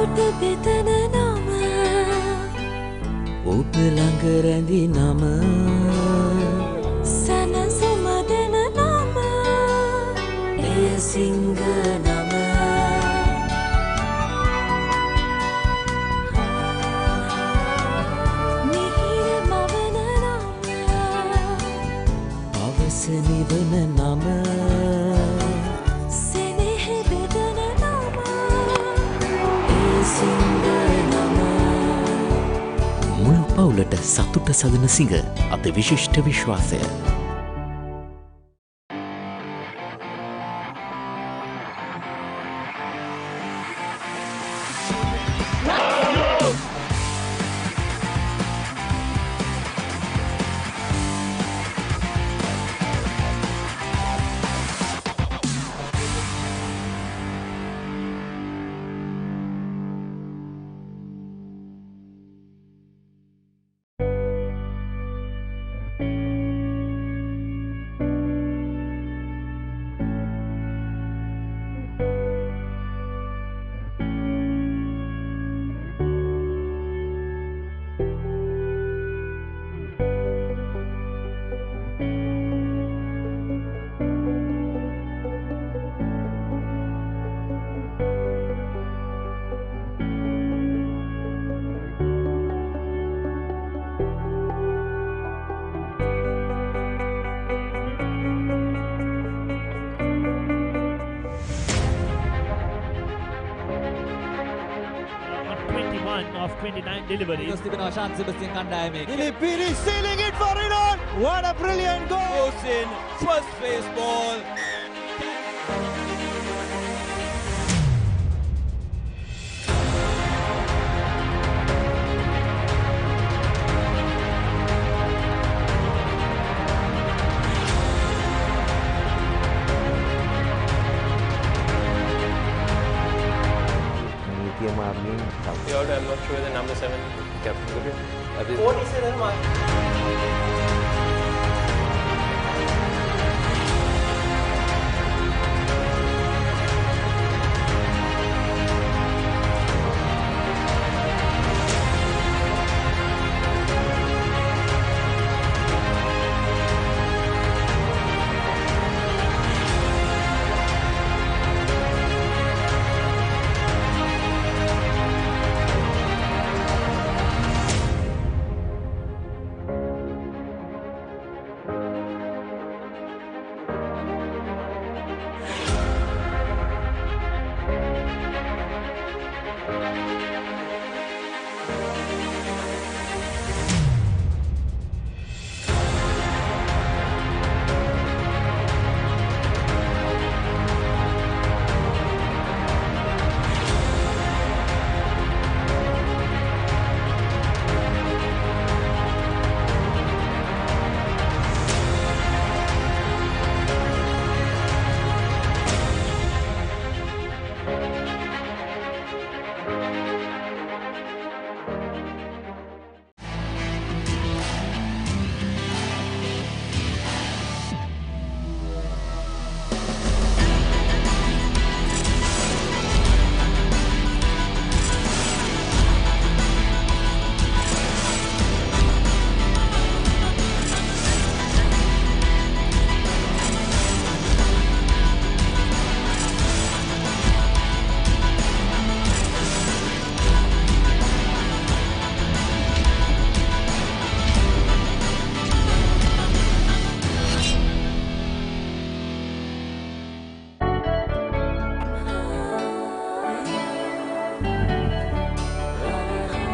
සතුට බෙදන නම ඔබ ළඟ රැඳි නම සනසුම දෙන නම එය සිංහ නම මිහිර මවන නම පවස නිවන නම සෙනෙහ බෙදන නම එය සිංහ නම මුළු පවුලට සතුට සදන සිංහ අති විශිෂ්ට විශ්වාසය of 29 deliveries. Philippines sealing it for Iran. What a brilliant goal! In first phase ball. I'm not sure the number 7 captain. What is it?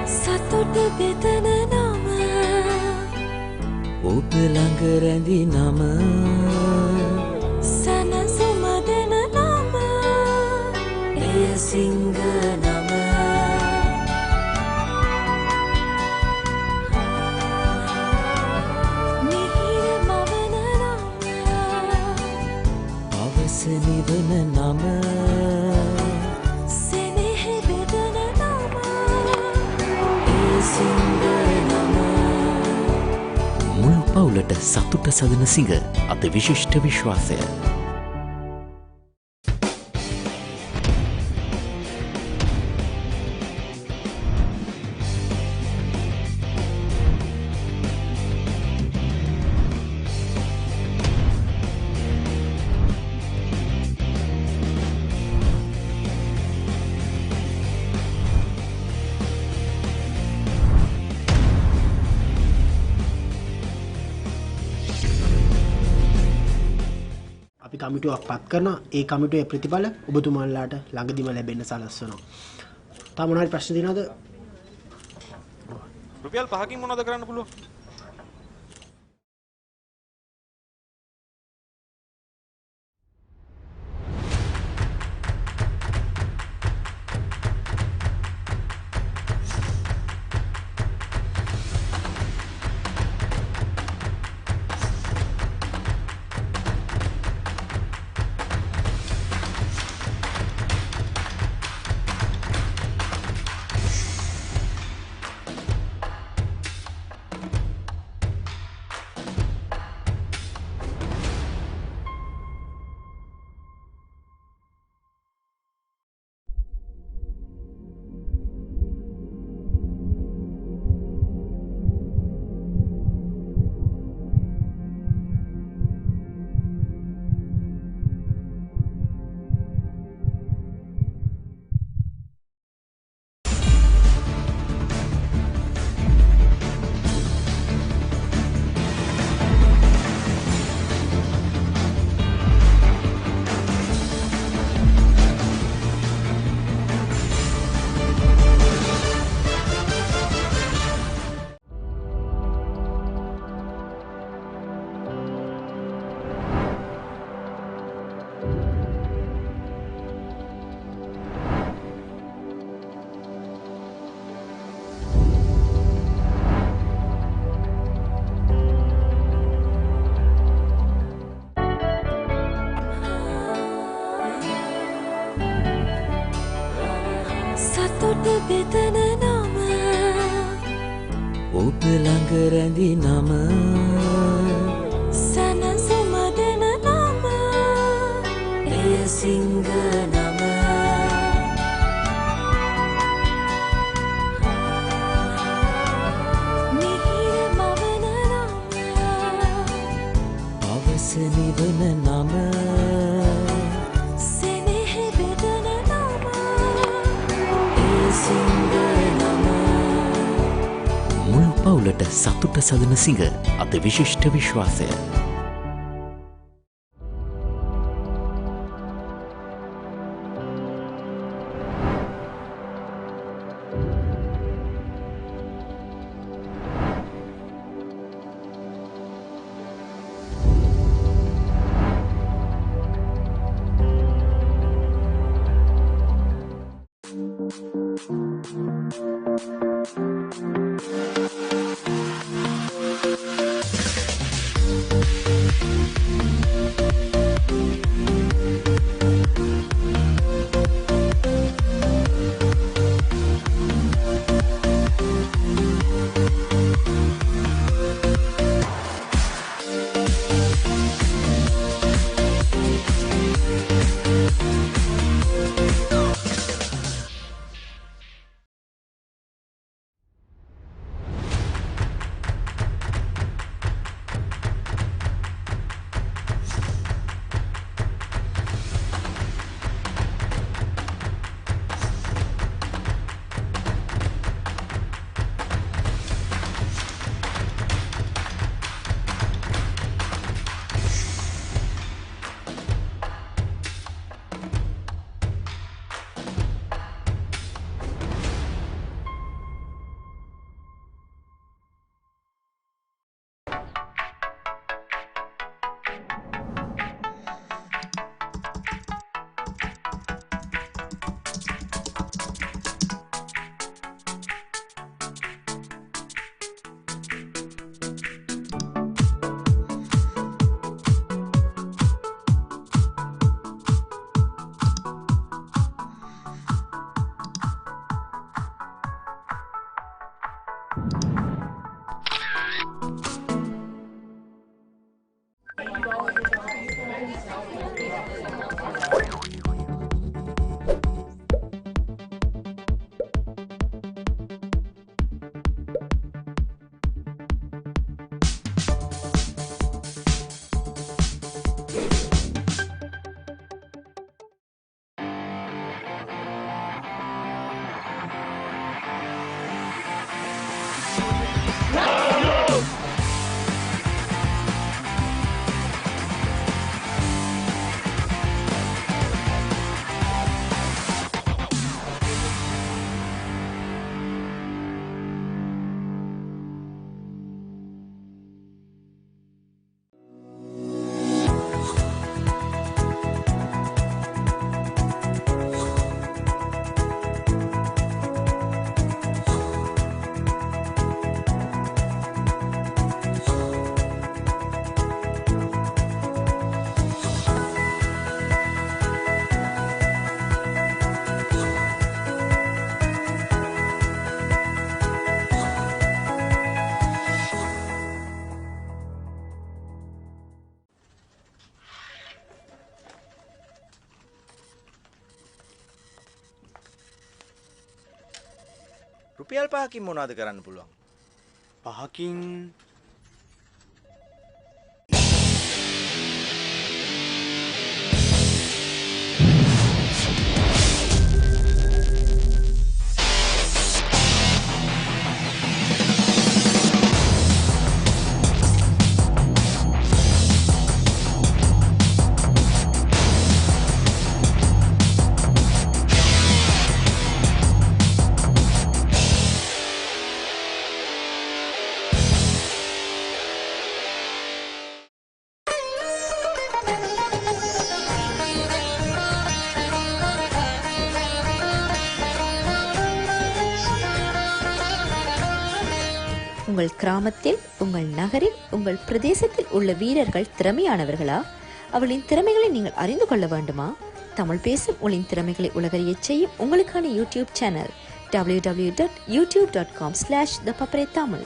සතුට බෙදන නම ඔබ ළඟ රැඳි නම සනසුම දෙන නම එය සිංහ නම මිහිර මවන නම පවස නිවන නම සෙනෙහ බෙදන නම එය සිංහ නම මුළු පවුලට සතුට සදන සිංහ අති විශිෂ්ට විශ්වාසය කමිටුවක් පත් කරනවා. ඒ කමිටුවේ ප්‍රතිඵල ඔබතුමාලාට ළඟදිම ලැබෙන්න සලස්වනවා. තා මොනවාරි ප්‍රශ්න තියෙනවද? රුපියල් 5කින් මොනවද කරන්න පුළුවන්? සතුට බෙදන නම ඔබ ළඟ රැඳි නම සනසුම දෙන නම එය සිංහ නම මිහිර මවන නම අවස නිවන නම සෙනෙහ බෙදන නම එය සිංහ නම මුළු පවුලට සතුට සදන සිංහ අද විශිෂ්ට විශ්වාසය. රුපියල් 5කින් මොනවද කරන්න පුළුවන්? 5කින් உங்கள் கிராமத்தில், உங்கள் நகரில், உங்கள் பிரதேசத்தில் உள்ள வீரர்கள் திறமையானவர்களா? அவளின் திறமைகளை நீங்கள் அறிந்து கொள்ள வேண்டுமா? தமிழ் பேசும் உங்களின் திறமைகளை உலகறியச் செய்யும் உங்களுக்கான யூடியூப் சேனல் www.youtube.com/ThePapare Tamil.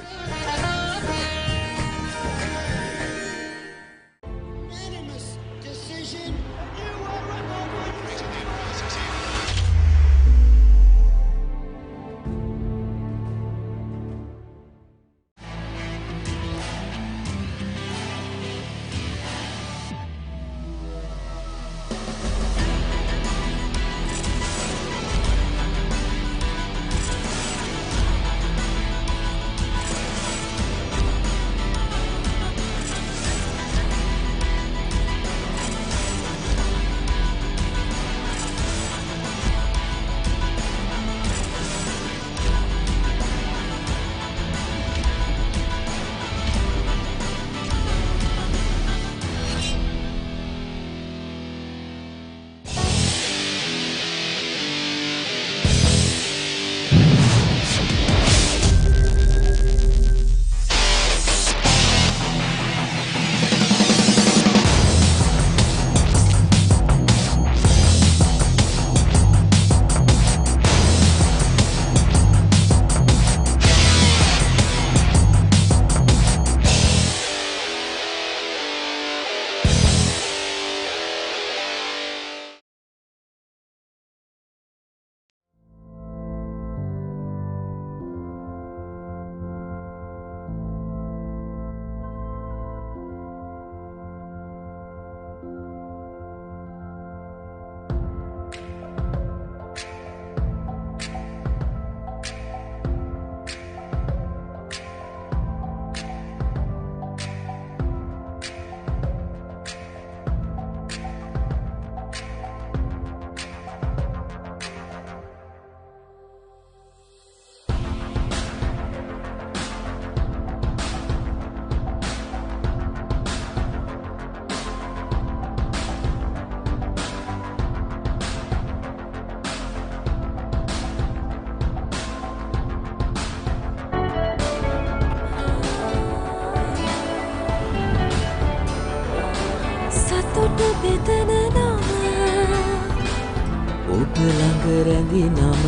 ඔබ ළඟ රැඳි නම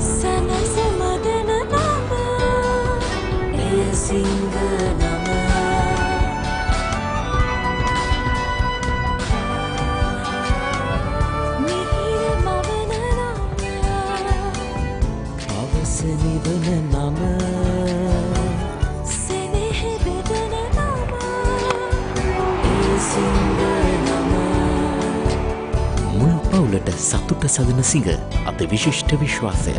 සනස මදන නම එය සිංහ නම මිහිර මවන නම අවස නිවන නම සෙනෙහ බෙදන නම එය සිංහ නම මුළු පවුලට සතුට සදන සිංහ අත විශිෂ්ට විශ්වාසය.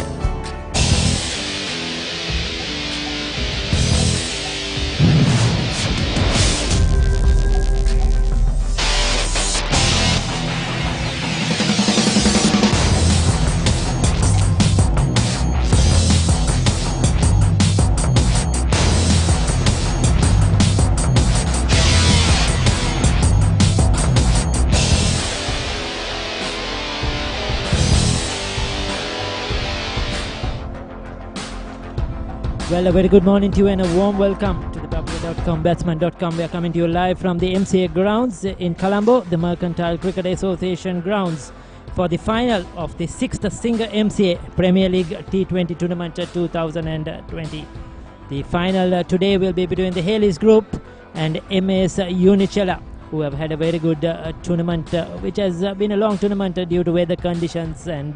Well, a very good morning to you and a warm welcome to the ThePapare.com, Batsman.com. We are coming to you live from the MCA Grounds in Colombo, the Mercantile Cricket Association grounds, for the final of the 6th Singer-MCA Premier League T20 Tournament 2020. The final today will be between the Hayleys group and MAS Unichela, who have had a very good tournament, which has been a long tournament due to weather conditions and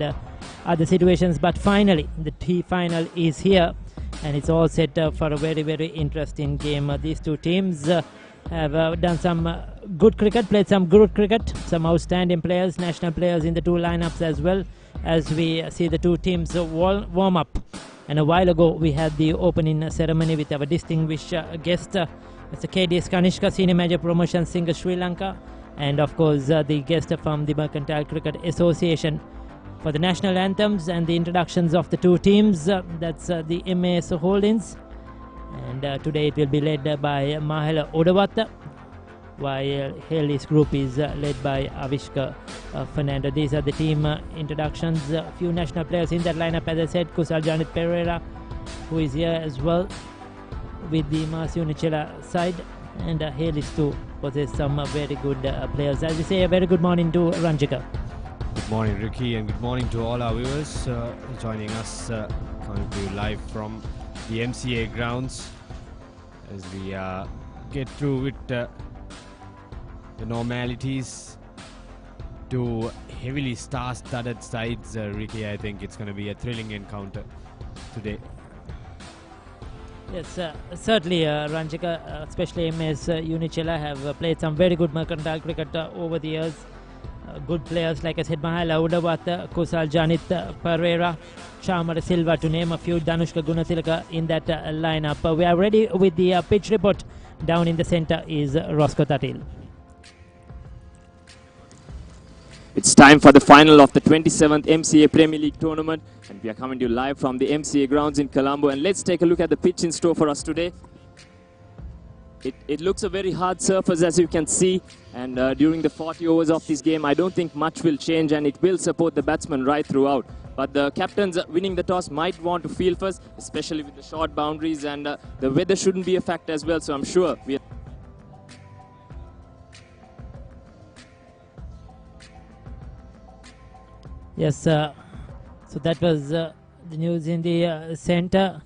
other situations. But finally, the T-final is here, and it's all set for a very, very interesting game. These two teams have done some good cricket, played some good cricket, some outstanding players, national players in the two lineups as well, as we see the two teams warm up. And a while ago, we had the opening ceremony with our distinguished guest, Mr. KDS Kanishka, Senior Manager Promotion Singer Sri Lanka, and of course the guest from the Mercantile Cricket Association for the national anthems and the introductions of the two teams. That's the MAS Holdings, and today it will be led by Mahela Odawatta, while Hayleys group is led by Avishka Fernando. These are the team introductions. A few national players in that lineup, as I said. Kusal Janit Pereira, who is here as well with the MAS Unichela side, and Hayleys too possess some very good players. As we say, a very good morning to Ranjika. Good morning, Ricky, and good morning to all our viewers joining us, coming to you live from the MCA Grounds as we get through with the normalities to heavily star-studded sides. Ricky, I think it's going to be a thrilling encounter today. Yes, certainly, Ranjika, especially MAS Unichela, have played some very good mercantile cricket over the years. Good players, like I said, Mahela Udawatta, Kusal Janit Pereira, Chamara Silva, to name a few, Danushka Gunatilaka in that lineup. We are ready with the pitch report. Down in the center is Roscoe Tatil. It's time for the final of the 27th MCA Premier League tournament, and we are coming to you live from the MCA Grounds in Colombo. And let's take a look at the pitch in store for us today. It looks a very hard surface, as you can see, and during the 40 overs of this game, I don't think much will change, and it will support the batsmen right throughout. But the captains winning the toss might want to field first, especially with the short boundaries, and the weather shouldn't be a factor as well, so I'm sure we are... Yes, so that was the news in the center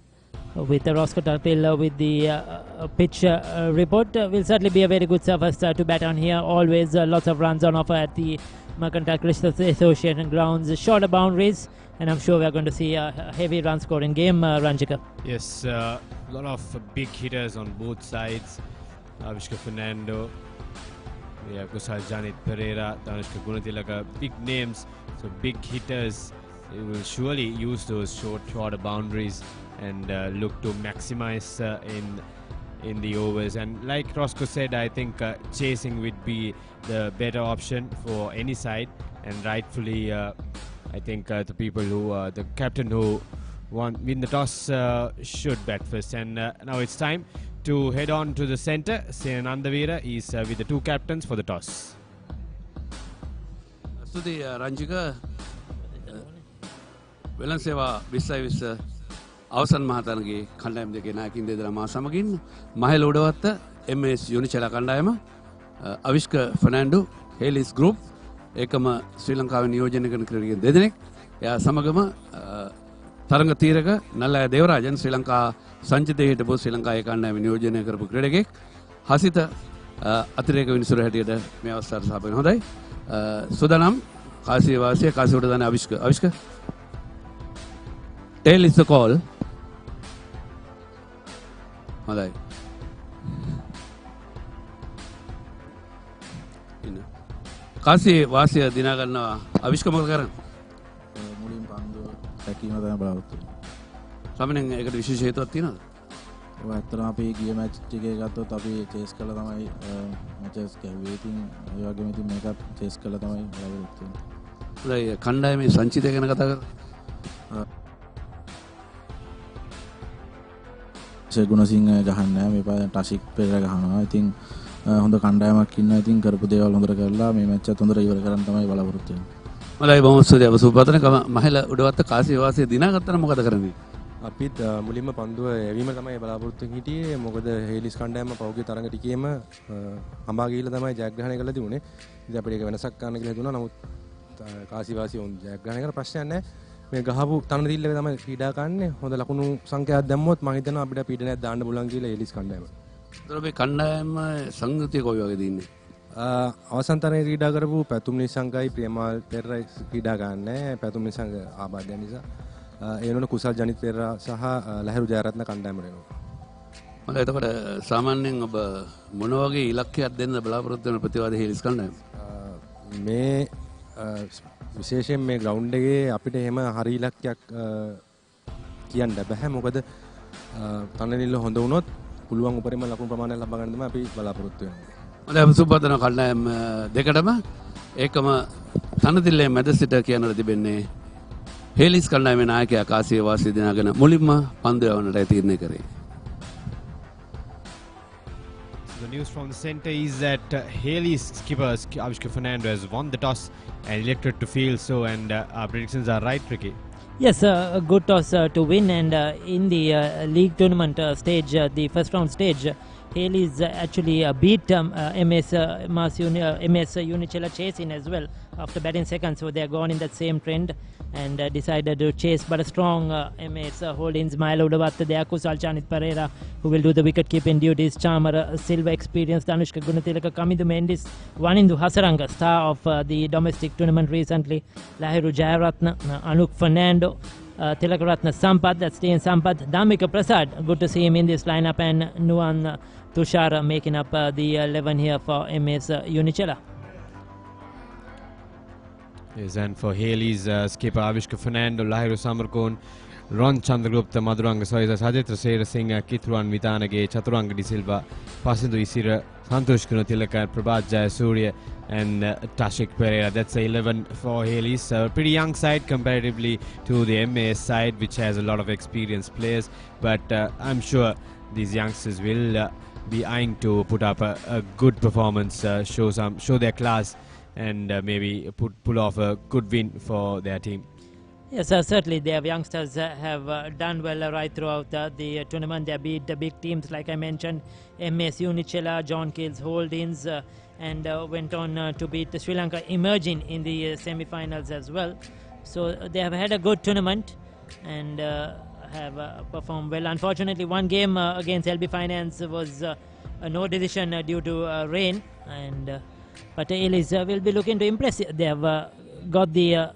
with Roscoe Tatil with the pitch report. Will certainly be a very good surface to bat on here. Always lots of runs on offer at the Mercantile Cricket Association grounds. Shorter boundaries, and I'm sure we are going to see a heavy run scoring game, Ranjika. Yes, a lot of big hitters on both sides. Avishka Fernando, we have Kusal Janit Pereira, Danushka Gunatilaka, big names, so big hitters. They will surely use those shorter boundaries and look to maximize in the overs. And like Roscoe said, I think chasing would be the better option for any side, and rightfully I think the people who the captain who win the toss should bat first. And now it's time to head on to the center. Senandavira is with the two captains for the toss. Stuti Ranjika Velansewa Visa අවසන් මහතානගේ කණ්ඩායම් දෙකේ නායකින් දෙදෙනා මා සමගින් Mahela Udawatta MS යුනිචෙලා කණ්ඩායම Avishka Fernando Hayleys group ඒකම ශ්‍රී ලංකාවේ නියෝජනය කරන ක්‍රීඩකයන් දෙදෙනෙක් එයා සමගම තරඟ තීරක නල්ලාය දේවරාජන් ශ්‍රී ලංකා සංචිතයේ හිටපු ශ්‍රී ලංකාවේ කණ්ඩායම නියෝජනය කරපු ක්‍රීඩකෙක් හසිත අතිරේක විනිසුර හැටියට මේ අවස්ථාවට සහභාගී වෙන හොඳයි සුදානම් කාසිය වාසිය කාසිය උඩ දාන Avishka tail is the call. හොඳයි. කාසිය වාසිය දිනා ගන්නවා අවිෂ්ක මොකද කරන්නේ? මුලින් පන්දුව රැකීම තමයි බලාපොරොත්තු වෙන්නේ. සමනෙන් ඒකට විශේෂ හේතුවක් තියෙනවද? ඔය ඇත්තටම අපි ගිය මැච් එකේ ගත්තොත් අපි චේස් කළා තමයි මැචස් කැවුවේ. ඉතින් ඒ වගේම ඉතින් මේකත් චේස් කළා තමයි බලාපොරොත්තු වෙන්නේ. හොඳයි කණ්ඩායමේ සංචිතය ගැන කතා කරමු. ගුණසිංහ ගහන්නේ මේ පාරේ ටසික් පෙරේරා ගහනවා. ඉතින් හොඳ කණ්ඩායමක් ඉන්නවා. ඉතින් කරපු දේවල් හොඳට කරලා මේ මැච් එක හොඳට ඉවර කරන්න තමයි බලාපොරොත්තු වෙන්නේ. මලයි බොහොම ස්තුතියි අපසුපතන මහේල උඩවත්ත කාසිය වාසිය දිනා ගත්තා නම් මොකද කරන්නේ? අපිත් මුලින්ම පන්දුව යැවීම තමයි බලාපොරොත්තු හිටියේ. මොකද හේලිස් කණ්ඩායම පෞද්ගලික තරඟ ටිකේම හඹා ගිහිල්ලා තමයි ජයග්‍රහණය කළා තිබුණේ. ඉතින් අපිට ඒක වෙනසක් ගන්න කියලා හිතුණා. නමුත් කාසිය වාසිය ජයග්‍රහණය කරලා ප්‍රශ්නයක් නැහැ. මේ ගහපු තනදිල්ලක තමයි ක්‍රීඩා කරන්නේ. හොඳ ලකුණු සංඛ්‍යාවක් දැම්මොත් මම හිතනවා අපිට පීඩනයක් දාන්න පුළුවන් කියලා එලිස් කණ්ඩායම. ඒතර මේ කණ්ඩායම සංගතිය කොයි වගේද ඉන්නේ? අවසන් තරණයේ ක්‍රීඩා කරපු පැතුම් නිසංගයි ප්‍රියමාල් පෙරේරා ක්‍රීඩා ගන්නෑ. පැතුම් නිසංග ආබාධය නිසා ඒ වෙනුවට කුසල් ජනිත් පෙරේරා සහ ලහිරු ජයරත්න කණ්ඩායමට එනවා. මම එතකොට සාමාන්‍යයෙන් ඔබ මොන වගේ ඉලක්කයක් දෙන්න බලාපොරොත්තු වෙන ප්‍රතිවාදී හේලිස් කණ්ඩායම? මේ විශේෂයෙන් මේ ග්‍රවුන්ඩ් එකේ අපිට එහෙම හරි ඉලක්කයක් කියන්න බෑ. මොකද තනනිල්ල හොඳ වුණොත් පුළුවන් උපරිම ලකුණු ප්‍රමාණයක් ලබා ගන්න තමයි අපි බලාපොරොත්තු වෙන්නේ. මම සුබපතන කණ්ඩායම් දෙකටම ඒකම තනතිල්ලේ මැද සිට කියන්නට තිබෙන්නේ හේලිස් කණ්ඩායමේ නායකයා කාසිය වාසිය දිනාගෙන මුලින්ම පන්දු යවන්නට තීරණය කරේ. The news from the centre is that Hayleys skipper Avishka Fernando has won the toss and elected to field so, and our predictions are right, Ricky. Yes, a good toss to win, and in the league tournament stage, the first round stage, Hayleys actually beat MAS Unichela chasing as well after batting second, so they are gone in that same trend and decided to chase, but a strong MAS holdings. Milo Udavatta there, Kusal Janit Pereira, who will do the wicket keeping duties, Chamar Silva experience, Danushka Gunatilaka, Kamindu Mendis, Wanindu Hasaranga, star of the domestic tournament recently, Lahiru Jayaratna, Anuk Fernando, Tilakaratna Sampath, that's T.N. Sampath, Damika Prasad, good to see him in this lineup, and Nuan Tushar making up the 11 here for MAS Unichela. Yes, and for Hayleys, skipper Avishka Fernando, Lahiru Samarkon, Ron Chandragupta, Madhuranga Soisa, Sajitra Sera Singh, Kitruan Vitanage, Chaturanga Di Silva, Pasindu Isira, Santosh Gunatilaka, Prabhat Jayasuriya, and Tashik Pereira. That's the 11 for Hayleys. Pretty young side comparatively to the MAS side, which has a lot of experienced players. But I'm sure these youngsters will be eyeing to put up a good performance, show their class, and maybe pull off a good win for their team. Yes, certainly their youngsters have done well right throughout the tournament. They beat the big teams like I mentioned, MAS Unichela, John Keel's Holdings, and went on to beat Sri Lanka, emerging in the semi-finals as well. So they have had a good tournament and have performed well. Unfortunately, one game against LB Finance was a no decision due to rain, and but Hayleys will be looking to impress. They have got the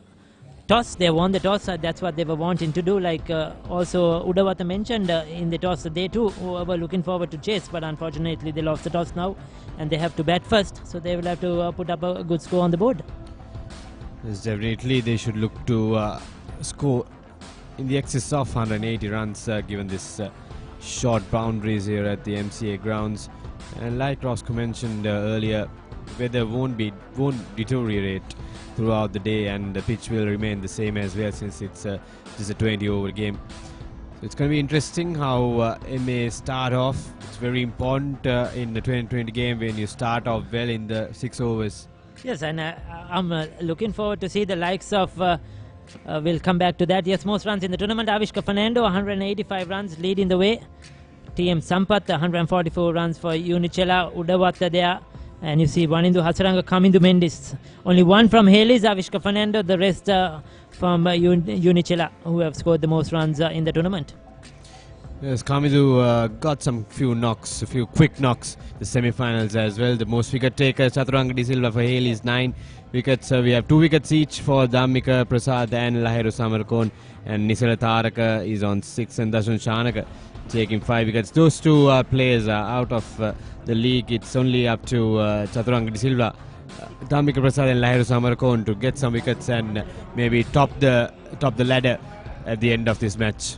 toss, they won the toss, that's what they were wanting to do. Like also Udavatta mentioned in the toss, they too were looking forward to chase, but unfortunately they lost the toss now and they have to bat first, so they will have to put up a good score on the board. Yes, definitely they should look to score in the excess of 180 runs given this short boundaries here at the MCA Grounds. And like Roscoe mentioned earlier, weather won't deteriorate throughout the day, and the pitch will remain the same as well since it's just a 20 over game. So it's going to be interesting how MA start off. It's very important in the 2020 game when you start off well in the 6 overs. Yes, and I'm looking forward to see the likes of we'll come back to that. Yes, most runs in the tournament, Avishka Fernando 185 runs leading the way, TM Sampath 144 runs for Unichela, Udavatta there. And you see Wanindu Hasaranga, Kamindu Mendis. Only one from Hayleys, Avishka Fernando, the rest from Unichela, who have scored the most runs in the tournament. Yes, Kamindu got some few quick knocks, the semi-finals as well. The most wicket takers, Chaturanga Di Silva for Hayleys, 9 wickets. We have 2 wickets each for Dhammika Prasad and Lahiru Samarkon. And Nisala Taraka is on 6 and Dasun Shanaka taking 5 wickets. Those two players are out of the league. It's only up to Chaturanga Di Silva, Dhammika Prasad and Lahiru Samarkon to get some wickets and maybe top the ladder at the end of this match.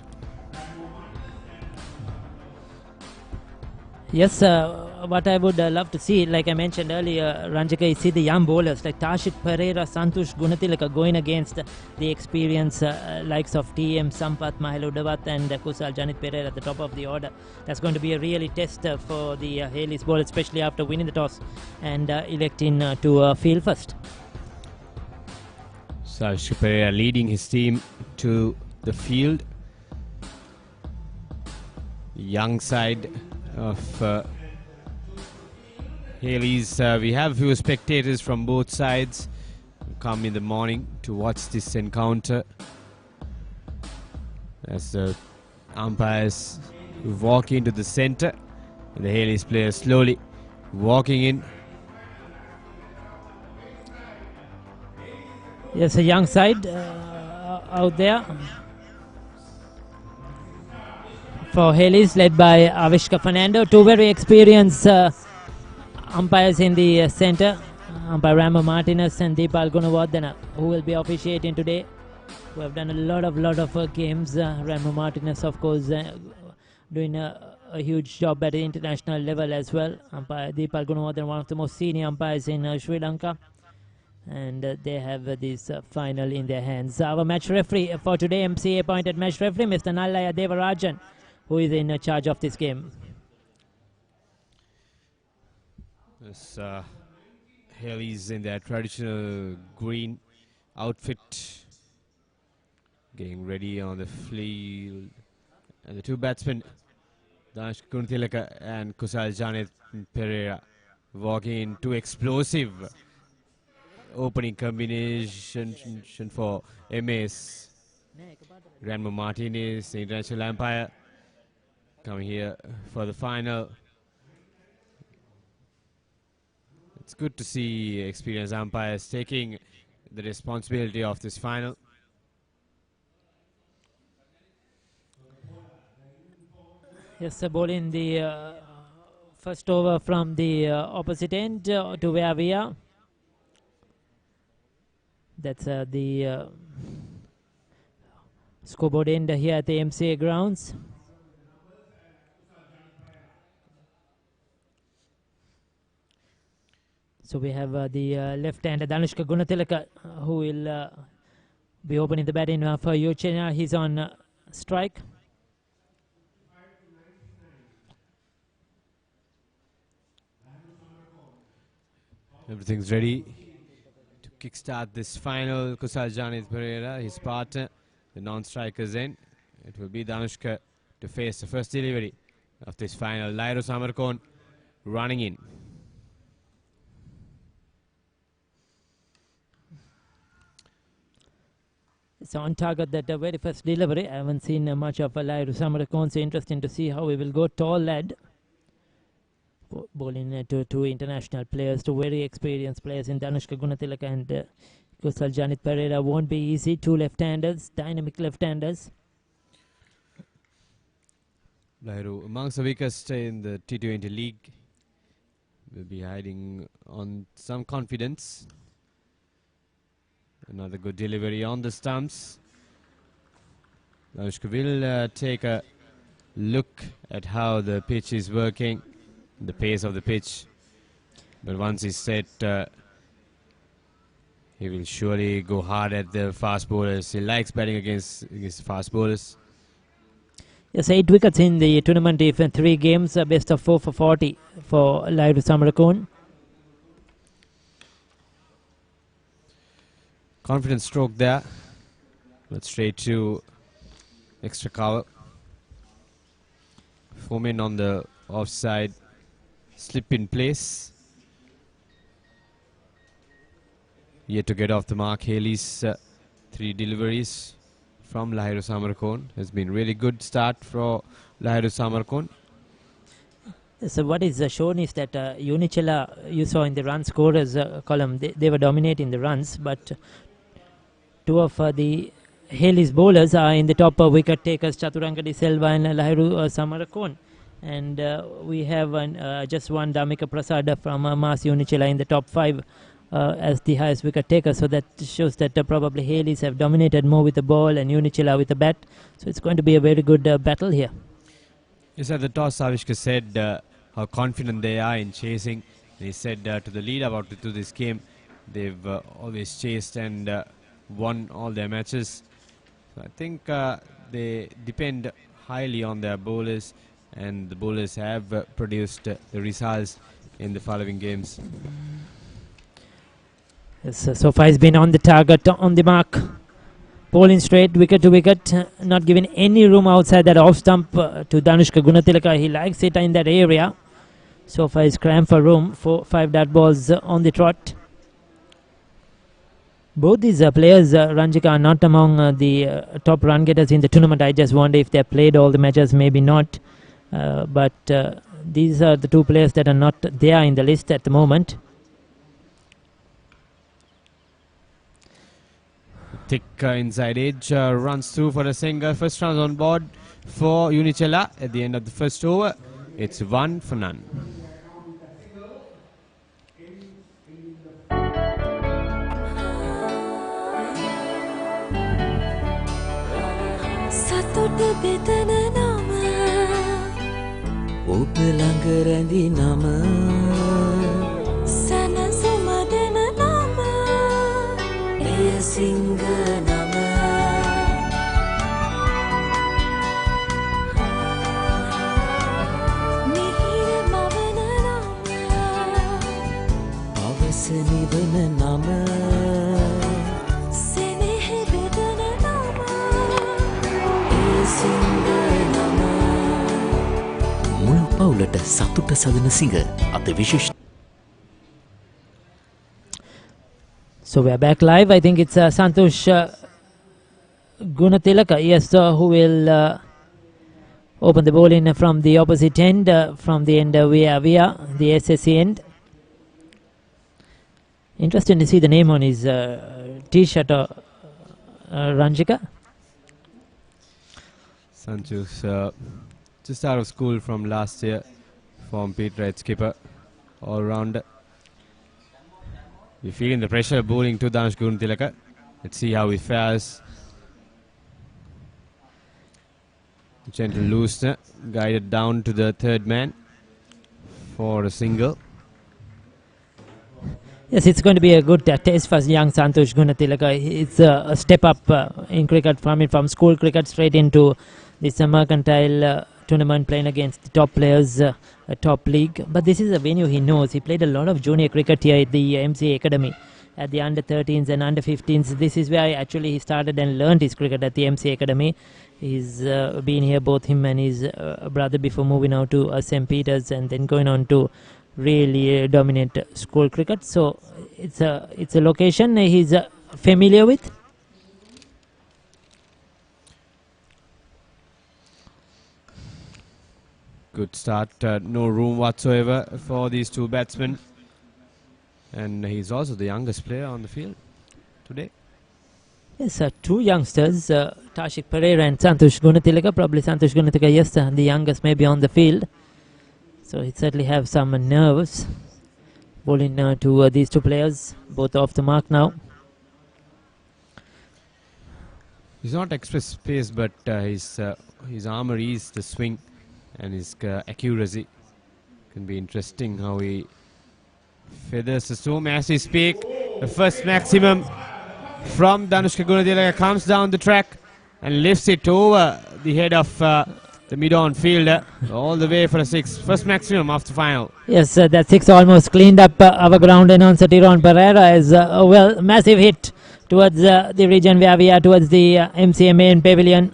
Yes, what I would love to see, like I mentioned earlier, Ranjika, is see the young bowlers like Tashik Pereira, Santosh Gunatilaka going against the experience likes of TM Sampath, Mahela Udavatta and Kusal Janit Pereira at the top of the order. That's going to be a really test for the Hayleys ball, especially after winning the toss and electing to field first. Tashik Pereira leading his team to the field. Young side of Hayleys. We have a few spectators from both sides who come in the morning to watch this encounter as the umpires walk into the center. The Hayleys players slowly walking in Yes, a young side out there for Hayleys, led by Avishka Fernando. Two very experienced umpires in the center, umpire Rambo Martinez and Deepal Gunawardena, who will be officiating today. We have done a lot of games. Rambo Martinez, of course, doing a huge job at the international level as well. Umpire Deepal Gunawardena, one of the most senior umpires in Sri Lanka. And they have this final in their hands. Our match referee for today, MCA appointed match referee, Mr. Nallaya Devarajan, who is in charge of this game. This Hayleys in their traditional green outfit, getting ready on the field. And the two batsmen, Danush Kuntilaka and Kusal Janit Pereira, walking in two explosive opening combination for MAS. Rambo Martinez, the international umpire, coming here for the final. It's good to see experienced umpires taking the responsibility of this final. Yes, the ball in the first over from the opposite end to where we are. That's the scoreboard end here at the MCA Grounds. So we have the left-hander Danushka Gunatilaka, who will be opening the batting for Uchenna. He's on strike. Everything's ready to kickstart this final. Kusal Janit Pereira, his partner, the non-strikers in. It will be Danushka to face the first delivery of this final. Lahiru Samarkon running in. It's on target, that very first delivery. I haven't seen much of Lahiru Samarkon, so interesting to see how he will go. Tall lad. Bowling to two international players, two very experienced players in Danushka Gunatilaka and Kusal Janit Pereira. Won't be easy. Two left-handers, dynamic left-handers. Lahiru, amongst the weakest in the T20 league, will be hiding on some confidence. Another good delivery on the stumps. Danushka will take a look at how the pitch is working, the pace of the pitch. But once he's set, he will surely go hard at the fast bowlers. He likes batting against fast bowlers. Yes, 8 wickets in the tournament, in 3 games, best of 4 for 40 for Lahiru Samarkon. Confident stroke there, but straight to extra cover. 4 men on the offside, slip in place. Yet to get off the mark. Hayleys 3 deliveries from Lahiru Samarkon. Has been really good start for Lahiru Samarkon. So what is shown is that Unichela, you saw in the run scorers column, they were dominating the runs, but 2 of the Hayleys bowlers are in the top wicket takers, Chaturanga De Selva and Lahiru Samarkon. And we have just one Damika Prasad from MAS Unichela in the top 5 as the highest wicket taker. So that shows that probably Hayleys have dominated more with the ball and Unichela with the bat. So it's going to be a very good battle here. Yes, at the toss, Avishka said how confident they are in chasing. He said to the lead about to this game, they've always chased and won all their matches. So I think they depend highly on their bowlers, and the bowlers have produced the results in the following games. Yes, so far he's been on the target, on the mark. Bowling straight, wicket to wicket, not giving any room outside that off stump to Danushka Gunatilaka. He likes it in that area. So far he's crammed for room. 5 dot balls on the trot. Both these players, Ranjika, are not among the top run getters in the tournament. I just wonder if they have played all the matches, maybe not. But these are the 2 players that are not there in the list at the moment. thick inside edge, runs through for a single. First runs on board for Unichela at the end of the first over. It's 1 for none. සතුට බෙදන නම ඔබ ළඟ රැඳි නම සැනසුම දෙන නම එය සිංහ නම මිහිර මවන නම පවස නිවන නම සෙනෙහ බෙදන නම එය සිංහ නම මුළු පවුලට සතුට සදන සිංහ අත විශේෂ. So we are back live. I think it's Santosh Gunatilaka, yes, who will open the ball in from the opposite end, from the end via the SSC end. Interesting to see the name on his T-shirt, Ranjika. Santosh just out of school from last year, form Peter Red skipper, all rounder. We're feeling the pressure bowling to Dhanush Gunatilaka. Let's see how he fares. Gentle loosener, guided down to the third man for a single. Yes, it's going to be a good test for young Santosh Gunatilaka. It's a step up in cricket from school cricket straight into this mercantile tournament, playing against the top players, a top league. But this is a venue he knows. He played a lot of junior cricket here at the MCA Academy, at the under 13s and under 15s. This is where actually he started and learned his cricket, at the MCA Academy. He's been here, both him and his brother, before moving out to St. Peter's and then going on to really dominate school cricket. So it's a location he's familiar with. Good start, no room whatsoever for these two batsmen. And he's also the youngest player on the field today. Yes, two youngsters, Tashik Pereira and Santosh Gunatilaka. Probably Santosh Gunatilaka, yes, the youngest maybe on the field. So he certainly have some nerves. Bowling to these two players, both off the mark now. He's not express pace, but his armour is the swing and his accuracy. Can be interesting how he feathers the storm as we speak. The first maximum from Dhanushka Gunatilaka comes down the track and lifts it over the head of the mid-on fielder, all the way for a six. First maximum after final. Yes, that six almost cleaned up our ground announcer Tiron Pereira as well. Massive hit towards the region where we are, towards the MCA main pavilion,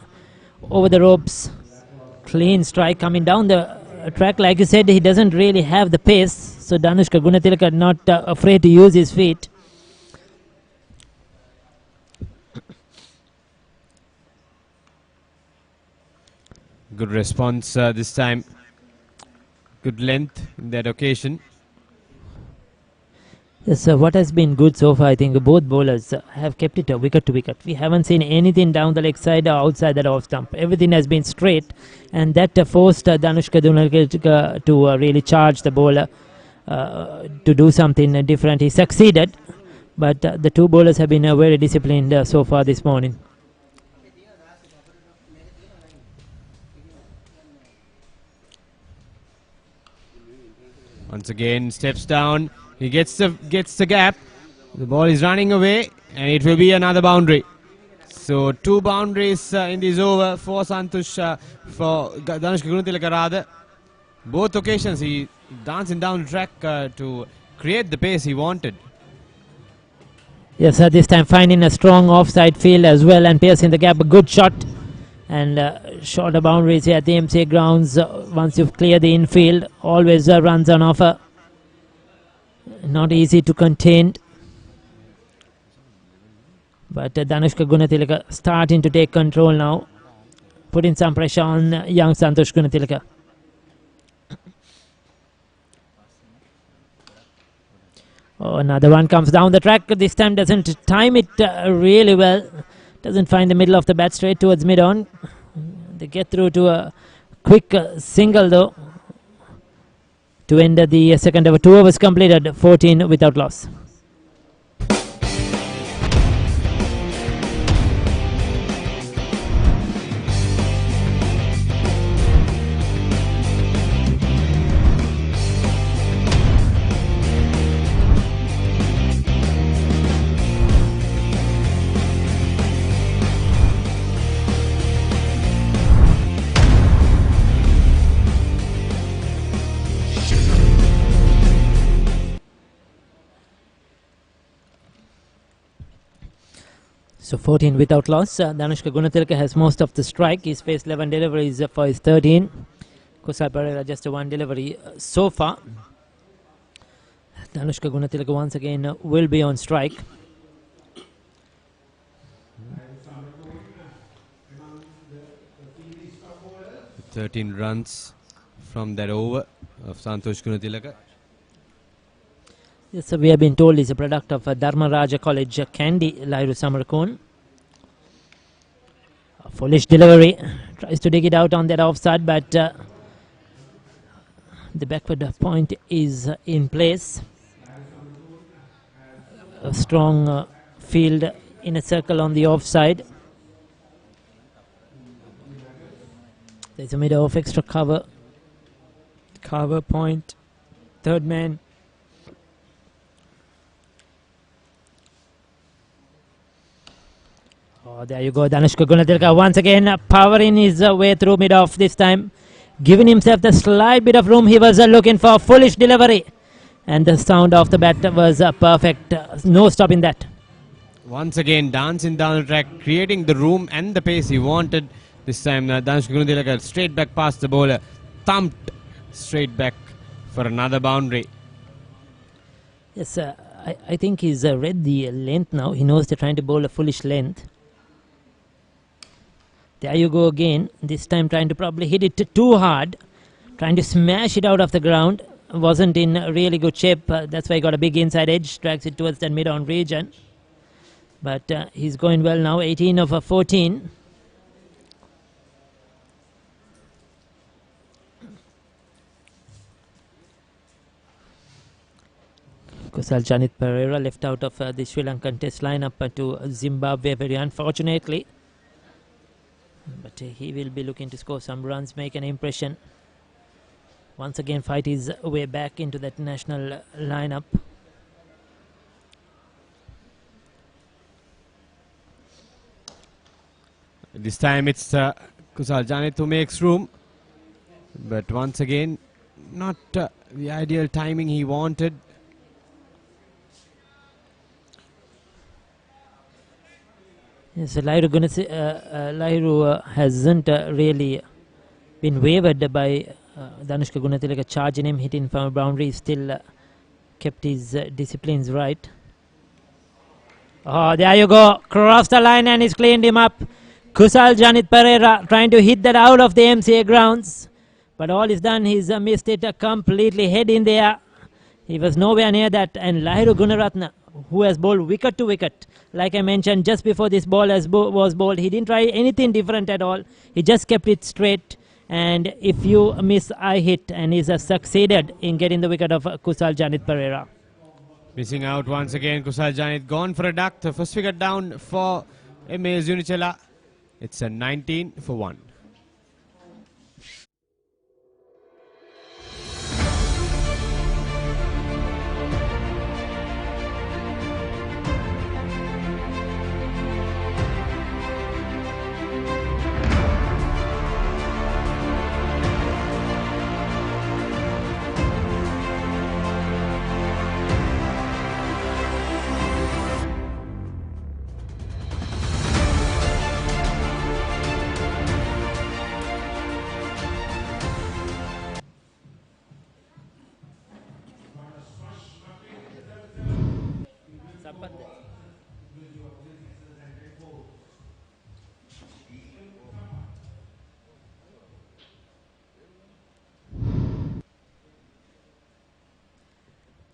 over the ropes. Clean strike coming down the track. Like you said, he doesn't really have the pace, so Dhanushka Gunatilaka not afraid to use his feet. Good response this time. Good length in that occasion. Yes, what has been good so far, I think both bowlers have kept it wicket to wicket. We haven't seen anything down the leg side or outside that off stump. Everything has been straight, and that forced Dhanushka Gunatilaka to really charge the bowler to do something different. He succeeded, but the two bowlers have been very disciplined so far this morning. Once again, steps down. He gets the gap. The ball is running away, and it will be another boundary. So two boundaries in this over for Santosh, for Dhanushka Gunatilaka rather. Both occasions he dancing down the track to create the pace he wanted. Yes, this time finding a strong offside field as well and piercing the gap. A good shot, and shorter boundaries here at the MCA Grounds. Once you've cleared the infield, always runs on offer. Not easy to contain. But Dhanushka Gunatilaka starting to take control now, putting some pressure on young Santosh Oh, another one comes down the track. This time doesn't time it really well. Doesn't find the middle of the bat, straight towards mid-on. They get through to a quick single though to end the second over. 2 overs completed, 14 without loss. So 14 without loss. Danushka Gunatilaka has most of the strike. He's faced 11 deliveries for his 13. Kusal Pereira just 1 delivery so far. Danushka Gunatilaka once again will be on strike. $13 runs from that over of Santosh Gunatilaka. Yes, so we have been told he's a product of Dharmaraja College, Kandy, Lairu Samarkon. A foolish delivery. Tries to dig it out on that offside, but the backward point is in place. A strong field in a circle on the offside. There's a middle of extra cover. Cover point. Third man. Oh, there you go. Danushka Gunatilaka once again powering his way through mid-off this time. Giving himself the slight bit of room. He was looking for a foolish delivery. And the sound of the bat was perfect. No stopping that. Once again, dancing down the track, creating the room and the pace he wanted. This time, Danushka Gunatilaka straight back past the bowler. Thumped straight back for another boundary. Yes, I think he's read the length now. He knows they're trying to bowl a foolish length. There you go again. This time trying to probably hit it too hard. Trying to smash it out of the ground. Wasn't in really good shape. That's why he got a big inside edge. Drags it towards that mid-on region. But he's going well now. 18 of 14. Kusal Janit Pereira left out of the Sri Lankan test lineup to Zimbabwe very unfortunately. But he will be looking to score some runs, make an impression. Once again fight his way back into that national lineup. This time it's Kusal Janit who makes room. But once again, not the ideal timing he wanted. Yes, Lairu hasn't really been wavered by Danushka Gunatilaka charging him, hitting from a boundary. Still kept his disciplines right. Oh, there you go. Crossed the line and he's cleaned him up. Kusal Janit Pereira trying to hit that out of the MCA grounds. But all he's done, he's missed it completely, head in the air. He was nowhere near that. And Lairu Gunaratna, who has bowled wicket to wicket. Like I mentioned, just before this ball was bowled, he didn't try anything different at all. He just kept it straight. And if you miss, I hit. And he's succeeded in getting the wicket of Kusal Janit Pereira. Missing out once again, Kusal Janit gone for a duck. The first wicket down for MAS Unichela. It's a 19 for 1.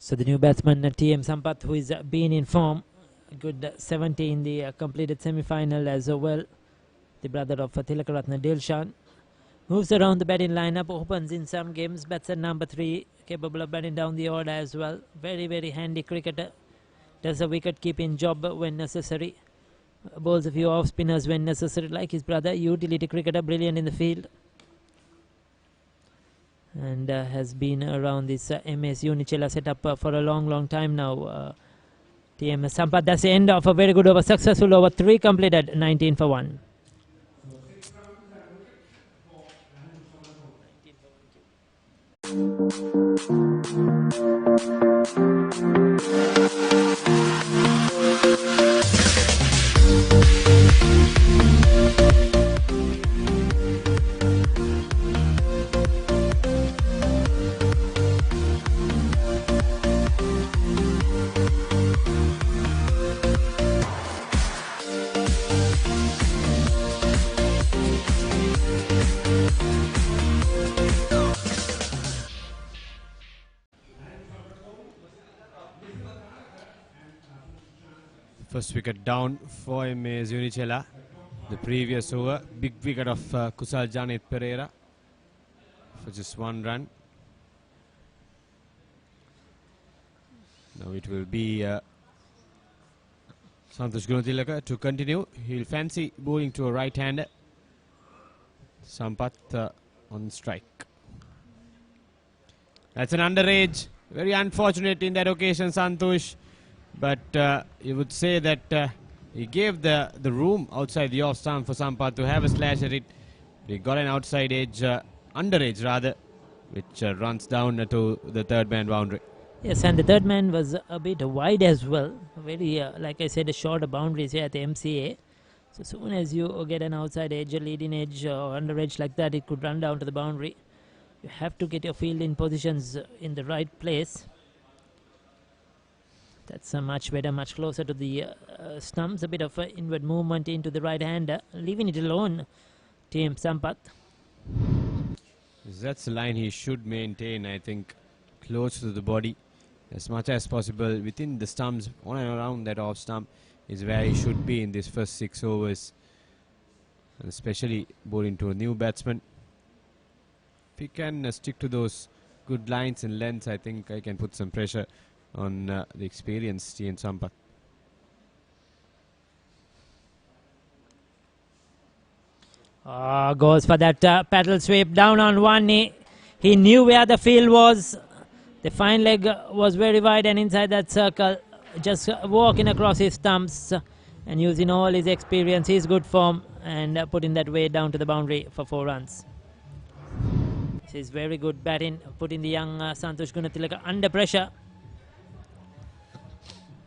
So the new batsman TM Sampath, who is been in form, a good 70 in the completed semi-final as well. The brother of Tilakaratne Dilshan moves around the batting lineup, opens in some games, bats at number 3, capable of batting down the order as well. Very, very handy cricketer. Does a wicket-keeping job when necessary. Bowls a few off-spinners when necessary, like his brother. Utility cricketer, brilliant in the field. And has been around this MAS Unichela setup for a long, long time now. TM Sampath, that's the end of a very good over. Successful over, 3 completed, 19 for 1. First wicket down for MAS Unichela. The previous over, big wicket of Kusal Janit Pereira for just 1 run. Now it will be Santosh Gunatilaka to continue. He'll fancy bowling to a right-hander. Sampath on strike. That's an underage. Very unfortunate in that occasion, Santosh. But you would say that he gave the room outside the off stump for Sampath to have a slash at it. He got an outside edge, underage rather, which runs down to the third man boundary. Yes, and the third man was a bit wide as well. Very, like I said, a shorter boundaries here at the MCA. So soon as you get an outside edge, a leading edge or under edge like that, it could run down to the boundary. You have to get your fielding positions in the right place. That's much better, much closer to the stumps. A bit of inward movement into the right hander, leaving it alone. TM Sampath. That's the line he should maintain, I think, close to the body as much as possible within the stumps, on and around that off stump is where he should be in these first 6 overs, and especially bowling to a new batsman. If he can stick to those good lines and lengths, I think I can put some pressure on the experienced TM Sampath. Goes for that paddle sweep down on one knee. He knew where the field was. The fine leg was very wide and inside that circle. Just walking across his stumps and using all his experience, his good form, and putting that weight down to the boundary for 4 runs. This is very good batting, putting the young Santosh Gunatilaka under pressure.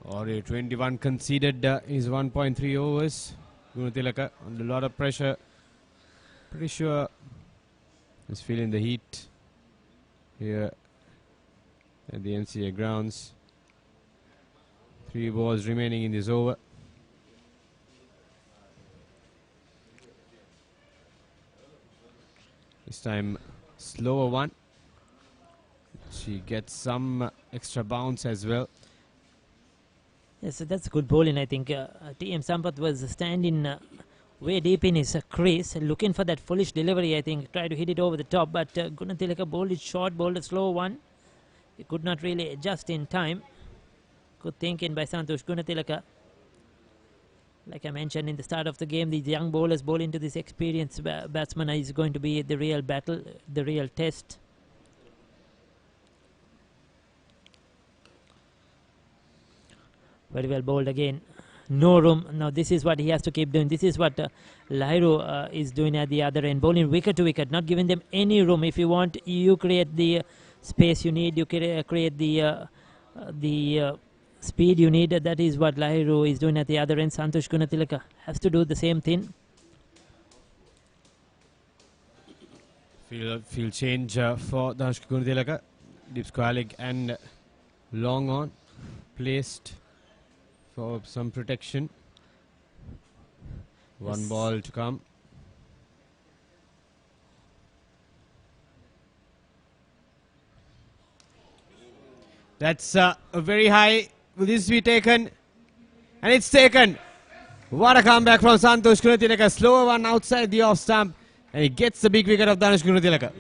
Already 21 conceded his 1.3 overs. Gunatilaka under a lot of pressure. Pretty sure he's feeling the heat here at the MCA Grounds. 3 balls remaining in this over. This time slower one. She gets some extra bounce as well. Yes, so that's good bowling, I think. TM Sampath was standing way deep in his crease, looking for that foolish delivery, I think. Tried to hit it over the top, but Gunatilaka bowled it short, bowled a slow one. He could not really adjust in time. Good thinking by Santosh Gunatilaka. Like I mentioned in the start of the game, these young bowlers bowl into this experienced batsman is going to be the real battle, the real test. Very well bowled again. No room. Now this is what he has to keep doing. This is what Lahiru is doing at the other end. Bowling wicket to wicket, not giving them any room. If you want, you create the space you need. You create the speed you need. That is what Lahiru is doing at the other end. Santosh Gunatilaka has to do the same thing. Field change for Santosh Gunatilaka. Deep square leg and long on placed for some protection. One ball to come. That's very high. Will this be taken? And it's taken. What a comeback from Santosh Gunatilaka. Slower one outside the off stump. And he gets the big wicket of Dhanush Gunatilaka.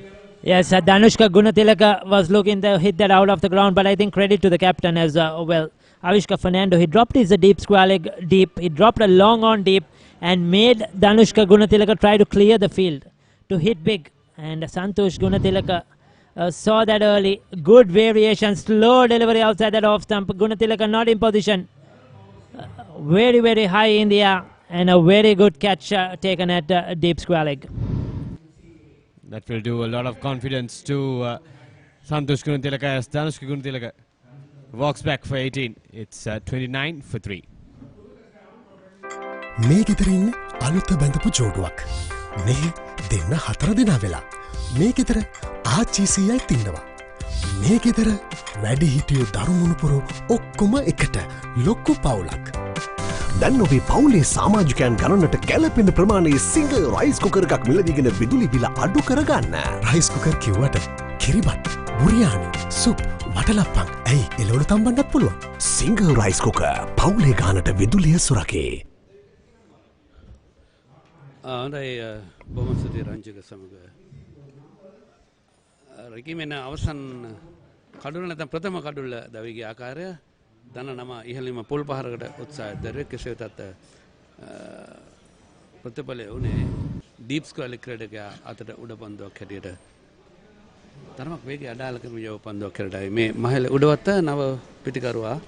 Yes, Dhanushka Gunatilaka was looking to hit that out of the ground, but I think credit to the captain as well. Avishka Fernando, he dropped his deep square leg deep. He dropped a long on deep and made Dhanushka Gunatilaka try to clear the field to hit big. And Santosh Gunatilaka saw that early. Good variation, slow delivery outside that off stump. Gunatilaka not in position. Very, very high in the air. And a very good catch taken at deep square leg. That will do a lot of confidence to Santosh Gunatilaka as Dhanushka Gunatilaka walks back for 18. It's 29 for 3. මේ ගෙදර ඉන්නේ අලුත බැඳපු ජෝඩුවක්. මේ දෙන්න 4 දෙනා වෙලා. මේ ගෙදර ආච්චිසියයි ඉන්නවා. මේ ගෙදර වැඩි හිටියෝ දරුමුණුපුරු ඔක්කොම එකට ලොකු පවුලක්. දැන් ඔබේ පවුලේ සමාජිකයන් ගණනට ගැලපෙන ප්‍රමාණයේ සිංගර් රයිස් කුකර් එකක් මිලදීගෙන විදුලි බිල අඩු කරගන්න. රයිස් කුකර් කිව්වට කිරිබත්, බුරියානි, සුප්, වටලප්පන් ඇයි එළවලු තම්බන්නත් පුළුවන්. සිංගර් රයිස් කුකර් පවුලේ ගානට විදුලිය සුරකේ. හොඳයි බොහොම ස්තුතියි රංජක සමග. රකිමෙන අවසන් කඩුල නැත්නම් ප්‍රථම කඩුල දවිගේ ආකාරය දන නම ඉහළින්ම පොල් පහරකට උත්සාහය දරුවෙක් කෙසේ වෙතත් ප්‍රතිඵලය උනේ ඩීප් ස්ක්වයර් ක්‍රීඩකයා අතට උඩ පන්දුවක් හැටියට තරමක් වේගය අඩාල කරන යව පන්දුවක් හැටියටයි මේ මහල උඩවත්ත නව පිටිකරුවා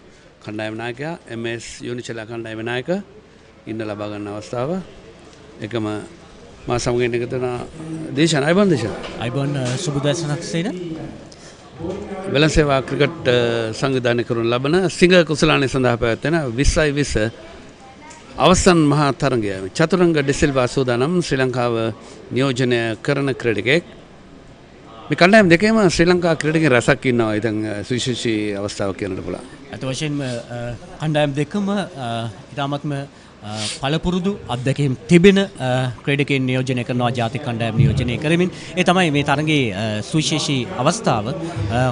කණ්ඩායම නායකයා MS Unichela කණ්ඩායම නායක ඉන්න ලබා ගන්න අවස්ථාව එකම මා සමගින් එකතු වෙන දේශන අයිබන් දේශන අයිබන් සුබදසනක් සේන වෙළඳසේවා ක්‍රිකට් සංවිධානය කරන ලබන සිංගර් කුසලානේ සඳහා පැවැත්වෙන 2020 අවසන් මහා තරගය චතුරංග ඩිසිල්වා සූදානම් ශ්‍රී ලංකාව නියෝජනය කරන ක්‍රීඩකෙක් මේ කණ්ඩායම දෙකේම ශ්‍රී ලංකා ක්‍රීඩකයන් රසක් ඉන්නවා. ඉතින් සුවිශේෂී අවස්ථාවක් කියන්නට පුළුවන්. අත වශයෙන්ම කණ්ඩායම දෙකම ඉතාමත්ම පළපුරුදු අත්දැකීම් තිබෙන ක්‍රීඩකයන් නියෝජනය කරනවා ජාතික කණ්ඩායම නියෝජනය කරමින්. ඒ තමයි මේ තරගයේ සුවිශේෂී අවස්ථාව.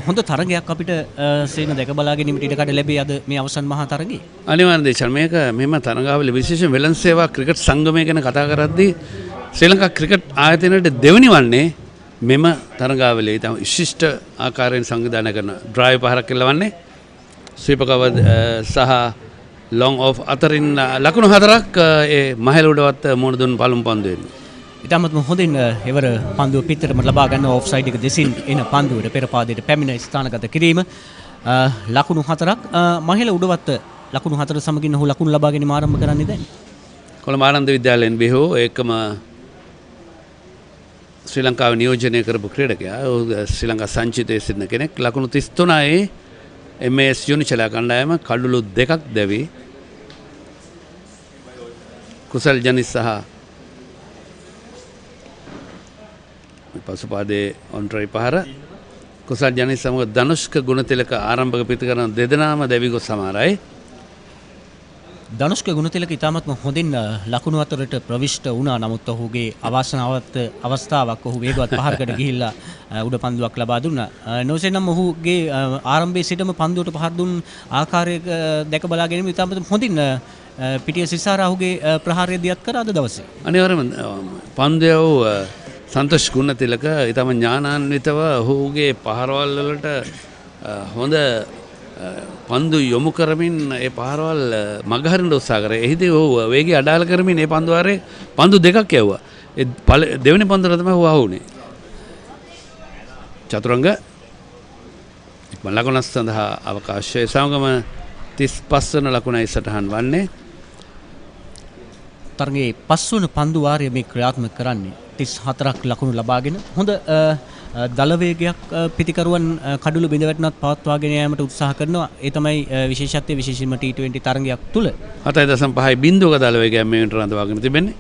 හොඳ තරගයක් අපිට සේන දැක බලා ගැනීමට ඉඩකඩ ලැබේ අද මේ අවසන් මහා තරගයේ. අනිවාර්ය දේශන මේක මෙම තරගාවලිය විශේෂයෙන් වෙළඳ සේවා ක්‍රිකට් සංගමය ගැන කතා කරද්දී ශ්‍රී ලංකා ක්‍රිකට් ආයතනයේ දෙවෙනි වන්නේ මෙම තරගාවලිය ඉතාම විශිෂ්ට ආකාරයෙන් සංවිධානය කරන ඩ්‍රයිව් පහරක් කෙලවන්නේ ස්වීප කවර් සහ long off අතරින් ලකුණු 4ක් ඒ මහල උඩවත් මුණ දුන් පළමු පන්දුවෙන්. ඉතාමත්ම හොඳින් එවර පන්දුව පිටරම ලබා ගන්න ඔෆ් සයිඩ් එක දෙසින් එන පන්දුවට පෙර පාදයට පැමිණ ස්ථානගත කිරීම ලකුණු 4ක් මහල උඩවත් ලකුණු 4 සමගින් ඔහු ලකුණු ලබා ගැනීම ආරම්භ කරන්නේ දැන්. කොළඹ ආනන්ද විද්‍යාලයෙන් බිහෝ ඒකම ශ්‍රී ලංකාව නියෝජනය කරපු ක්‍රීඩකයා ශ්‍රී ලංකා සංචිතයේ සිටින කෙනෙක් ලකුණු 33යි MS Unichela කණ්ඩායම කඩුළු 2ක් දැවි කුසල් ජනිස් සහ පසුපාදේ ඔන්ට්‍රයි පහර කුසල් ජනිස් සමග ධනුෂ්ක ගුණතිලක ආරම්භක පිටිකරන දෙදෙනාම දැවි ගොස් සමාරයි. ධනුෂ්ක ගුණතිලක ඉතාමත්ම හොඳින් ලකුණු අතරට ප්‍රවිෂ්ට වුණා. නමුත් ඔහුගේ අවාසනාවත් අවස්ථාවක් ඔහු වේගවත් පහරකට ගිහිල්ලා උඩ පන්දුවක් ලබා දුන්නා. නොසෙනම් ඔහුගේ ආරම්භයේ සිටම පන්දුවට පහර දුන් ආකාරය දැක බලා ගැනීම ඉතාමත් හොඳින් පිටිය සිසාරා ඔහුගේ ප්‍රහාරය දියත් කර අද දවසේ. අනිවාර්යයෙන්ම පන්දයව සන්තෝෂ් ගුණතිලක ඊටම ඥානාන්විතව ඔහුගේ පහරවල් වලට හොඳ පන්දු යොමු කරමින් ඒ පහරවල් මගහරින්න උත්සාහ කරා. එහිදී ඔහු වේගය අඩාල කරමින් මේ පන්දු වාරේ පන්දු දෙකක් යවුවා. ඒ දෙවෙනි පන්දුර තමයි ඔහු ආවුනේ. චතුරංග ලකුණක් සඳහා අවකාශය සමගම 35 වන ලකුණයි සටහන් වන්නේ. තරගයේ 5 වන පන්දු වාරය මේ ක්‍රියාත්මක කරන්නේ 34ක් ලකුණු ලබාගෙන හොඳ දල වේගයක් පිටිකරුවන් කඩුළු බිඳ වැටුණත් පවත්වාගෙන යාමට උත්සාහ කරනවා. ඒ තමයි විශේෂත්වය විශේෂයෙන්ම T20 තරගයක් තුල 7.5 බිඳුවක දල වේගයක් මේ වෙනට රඳවාගෙන තිබෙන්නේ.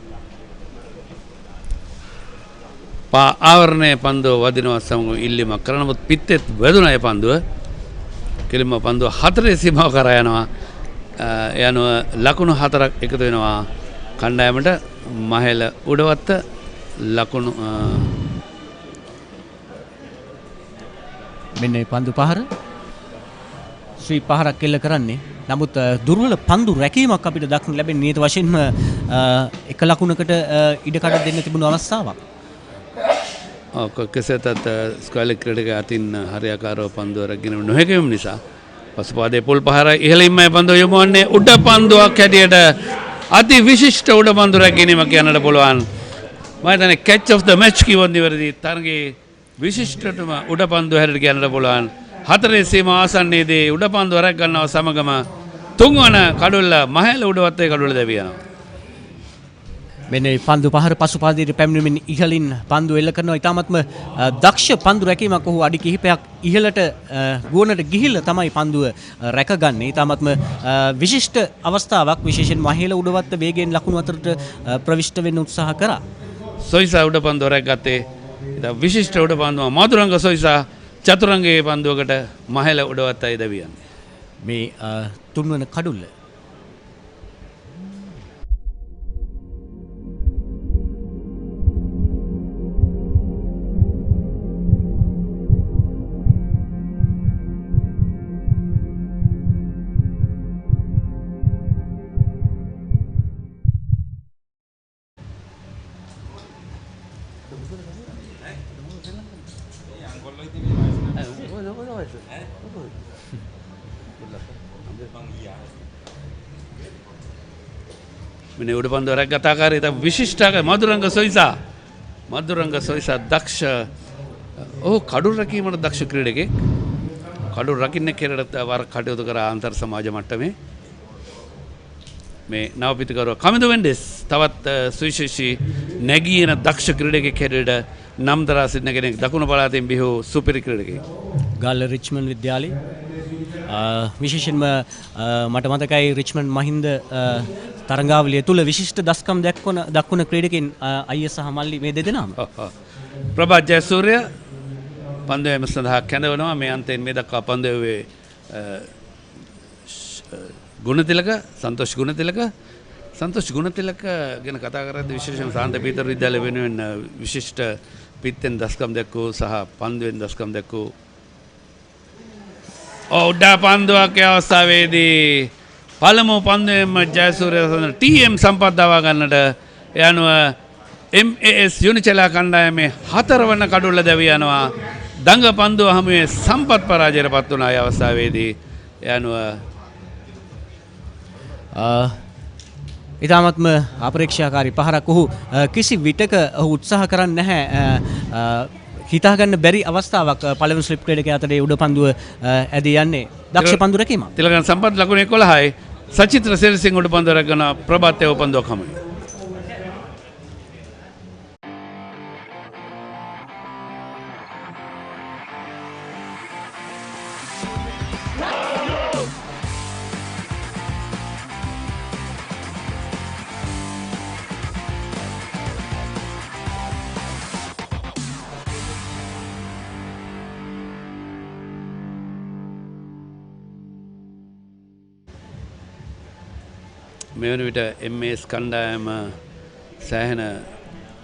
පා ආවරණයේ පන්දුව වදිනවා සමග ඉල්ලීමක් කරන නමුත් පිටෙත් වැදුනා ඒ පන්දුව. කෙලින්ම පන්දුව 4 සීමාව කරා යනවා. යනුව ලකුණු 4ක් එකතු වෙනවා කණ්ඩායමට. මහල උඩවත්ත ලකුණු මෙන්න පන්දු පහර ස්වීප් පහරක් එල්ල කරන්නේ. නමුත් දුර්වල පන්දු රැකීමක් අපිට දක්න ලැබෙන නියත වශයෙන්ම එක ලකුණකට ඉඩකඩ දෙන්න තිබුණු අවස්ථාවක්. කෙසේතත් ස්කෝලේ ක්‍රීඩක අතින් හරියාකාරව පන්දුව රැගෙන නොහැකීම නිසා පසුපාදයේ පොල් පහර ඉහළින්ම පන්දුව යොමු වන්නේ උඩ පන්දුවක් හැටියට අති විශිෂ්ට උඩ පන්දු රැගීමක් කියන්නට පුළුවන්. මම හිතන්නේ කැච් ඔෆ් ද මැච් කිව්වොත් නිවැරදි. තරගයේ විශිෂ්ටතම උඩ පන්දුව හැටියට කියන්නට පුළුවන්. හතරේ සීමාව ආසන්නයේදී උඩ පන්දුව රැග ගන්නව සමගම තුන්වන කඩුල්ල මහේල උඩවත්තේ කඩුල්ල දැවී යනවා. මෙන්න පන්දු පහර පසුපාදයට පැමිණෙමින් ඉහළින් පන්දු එල්ල කරනවා. ඉතාමත්ම දක්ෂ පන්දු රැකීමක් ඔහු අඩි කිහිපයක් ඉහළට ගුවනට ගිහිල්ලා තමයි පන්දුව රැකගන්නේ. ඉතාමත්ම විශිෂ්ට අවස්ථාවක්. විශේෂයෙන් මහේල උඩවත්ත වේගයෙන් ලකුණු අතරට ප්‍රවිෂ්ඨ වෙන්න උත්සාහ කරා. සොයිසා උඩ පන්දුව රැකගත්තේ. ඉතින් විශිෂ්ට උඩ පන්දුව මధుරංග සොයිසා චතුරංගයේ පන්දුවකට මහේල උඩවත්තයි දැවී යන්නේ. මේ තුන්වන කඩුල්ල මෙන්න උඩ පන්දුව රැගත් ආකාරය ඉතින් විශිෂ්ට මధుරංග සොයිසා දක්ෂ කඩුල් රැකීමට දක්ෂ ක්‍රීඩකෙක්. කඩුල් රකින්න කෙරට වර කටයුතු කර අන්තර් සමාජ මට්ටමේ මේ නවපිතිකරුවා කමිදු වෙන්ඩෙස් තවත් සුවිශේෂී නැගීන දක්ෂ ක්‍රීඩකෙක් හැටියට නම් දරා සිටින කෙනෙක්. දකුණු පළාතෙන් බිහි සුපිරි ක්‍රීඩකෙක්. ගාල්ල රිච්මන්ඩ් විද්‍යාලයේ විශේෂයෙන්ම මට මතකයි රිච්මන්ඩ් මහින්ද තරඟාවලිය තුල විශිෂ්ට දස්කම් දක්වන ක්‍රීඩකයන් අයිය සහ මල්ලි මේ දෙදෙනාම. ප්‍රභාත් ජයසූරිය පන්දුවේම සඳහා කැඳවනවා. මේ අන්තයෙන් මේ දක්වා පන්දුවේ ගුණතිලක සන්තෝෂ් ගුණතිලක ගැන කතා කරද්දී විශේෂයෙන් සාන්ත පීතර විද්‍යාලය වෙනුවෙන් විශිෂ්ට පිත්තෙන් දස්කම් දැක්වූ සහ පන්දුවෙන් දස්කම් දැක්වූ උඩ පන්දුවක් අවස්ථාවේදී පළමු පන්දුවෙන්ම ජයසූරිය TM සම්පත් දවා ගන්නට යනුව MAS Unichela කණ්ඩායමේ හතරවන කඩුල්ල දැවී යනවා. දඟ පන්දුව හමුවේ සම්පත් පරාජයට පත් වුණ අවස්ථාවේදී යනුව ඉතාමත්ම අපේක්ෂාකාරී පහරක්. ඔහු කිසි විටක ඔහු උත්සාහ කරන්නේ නැහැ හිතාගන්න බැරි අවස්ථාවක් පළවෙනි ස්ලිප් ක්‍රීඩකයා අතරේ උඩ පන්දුව ඇදී යන්නේ දක්ෂ පන්දු රැකීමක්. තිලකන් සම්පත් ලකුණු 11යි. සචිත්‍ර සෙල්සිංහ උඩ පන්දුව රැකගෙන ප්‍රභාත් ඒව පන්දුවක් හමුවේ. මේ වන විට MS කණ්ඩායම සෑහෙන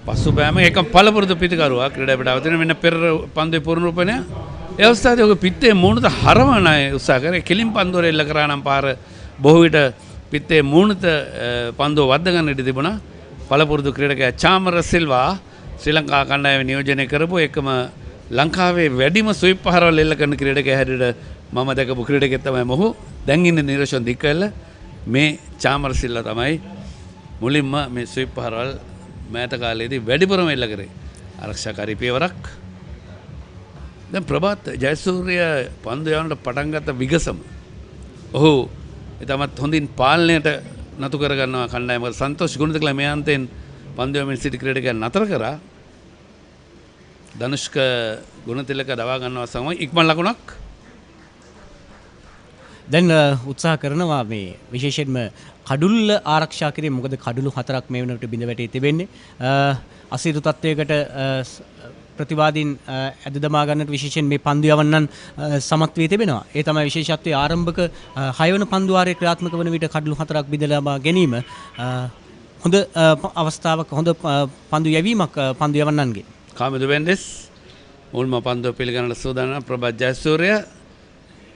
පසුබෑම එක පළපුරුදු පිතිකරුවා ක්‍රීඩා පිටාවතන මෙන්න පෙර පන්දුවේ පුනරුපණය. ඒ අවස්ථාවේදී ඔහු පිත්තේ මූණට හරවන උත්සාහ කරේ. කෙලින් පන්දුවර එල්ල කරා නම් පාර බොහෝ විට පිත්තේ මූණට පන්දුව වද්ද ගන්න ඉඩ තිබුණා. පළපුරුදු ක්‍රීඩකයා චාමර සිල්වා ශ්‍රී ලංකා කණ්ඩායම නියෝජනය කරපු එකම ලංකාවේ වැඩිම ස්වීප් පහරවල් එල්ල කරන ක්‍රීඩකයා හැටියට මම දැකපු ක්‍රීඩකයෙක් තමයි මොහු. දැන් ඉන්නේ නිරෝෂන් දික්කල්ල. මේ චාමර සිල්ලා තමයි මුලින්ම මේ ස්වීප් පහරවල් මෑත කාලයේදී වැඩිපුරම එල්ල කරේ. ආරක්ෂාකාරී පියවරක්. දැන් ප්‍රභාත් ජයසූරිය පන්දු යවන්නට පටන් ගත්ත විගසම ඔහු ඊටමත් හොඳින් පාලනයට නතු කර ගන්නවා කණ්ඩායම. සන්තෝෂ් ගුණතිලක මේ අන්තයෙන් පන්දු යමින් සිටි ක්‍රීඩකයන් නතර කරා. ධනුෂ්ක ගුණතිලක දවා ගන්නවා සමග ඉක්මන් ලකුණක්. දැන් උත්සාහ කරනවා මේ විශේෂයෙන්ම කඩුල්ල ආරක්ෂා කිරීම. මොකද කඩුළු 4ක් මේ වෙනකොට බිඳ වැටී තිබෙන්නේ. අසීරු තත්වයකට ප්‍රතිවාදීන් ඇද දමා ගන්නට විශේෂයෙන් මේ පන්දු යවන්නන් සමත් වී තිබෙනවා. ඒ තමයි විශේෂත්වයේ ආරම්භක 6 වන පන්දු වාරයේ ක්‍රියාත්මක වන විට කඩුළු 4ක් බිඳලා ගැනීම හොඳ අවස්ථාවක්, හොඳ පන්දු යැවීමක් පන්දු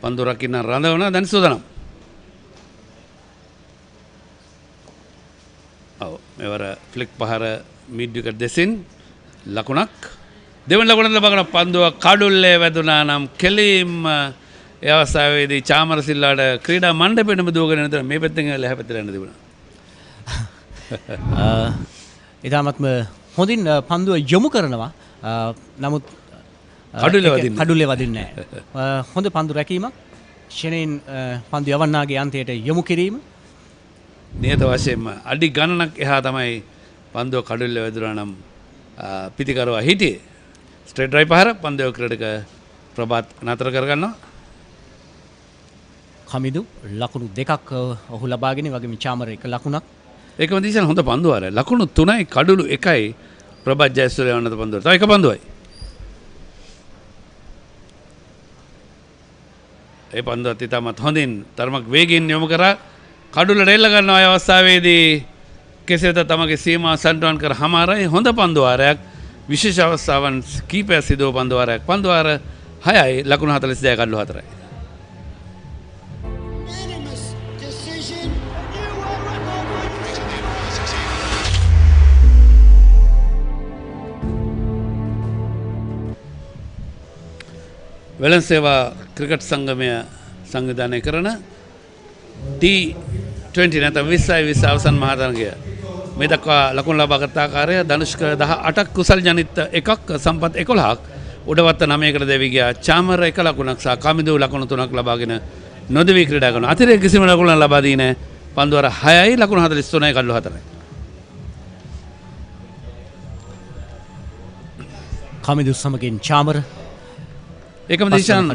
පන්දු රකින්න රඳවන දැන් සූදානම්. ඔව් මෙවර ෆ්ලික් පහර මිඩ් විකට් දෙසින් ලකුණක් දෙවන ලකුණ ලබාගෙන පන්දුව කඩුල්ලේ වැදුනා නම් කෙලින්ම ඒ අවස්ථාවේදී චාමරසිල්ලාට ක්‍රීඩා මණ්ඩපෙටම දුවගෙන යන මේ පැත්තෙන් ලැහැපැත්තට යන්න තිබුණා. ඉතාමත්ම හොඳින් පන්දුව යොමු කරනවා. නමුත් කඩුල්ලේ වදින්නේ නැහැ. හොඳ පන්දු රැකීමක්. ෂෙනෙන් පන්දු යවන්නාගේ අන්තයට යොමු කිරීම. නියත වශයෙන්ම අඩි ගණනක් එහා තමයි පන්දුව කඩුල්ලේ වැදුනා නම් පිතිකරුවා හිටියේ. ස්ට්‍රේට් ඩ්‍රයිව් පහර පන්දුව ක්‍රීඩක ප්‍රභාත් නතර කරගන්නවා. කමිදු ලකුණු දෙකක් ඔහු ලබාගෙන වගේම චාමර එක ලකුණක්. ඒකම දිශාන හොඳ පන්දුවාර. ලකුණු 3යි කඩුළු 1යි ප්‍රභාත් ජයසූරිය වන්නත පන්දුව. තව එක පන්දුවයි. ඒ පන්දුවත් ඉතාමත් හොඳින් තරමක් වේගයෙන් යොමු කරා කඩුල්ලට එල්ල ගන්නවා. ඒ අවස්ථාවේදී කෙසේද තමගේ සීමාව සන්ටුවන් කර හමාරයි. හොඳ පන්දුවාරයක්. විශේෂ අවස්ථාවන් කීපයක් සිදුව පන්දුවාරයක්. පන්දුවාර 6යි ලකුණු 42 කඩුළු 4යි. වෙළඳ සේවා ක්‍රිකට් සංගමය සංවිධානය කරන T20 නැත්නම් 20 අවසන් මහතරගය මේ දක්වා ලකුණු ලබාගත් ආකාරය ධනුෂ්ක 18ක් කුසල් ජනිත 1ක් සම්පත් 11ක් උඩවත්ත 9කට දෙවි ගියා. චාමර 1 ලකුණක් සහ කමිදු ලකුණු 3ක් ලබාගෙන නොදෙවි ක්‍රීඩා කරනවා. අතිරේක කිසිම ලකුණක් ලබා දී නැහැ. පන්දුවර 6යි ලකුණු 43යි කඩලු 4යි. කමිදු සමගින් චාමර ඒකම දිශාන්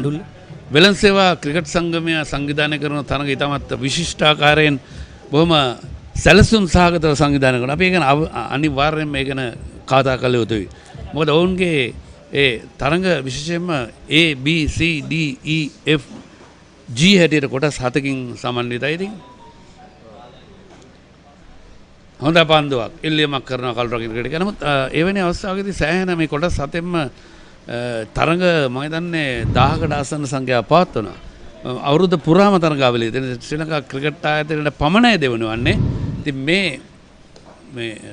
වෙළඳ සේවා ක්‍රිකට් සංගමය සංවිධානය කරන තරග ඉතාමත් විශිෂ්ටාකාරයෙන් බොහොම සැලසුම් සහගතව සංවිධානය කරනවා. අපි ඒක අනිවාර්යයෙන්ම මේක කතා කළ යුතුයි. මොකද ඔවුන්ගේ ඒ තරඟ විශේෂයෙන්ම A B C D E F G හැටියට කොටස් 7කින් සමන්විතයි. ඉතින් හොඳ පන්දුවක් ඉල්ලීමක් කරනවා කලු රකින්න ක්‍රීඩකයා. නමුත් එවැනි අවස්ථාවකදී සෑහෙන මේ කොටස් 7ෙන්ම තරඟ මම හිතන්නේ 1000කට ආසන්න සංඛ්‍යාවක් පවත්වනවා. අවුරුද්ද පුරාම තරඟාවලිය. ඉතින් ශ්‍රී ලංකා ක්‍රිකට් ආයතනයේ පමණයි දෙවනවන්නේ. ඉතින් මේ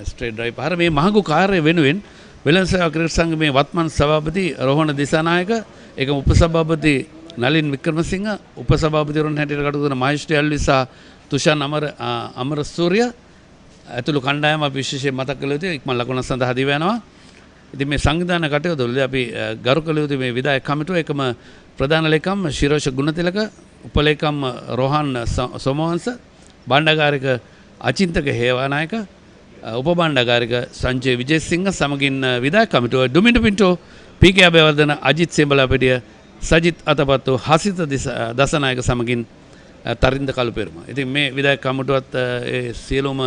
ස්ට්‍රේට් ඩ්‍රයිව් පහර මේ මහඟු කාර්යය වෙනුවෙන් වෙළඳ සේවා ක්‍රිකට් සංගමේ වත්මන් සභාපති රෝහණ දිසානායක, ඒකම උපසභාපති නලින් වික්‍රමසිංහ, උපසභාපතිවරුන් හැටියට කටයුතු කරන මහේෂ්ටි අල්වි සහ තුෂාන් අමරසූරිය ඇතුළු කණ්ඩායම අපි විශේෂයෙන් මතක් කළ යුතුයි. ඉක්මන් ලකුණ සඳහා දිව යනවා. ඉතින් මේ සංවිධාන කටයුතුවලදී අපි ගරු කළ යුතු මේ විධායක කමිටුව එකම ප්‍රධාන ලේකම් ශිරෝෂ ගුණතිලක, උපලේකම් රෝහන් සෝමවංශ, බණ්ඩාගාරික අචින්තක හේවානායක, උප බණ්ඩාගාරික සංජය විජේසිංහ සමගින් විධායක කමිටුව ඩොමිනික් පින්ටෝ, පී.කේ. අබේවර්ධන, අජිත් සෙඹලාපෙඩිය, සජිත් අතපත්තු, හසිත දසනායක සමගින් තරින්ද කළුපෙරුම. ඉතින් මේ විධායක කමිටුවත් ඒ සියලුම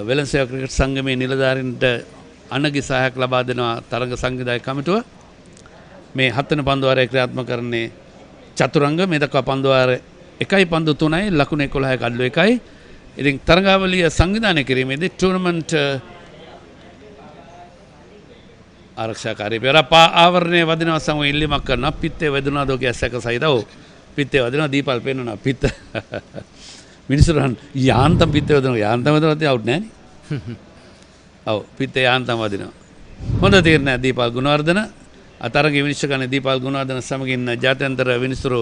වෙළඳ සේවා ක්‍රිකට් සංගමේ නිලධාරීන්ට අනගි සහයක් ලබා දෙනවා තරඟ සංවිධායක කමිටුව. මේ 7 වෙනි පන්දුවාරය ක්‍රියාත්මක කරන්නේ චතුරංග. මේ දක්වා පන්දුවාර 1යි පන්දු 3යි ලකුණු 11යි කඩලු 1යි. ඉතින් තරඟාවලිය සංවිධානය කිරීමේදී ටූර්නමන්ට් ආරක්ෂාකාරී පෙරපා ආවරණය වදිනවා සමග ඉල්ලීමක් කරනවා. පිත්තේ වැදුනාද ඔගේ සැක සහිතව. පිත්තේ වදිනවා දීපල් පෙන්නනවා. පිත්ත මිනිස්සුරන් යාන්තම් පිත්තේ වදිනවා. යාන්තම් වදිනවත් අවුට් නැහැ නේ. ඔව් පිත්තේ යාන්තම් වදිනවා. හොඳ තීරණයක් දීපල් ගුණවර්ධන. අතරගේ විනිශ්චය කරන දීපල් ගුණවර්ධන සමගින් ජාත්‍යන්තර විනිසුරු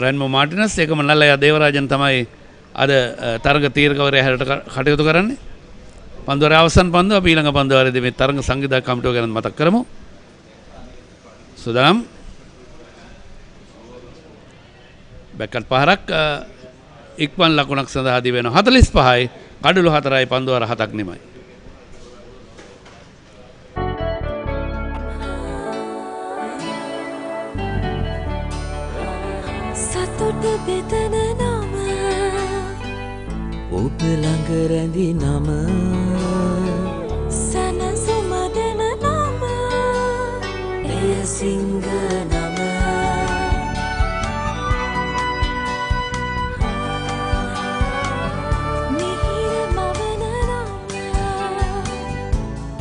රන්මෝ මාටිනස්, ඒකම නල්ලයා දේවරාජන් තමයි අද තරග තීරකවරයා හැරට කටයුතු කරන්නේ. පන්දුවරේ අවසන් පන්දුව අපි ඊළඟ පන්දුවරේදී මේ තරග සංවිධායක කමිටුව ගැන මතක් කරමු. සුදානම් බැක්කට් පහරක් ඉක්මන් ලකුණක් සඳහා දී වෙනවා. 45යි කඩලු 4යි පන්දුවර 7ක් නෙමයි. සතුට බෙදන නම ඔබ ළඟ රැඳි නම සනසුම දෙන නම එය සිංහ නම මිහිර මවන නම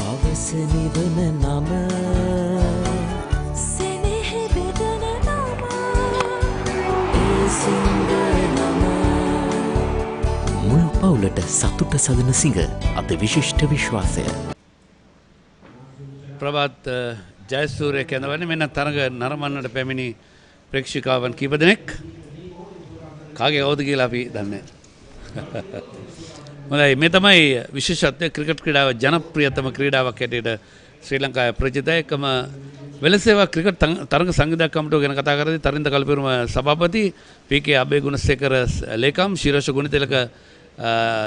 අවස නිවන නම සෙනෙහ බෙදන නම පවුලට සතුට සදන සිඟ අද විශිෂ්ට විශ්වාසය. ප්‍රභාත් ජයසූරිය කැඳවන්නේ මෙන්න තරඟ නරඹන්නට පැමිණි ප්‍රේක්ෂකාවන් කීප දෙනෙක්. කාගේ කවුද කියලා අපි දන්නේ නැහැ. හොඳයි මේ තමයි විශේෂත්වය ක්‍රිකට් ක්‍රීඩාව ජනප්‍රියතම ක්‍රීඩාවක් හැටියට ශ්‍රී ලංකාවේ ප්‍රචලිතයි. එකම වෙලසේවා ක්‍රිකට් තරඟ සංවිධායක කමිටුව ගැන කතා කරද්දී තරින්ද කල්පිරුම සභාපති පී.කේ. අබේගුණසේකර ලේකම් ශිරෝෂ ගුණතිලක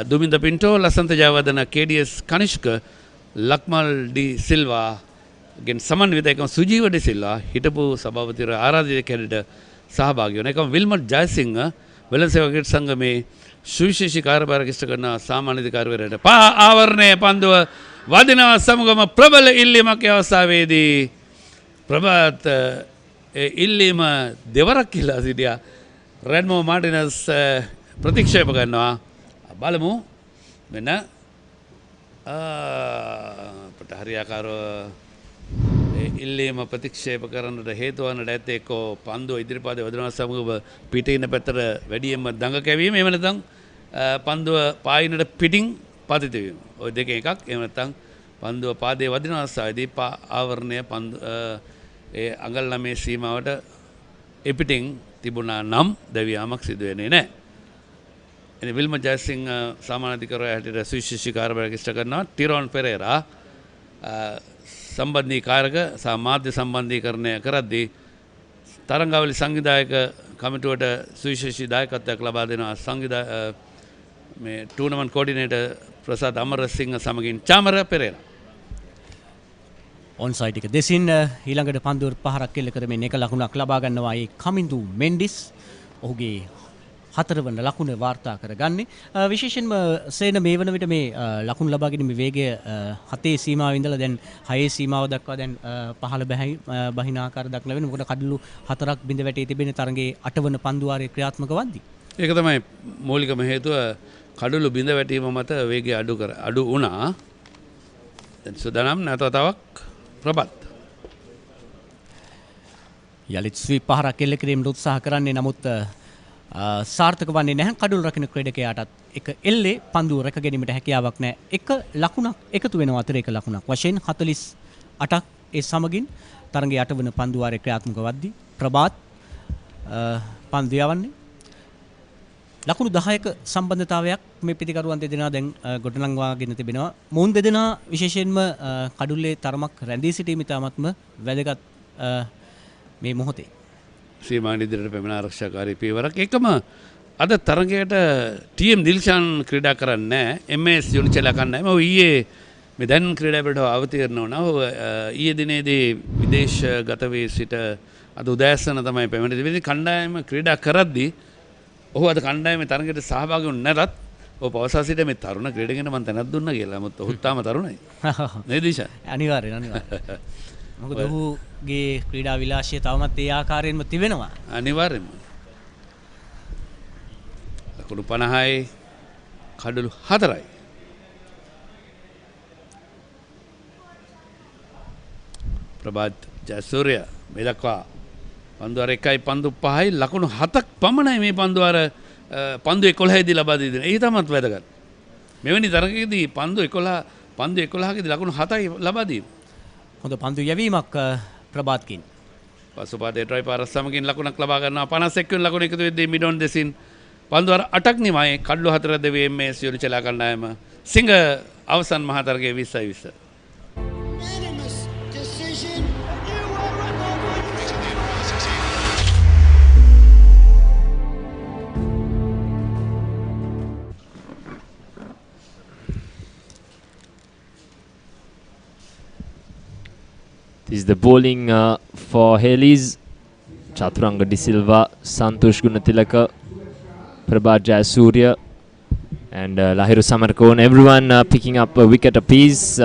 දුමින්ද පින්ටෝ ලසන්ත ජයවර්ධන කේ.ඩී.එස්. කනිෂ්ක ලක්මල් ඩී සිල්වා ගෙන් සමන්විත එකම සුජීව ඩී සිල්වා හිටපු සභාපතිවරු ආරාධිත කැඩට සහභාගී වන එකම විල්මට් ජයසිංහ වෙළඳසේවා ක්‍රිකට් සංගමේ සුවිශේෂී කාර්යභාරයක් ඉෂ්ට කරන සාමාන්‍ය අධිකාරිවරයාට ආවරණය පන්දුව වදිනවා සමගම ප්‍රබල ඉල්ලීමක් අවස්ථාවේදී ප්‍රභාත් ඉල්ලීම දෙවරක් කියලා සිටියා. රෙඩ්මෝ මාටිනස් ප්‍රතික්ෂේප කරනවා. බලමු මෙන්න අපට හරියාකාරව ඉල්ලීම ප්‍රතික්ෂේප කරන්නට හේතු වන්නට ඇත්තේ එක්කෝ පන්දුව ඉදිරිපදේ වදිනවා සමගම පිටේ ඉන්න පැත්තට වැඩියෙන්ම දඟ කැවීම එහෙම නැත්නම් පන්දුව පායිනට පිටින් පතිත වීම. ওই දෙකෙන් එකක්. එහෙම නැත්නම් පන්දුව පාදයේ වදින අවස්ථාවේදී ආවරණය ඒ අඟල් 9 සීමාවට එපිටින් තිබුණා නම් දැවියාමක් සිදු වෙන්නේ නැහැ. එනි විල්මට් ජයසිංහ සාමාන්‍ය අධිකාරිය හැටියට සුවිශේෂී කාර්යභාරයක් ඉෂ්ට කරනවා. ටිරොන් පෙරේරා සම්බන්ධීකාරක සහ මාධ්‍ය සම්බන්ධීකරණය කරද්දී තරංගාවලි සංවිධායක කමිටුවට සුවිශේෂී දායකත්වයක් ලබා දෙනවා. මේ ටූර්නමන්ට් කෝඩිනේටර් ප්‍රසාද් අමරසිංහ සමගින් චාමර පෙරේරා. ඔන්සයිඩ් එක දෙසින් ඊළඟට පන්දුව පහරක් කෙල්ල කරමින් එක ලකුණක් ලබා ගන්නවා ඒ කමින්දු මෙන්ඩිස්. ඔහුගේ 4 වන ලකුණ වාර්තා කරගන්නේ. විශේෂයෙන්ම සේන මේ වන විට මේ ලකුණු ලබා ගැනීම වේගය 7 සීමාව ඉඳලා දැන් 6 සීමාව දක්වා දැන් පහළ බහින ආකාර දක්වලා වෙනවා. මොකද කඩලු 4ක් බිඳ වැටේ තිබෙන තරඟයේ 8 වන පන්දුවාරයේ ක්‍රියාත්මක වද්දී. ඒක තමයි මූලිකම හේතුව. කඩලු බිඳ වැටීම මත වේගය අඩු වුණා. දැන් සුදානම් නැතවතාවක් ප්‍රබත් යලිත් ස්වීප් පහරක් කෙල්ල කිරීමට උත්සාහ කරන්නේ නමුත් සාර්ථක වන්නේ නැහැ. කඩුල් රකින්න ක්‍රීඩකයාටත් එක එල්ලේ පන්දුව රැක ගැනීමට හැකියාවක් නැහැ. එක ලකුණක් එකතු වෙනවා අතර එක ලකුණක් වශයෙන් 48ක් ඒ සමගින් තරඟයේ 8 වන පන්දුවාරයේ ක්‍රියාත්මක වද්දී ප්‍රභාත් පන්දු යවන්නේ ලකුණු 10ක සම්බන්ධතාවයක් මේ පිටිකරුවන් දෙදෙනා දැන් ගොඩනංවාගෙන තිබෙනවා. මොවුන් දෙදෙනා විශේෂයෙන්ම කඩුල්ලේ තරමක් රැඳී සිටීම ඉතාමත්ම වැදගත් මේ මොහොතේ. සීමාන ඉදිරියට පැමිණ ආරක්ෂාකාරී පියවරක්. එකම අද තරගයට ටීඑම් දිල්ෂාන් ක්‍රීඩා කරන්නේ නැහැ. MS යුනිචෙලා කන්නේ නැහැ. ඊයේ මේ දැන් ක්‍රීඩා පිටව අවතීර්ණ වුණා. ඊයේ දිනේදී විදේශගත වී සිට අද උදෑසන තමයි පැමිණ තිබෙන්නේ. කණ්ඩායම ක්‍රීඩා කරද්දී ඔහු අද කණ්ඩායමේ තරගයට සහභාගී වුනේ නැතත් ඔහු පවසා සිට මේ තරුණ ක්‍රීඩකයන්ට මම තැනක් දුන්නා කියලා. මොකද ඔහුත් තාම තරුණයි. නේද දිෂා? අනිවාර්යෙන්. මොකද ඔහුගේ ක්‍රීඩා විලාසය තවමත් ඒ ආකාරයෙන්ම තිබෙනවා. අනිවාර්යෙන්ම. ලකුණු 50යි කඩලු 4යි. ප්‍රභාත් ජයසූරිය මේ දක්වා පන්දුවර 1යි පන්දු 5යි ලකුණු 7ක් පමණයි මේ පන්දුවර පන්දු 11 දී ලබා දී දෙන්නේ. ඒ තමත් වැදගත්. මෙවැනි තරගයකදී පන්දු 11කදී ලකුණු 7යි ලබා දීම. හොඳ පන්දු යැවීමක් ප්‍රභාත්කින්. පසුපාදේ ට්‍රයි පාරස් සමගින් ලකුණක් ලබා ගන්නවා. 51 වෙනි ලකුණ එකතු වෙද්දී මිඩොන් දෙසින් පන්දුවර 8ක් නිමයි කඩලු 4 දෙවි MS යුනිචෙලා කණ්ඩායම සිංග අවසන් මහා තරගයේ 20-20. This is the bowling for Hayleys. Chaturanga De Silva, Santosh Gunatilaka, Prabhat Jayasuriya and Lahiru Samarkon. Everyone picking up a wicket apiece.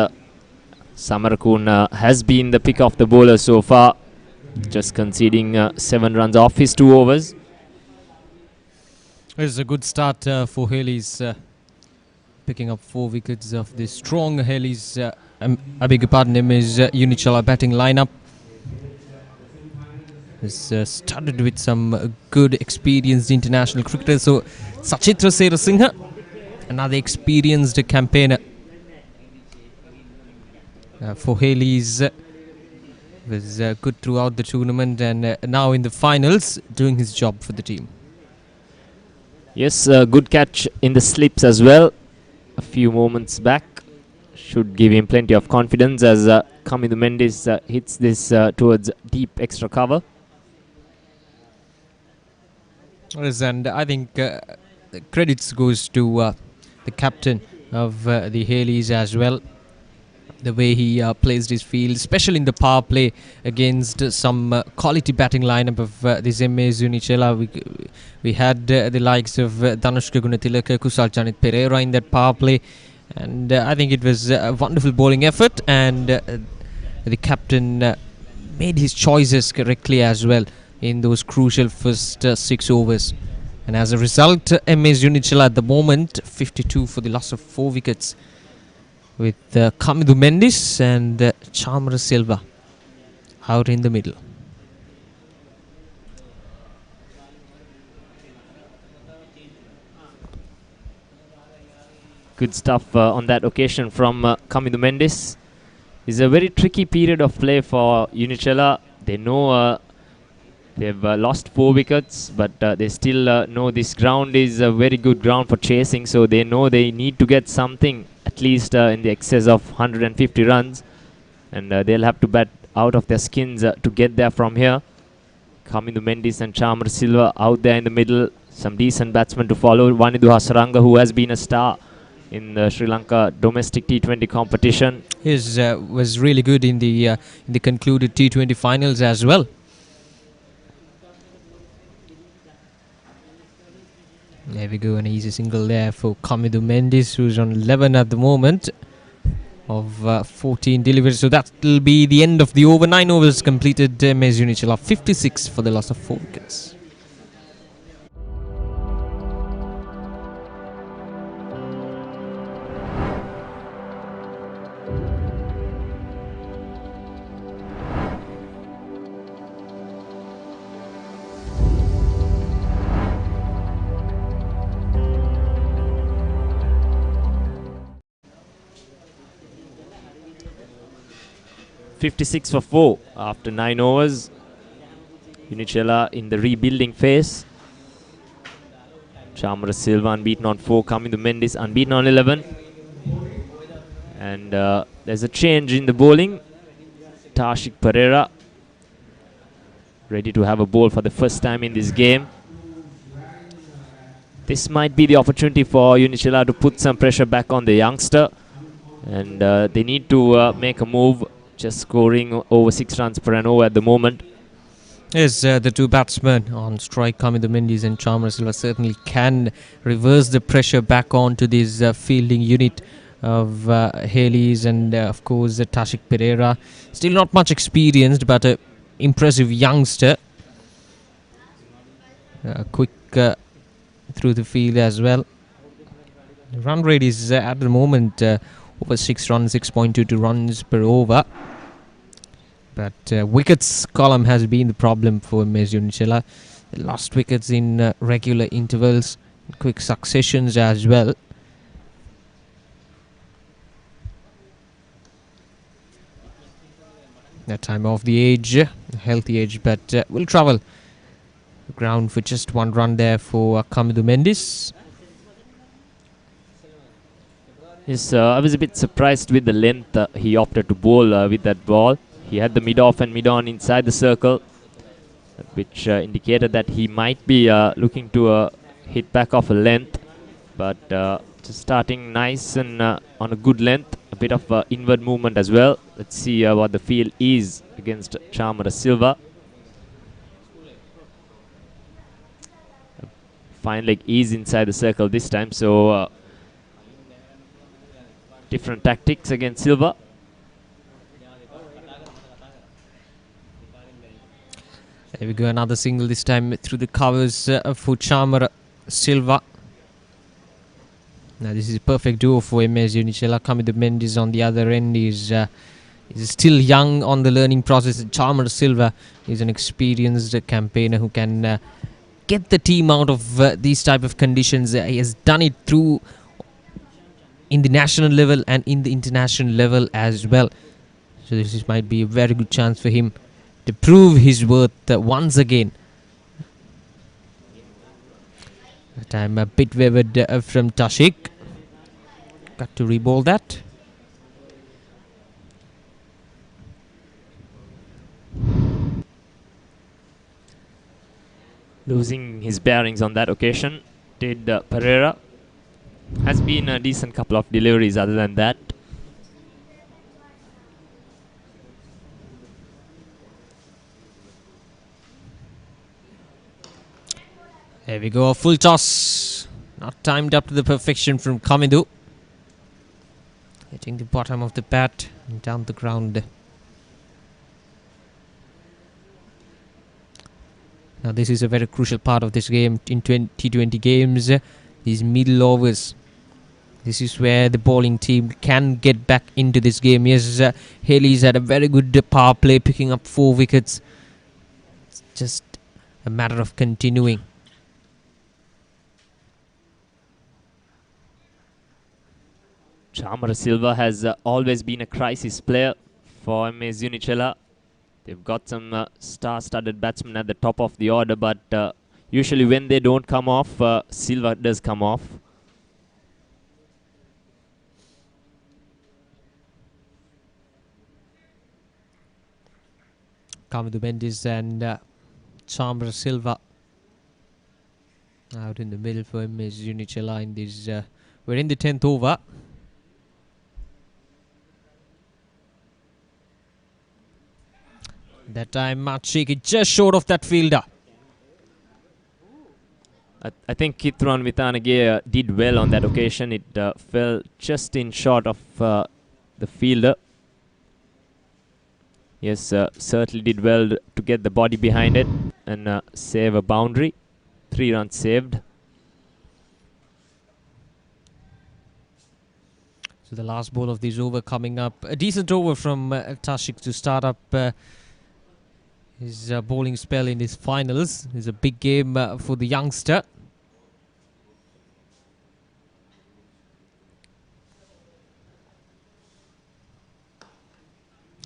Samarkon has been the pick of the bowler so far, just conceding 7 runs off his 2 overs. It's a good start for Hayleys, picking up 4 wickets of the strong Hayleys. I beg your pardon, MS Unichela batting lineup. Has started with some good experienced international cricketers. So Sachitra Singha another experienced campaigner for Hayleys. Was good throughout the tournament and now in the finals doing his job for the team. Yes, good catch in the slips as well. A few moments back. Should give him plenty of confidence as Kamidu Mendes hits this towards deep extra cover. Yes, and I think the credits goes to the captain of the Hayleys as well. The way he placed his field, especially in the power play against some quality batting lineup of this MAS Unichela. We had the likes of Dhanushka Gunatilaka, Kusal Janit Pereira in that power play, and I think it was a wonderful bowling effort, and the captain made his choices correctly as well in those crucial first 6 overs. And as a result, MAS Unichela at the moment 52 for the loss of 4 wickets. With Kamidu Mendes and Chamara Silva out in the middle. Good stuff on that occasion from Kamidu Mendes. It's a very tricky period of play for Unichela. They know they've lost 4 wickets, but they still know this ground is a very good ground for chasing, so they know they need to get something at least in the excess of 150 runs, and they'll have to bat out of their skins to get there from here. Kamidu Mendes and Chamara Silva out there in the middle. Some decent batsmen to follow. Wanidu Hasaranga, who has been a star in the Sri Lanka domestic T20 competition. He was really good in the concluded T20 finals as well. There we go, an easy single there for Kamidu Mendes, who's on 11 at the moment of 14 deliveries. So that will be the end of the over. 9 overs completed. MAS Unichela 56 for the loss of 4 wickets. .56 for 4 after 9 overs. Unichela in the rebuilding phase. Chamara Silva unbeaten on 4. Kamidu Mendes unbeaten on 11. And there's a change in the bowling. Tashik Pereira ready to have a bowl for the first time in this game. This might be the opportunity for Unichela to put some pressure back on the youngster. And they need to make a move. Just scoring over 6 runs per an over at the moment. Yes, the 2 batsmen on strike, Kamidu Mendes and Chamara Silva, certainly can reverse the pressure back onto this fielding unit of Hayleys and of course Tashik Pereira. Still not much experienced, but an impressive youngster. Quick through the field as well. The run rate is at the moment over 6 runs, 6.22 runs per over. But wickets column has been the problem for MAS Unichela. They lost wickets in regular intervals, quick successions as well. That time of the age, healthy age, but will travel the ground for just 1 run there for Kamidu Mendes. Yes, I was a bit surprised with the length he opted to bowl with that ball. He had the mid-off and mid-on inside the circle, which indicated that he might be looking to hit back off a length. But just starting nice and on a good length, a bit of inward movement as well. Let's see what the field is against Chamara Silva. Fine leg is inside the circle this time, so different tactics against Silva. There we go, another single this time through the covers for Chamara Silva. Now this is a perfect duo for MAS Unichela. Kamidu Mendes on the other end is still young on the learning process. Chamara Silva is an experienced campaigner who can get the team out of these type of conditions. He has done it through in the national level and in the international level as well. So this might be a very good chance for him to prove his worth once again. That time a bit wavered from Tashik. Got to reball that. Losing his bearings on that occasion did Pereira. Has been a decent couple of deliveries other than that. There we go, a full toss. Not timed up to the perfection from Kamidu. Hitting the bottom of the bat and down the ground. Now this is a very crucial part of this game in T20 games. These middle overs. This is where the bowling team can get back into this game. Yes, Hayleys had a very good power play, picking up 4 wickets. It's just a matter of continuing. Chamara Silva has always been a crisis player for MAS Unichela. They've got some star-studded batsmen at the top of the order, but usually when they don't come off, Silva does come off. Kamidu Bendis and Chamara Silva out in the middle for MAS Unichela in this. We're in the 10th over. That time Machiki just short of that fielder. I think Kithuran Vitanage did well on that occasion. It fell just in short of the fielder. Yes, certainly did well to get the body behind it and save a boundary. 3 runs saved. So the last ball of this over coming up. A decent over from Tashik to start up his bowling spell in his finals. It's a big game for the youngster.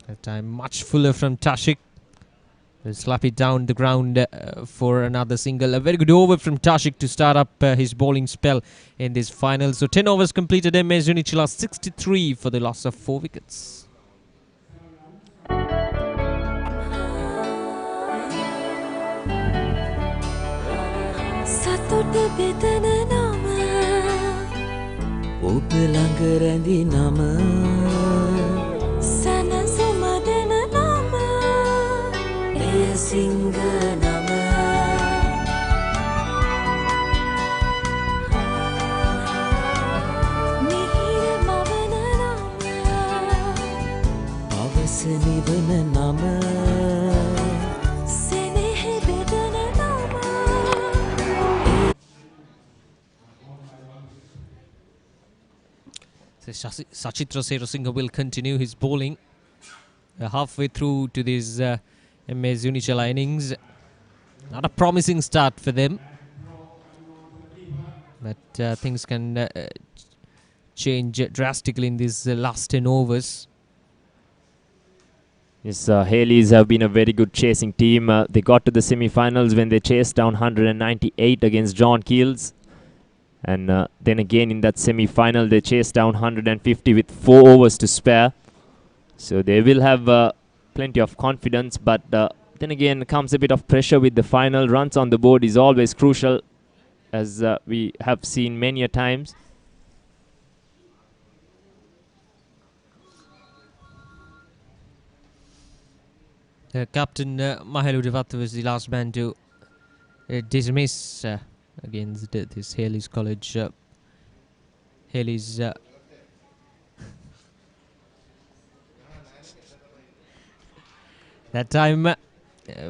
That time much fuller from Tashik. Will slap it down the ground for another single. A very good over from Tashik to start up his bowling spell in this final. So 10 overs completed. MAS Unichela 63 for the loss of 4 wickets. සතුට බෙදන නම ඔබ ළඟ රැඳි නම සැනසුම දෙන නම එය සිංහ නම මිහිර මවන නම අවස නිවන නම සෙනෙහ බෙදන නම Sachitra Serasinghe will continue his bowling halfway through to this MAS Unichela innings. Not a promising start for them, but things can change drastically in these last 10 overs. Yes, Hayleys have been a very good chasing team. They got to the semi-finals when they chased down 198 against John Keels. And then again in that semi-final they chased down 150 with 4 overs to spare. So they will have plenty of confidence, but then again comes a bit of pressure with the final. Runs on the board is always crucial, as we have seen many a times. Captain Mahelu Devatta was the last man to dismiss against this Hayleys College. Hayleys that time a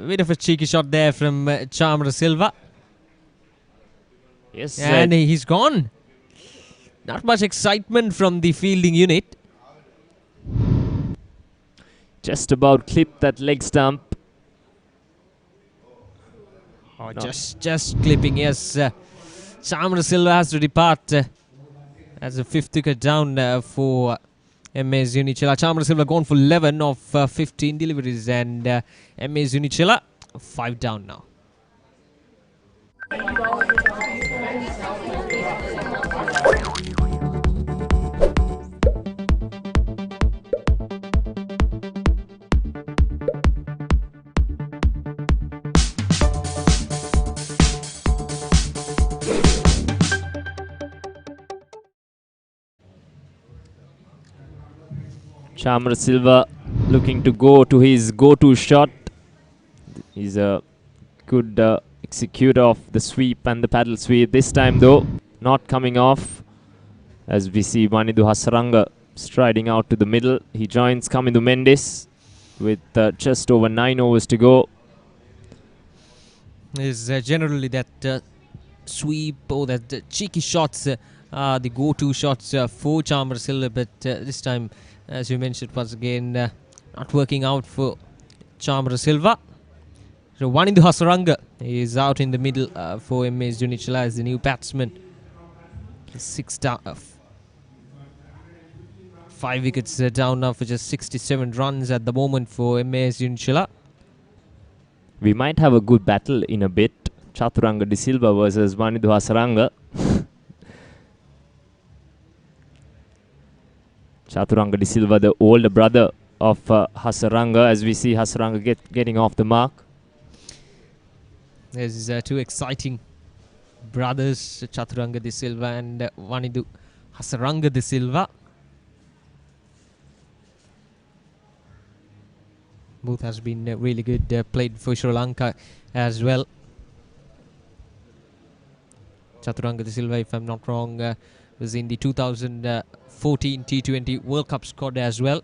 bit of a cheeky shot there from Chamara Silva. Yes, and he's gone. Not much excitement from the fielding unit. Just about clipped that leg stump. Oh, just clipping, yes. Chamara Silva has to depart That's a 5th wicket down for MAS Unichela. Chamara Silva gone for 11 of 15 deliveries, and MAS Unichela 5 down now. Chamara Silva looking to go to his go-to shot. He's a good executor of the sweep and the paddle sweep. This time though, not coming off. As we see Vanidhu Hasaranga striding out to the middle. He joins Kamindhu Mendes with just over 9 overs to go. Is generally that sweep or that cheeky shots the go-to shots for Chamara Silva, but this time, as you mentioned, once again not working out for Chamara Silva. So Vanidhu Hasaranga is out in the middle for MAS Unichela as the new batsman. 5 wickets down now for just 67 runs at the moment for MAS Unichela. We might have a good battle in a bit. Chaturanga De Silva versus Vanidhu Hasaranga. Chaturanga De Silva, the older brother of Hasaranga, as we see Hasaranga getting off the mark. There's two exciting brothers, Chaturanga De Silva and Vanidhu Hasaranga De Silva. Both has been really good, played for Sri Lanka as well. Chaturanga De Silva, if I'm not wrong, was in the 2014 T20 World Cup squad as well.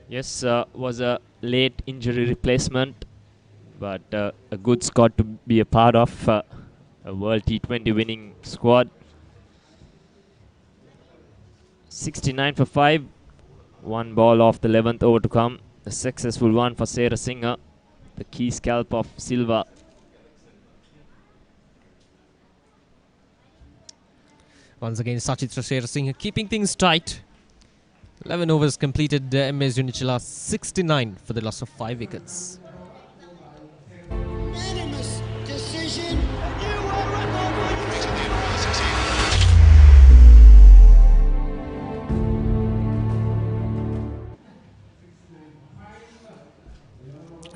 Yes, was a late injury replacement, but a good squad to be a part of, a World T20 winning squad. 69 for 5, 1 ball off the 11th over to come. A successful one for Sarah Singer, the key scalp of Silva. Once again, Sachitra Sarah Singer keeping things tight. 11 overs completed, MAS Unichela 69 for the loss of 5 wickets. Unanimous decision.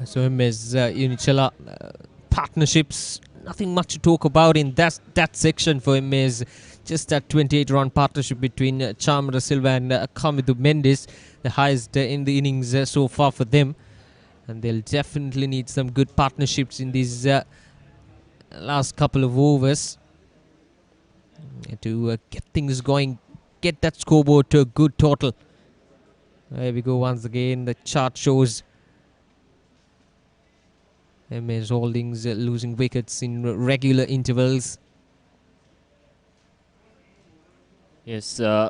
So MAS Unichela partnerships, nothing much to talk about in that section for MAS. Just that 28-run partnership between Chamara Silva and Kamindhu Mendes, the highest in the innings so far for them. And they'll definitely need some good partnerships in these last couple of overs to get things going, get that scoreboard to a good total. There we go once again. The chart shows MAS Holdings losing wickets in regular intervals. Yes, 4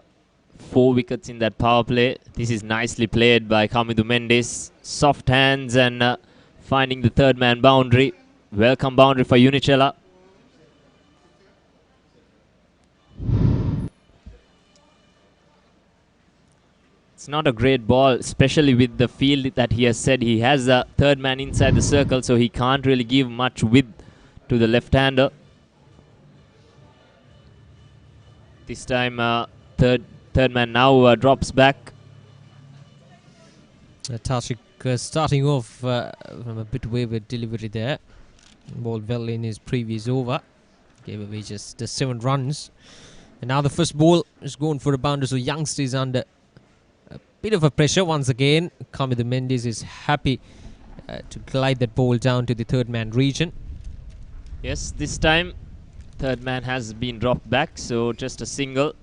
wickets in that power play. This is nicely played by Kamindhu Mendes. Soft hands and finding the third man boundary. Welcome boundary for Unichela. It's not a great ball, especially with the field that he has said. He has a third man inside the circle, so he can't really give much width to the left-hander. This time, third man now drops back. Tashik starting off from a bit wayward delivery there. Ball well in his previous over. Gave away just 7 runs. And now the first ball is going for a boundary, so youngster is under a bit of a pressure once again. Kamindhu Mendes is happy to glide that ball down to the third man region. Yes, this time third man has been dropped back, so just a single.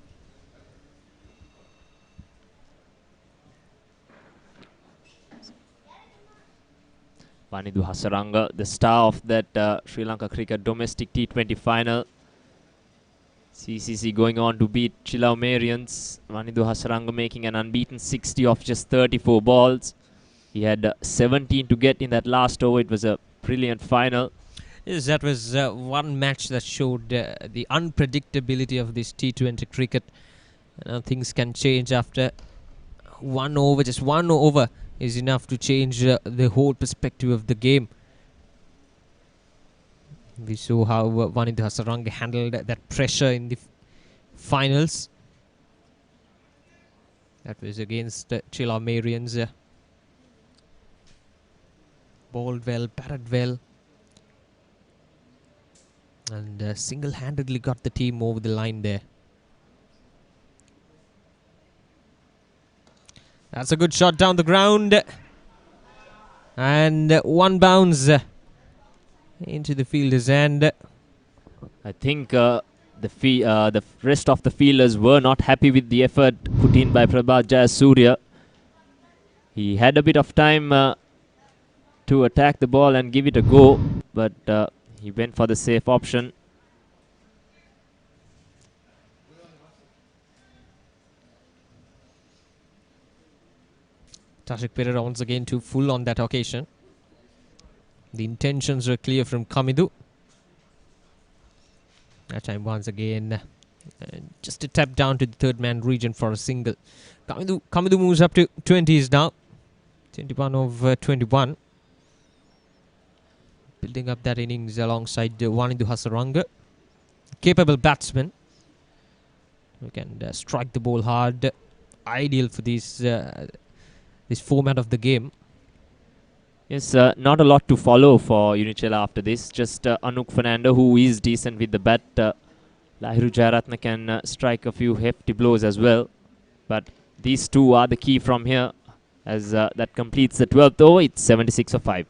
Vanidhu Hasaranga, the star of that Sri Lanka cricket domestic T20 final. CCC going on to beat Chilau Marians. Vanidhu Hasaranga making an unbeaten 60 off just 34 balls. He had 17 to get in that last over. It was a brilliant final. Yes, that was one match that showed the unpredictability of this T20 cricket. Things can change after one over. Just one over is enough to change the whole perspective of the game. We saw how Wanidhu Hasaranga handled that pressure in the finals. That was against Chilla Marians. Bowled well, batted well, and single-handedly got the team over the line there. That's a good shot down the ground, and one bounce into the fielder's hand. I think the rest of the fielders were not happy with the effort put in by Prabhat Jayasuriya. He had a bit of time to attack the ball and give it a go, but he went for the safe option. Tashik Perera once again too full on that occasion. The intentions were clear from Kamidhu. That time once again just a tap down to the third man region for a single. Kamidhu moves up to 20s now. 21 of 21. Building up that innings alongside Wanidhu Hasaranga. Capable batsman who can strike the ball hard. Ideal for this format of the game. Yes, not a lot to follow for Unichela after this. Just Anuk Fernando, who is decent with the bat. Lahiru Jayaratne can strike a few hefty blows as well. But these two are the key from here, as that completes the 12th over. It's 76 of 5.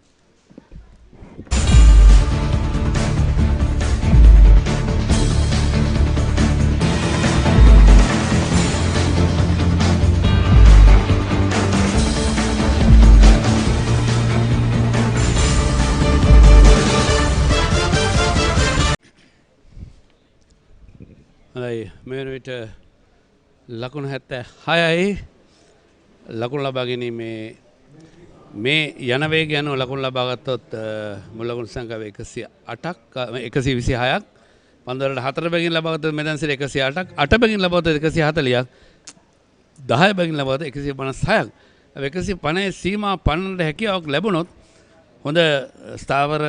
මේ වෙන විට ලකුණු 76යි ලකුණු ලබා ගැනීමේ මේ යන වේගය අනුව ලකුණු ලබා ගත්තොත් මුල් ලකුණු සංඛ්‍යාව 108ක් 126ක් පන්දුවලට 4 බැගින් ලබා ගත්තොත් මෙතනසිට 108ක් 8 බැගින් ලබා ගත්තොත් 140ක් 10 බැගින් ලබා ගත්තොත් 156ක් 150 සීමා පන්නට හැකියාවක් ලැබුණොත් හොඳ ස්ථාවර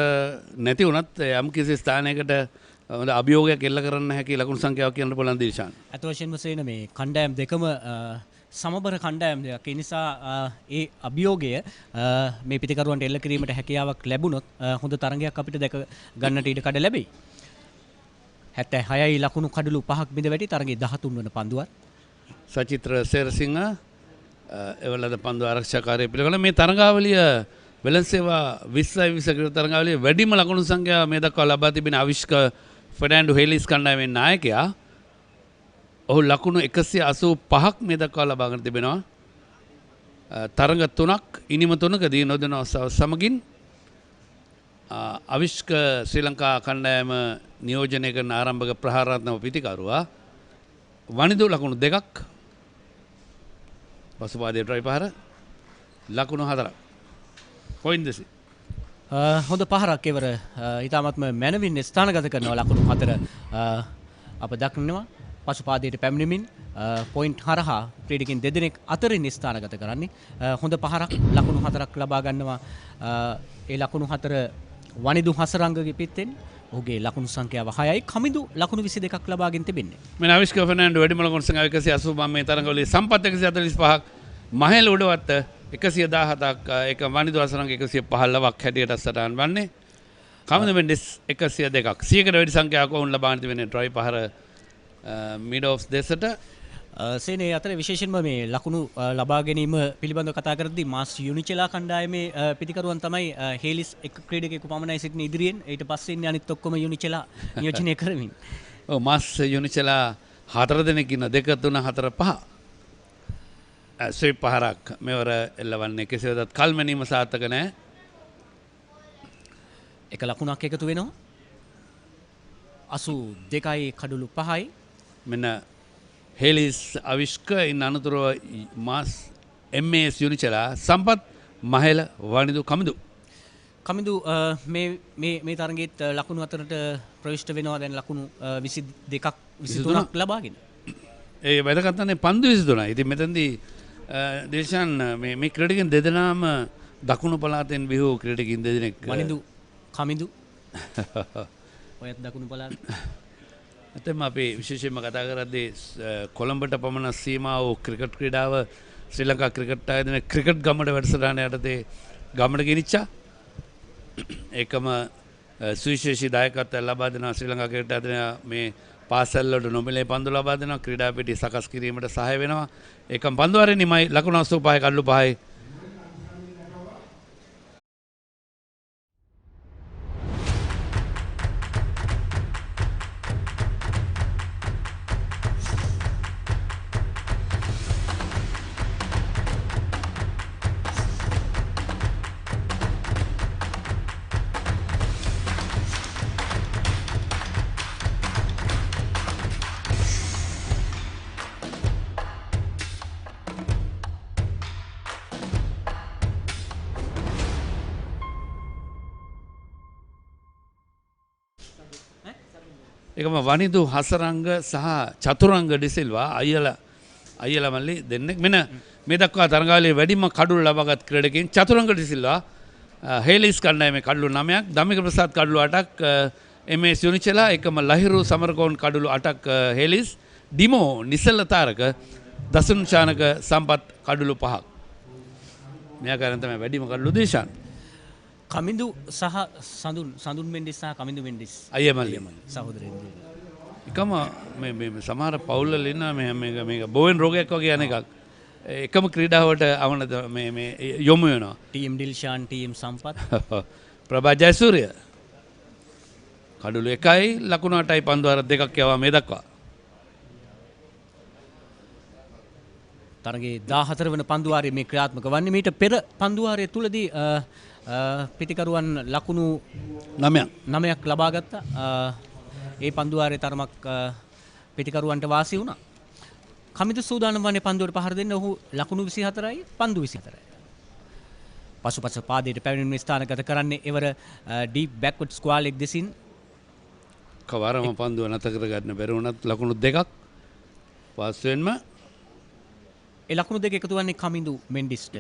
නැති වුණත් යම් කිසි ස්ථානයකට හොඳ අභියෝගයක් එල්ල කරන්න හැකි ලකුණු සංඛ්‍යාවක් කියන්න පුළුවන් දිල්ෂාන්. අත වශයෙන්ම සේන මේ කණ්ඩායම් දෙකම සමබර කණ්ඩායම් දෙකක්. ඒ නිසා ඒ අභියෝගය මේ පිටිකරුවන්ට එල්ල කිරීමට හැකියාවක් ලැබුණොත් හොඳ තරඟයක් අපිට දැක ගන්නට ඉඩ කඩ ලැබෙයි. 76යි ලකුණු කඩලු 5ක් බිඳ වැටි තරඟයේ 13 වන පන්දුවත්. සචිත්‍ර සේරසිංහ එවලද පන්දු ආරක්ෂාකාරී පිළිගන්න මේ තරඟාවලිය වෙළඳ සේවා 20 ක්‍රීඩා තරඟාවලියේ වැඩිම ලකුණු සංඛ්‍යාව මේ දක්වා ලබා තිබෙන අවිෂ්ක ෆර්නෑන්ඩෝ හේලිස් කණ්ඩායමේ නායකයා. ඔහු ලකුණු 185ක් මේ දක්වා ලබාගෙන තිබෙනවා. තරඟ 3ක් ඉනිම 3කදී නොදෙන සමගින් අවිෂ්ක ශ්‍රී ලංකා කණ්ඩායම නියෝජනය කරන ආරම්භක ප්‍රහාරාත්මක පිටිකරුවා වනිදු ලකුණු 2ක් පසුපාදයේ ට්‍රයි පහර ලකුණු 4ක් පොයින්ට් දෙසි හොඳ පහරක් එවර ඊටාත්ම මැනවින් ස්ථානගත කරනවා ලකුණු 4 අප දක්වනවා පසුපාදයට පැමිණෙමින් පොයින්ට් හරහා ක්‍රීඩකින් දෙදෙනෙක් අතරින් ස්ථානගත කරන්නේ හොඳ පහරක් ලකුණු 4ක් ලබා ගන්නවා ඒ ලකුණු 4 වනිදු හසරංගගේ පිටෙන් ඔහුගේ ලකුණු සංඛ්‍යාව 6යි කමිදු ලකුණු 22ක් ලබාගෙන තිබෙන්නේ මෙන්න අවිෂ්ක ෆර්නෑන්ඩෝ වැඩිම ලකුණු සංඛ්‍යාව 185 මේ තරඟවලදී සම්පත් 145ක් මහේල උඩවත්ත 117ක් ඒක වනිදු හසරංග 115ක් හැටියට සටහන් වන්නේ කමිදු මෙන්ඩිස් 102ක් 100කට වැඩි සංඛ්‍යාවක් වුන් ලබාගෙන තිබෙන්නේ ට්‍රයි පහර මිඩ් ඔෆ් දෙසට සේනේ අතර විශේෂයෙන්ම මේ ලකුණු ලබා ගැනීම පිළිබඳව කතා කරද්දී මාස් යුනිචෙලා කණ්ඩායමේ පිටිකරුවන් තමයි හේලිස් එක ක්‍රීඩකයෙකු පමණයි සිටින ඉදිරියෙන් ඊට පස්සේ ඉන්නේ අනිත් ඔක්කොම යුනිචෙලා නියෝජනය කරමින් ඔව් මාස් යුනිචෙලා 4 දෙනෙක් ඉන්න 2 3 4 5 ස්වීප් පහරක් මෙවර එල්ලවන්නේ කෙසේදත් කල්මැනීම සාර්ථක නැහැ එක ලකුණක් එකතු වෙනවා 82යි කඩලු 5යි මෙන්න හේලිස් අවිෂ්ක ඉන්න අනතුරුව මාස් MAS යුනිචෙලා සම්පත් මහේල වනිදු කමිදු කමිදු මේ තරගෙත් ලකුණු අතරට ප්‍රවිෂ්ට වෙනවා දැන් ලකුණු 22ක් 23ක් ලබාගෙන. ඒ වැදගත්නේ පන්දු 23යි. ඉතින් මෙතනදී දේශාන් මේ ක්‍රීඩකයන් දෙදෙනාම දකුණු පළාතෙන් බිහි වූ ක්‍රීඩකයන් දෙදෙනෙක්. වනිදු කමිදු ඔයත් දකුණු පළාත. ඇත්තම අපි විශේෂයෙන්ම කතා කරද්දී කොළඹට පමණ සීමා වූ ක්‍රිකට් ක්‍රීඩාව ශ්‍රී ලංකා ක්‍රිකට් ආයතන ක්‍රිකට් ගමඩ වැඩසටහන යටතේ ගමඩ ගෙනිච්චා. ඒකම සුවිශේෂී දායකත්වය ලබා දෙනවා ශ්‍රී ලංකා ක්‍රිකට් ආයතනය මේ පාසල් වලට නොමිලේ පන්දු ලබා දෙනවා ක්‍රීඩා පිටි සකස් කිරීමට සහාය වෙනවා. ඒකම පන්දු වරේ නිමයි ලකුණු 85 කඩලු 5යි. ඒකම වනිදු හසරංග සහ චතුරංග ඩිසිල්වා අයියලා මල්ලි දෙන්නෙක් මෙන්න මේ දක්වා තරඟාවලියේ වැඩිම කඩුළු ලබාගත් ක්‍රීඩකයන් චතුරංග ඩිසිල්වා හේලිස් කණ්ඩායමේ කඩුළු 9ක් ධම්මික ප්‍රසාද් කඩුළු 8ක් MAS Unichela එකම ලහිරු සමරකෝන් කඩුළු 8ක් හේලිස් ඩිමෝ නිසල තාරක දසුන් ශානක සම්පත් කඩුළු 5ක් මෙයා කරන් තමයි වැඩිම කඩුළු දේශාන් කමිදු සහ සඳුන් මෙන්ඩිස් සහ කමිදු මෙන්ඩිස් අයියමල්ලි සහෝදරයන් එකම මේ සමහර පවුල්වල ඉන්න මේක බෝවෙන් රෝගයක් වගේ යන එකක් එකම ක්‍රීඩාවට අවනත මේ යොමු වෙනවා ටීම් ඩිල්ෂාන් ටීම් සම්පත් ප්‍රභා ජයසූරිය කඩුළු 1යි ලකුණු 8යි පන්දු අර දෙකක් යවා මේ දක්වා තරගේ 14 වන පන්දුවාරයේ මේ ක්‍රියාත්මක වන්නේ මීට පෙර පන්දුවාරයේ තුලදී පිටිකරුවන් ලකුණු 9ක් ලබා ගත්තා. ඒ පන්දුවාරයේ තරමක් පිටිකරුවන්ට වාසි වුණා. කමිදු සූදානම් වන්නේ පන්දුවට පහර දෙන්න. ඔහු ලකුණු 24යි පන්දු 24යි. පසුපස පාදයට පැමිණීම ස්ථානගත කරන්නේ එවර ඩීප් බෑක්වර්ඩ් ස්ක්වාල් එක් දෙසින් කවරම පන්දුව නැත කර ගන්න බැරි වුණත් ලකුණු දෙකක් පස්වෙන්ම ඒ ලකුණු දෙක එකතු වන්නේ කමිදු මෙන්ඩිස්ට.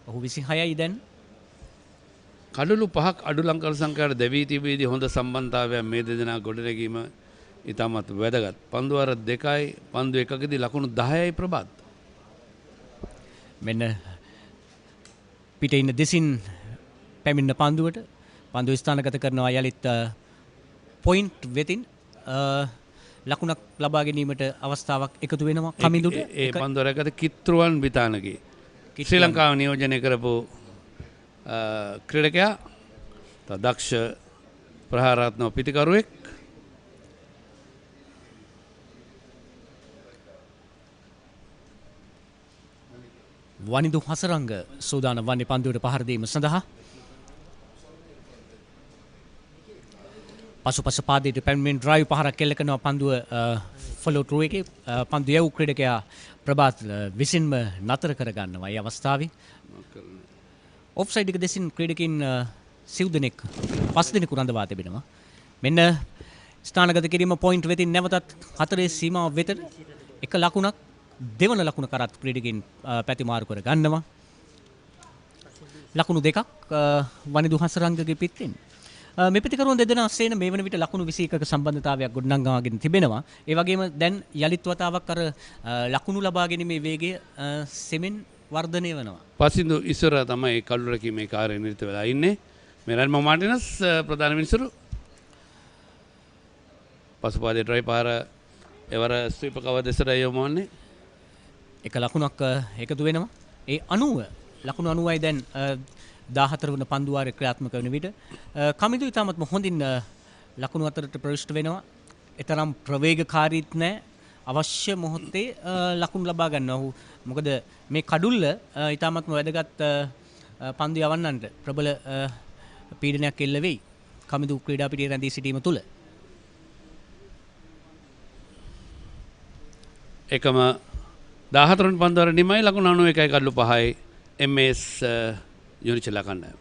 ඔහු 26යි දැන්. කඩලු 5ක් අඩු ලංකර සංඛ්‍යාවට දැවී තිබීදී හොඳ සම්බන්ධතාවයක් මේ දෙදෙනා ගොඩනැගීම ඉතාමත් වැදගත්. පන්දු අර 2යි පන්දු 1කදී ලකුණු 10යි ප්‍රබාත්. මෙන්න පිටේ ඉන්න දෙසින් පැමිණ පන්දුවට පන්දුව ස්ථානගත කරනවා යලිත් පොයින්ට් වෙතින් ලකුණක් ලබා ගැනීමට අවස්ථාවක් එකතු වෙනවා කමිදුට. ඒ පන්දුව රැකද කිත්රුවන් විතානගේ ශ්‍රී ලංකාව නියෝජනය කරපු ක්‍රීඩකයා දක්ෂ ප්‍රහාරාත්මක පිටිකරුවෙක් වනිදු හසරංග සූදානම් වන්නේ පන්දුවට පහර දීම සඳහා. පසුපස පාදයට පැමිණෙන ඩ්‍රයිව් පහරක් එල්ල කරනවා පන්දුව ෆලෝ ත්‍රෝ එකේ පන්දු යවූ ක්‍රීඩකයා ප්‍රභාත් විසින්ම නතර කර ගන්නවා මේ අවස්ථාවේ. ඔෆ්සයිඩ් එක දෙසින් ක්‍රීඩකයන් සිව් දෙනෙක් පස් දෙනෙකු රඳවා තිබෙනවා. මෙන්න ස්ථානගත කිරීම පොයින්ට් වෙතින් නැවතත් 4 සීමාව වෙත එක ලකුණක් දෙවන ලකුණ කරත් ක්‍රීඩකයන් පැතිමාරු කර ගන්නවා. ලකුණු දෙකක් වනිදු හසරංගගේ පිටින්. මේ පිටිකරුවන් දෙදෙනා සේන මේ වන විට ලකුණු 21ක සම්බන්ධතාවයක් ගොඩනංවාගෙන තිබෙනවා. ඒ වගේම දැන් යලිත් වතාවක් අර ලකුණු ලබා ගැනීමේ වේගය සෙමෙන් වර්ධනය වෙනවා. පසින්දු ඉස්සර තමයි කඩුළු රැකීමේ කාර්යය නිරත වෙලා ඉන්නේ. මෙරන්ම මාටිනස් ප්‍රධාන මිනිසුරු පසුපාදේ ට්‍රයි පාර එවර ස්වීප කව දෙසට යොමු වන්නේ. එක ලකුණක් එකතු වෙනවා. ඒ 90 ලකුණු 90යි දැන් 14 වන පන්දුවාරයේ ක්‍රියාත්මක වන විට කමිදු ඉතාමත්ම හොඳින් ලකුණු අතරට ප්‍රවිෂ්ඨ වෙනවා. එතරම් ප්‍රවේගකාරීත් නැහැ. අවශ්‍ය මොහොතේ ලකුණු ලබා ගන්නවා. ඔහු මොකද මේ කඩුල්ල ඉතාමත්ම වැදගත් පන්දු යවන්නන්ට ප්‍රබල පීඩනයක් එල්ල වෙයි. කමිදු ක්‍රීඩා පිටියේ රැඳී සිටීම තුළ. එකම 14 වන පන්දුවර නිමයි ලකුණු 91යි කඩලු 5යි MAS Unichela කණ්ඩායම.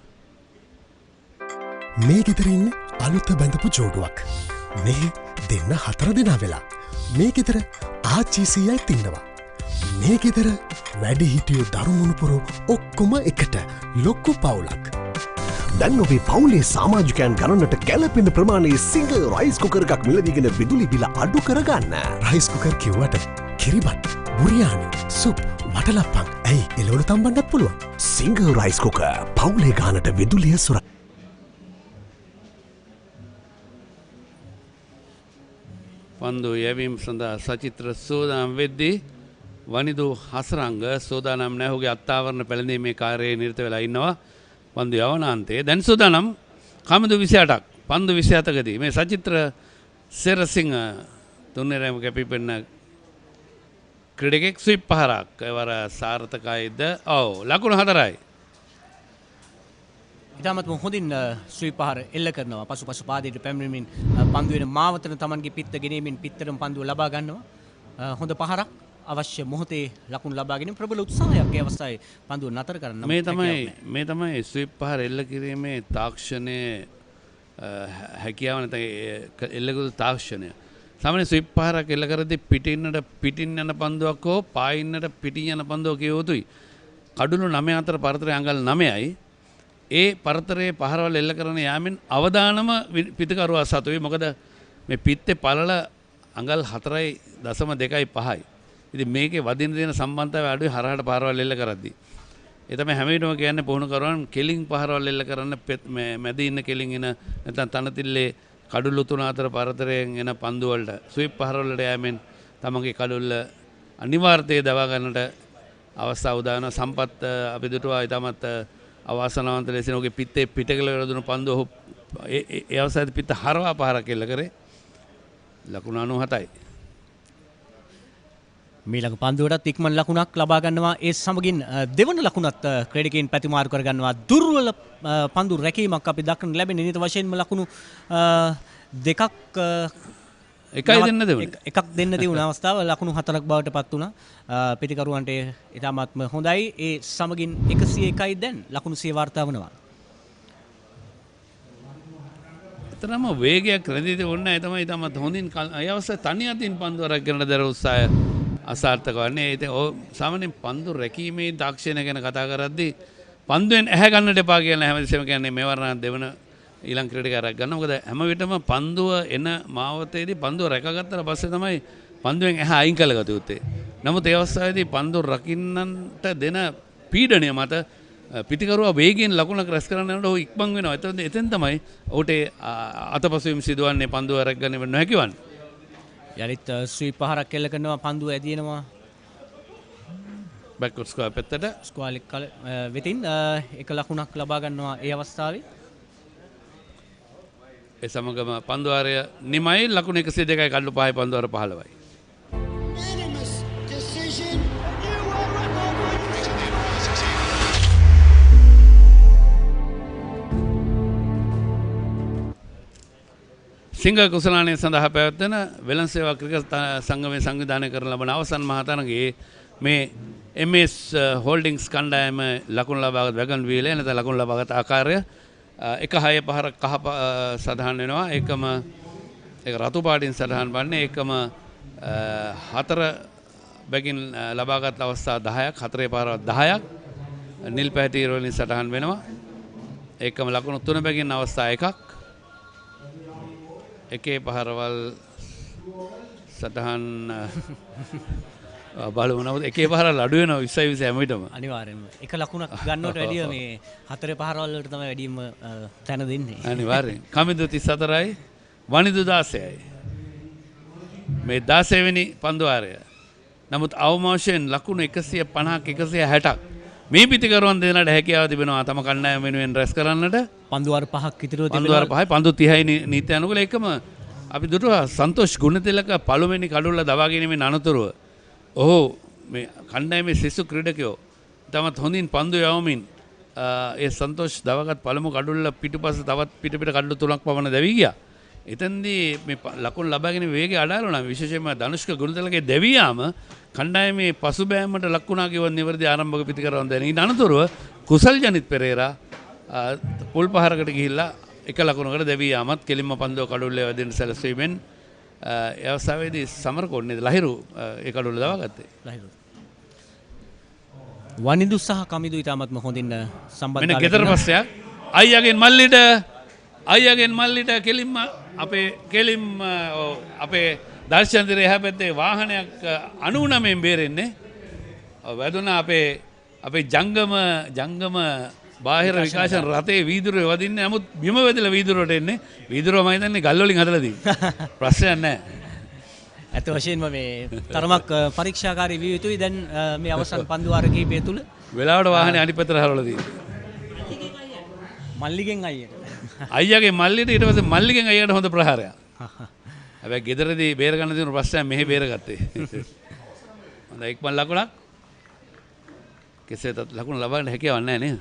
මේ ගෙදර ඉන්න අලුත බැඳපු ජෝඩුවක්. මේ දෙන්න 4 දෙනා වෙලා. මේ ගෙදර ආච්චිසීයයි ඉන්නවා. මේ ගෙදර වැඩි හිටියෝ දරුමුණුපුරෝ ඔක්කොම එකට ලොක්කු පවුලක්. දැන් ඔබේ පවුලේ සමාජිකයන් ගණනට ගැලපෙන ප්‍රමාණයේ සිංගර් රයිස් කුකර් එකක් මිලදීගෙන විදුලි බිල අඩු කරගන්න. රයිස් කුකර් කිව්වට කිරිබත්, බුරියානි, සුප්, වටලප්පන් ඇයි එළවලු තම්බන්නත් පුළුවන්. සිංගර් රයිස් කුකර් පවුලේ ගානට විදුලිය සුර. පන්දු යැවීම සඳහා සචිත්‍ර සෝදානම් වෙද්දී වනිදු හසරංග සෝදානම් නැහැ. ඔහුගේ අත්තාවරණ පැළඳීමේ කාර්යයේ නිරත වෙලා ඉන්නවා. පන්දු යවනාන්තයේ දැන් සෝදානම් කමිදු 28ක් පන්දු 27කදී මේ සචිත්‍ර සෙරසිංහ තුන්නෙරම කැපිපෙන්න ක්‍රීඩකෙක් ස්විප් පහරක් ඒවර සාර්ථකයිද? ඔව් ලකුණු 4යි. ඉතාමත් හොඳින් ස්වීප් පහර එල්ල කරනවා. පසුපස පාදයට පැමිණෙමින් පන්දු වෙන මාවතන තමන්ගේ පිත්ත ගෙනීමෙන් පිටතරම පන්දුව ලබා ගන්නවා. හොඳ පහරක් අවශ්‍ය මොහොතේ ලකුණු ලබා ගැනීම ප්‍රබල උත්සාහයක් ඒ අවස්ථාවේ පන්දුව නතර කරන්න. මේ තමයි ස්විප් පහර එල්ල කිරීමේ තාක්ෂණයේ හැකියාව නැත්නම් එල්ලගුරු තාක්ෂණය. සාමාන්‍ය ස්විප් පහරක් එල්ල කරද්දී පිටින් යන පන්දුවක් හෝ පායින්නට පිටින් යන පන්දුවක් කිය යුතුයි. කඩුළු 9 අතර පරතරය අඟල් 9යි. ඒ පරතරයේ පහරවල් එල්ල කරන යාමෙන් අවදානම පිටකරුවා සතුයි. මොකද මේ පිත්තේ පළල අඟල් 4.2.5යි. ඉතින් මේකේ වදින දෙන සම්බන්ධතාවය අඩුයි හරහට පහරවල් එල්ල කරද්දී. ඒ තමයි හැම විටම කියන්නේ පුහුණු කරවන කෙලින් පහරවල් එල්ල කරන්න මැද ඉන්න කෙලින් එන නැත්නම් තනතිල්ලේ කඩුළු 3 අතර පරතරයෙන් එන පන්දු වලට ස්විප් පහරවල් වලට යාමෙන් තමන්ගේ කඩුල්ල අනිවාර්යයෙන් දවා ගන්නට අවස්ථාව උදා වෙන සම්පත් අපි දුටුවා. ඊටමත් අවාසනාවන්ත ලෙසින් ඔහුගේ පිත්තේ පිටකල වලදුණු පන්දු ඔහු ඒ අවස්ථාවේ පිට හරවා පහරක් එල්ල කරේ. ලකුණු 97යි. මීළඟ පන්දුවටත් ඉක්මන් ලකුණක් ලබා ගන්නවා. ඒ සමගින් දෙවන ලකුණත් ක්‍රීඩකයන් ප්‍රතිමාරු කර ගන්නවා. දුර්වල පන්දු රැකීමක් අපි දක්න ලැබෙන නිත වශයෙන්ම ලකුණු දෙකක් එකක් දෙන්න තිබුණ අවස්ථාව ලකුණු 4ක් බවට පත් වුණා. පිටිකරුවන්ට ඉතාමත්ම හොඳයි. ඒ සමගින් 101යි දැන් ලකුණු 100 වාර්තා වනවා. එතරම් වේගයක් රැඳී තිබුණා. ඒ තමයි ඉතාමත් හොඳින් ඒ අවස්ථාවේ තනි අතින් පන්දුව රැකගෙන දර උත්සාහය අසාර්ථක වන්නේ. ඉතින් සාමාන්‍යයෙන් පන්දු රැකීමේ තාක්ෂණය ගැන කතා කරද්දී පන්දුවෙන් ඇහැ ගන්නට එපා කියලා හැමදෙස්සෙම කියන්නේ මේ වරණ දෙවන ඊළඟ ක්‍රීඩකයා රැක ගන්න. මොකද හැම විටම පන්දුව එන මාවතේදී පන්දුව රැකගත්තට පස්සේ තමයි පන්දුවෙන් ඇහැ අයින් කළගත යුත්තේ. නමුත් ඒ අවස්ථාවේදී පන්දුව රකින්නන්ට දෙන පීඩනය මත පිටිකරුවා වේගයෙන් ලකුණක් රැස් කරන්න යනකොට ඔහු ඉක්මන් වෙනවා. එතෙන් තමයි ඔහුට අතපසුවීම සිදුවන්නේ පන්දුව රැක ගන්න නොහැකි වන්නේ. යලිත් ස්වීප් පහරක් එල්ල කරනවා. පන්දුව ඇදිනවා බැක්වර්ඩ් ස්ක්වයර් පැත්තට. ස්ක්වාලික් වෙතින් එක ලකුණක් ලබා ගන්නවා ඒ අවස්ථාවේ. ඒ සමගම පන්දුවාරය නිමයි. ලකුණු 102යි කඩලු 5යි පන්දුවාර 15යි. සිංගර් කුසලානය සඳහා පැවැත්වෙන වෙළඳ සේවා ක්‍රිකට් සංගමයේ සංවිධානය කරන ලබන අවසන් මහතරගයේ මේ MS හෝල්ඩින්ග්ස් කණ්ඩායම ලකුණු ලබාගත් වැගන් වීලය නැත්නම් ලකුණු ලබාගත් ආකාරය 1-6 පහරක් කහ සඳහන් වෙනවා. ඒකම ඒක රතු පාටින් සඳහන් වන්නේ. ඒකම 4 බැගින් ලබාගත් අවස්ථා 10ක් 4 පහරක් 10ක් නිල් පැහැති වලින් සඳහන් වෙනවා. ඒකම ලකුණු 3 බැගින් අවස්ථා 1ක් එකේ පහරවල් සටහන් බලමු. නමුත් එකේ පහරවල් අඩු වෙනවා 20 හැම විටම. අනිවාර්යයෙන්ම එක ලකුණක් ගන්නවට වැඩිය මේ හතරේ පහරවල් වලට තමයි වැඩිම තැන දෙන්නේ. අනිවාර්යෙන්. කමිදු 34යි වනිදු 16යි. මේ 16 වෙනි පන්දුවාරය. නමුත් අවමාශයෙන් ලකුණු 150ක් 160ක් මේ පිටිකරුවන් දෙන්නට හැකියාව තිබෙනවා තම කණ්ඩායම වෙනුවෙන් රැස් කරන්නට. පන්දුවාර 5ක් ඉතිරිව තිබෙනවා. පන්දුවාර 5යි පන්දු 30යි නීති අනුකූල. එකම අපි දුටුවා සන්තෝෂ් ගුණතිලක පළවෙනි කඩුල්ල දවා ගැනීමෙන් අනතුරුව ඔහු මේ කණ්ඩායමේ සිසු ක්‍රීඩකයෝ තමත් හොඳින් පන්දු යවමින් ඒ සන්තෝෂ් දවගත් පළමු කඩුල්ල පිටුපස තවත් පිට කඩුළු 3ක් පමණ දැවී ගියා. එතෙන්දී මේ ලකුණු ලබා ගැනීම වේගය අඩාල වුණා. විශේෂයෙන්ම ධනුෂ්ක ගුණතිලකේ දැවී යාම කණ්ඩායමේ පසුබෑමට ලක්ුණා කියව නිවැරදි ආරම්භක පිටිකරවන් දැන. ඊට අනතුරුව කුසල් ජනිත් පෙරේරා පුල් පහරකට ගිහිල්ලා එක ලකුණකට දෙවී යාමත් කෙලින්ම පන්දුව කඩුල්ලේ වදින්න සැලසීමෙන් ඒ අවස්ථාවේදී සමරකෝඩ් ලහිරු ඒ කඩුල්ල දවාගත්තේ. ලහිරු වනිදු සහ කමිදු ඉතාමත්ම හොඳින් සම්බන්ධ මෙන්න ගෙදර පස්සයක් අයියගෙන් මල්ලිට කෙලින්ම අපේ දර්ශනදිරේ එහා පැත්තේ වාහනයක් 99න් බේරෙන්නේ වැදුනා අපේ ජංගම බාහිර විකාශන රථයේ වීදුරුවේ වදින්නේ. නමුත් බිම වැදලා වීදුරුවට එන්නේ. වීදුරුව මම හිතන්නේ ගල් වලින් හදලා තියෙන්නේ. ප්‍රශ්නයක් නැහැ. ඇත්ත වශයෙන්ම මේ තරමක් පරීක්ෂාකාරී විය යුතුයි. දැන් මේ අවසන් පන්දු වාර කිහිපය තුල වෙලාවට වාහනේ අනිත් පැත්තට හරවලා තියෙන්නේ. මල්ලිගෙන් අයියට. අයියාගේ මල්ලිට ඊට පස්සේ මල්ලිගෙන් අයියට හොඳ ප්‍රහාරයක්. හැබැයි ගෙදරදී බේර ගන්න තියෙන ප්‍රශ්නය මෙහෙ බේරගත්තේ. හොඳ එක්මන් ලකුණක්. කෙසේතත් ලකුණ ලබන්න හැකියාවක් නැහැ නේද?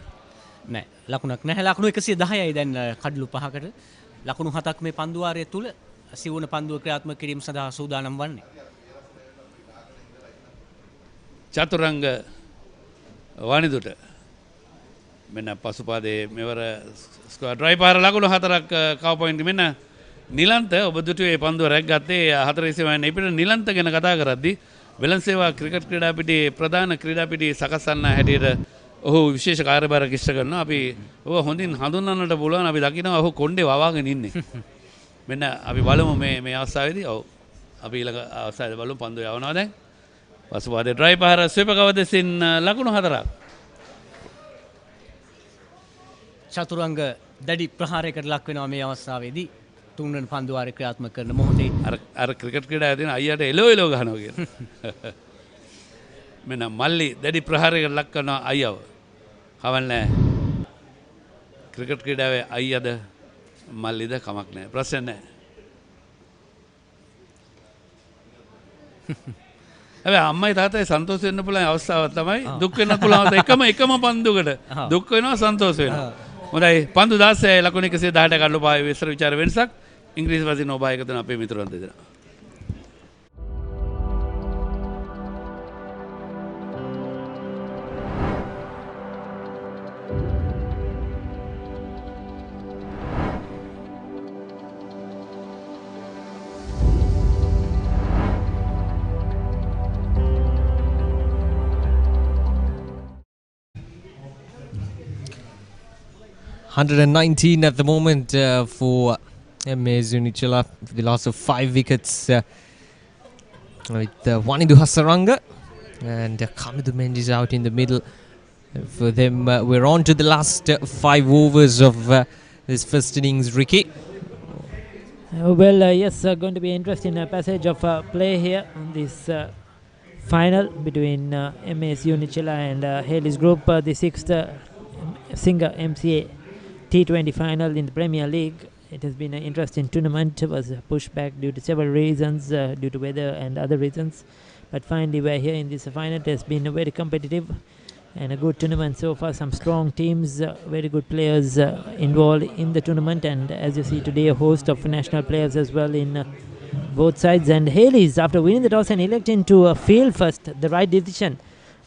නෑ ලකුණක් නැහැ. ලකුණු 110යි දැන් කඩලු 5කට. ලකුණු 7ක් මේ පන්දු වාරය තුල සිවුන පන්දුව ක්‍රියාත්මක කිරීම සඳහා සූදානම් වන්නේ. චතුරංග වනිදුට මෙන්න පසුපාදයේ මෙවර ස්ක්වයර් ඩ්‍රයිව් පාර ලකුණු 4ක් කව පොයින්ට් මෙන්න නිලන්ත ඔබ දුටුවේ පන්දුව රැග්ගත්තේ 4 ඉසෙවන්නේ ඉපිට නිලන්ත ගැන කතා කරද්දී වෙළඳසේවා ක්‍රිකට් ක්‍රීඩා පිටියේ ප්‍රධාන ක්‍රීඩා පිටියේ සකසන්න හැටියට ඔහු විශේෂ කාර්යභාරයක් ඉෂ්ට කරනවා. අපි ඔබ හොඳින් හඳුන්වන්නට පුළුවන්. අපි දකිනවා ඔහු කොණ්ඩේ වවාගෙන ඉන්නේ. මෙන්න අපි බලමු මේ අවස්ථාවේදී. ඔව් අපි ඊළඟ අවස්ථාවේ බලමු පන්දුව යවනවා දැන්. පසුපාදේ ඩ්‍රයිව් පාර ස්වීපකව දෙසින් ලකුණු 4ක්. චතුරංග දැඩි ප්‍රහාරයකට ලක් වෙනවා මේ අවස්ථාවේදී. තුන්වන පන්දු වාරේ ක්‍රියාත්මක කරන මොහොතේ අර ක්‍රිකට් ක්‍රීඩාවේ තියෙන අයියට එලෝ ගහනවා කියන. මෙන්න මල්ලි දැඩි ප්‍රහාරයකට ලක් කරනවා අයියව. කවන්නේ ක්‍රිකට් ක්‍රීඩාවේ අයියද මල්ලිද කමක් නැහැ. ප්‍රශ්න නැහැ. හැබැයි අම්මයි තාත්තයි සන්තෝෂ වෙන්න පුළුවන් අවස්ථාවක් තමයි දුක් වෙන්න පුළුවන් එකම පන්දුකට දුක් වෙනවා සන්තෝෂ වෙනවා. හොඳයි පන්දු 16 ලකුණු 118 කඩලු පාවේ විස්තර විචාර වෙනසක් ඉංග්‍රීසි වශයෙන් ඔබ එකතු වෙන අපේ මිතුරන් දෙදෙනා. $119 at the moment for MAS Unichela, the loss of 5 wickets with Wanidu Hasaranga and Kamidu Mendes out in the middle. For them, we're on to the last 5 overs of this first innings, Ricky. Yes, going to be interesting passage of play here on this final between MAS Unichela and Hayleys Group, the 6th Singer-MCA T20 Final in the Premier League. It has been an interesting tournament. It was pushed back due to several reasons, due to weather and other reasons. But finally we're here in this final. It has been a very competitive and a good tournament so far. Some strong teams, very good players involved in the tournament. And as you see today, a host of national players as well in both sides. And Hayleys, after winning the toss and electing to field first, the right decision.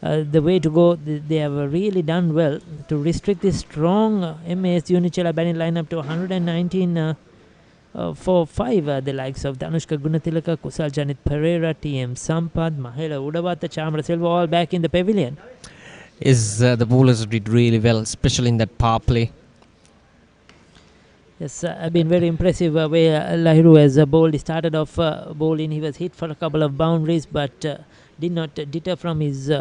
The way to go, they have really done well to restrict this strong MAS Unichela batting lineup to 119 for 5. The likes of Danushka Gunatilaka, Kusal Janit Pereira, TM Sampath, Mahela Udawata, Chamra Silva all back in the pavilion. The bowlers did really well, especially in that power play. Yes, I've been very impressive way Lahiru has bowled. He started off bowling. He was hit for a couple of boundaries, but did not deter from his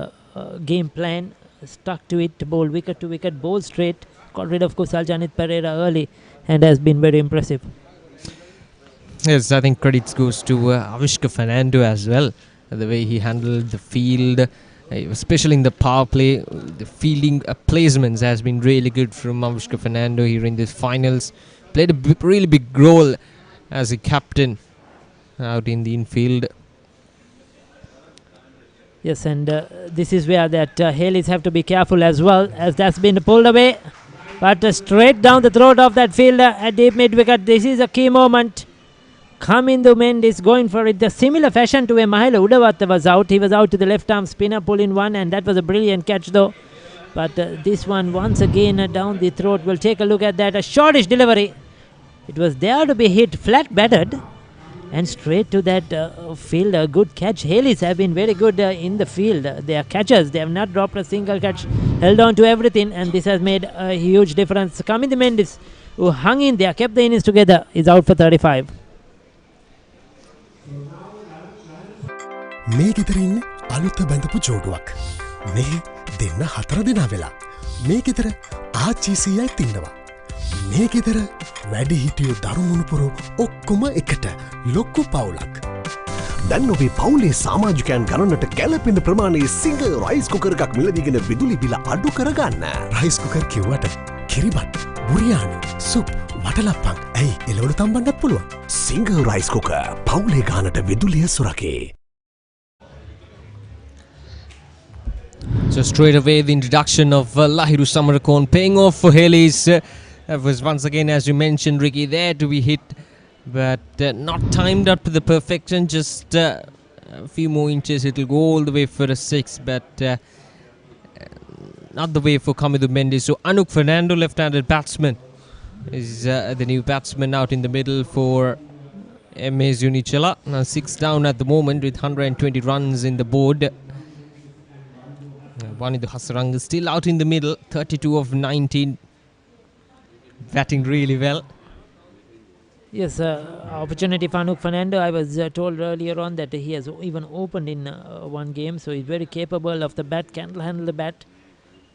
game plan. Stuck to it, bowled wicket to wicket, bowled straight, got rid of Kusal Janit Pereira early, and has been very impressive. Yes, I think credits goes to Avishka Fernando as well. The way he handled the field, especially in the power play, the fielding placements has been really good from Avishka Fernando here in this finals. Played a really big role as a captain out in the infield. Yes, and this is where that Hayleys have to be careful as well, as that's been pulled away. But straight down the throat of that fielder at deep mid wicket. This is a key moment. Kamindu Mendes going for it. The similar fashion to where Mahela Udawata was out. He was out to the left arm spinner, pulling one, and that was a brilliant catch though. But this one once again down the throat. We'll take a look at that. A shortish delivery. It was there to be hit, flat batted, and straight to that field. A good catch. Hayleys have been very good in the field. They are catchers. They have not dropped a single catch, held on to everything, and this has made a huge difference. Kamindi Mendis, who hung in there, kept the innings together, is out for 35. මේ ගෙදර ඉන්නේ අලුත බැඳපු ජෝඩුවක්. මේ දෙන්න 4 දෙනා වෙලා. මේ ගෙදර ආච්චිසියයි තින්නවා. මේ ගෙදර වැඩි හිටියෝ දරුමුණුපුරු ඔක්කොම එකට ලොක්කු පවුලක්. දැන් ඔබේ පවුලේ සමාජිකයන් ගණනට කැලපෙන ප්‍රමාණයේ සිංගර් රයිස් කුකර් එකක් මිලදීගෙන විදුලි බිල අඩු කරගන්න. රයිස් කුකර් කිව්වට කිරිබත්, බුරියානි, සුප්, වටලප්පන් ඇයි එළවලු තම්බන්නත් පුළුවන්. සිංගර් රයිස් කුකර් පවුලේ ගානට විදුලිය සුරකේ. So straight away the introduction of Lahiru Samarakon paying off for Hayleys. That was once again, as you mentioned, Ricky, there to be hit, but not timed up to the perfection. Just a few more inches, it'll go all the way for a 6, but not the way for Kamindi Mendis. So Anuk Fernando, left-handed batsman, is the new batsman out in the middle for MAS Unichela. Now 6 down at the moment with 120 runs in the board. Wanindu Hasaranga still out in the middle, 32 of 19, batting really well. Yes, opportunity for Anuk Fernando. I was told earlier on that he has even opened in one game, so he's very capable of the bat, can handle the bat.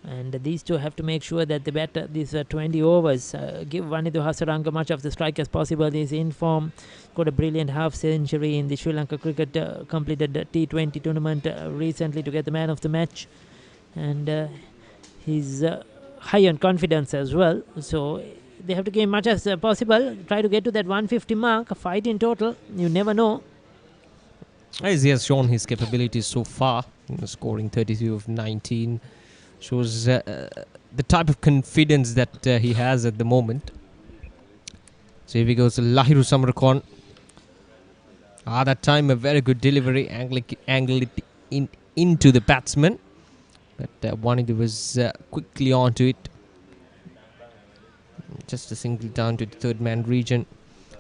And these two have to make sure that the bat, these 20 overs, give Wanindu Hasaranga much of the strike as possible. He's in form, got a brilliant half century in the Sri Lanka cricket, completed the T20 tournament recently to get the man of the match. And he's high on confidence as well. So they have to give much as possible, try to get to that 150 mark, a fight in total. You never know. As he has shown his capabilities so far, scoring 32 of 19. Shows the type of confidence that he has at the moment. So here we go, so Lahiru Samarakon. That time a very good delivery, angle it into the batsman. But Wanindu was quickly onto it. Just a single down to the third man region.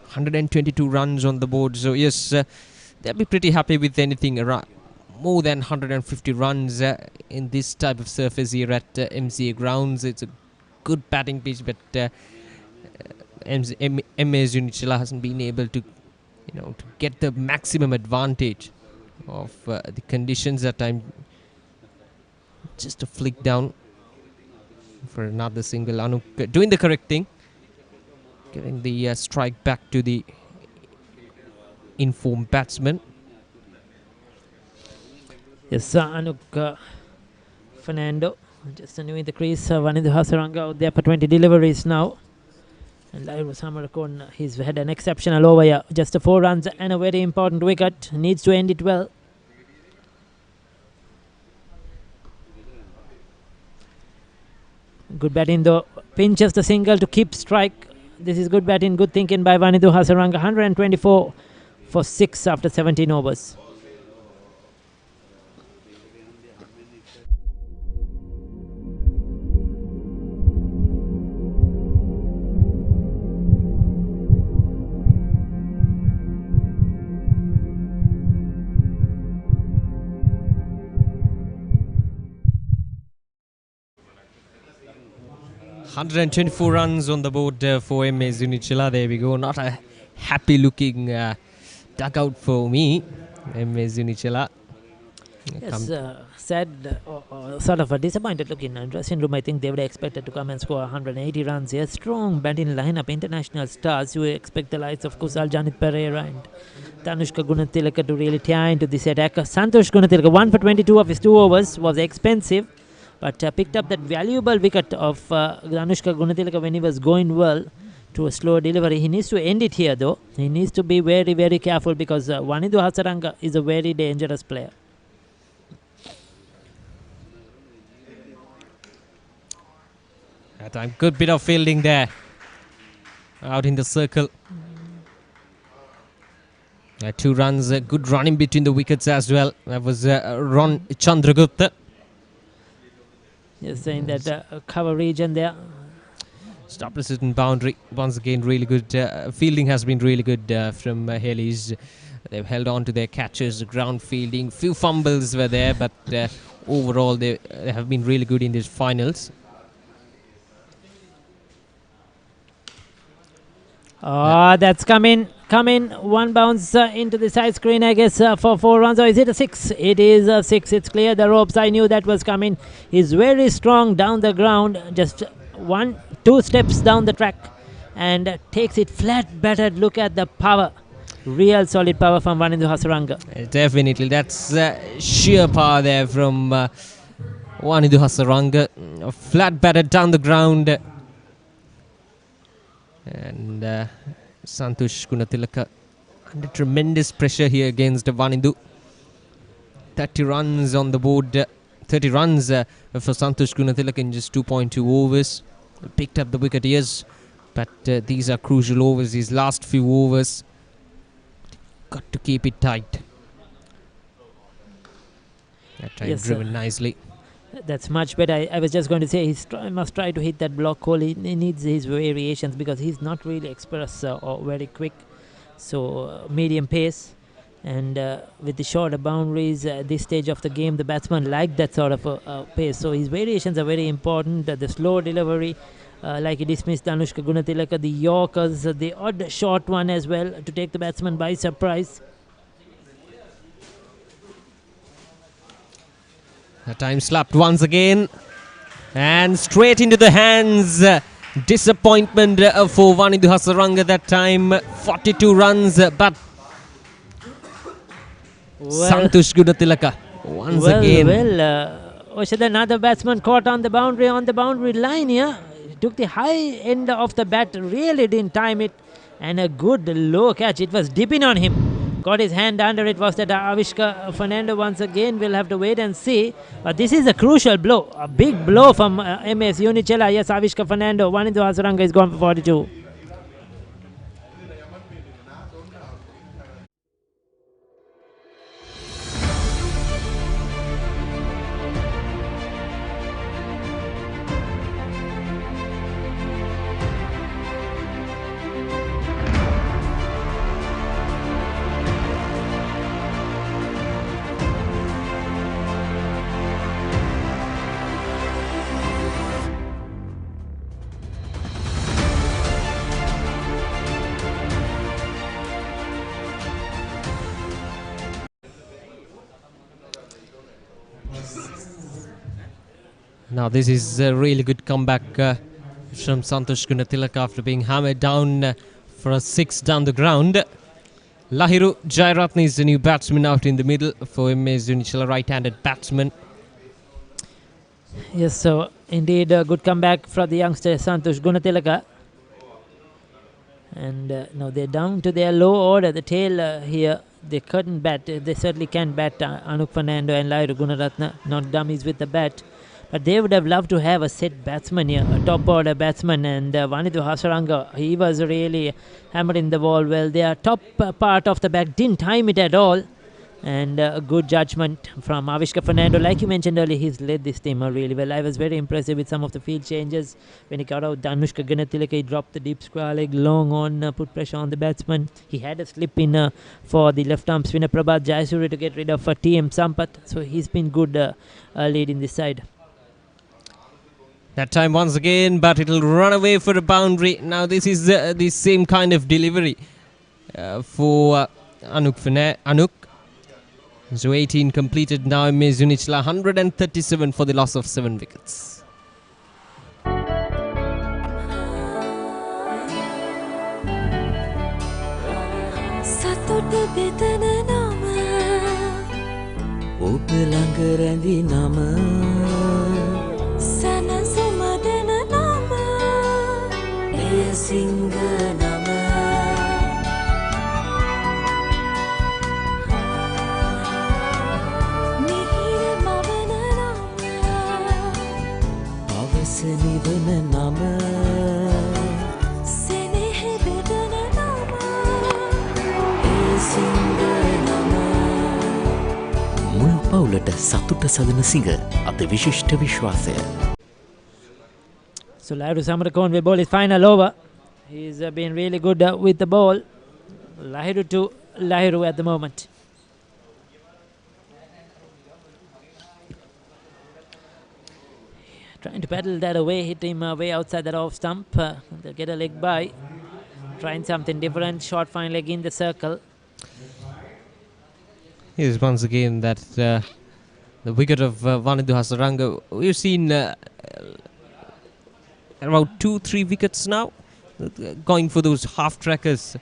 122 runs on the board. So yes, they'll be pretty happy with anything around more than 150 runs in this type of surface here at MCA Grounds. It's a good batting pitch, but MAS Unichela hasn't been able to, to get the maximum advantage of the conditions that time. Just a flick down for another single. Anuk doing the correct thing, giving the strike back to the informed batsman. Yes, Anuk Fernando just new in the crease. Wanindu Hasaranga out there for 20 deliveries now. And Lahiru Samarakon, he's had an exceptional over here. Just 4 runs and a very important wicket. Needs to end it well. Good batting though. Pinches the single to keep strike. This is good batting, good thinking by Wanindu Hasaranga. 124 for 6 after 17 overs. $124 runs on the board for MAS Unichela. There we go. Not a happy looking dugout for me. MAS Unichela. Yes, sad or sort of a disappointed looking dressing room. I think they would have expected to come and score 180 runs here. Strong batting lineup, international stars. You expect the likes of Kusal Janit Pereira and Tanushka Gunatilaka to really tear into this attack. Santosh Gunatilaka, 1 for 22 of his 2 overs, was expensive, but picked up that valuable wicket of Anushka Gunatilaka when he was going well to a slow delivery. He needs to end it here though. He needs to be very, very careful because Wanindu Hasaranga is a very dangerous player. That time, good bit of fielding there. Out in the circle. 2 runs, good running between the wickets as well. That was Ron Chandragupta. Yes, in that cover region there. stop the certain boundary. Once again, really good fielding has been really good from Hayleys. They've held on to their catches, ground fielding. Few fumbles were there, but overall they have been really good in these finals. Oh, that's coming. One bounce into the side screen, I guess, for 4 runs. Or is it a 6? It is a 6. It's clear the ropes. I knew that was coming. He's very strong down the ground. Just 1-2 steps down the track and takes it flat battered. Look at the power. Real solid power from Wanindu Hasaranga. Definitely. That's sheer power there from Wanindu Hasaranga. Flat battered down the ground. And Santosh Gunatilaka under tremendous pressure here against Wanindu. 30 runs on the board. 30 runs for Santosh Gunatilaka in just 2.2 overs. Picked up the wicket, yes, but these are crucial overs. These last few overs, got to keep it tight. That time driven nicely. That's much better. I was just going to say he must try to hit that block hole. He needs his variations because he's not really express or very quick. So medium pace, and with the shorter boundaries at this stage of the game, the batsman like that sort of pace. So his variations are very important. The slow delivery, like he dismissed Anushka Gunatilaka, the Yorkers, the odd short one as well to take the batsman by surprise. The time slapped once again and straight into the hands. Disappointment for Wanindu Hasaranga that time. 42 runs, but Santosh Gunatilaka once again. Oshada, another batsman caught on the boundary line here. He took the high end of the bat, really didn't time it, and a good low catch. It was dipping on him. Got his hand under it. Was that Avishka Fernando once again? We'll have to wait and see. But this is a crucial blow. A big blow from MAS Unichela. Yes, Avishka Fernando. Wanindu Hasaranga is gone for 42. Now this is a really good comeback from Santosh Gunatilaka after being hammered down for a 6 down the ground. Lahiru Jairatne is the new batsman out in the middle for MAS Unichela, right-handed batsman. Yes, so indeed a good comeback from the youngster Santosh Gunatilaka. And now they're down to their low order. The tail here, they couldn't bat. They certainly can bat. Anuk Fernando and Lahiru Gunaratne, not dummies with the bat. But they would have loved to have a set batsman here, a top order batsman, and Wanindu Hasaranga, he was really hammering the ball well. Their top part of the bat didn't time it at all, and a good judgment from Avishka Fernando. Like you mentioned earlier, he's led this team really well. I was very impressive with some of the field changes. When he got out Anushka Gunatilaka, he dropped the deep square leg long on, put pressure on the batsman. He had a slip in for the left arm spinner Prabhat Jayasuriya to get rid of TM Sampath. So he's been good leading this side. That time once again, but it'll run away for a boundary. Now this is the same kind of delivery for Anuk. So 18 completed now in MAS Unichela, 137 for the loss of 7 wickets. Singer-MCA මුල් පවුලට සතුට සදන සිංග අත විශිෂ්ට විශ්වාසය. So Lahiru Samarakon will bowl his final over. He's been really good with the ball. Lahiru to Lahiru at the moment. Trying to paddle that away, hit him way outside that off stump. They'll get a leg by. Trying something different, short fine leg in the circle. Here's once again that the wicket of Vanindu Hasaranga. We've seen around 2-3 wickets now, going for those half trackers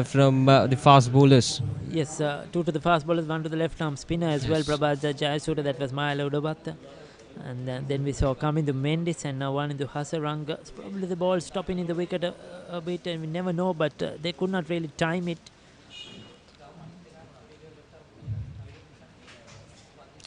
from the fast bowlers. Yes, 2 to the fast bowlers, 1 to the left arm spinner as well. Prabhat Jayasura, that was Mahela Udabatta. And then we saw coming to Mendis and now one into Hasaranga. It's probably the ball stopping in the wicket a bit, and we never know, but they could not really time it.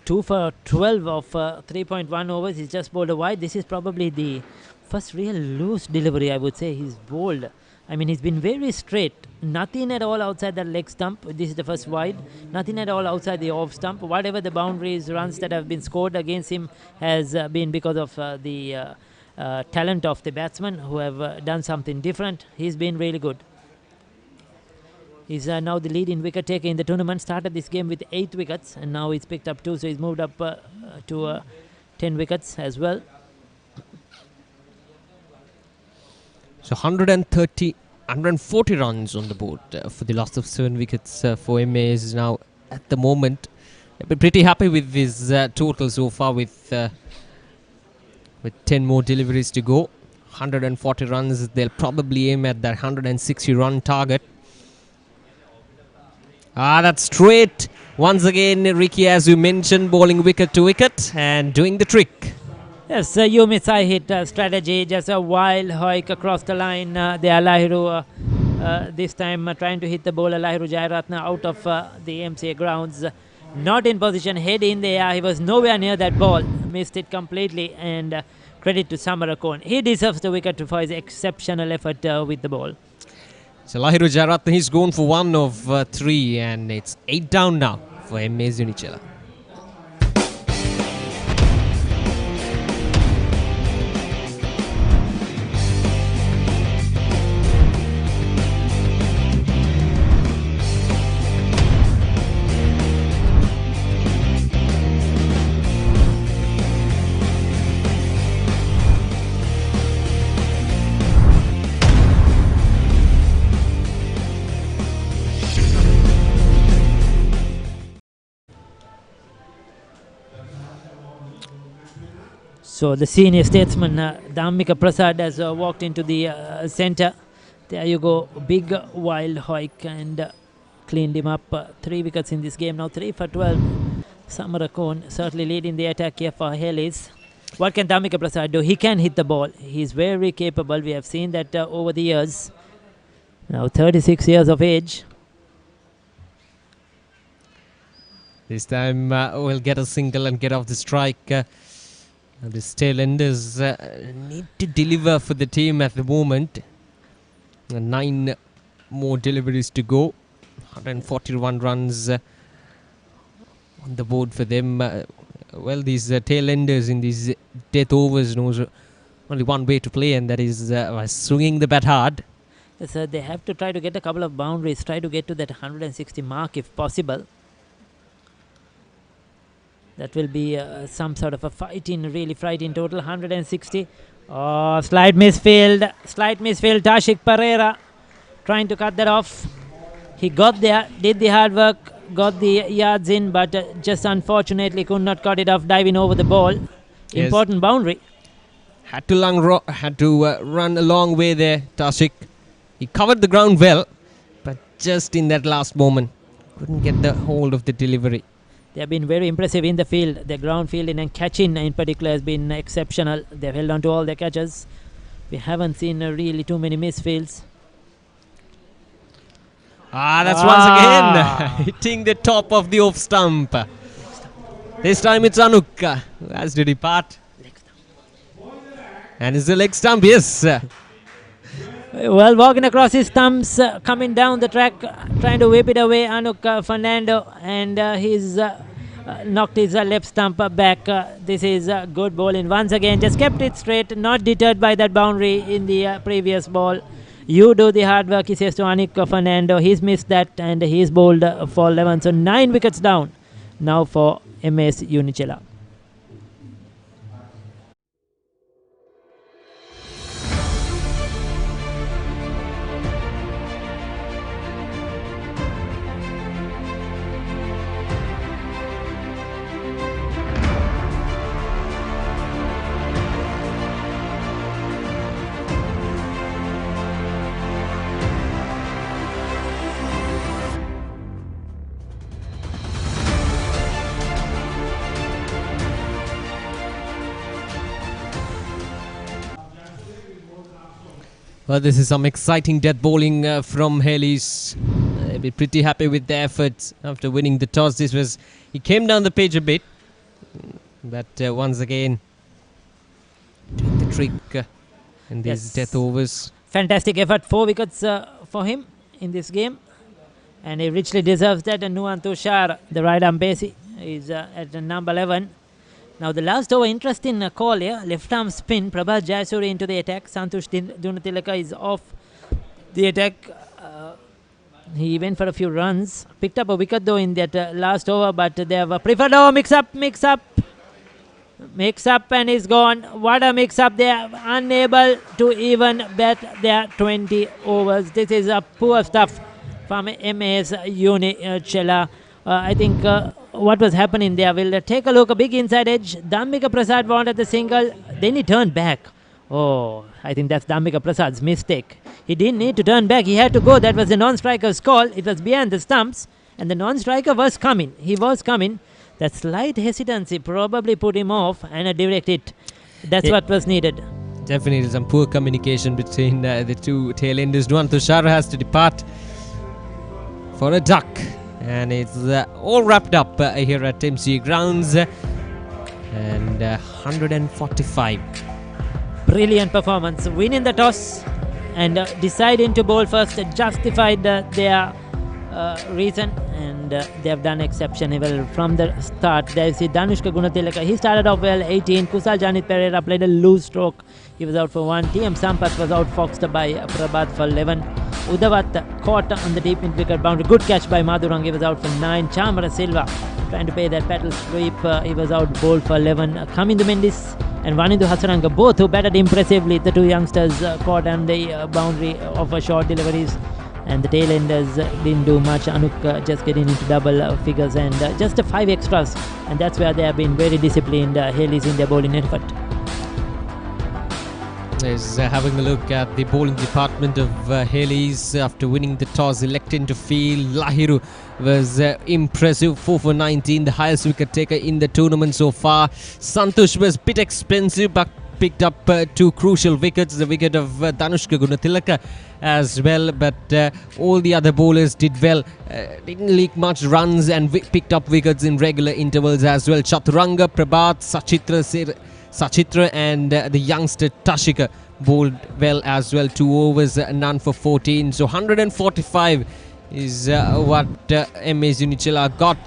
2 for 12 of 3.1 overs. He's just bowled a wide. This is probably the first real loose delivery, I would say, he's bowled. I mean, he's been very straight. Nothing at all outside that leg stump. This is the first wide. Nothing at all outside the off stump. Whatever the boundaries, runs that have been scored against him has been because of the talent of the batsmen who have done something different. He's been really good. He's now the leading wicket taker in the tournament. Started this game with 8 wickets and now he's picked up 2. So he's moved up to 10 wickets as well. So 140 runs on the board for the loss of 7 wickets for MAS is now at the moment. I've been pretty happy with his total so far with 10 more deliveries to go. 140 runs, they'll probably aim at that 160 run target. That's straight. Once again, Ricky, as you mentioned, bowling wicket to wicket and doing the trick. Yes, Yumisai hit strategy, just a wild hike across the line. There, Lahiru this time trying to hit the bowler Lahiru Jayaratna out of the MCA grounds. Not in position, head in the air. He was nowhere near that ball, missed it completely, and credit to Samarakon. He deserves the wicket for his exceptional effort with the ball. So Lahiru Jayaratna, he's gone for 1 of 3 and it's 8 down now for MAS Unichela. So the senior statesman Dhammika Prasad has walked into the centre. There you go, big wild hike and cleaned him up. 3 wickets in this game now, 3 for 12. Samarakon certainly leading the attack here for Hayleys. What can Dhammika Prasad do? He can hit the ball. He's very capable. We have seen that over the years. Now 36 years of age. This time we'll get a single and get off the strike. The tail enders need to deliver for the team at the moment. 9 more deliveries to go. 141 runs on the board for them. Well, these tail enders in these death overs knows only one way to play, and that is swinging the bat hard. Yes, they have to try to get a couple of boundaries, try to get to that 160 mark if possible. That will be some sort of a really fight in total. 160. Oh, slight misfield. Tashik Pereira trying to cut that off. He got there, did the hard work, got the yards in, but just unfortunately could not cut it off, diving over the ball. Yes. Important boundary. Had to run a long way there, Tashik. He covered the ground well, but just in that last moment, couldn't get the hold of the delivery. They have been very impressive in the field. Their ground fielding and catching in particular has been exceptional. They've held on to all their catches. We haven't seen really too many misfields. That's once again hitting the top of the off stump. This time it's Anuk who has to depart. And it's the leg stump, yes. Well, walking across his stumps, coming down the track, trying to whip it away, Anuk Fernando, and he's knocked his left stump back. This is a good bowling once again. Just kept it straight, not deterred by that boundary in the previous ball. You do the hard work, he says to Anik Fernando. He's missed that and he's bowled for 11. So 9 wickets down now for MAS Unichela. Well, this is some exciting death bowling from Hayleys. They'll be pretty happy with their efforts after winning the toss. He came down the page a bit, but once again, doing the trick in these death overs. Fantastic effort, 4 wickets for him in this game, and he richly deserves that. And Nuwan Tushar, the right arm pacey, is at number 11. Now the last over, interesting call here. Left arm spin, Prabhat Jayasuri into the attack. Santosh Gunatilaka is off the attack. He went for a few runs. Picked up a wicket though in that last over, but they have preferred over. Mix up, and he's gone. What a mix up. They are unable to even bat their 20 overs. This is poor stuff from MAS Unichela. I think what was happening there, we'll take a look. A big inside edge. Dhammika Prasad wanted the single, then he turned back. Oh, I think that's Dhammika Prasad's mistake. He didn't need to turn back, he had to go. That was the non-striker's call. It was behind the stumps and the non-striker was coming. He was coming. That slight hesitancy probably put him off and a direct hit. That's what was needed. Definitely some poor communication between the two tail-enders. Nuwan Tushar has to depart for a duck. And it's all wrapped up here at MCA Grounds. And 145. Brilliant performance. Winning the toss and deciding to bowl first justified their reason. And they have done exceptionally well from the start. There you see Danushka Gunatilaka. He started off well, 18. Kusal Janit Pereira played a loose stroke. He was out for 1. TM Sampath was outfoxed by Prabhat for 11. Udawat caught on the deep mid wicket boundary. Good catch by Madhurang. He was out for 9. Chamara Silva trying to pay that paddle sweep. He was out bowled for 11. Kamindu Mendis and Vanindu Hasaranga, both who batted impressively. The two youngsters caught on the boundary of short deliveries. And the tail enders didn't do much. Anuk just getting into double figures and just 5 extras. And that's where they have been very disciplined. Hayleys in their bowling effort. Is having a look at the bowling department of Hayleys after winning the toss, electing to field. Lahiru was impressive, 4 for 19, the highest wicket taker in the tournament so far. Santosh was a bit expensive but picked up 2 crucial wickets, the wicket of Danushka Gunatilaka as well, but all the other bowlers did well, didn't leak much runs and picked up wickets in regular intervals as well. Chaturanga, Prabhat, Sachitra and the youngster Tashika bowled well as well. 2 overs, none for 14. So 145 is what MAS Unichela got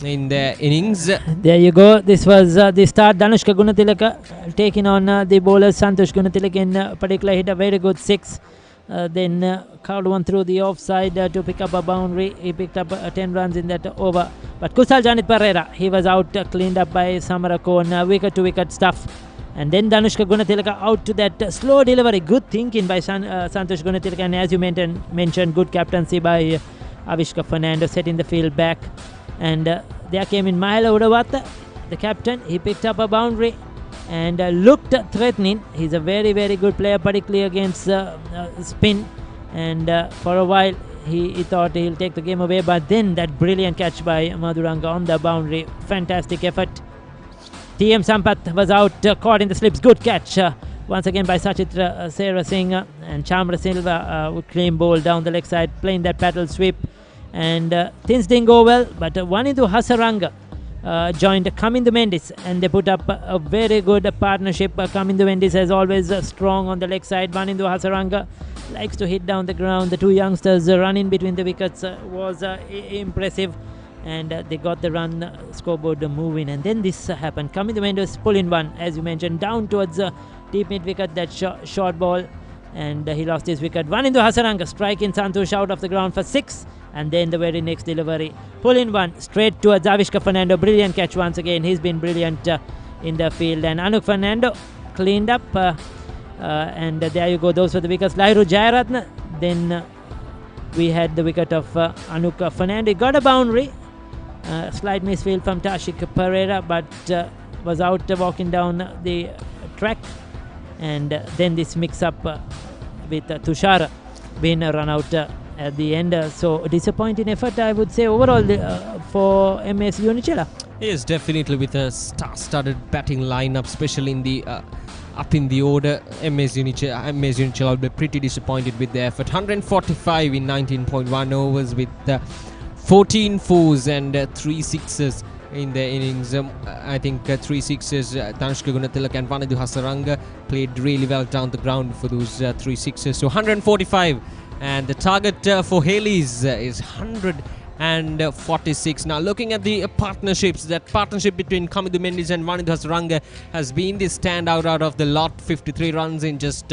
in their innings. There you go. This was the start. Danushka Gunatilaka taking on the bowlers. Santosh Gunatilaka in particular hit a very good 6. Then curled one through the offside to pick up a boundary. He picked up 10 runs in that over. But Kusal Janit Pereira, he was out, cleaned up by Samarakon. Wicket to wicket stuff. And then Danushka Gunatilaka out to that slow delivery. Good thinking by Santosh Gunatilaka. And as you mentioned, good captaincy by Avishka Fernando, setting the field back. And there came in Mahela Udawat, the captain. He picked up a boundary and looked threatening. He's a very, very good player, particularly against spin. And for a while, he thought he'll take the game away. But then that brilliant catch by Madhuranga on the boundary. Fantastic effort. TM Sampath was out, caught in the slips. Good catch once again by Sachitra Sarah Singh. And Chamra Silva would claim bowl down the leg side, playing that paddle sweep. And things didn't go well, but Vanindu Hasaranga joined Kamindu Mendis, and they put up a very good partnership. Kamindu Mendis is always strong on the leg side. Vanindu Hasaranga likes to hit down the ground. The two youngsters running between the wickets was impressive. and they got the run scoreboard moving, and then this happened. Kamindu Mendes pulling one, as you mentioned, down towards deep mid wicket, that short ball, and he lost his wicket. Wanindu Hasaranga striking Santosh out of the ground for 6, and then the very next delivery, pulling one straight towards Avishka Fernando. Brilliant catch once again. He's been brilliant in the field, and Anuk Fernando cleaned up, and there you go. Those were the wickets. Lairu Jayaratne. Then we had the wicket of Anuk Fernando. Got a boundary. Slight misfield from Tashik Pereira, but was out walking down the track, and then this mix up with Tushar being run out at the end. So disappointing effort, I would say, overall for MAS Unichela. Yes, definitely, with a star-studded batting lineup, especially in the up in the order. MAS Unichela will be pretty disappointed with the effort. 145 in 19.1 overs with 14 fours and 3 sixes in the innings. I think 3 sixes. Tanushka Gunatilak and Wanindu Hasaranga played really well down the ground for those 3 sixes. So 145, and the target for Hayleys is 146. Now looking at the partnerships, that partnership between Kamindu Mendes and Wanindu Hasaranga has been the standout out of the lot. 53 runs in just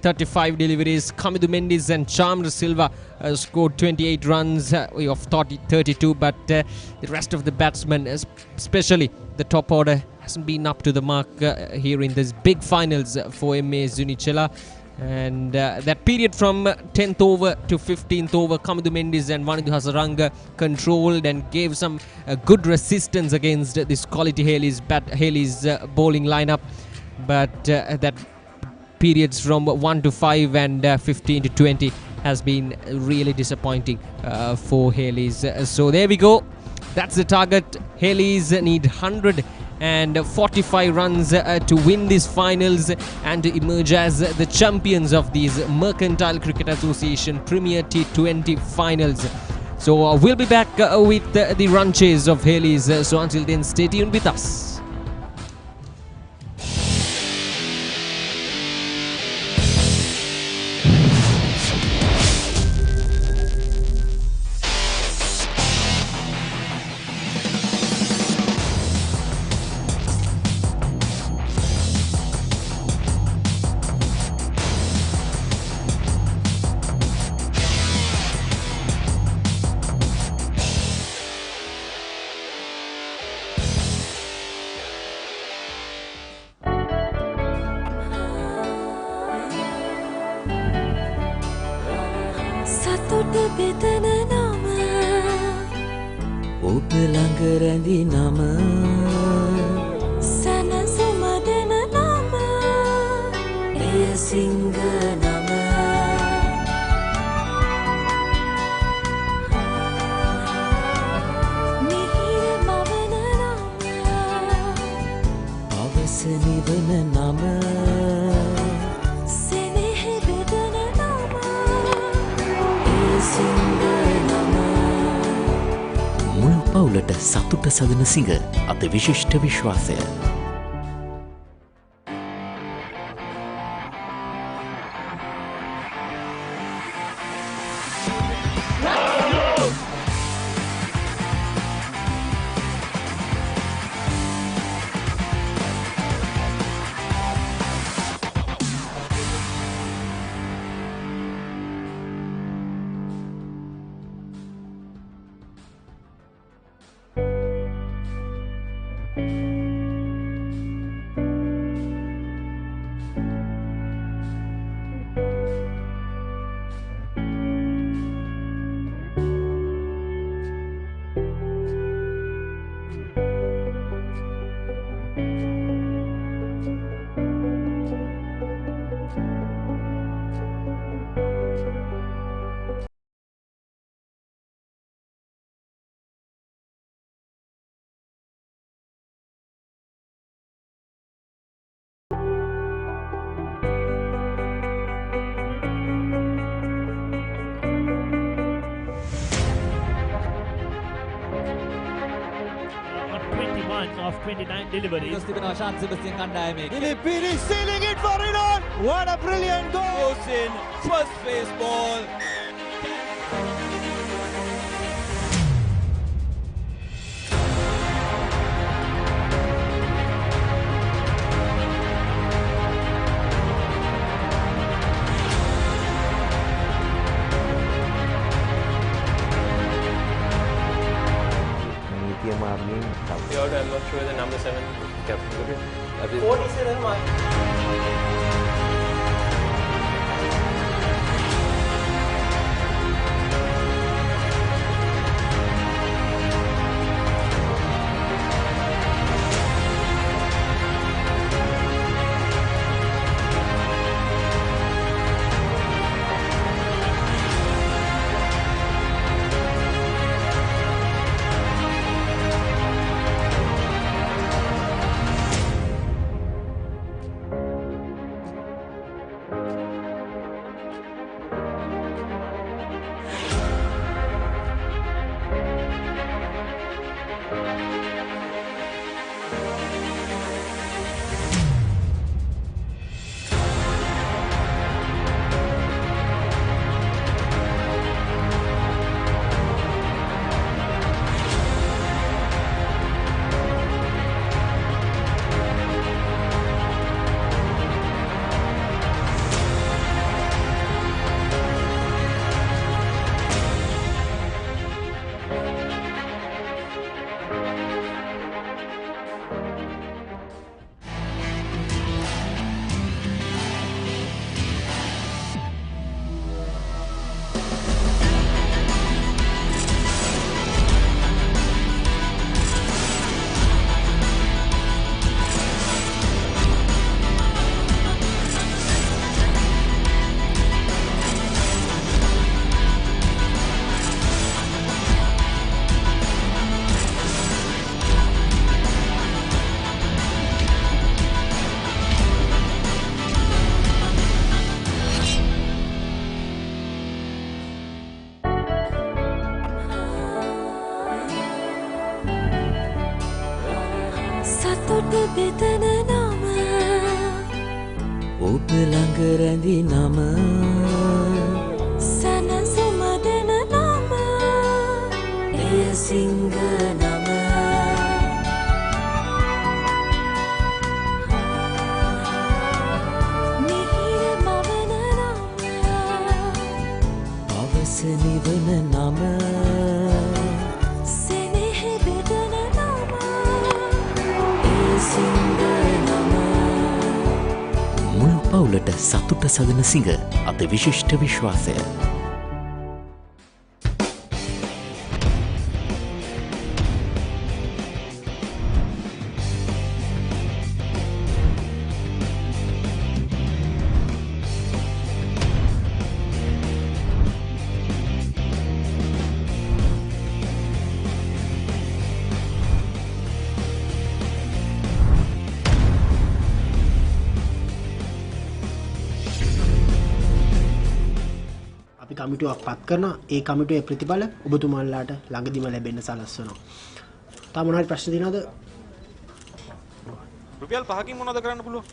35 deliveries. Kamindu Mendes and Chandra Silva scored 28 runs of 32, but the rest of the batsmen, especially the top order, hasn't been up to the mark here in these big finals for MAS Unichela. And that period from 10th over to 15th over, Kamindu Mendes and Wanindu Hasaranga controlled and gave some good resistance against this quality Hayleys bowling lineup. But that periods from 1 to 5 and 15 to 20 has been really disappointing for Hayleys. So there we go. That's the target. Hayleys need 145 runs to win these finals and to emerge as the champions of these Mercantile Cricket Association Premier T20 Finals. So we'll be back with the run chase of Hayleys. So until then, stay tuned with us. ඔබ ළඟ රැඳි නම සැනසුම දෙන නම එය සිංහ නම මිහිර මවන නම අවස නිවන නම සෙනෙහ බෙදන නම එය සිංහ නම මුළු පවුලට සතුට සදන සිංහ අත විශිෂ්ට විශ්වාසය. Of 29 deliveries. Philippines sealing it for Iran. What a brilliant goal! Goes in first base ball. you out. I'm not sure the number 7 captain. What is it, සතුට බෙදන නම ඔබ ළඟ රැඳි නම සනසුම දෙන නම එය සිංහ නම මිහිර මවන නම පවස නිවන නම මුළු පවුලට සතුට සදන සිංහ අත විශිෂ්ට විශ්වාසය. කමිටුවක් පත් කරන ඒ කමිටුවේ ප්‍රතිඵල ඔබතුමාලාට ළඟදිම ලැබෙන්න සලස්වනවා. තා මොනවාරි ප්‍රශ්න දිනවද? රුපියල් 5කින් මොනවද කරන්න පුළුවන්?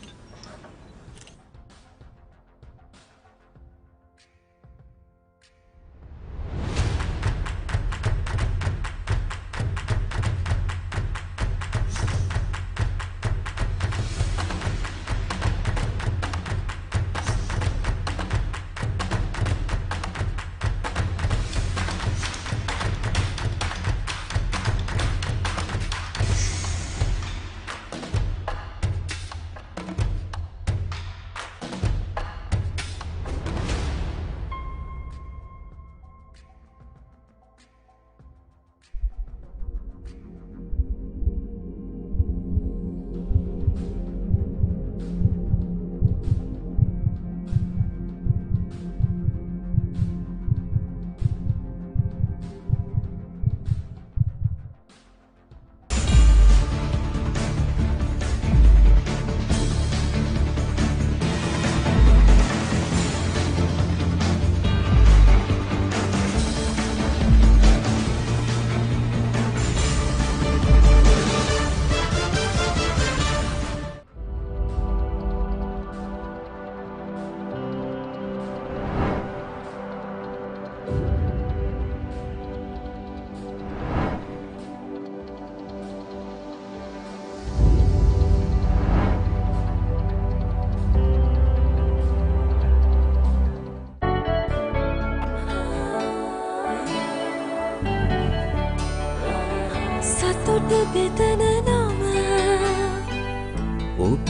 සතුට බෙදන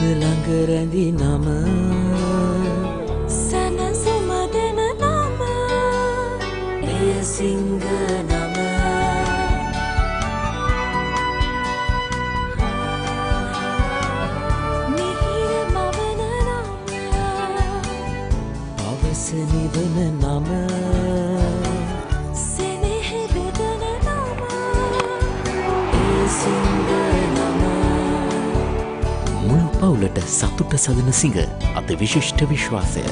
ළඟ රැඳි නම සනසුමදන නම එය සිංහ නම මිහිර මවන නම පවස නිවන නම සෙනෙහ බෙදන නම එය සිංහ නම මුළු පවුලට සතුට සදන සිංහ අති විශිෂ්ට විශ්වාසය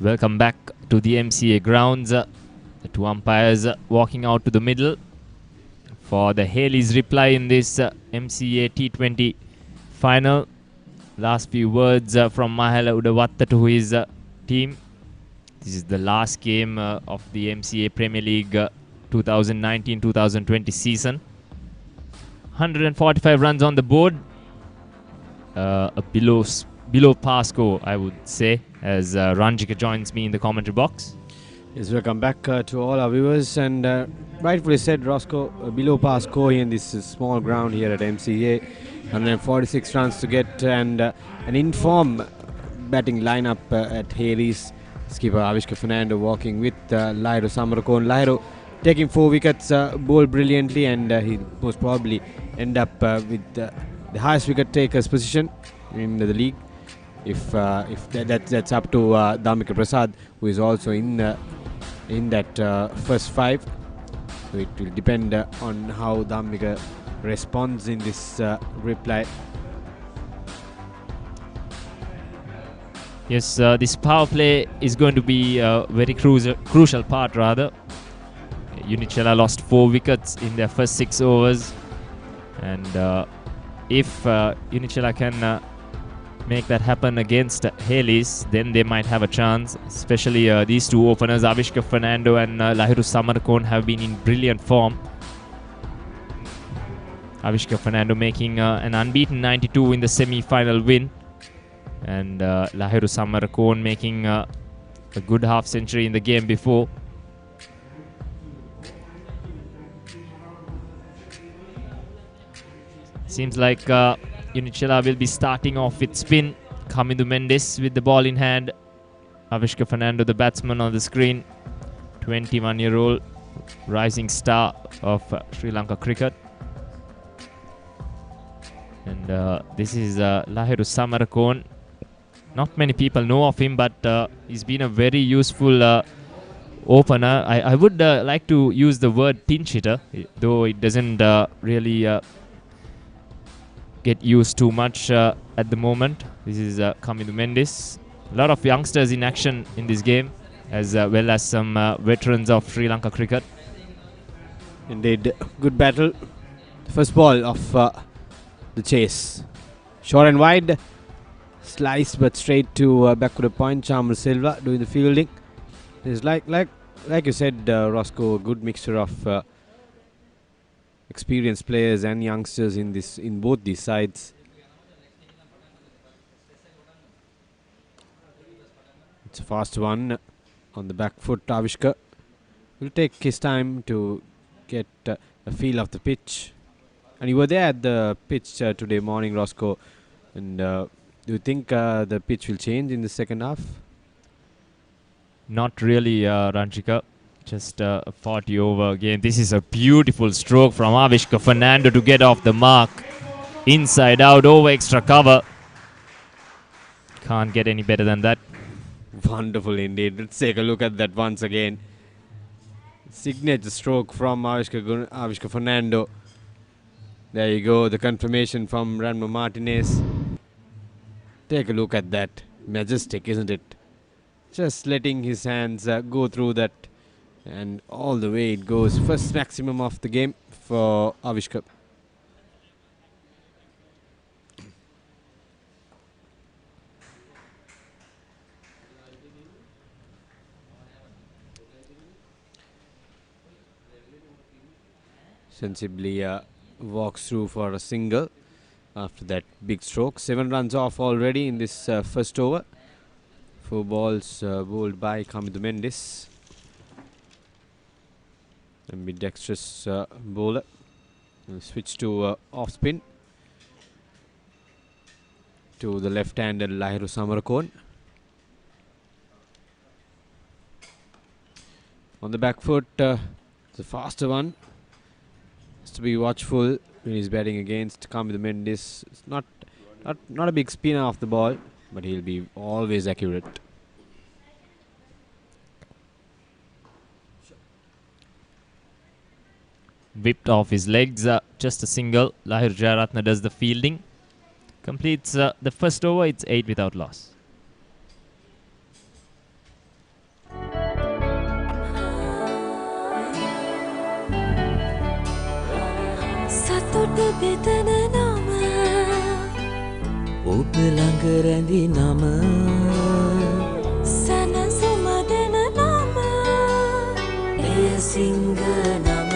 Welcome back to the MCA Grounds. The two umpires walking out to the middle for the Hayleys' reply in this MCA T20 Final. Last few words from Mahela Udawatta to his team. This is the last game of the MCA Premier League 2019-2020 season. 145 runs on the board. A below par score, I would say, as Ranjika joins me in the commentary box. Yes, welcome back to all our viewers, and rightfully said, Roscoe, below par score here in this small ground here at MCA. 146 runs to get, and an informed batting lineup at Hayleys. Skipper Avishka Fernando walking with Lairo Samarakon. Lairo taking 4 wickets, bowled brilliantly, and he'll most probably end up with the highest wicket taker's position in the league. If that's up to Dhammika Prasad, who is also in that first 5. So it will depend on how Dhammika responds in this reply. Yes, this power play is going to be a very crucial part, rather. Unichela lost 4 wickets in their first 6 overs, and if Unichela can make that happen against Hayleys, then they might have a chance. Especially these two openers, Avishka Fernando and Lahiru Samarakon, have been in brilliant form. Avishka Fernando making an unbeaten 92 in the semi-final win, and Lahiru Samarakon making a good half-century in the game before. Seems like Unichela will be starting off with spin. Kamindu Mendes with the ball in hand. Avishka Fernando, the batsman on the screen. 21-year-old rising star of Sri Lanka cricket. And this is Lahiru Samarakon. Not many people know of him, but he's been a very useful opener. I would like to use the word pinch hitter, though it doesn't really get used too much at the moment. This is Kamidu Mendis. A lot of youngsters in action in this game, as well as some veterans of Sri Lanka cricket. Indeed, good battle. The first ball of the chase. Short and wide. Slice but straight to back to the point. Chamar Silva doing the fielding. It's like you said, Roscoe, a good mixture of experienced players and youngsters in both these sides. It's a fast one on the back foot. Avishka will take his time to get a feel of the pitch. And you were there at the pitch today morning, Roscoe. And do you think the pitch will change in the second half? Not really, Ranjika. Just a 40 over game. This is a beautiful stroke from Avishka Fernando to get off the mark. Inside out, over extra cover. Can't get any better than that. Wonderful indeed. Let's take a look at that once again. Signature stroke from Avishka Fernando. There you go, the confirmation from Ranma Martinez. Take a look at that. Majestic, isn't it? Just letting his hands go through that. And all the way it goes. First maximum of the game for Avishka. Sensibly walks through for a single after that big stroke. 7 runs off already in this first over. 4 balls bowled by Kamidu Mendis. Ambidextrous bowler. We'll switch to off spin to the left-handed Lahiru Samarakone. On the back foot, it's a faster one. Has to be watchful when he's batting against Kamidu Mendis. It's not a big spinner off the ball, but he'll be always accurate. Whipped off his legs, just a single. Lahiru Jayaratne does the fielding. Completes the first over, it's 8 without loss. සතුට බෙදන නම ඔබ ළඟ රැඳි නම සැනසුම දෙන නම එය සිංහ නම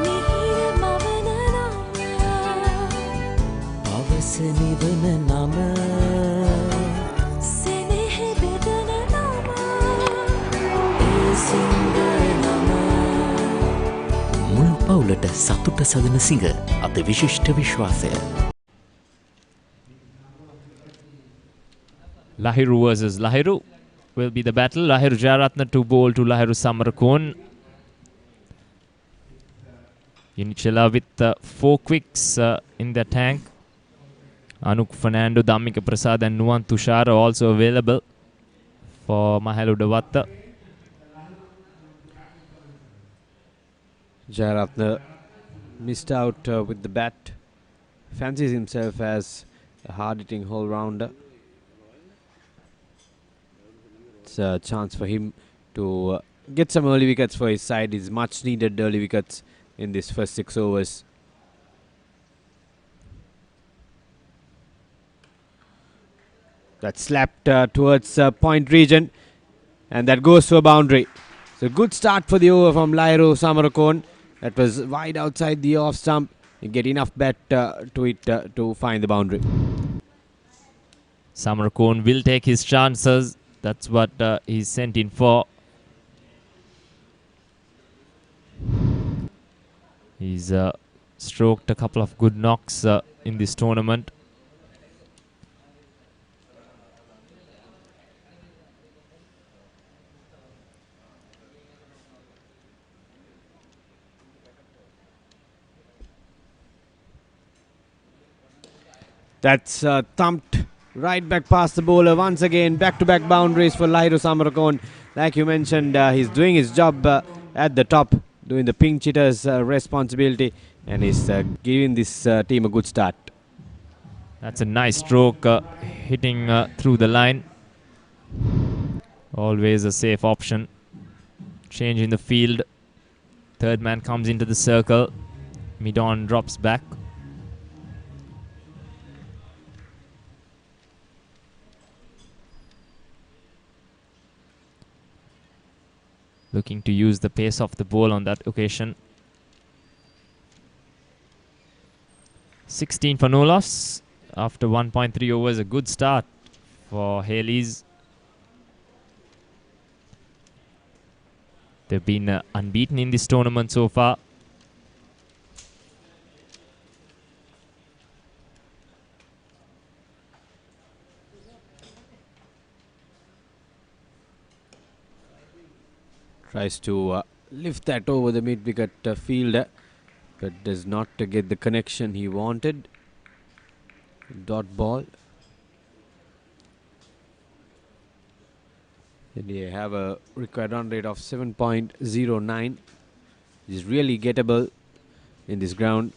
මිහිර මවන නම පවස නිවන නම සෙනෙහ බෙදන නම මුළු පවුලට සතුට සදන සිංහ අති විශිෂ්ට විශ්වාසය. Lahiru versus Lahiru will be the battle. Lahiru Jayaratne to bowl to Lahiru Samarakone. Unichela with 4 quicks in the tank. Anuk Fernando, Dhammika Prasad and Nuwan Tushar are also available for Mahelu Dewatta. Jayaratne missed out with the bat. Fancies himself as a hard-hitting all-rounder. It's a chance for him to get some early wickets for his side. His much-needed early wickets in this first 6 overs. That slapped towards point region, and that goes to a boundary. So good start for the over from Lahiru Samarakone. That was wide outside the off stump. You get enough bat to it to find the boundary. Samarakone will take his chances. That's what he's sent in for. He's stroked a couple of good knocks in this tournament. That's thumped right back past the bowler. Once again, back-to-back boundaries for Lahiru Samarakone. Like you mentioned, he's doing his job at the top, doing the pinch hitter's responsibility, and is giving this team a good start. That's a nice stroke, hitting through the line. Always a safe option. Change in the field. Third man comes into the circle. Mid-on drops back. Looking to use the pace of the ball on that occasion. 16 for no loss. After 1.3 overs, a good start for Hayleys. They've been unbeaten in this tournament so far. Tries to lift that over the mid-wicket fielder, but does not get the connection he wanted. Dot ball. And they have a required run rate of 7.09, which is really gettable in this ground.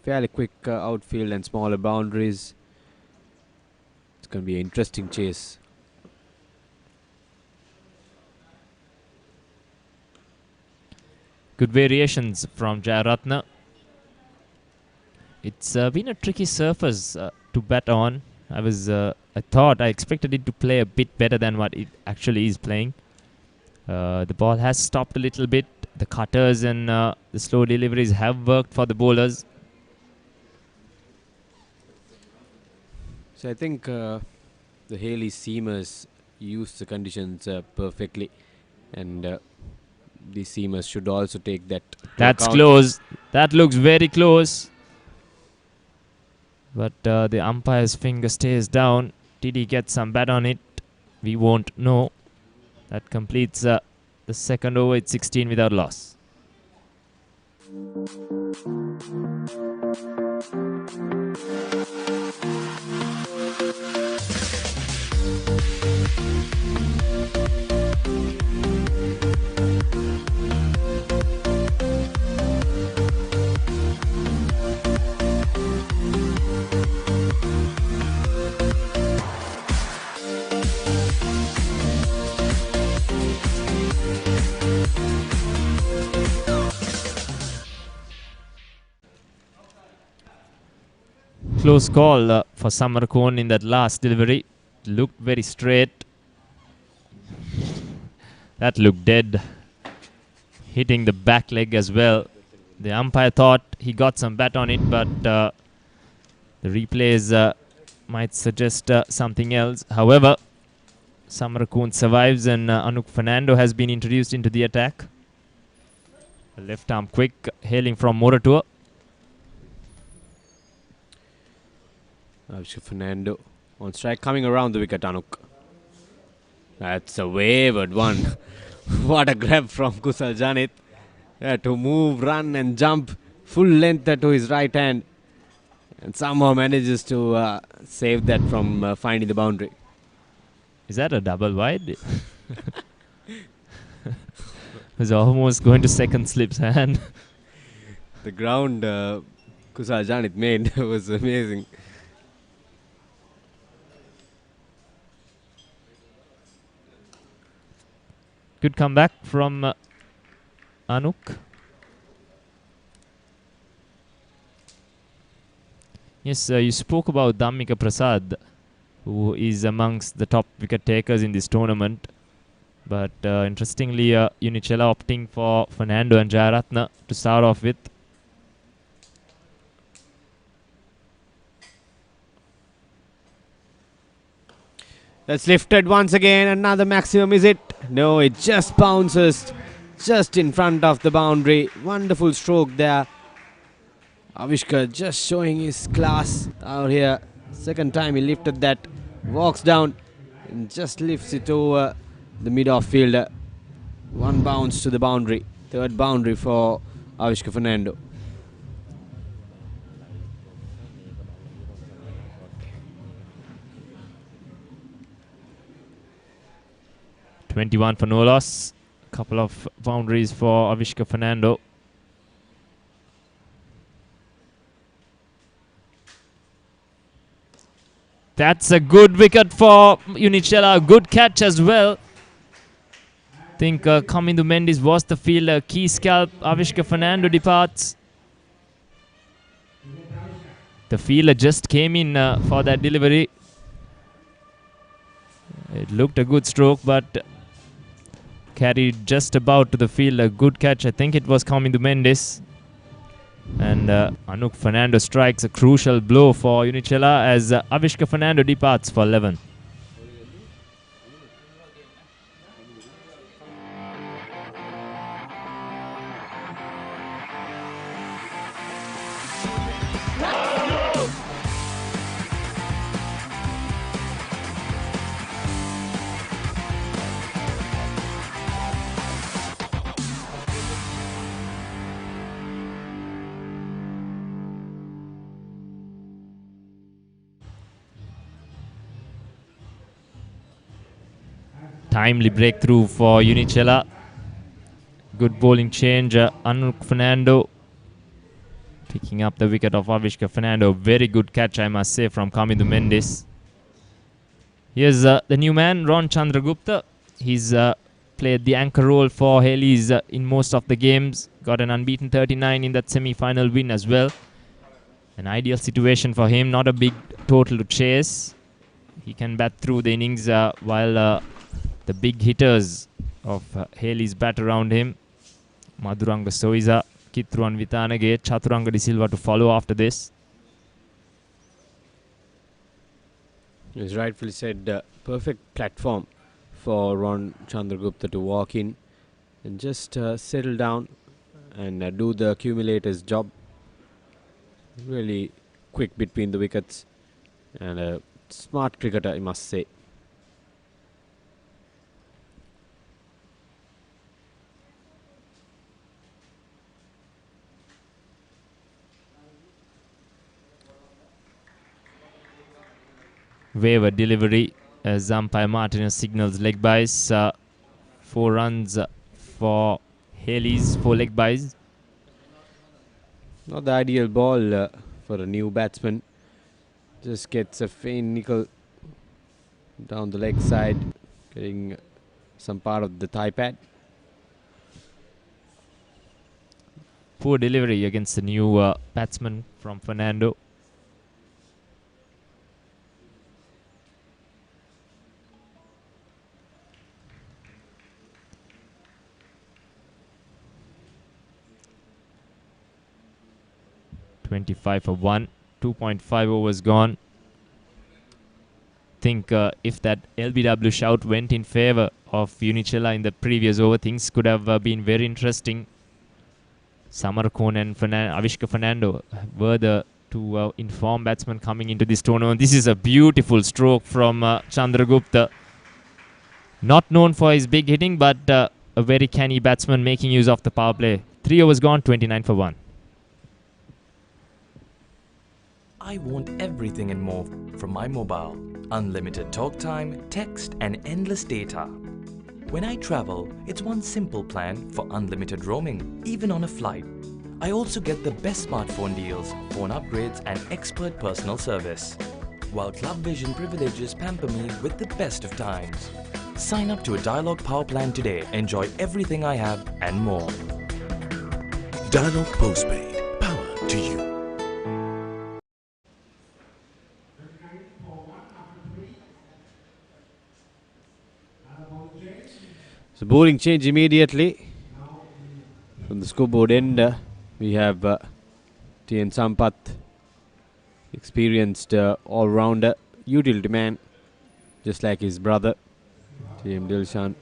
Fairly quick outfield and smaller boundaries. It's going to be an interesting chase. Good variations from Jayaratne. It's been a tricky surface to bat on. I expected it to play a bit better than what it actually is playing. The ball has stopped a little bit. The cutters and the slow deliveries have worked for the bowlers. So I think the Hayleys seamers use the conditions perfectly, and the seamers should also take that. That's close. That looks very close. But the umpire's finger stays down. Did he get some bat on it? We won't know. That completes the second over. It's 16 without loss. Close call for Samarkand in that last delivery. Looked very straight. That looked dead. Hitting the back leg as well. The umpire thought he got some bat on it, but the replays might suggest something else. However, Samarkand survives, and Anuk Fernando has been introduced into the attack. A left arm quick, hailing from Moratua. Fernando on strike, coming around the wicket. Anuk. That's a wayward one. What a grab from Kusal Janit. To move, run and jump full length to his right hand, and somehow manages to save that from finding the boundary. Is that a double wide? Was almost going to second slip's hand. The ground Kusal Janit made was amazing. Good comeback from Anuk. Yes, you spoke about Dhammika Prasad, who is amongst the top wicket takers in this tournament. But interestingly, Unichela opting for Fernando and Jayaratne to start off with. That's lifted once again. Another maximum, is it? No, it just bounces just in front of the boundary. Wonderful stroke there. Avishkar just showing his class out here. Second time he lifted that. Walks down and just lifts it over the mid-off fielder. One bounce to the boundary. Third boundary for Avishkar Fernando. .21 for no loss. Couple of boundaries for Avishka Fernando. That's a good wicket for Unichela. Good catch as well. I think Kamindu Mendes was the fielder. Key scalp. Avishka Fernando departs. The fielder just came in for that delivery. It looked a good stroke, but carried just about to the field. A good catch. I think it was Kamindu Mendes. And Anuk Fernando strikes a crucial blow for Unichela as Avishka Fernando departs for 11. Timely breakthrough for Unichela. Good bowling change. Anuk Fernando picking up the wicket of Avishka Fernando. Very good catch, I must say, from Kamindu Mendes. Here's the new man, Ron Chandragupta. He's played the anchor role for Hayleys in most of the games. Got an unbeaten 39 in that semi-final win as well. An ideal situation for him. Not a big total to chase. He can bat through the innings while the big hitters of Hayleys bat around him. Madhuranga Soiza, Kitruan Vitanage, Chaturanga De Silva to follow after this. As rightfully said, perfect platform for Ron Chandragupta to walk in and just settle down and do the accumulators job. Really quick between the wickets and a smart cricketer, I must say. Waiver delivery as umpire Martinez signals leg byes. 4 runs for Hayleys, 4 leg byes. Not the ideal ball for a new batsman. Just gets a faint nickel down the leg side, getting some part of the thigh pad. Poor delivery against the new batsman from Fernando. .25 for 1, 2.5 overs gone. Think if that LBW shout went in favor of Unichela in the previous over, things could have been very interesting. Samarkon and Avishka Fernando were the two informed batsmen coming into this tournament. This is a beautiful stroke from Chandragupta. Not known for his big hitting, but a very canny batsman making use of the power play. 3 overs gone, 29 for 1. I want everything and more from my mobile. Unlimited talk time, text and endless data. When I travel, it's one simple plan for unlimited roaming, even on a flight. I also get the best smartphone deals, phone upgrades and expert personal service. While Club Vision privileges pamper me with the best of times. Sign up to a Dialog Power plan today. Enjoy everything I have and more. Dialog Postpaid. Power to you. So bowling change immediately. From the scoreboard end, we have TN Sampath, experienced all-rounder, utility man, just like his brother, TM Dilshan.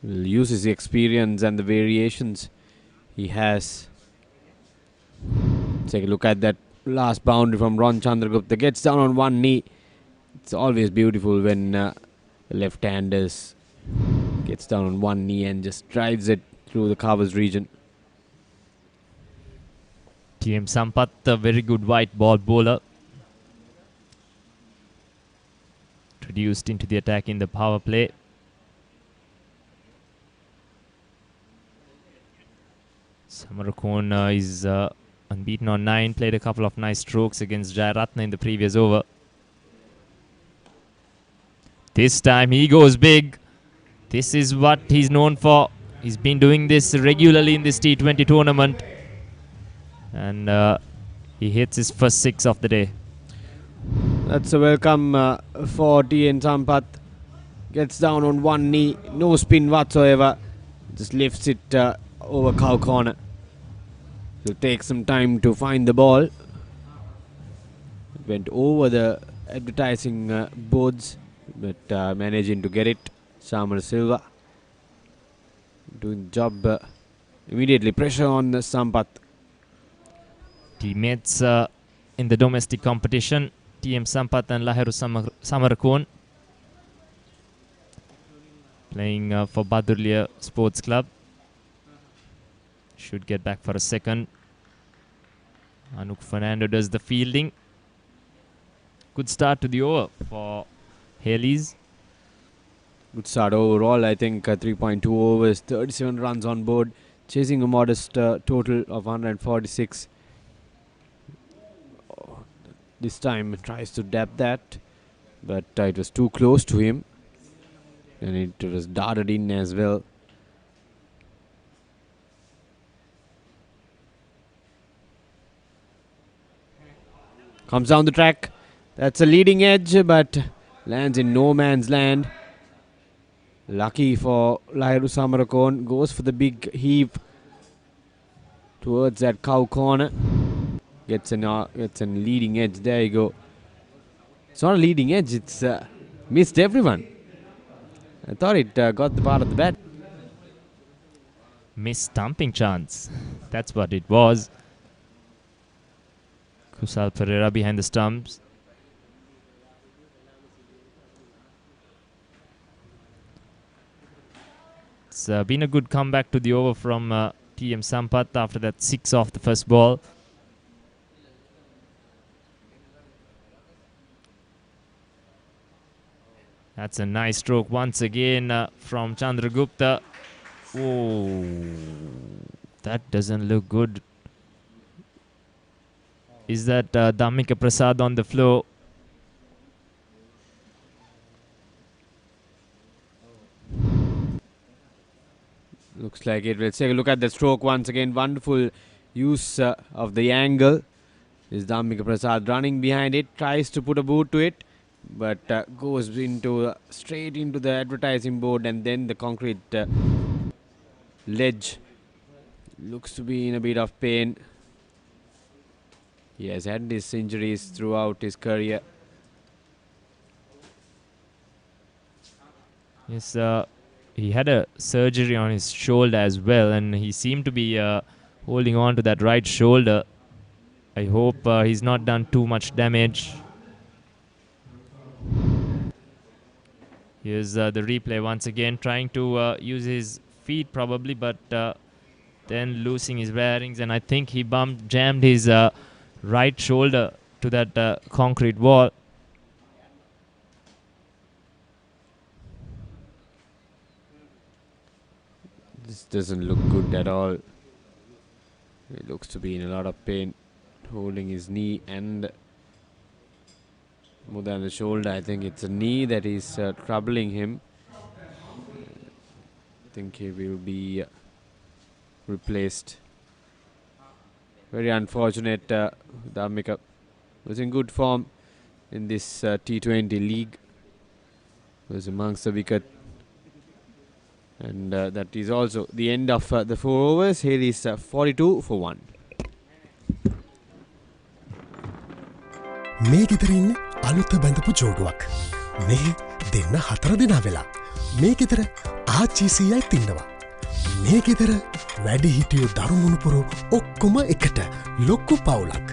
Will use his experience and the variations he has. Take a look at that last boundary from Ron Chandragupta. Gets down on one knee. It's always beautiful when left-handers gets down on one knee and just drives it through the covers region. TM Sampath, a very good white ball bowler. Introduced into the attack in the power play. Samarakon is unbeaten on 9, played a couple of nice strokes against Jayaratna in the previous over. This time he goes big. This is what he's known for. He's been doing this regularly in this T20 tournament. And he hits his first 6 of the day. That's a welcome for TN Sampath. Gets down on one knee, no spin whatsoever. Just lifts it over cow corner. It'll take some time to find the ball. It went over the advertising boards, but managing to get it. Samar Silva doing the job immediately. Pressure on Sampath. Teammates in the domestic competition, TM Sampath and Lahiru Samarakon, playing for Badurlia Sports Club. Should get back for a second. Anuk Fernando does the fielding. Good start to the over for Hayleys. Good start overall. I think 3.2 overs, 37 runs on board, chasing a modest total of 146. This time tries to dab that, but it was too close to him, and it was darted in as well. Comes down the track. That's a leading edge, but lands in no man's land. Lucky for Lahiru Samarakon. Goes for the big heave towards that cow corner. Gets a leading edge. There you go. It's not a leading edge. It's missed everyone. I thought it got the part of the bat. Missed stumping chance. That's what it was. Kusal Pereira behind the stumps. It's been a good comeback to the over from TM Sampath after that 6 off the first ball. That's a nice stroke once again from Chandragupta. Oh, that doesn't look good. Is that Dhammika Prasad on the floor? Looks like it. Let's take a look at the stroke once again. Wonderful use of the angle. Is Dhammika Prasad running behind it, tries to put a boot to it, but goes straight into the advertising board and then the concrete ledge. Looks to be in a bit of pain. He has had these injuries throughout his career. Yes, he had a surgery on his shoulder as well, and he seemed to be holding on to that right shoulder. I hope he's not done too much damage. Here's the replay once again, trying to use his feet probably, but then losing his bearings, and I think he jammed his right shoulder to that concrete wall. This doesn't look good at all. He looks to be in a lot of pain, holding his knee and more than the shoulder. I think it's a knee that is troubling him. I think he will be replaced. Very unfortunate. Dhammika was in good form in this T20 league. Was amongst the wicket. And that is also the end of the 4 overs. Here is 42 for 1. මේ ගෙදර ඉන්න අලුත බැඳපු ජෝඩුවක්. මේ දෙන්න 4 දෙනා වෙලා. මේ ගෙදර ආච්චිසියයි තින්නවා. මේ ගෙදර වැඩි හිටියෝ දරුමුණුපුරු ඔක්කොම එකට ලොක්කු පවුලක්.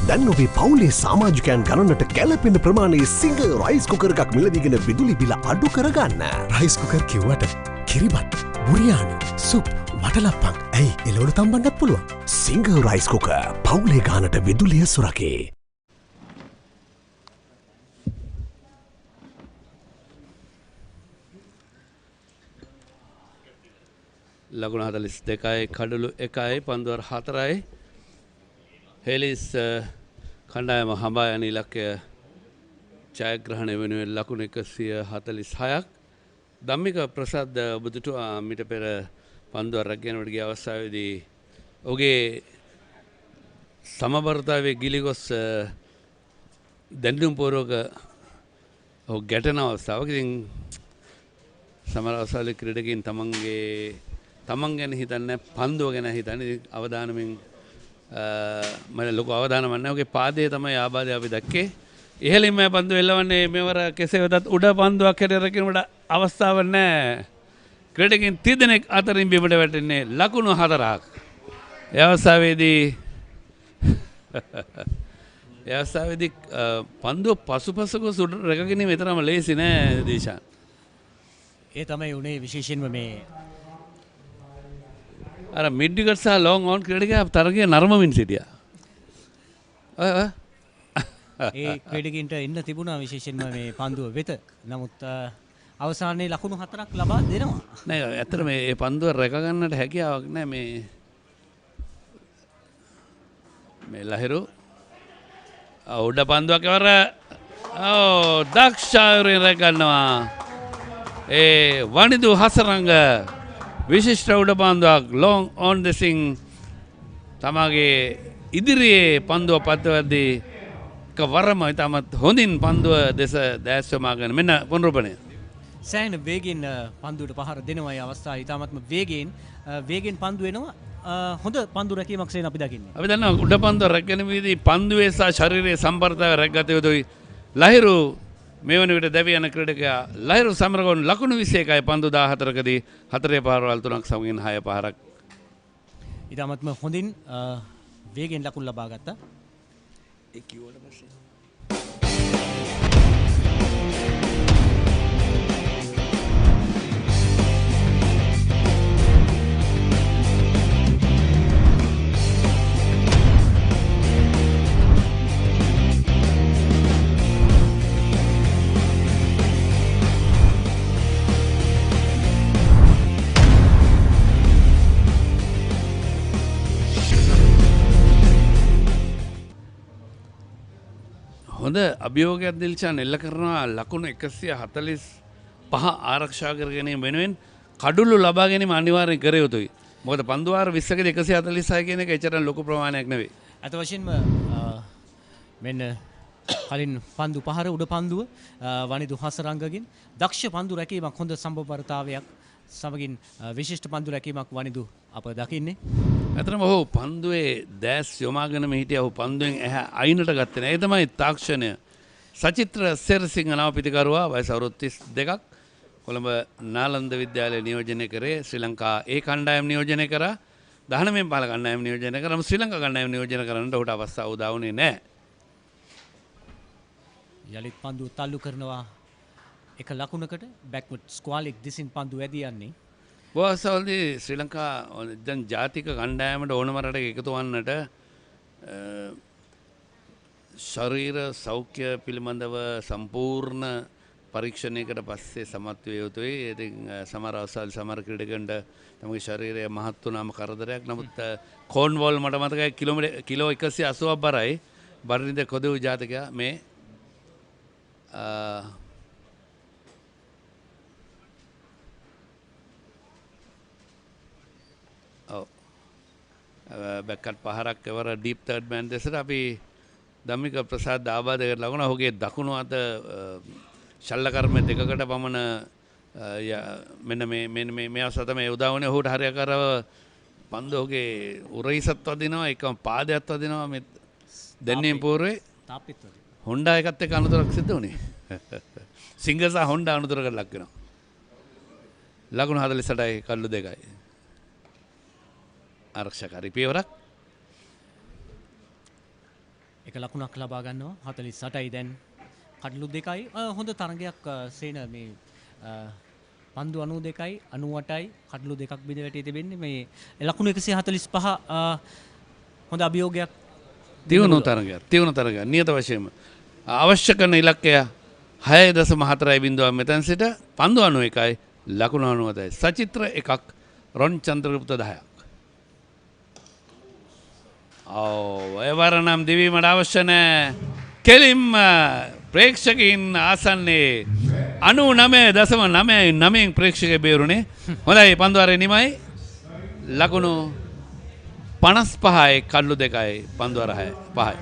දැන් ඔබේ පවුලේ සමාජිකයන් ගණනට ගැලපෙන ප්‍රමාණයේ සිංගර් රයිස් කුකර් එකක් මිලදීගෙන විදුලි බිල අඩු කරගන්න. රයිස් කුකර් කිව්වට කිරිබත්, බුරියානි, සුප්, වටලප්පන් ඇයි එලවලු තම්බන්නත් පුළුවන්. සිංගර් රයිස් කුකර් පවුලේ ගානට විදුලිය සුරකේ. ලකුණු 42යි කඩලු 1යි පන්දුවර 4යි හෙලිස් කණ්ඩායම හඹා යන ඉලක්කය ජයග්‍රහණය වෙනුවෙන් ලකුණු 146ක් ධම්මික ප්‍රසාද් ඔබතුමා මිට පෙර පන්දුව රැගෙනවට ගිය අවස්ථාවේදී ඔහුගේ සමබරතාවයේ ගිලිගොස් දැනුම් පූර්වක ඔහු ගැටෙන අවස්ථාවක ඉතින් සමහර අවස්ථාවල ක්‍රීඩකයන් තමන් ගැන හිතන්නේ පන්දුව ගැන හිතන්නේ අවධානයෙන් මම ලොකු අවධානයක් නැහැ ඔහුගේ පාදයේ තමයි ආබාධය අපි දැක්කේ ඉහළින්ම පන්දුව එල්ලවන්නේ මෙවර කෙසේ වෙතත් උඩ පන්දුවක් හැටියට රකින්නට අවස්ථාවක් නැහැ ක්‍රීඩකයන් 30 දෙනෙක් අතරින් බිමට වැටෙන්නේ ලකුණු 4ක් ඒ අවස්ථාවේදී පන්දුව පසුපසක සුඩ රැකගෙන මෙතරම් ලේසි නෑ දේශා. ඒ තමයි උනේ විශේෂයෙන්ම මේ අර මිඩ් විකට් සහ ලොන් ඔන් ක්‍රීඩකයා තරගයේ නරඹමින් සිටියා. ඒ ක්‍රීඩකින්ට එන්න තිබුණා විශේෂයෙන්ම මේ පන්දුව වෙත. නමුත් අවසානයේ ලකුණු 4ක් ලබා දෙනවා. නෑ ඇත්තට මේ පන්දුව රැක ගන්නට හැකියාවක් නෑ මේ ලහිරු උඩ පන්දුවක් එවර දක්ෂායුරෙන් රැක ගන්නවා. ඒ වනිදු හසරංග විශිෂ්ට උඩ පන්දුවක් ලොන් ඔන් ද සිං තමගේ ඉදිරියේ පන්දුව පත්වද්දී වරම ඉතාමත් හොඳින් පන්දුව දෙස දැස්වමාගෙන මෙන්න පුනරුපණය. සෑහෙන වේගෙන් පන්දුවට පහර දෙනවා ඒ අවස්ථාව ඉතාමත්ම වේගෙන් පන්දු වෙනවා. හොඳ පන්දු රැකීමක් සේන අපි දකින්නේ. අපි දන්නවා උඩ පන්දුව රැගෙන වීදී පන්දුවේ සහ ශරීරයේ සම්බරතාවය රැකගත යුතුයි. ලහිරු මේ වන විට දැවි යන ක්‍රීඩකයා ලහිරු සමරගොන් ලකුණු 21යි පන්දු 14කදී 4 පාරවල් 3ක් සමගින් 6 පාරක්. ඉතාමත්ම හොඳින් වේගෙන් ලකුණු ලබා ගත්තා. ඒ කිව්වට පස්සේ හොඳ අභියෝගයක් දිල්ෂාන් එල්ල කරනවා ලකුණු 145 ආරක්ෂා කර ගැනීම වෙනුවෙන් කඩුළු ලබා ගැනීම අනිවාර්යෙන් කර යුතුයි. මොකද පන්දු වාර 20කදී 146 කියන එක එච්චර ලොකු ප්‍රමාණයක් නෙවෙයි. අත වශයෙන්ම මෙන්න කලින් පන්දු පහර උඩ පන්දුව වනිදු හසරංගගෙන් දක්ෂ පන්දු රැකීමක් හොඳ සම්බවරතාවයක් සමගින් විශිෂ්ට පන්දු රැකීමක් වනිදු අප දකින්නේ. ඇතරම ඔහු පන්දුවේ දැස් යොමාගෙනම හිටියා. ඔහු පන්දුවෙන් ඇහැ අයිනට ගත්තේ නැහැ. ඒ තමයි තාක්ෂණය. සචිත්‍ර සෙරසිංහ නව පිටිකරුවා වයස අවුරුදු 32ක් කොළඹ නාලන්ද විද්‍යාලය නියෝජනය කරේ. ශ්‍රී ලංකා ඒ කණ්ඩායම නියෝජනය කරා. 19 පාල කණ්ඩායම නියෝජනය කරා. ශ්‍රී ලංකා කණ්ඩායම නියෝජනය කරන්නට ඔහුට අවස්ථාව උදා වුණේ නැහැ. යලිත් පන්දුව තල්ලු කරනවා එක ලකුණකට බැක්වර්ඩ් ස්ක්වාලික් දිසින් පන්දු වැදී යන්නේ. බෝසවල්දී ශ්‍රී ලංකා දැන් ජාතික කණ්ඩායමට ඕනම රටක එකතු වන්නට ශරීර සෞඛ්‍ය පිළිබඳව සම්පූර්ණ පරීක්ෂණයකට පස්සේ සමත් විය යුතුයි. ඉතින් සමහර අවස්ථාවල සමහර ක්‍රීඩකයන්ට තමගේ ශරීරය මහත් වුණාම කරදරයක්. නමුත් කෝන්වෝල් මට මතකයි කිලෝ 180ක් බරයි. බරින්ද කොදු ජාතකයා මේ බැක්කට් පහරක් එවර ඩීප් තර්ඩ් මෑන් දෙසට අපි ධම්මික ප්‍රසාද් ආබාධයකට ලකුණ. ඔහුගේ දකුණු අත ශල්ලකර්ම දෙකකට පමණ මෙන්න මේ අවස්ථාව තමයි උදා වුණේ. ඔහුට හරියකාරව පන්දු ඔහුගේ උරහිසත් වදිනවා, එකම පාදයක් වදිනවා. මේ දැන්නීම් පූර්වේ හොන්ඩා එකත් එක්ක අනතුරක් සිද්ධ වුණේ. සිංගර් සහ හොන්ඩා අනතුරකට ලක් වෙනවා. ලකුණු 48යි කඩලු 2යි. ආරක්ෂාකාරී පියවරක්. එක ලකුණක් ලබා ගන්නවා 48යි දැන් කඩලු 2යි. හොඳ තරගයක් සේන මේ පන්දු 92යි 98යි කඩලු 2ක් බිඳ වැටී තිබෙන්නේ. මේ ලකුණු 145 හොඳ අභියෝගයක් තියුණු තරගයක් නියත වශයෙන්ම අවශ්‍ය කරන ඉලක්කය 6.4 බිඳුව මෙතන සිට පන්දු 91යි ලකුණු 97යි. සචිත්‍ර එකක් රොන් චන්ද්‍රගුප්ත 10ක්. ඔව් එවර නම් දිවීමට අවශ්‍ය නැහැ. කෙලින්ම ප්‍රේක්ෂකයින් ආසන්නේ 99.99 ප්‍රේක්ෂක බේරුනේ. හොඳයි පන්දුවාරේ නිමයි. ලකුණු 55යි කඩලු 2යි පන්දුවාර 5යි.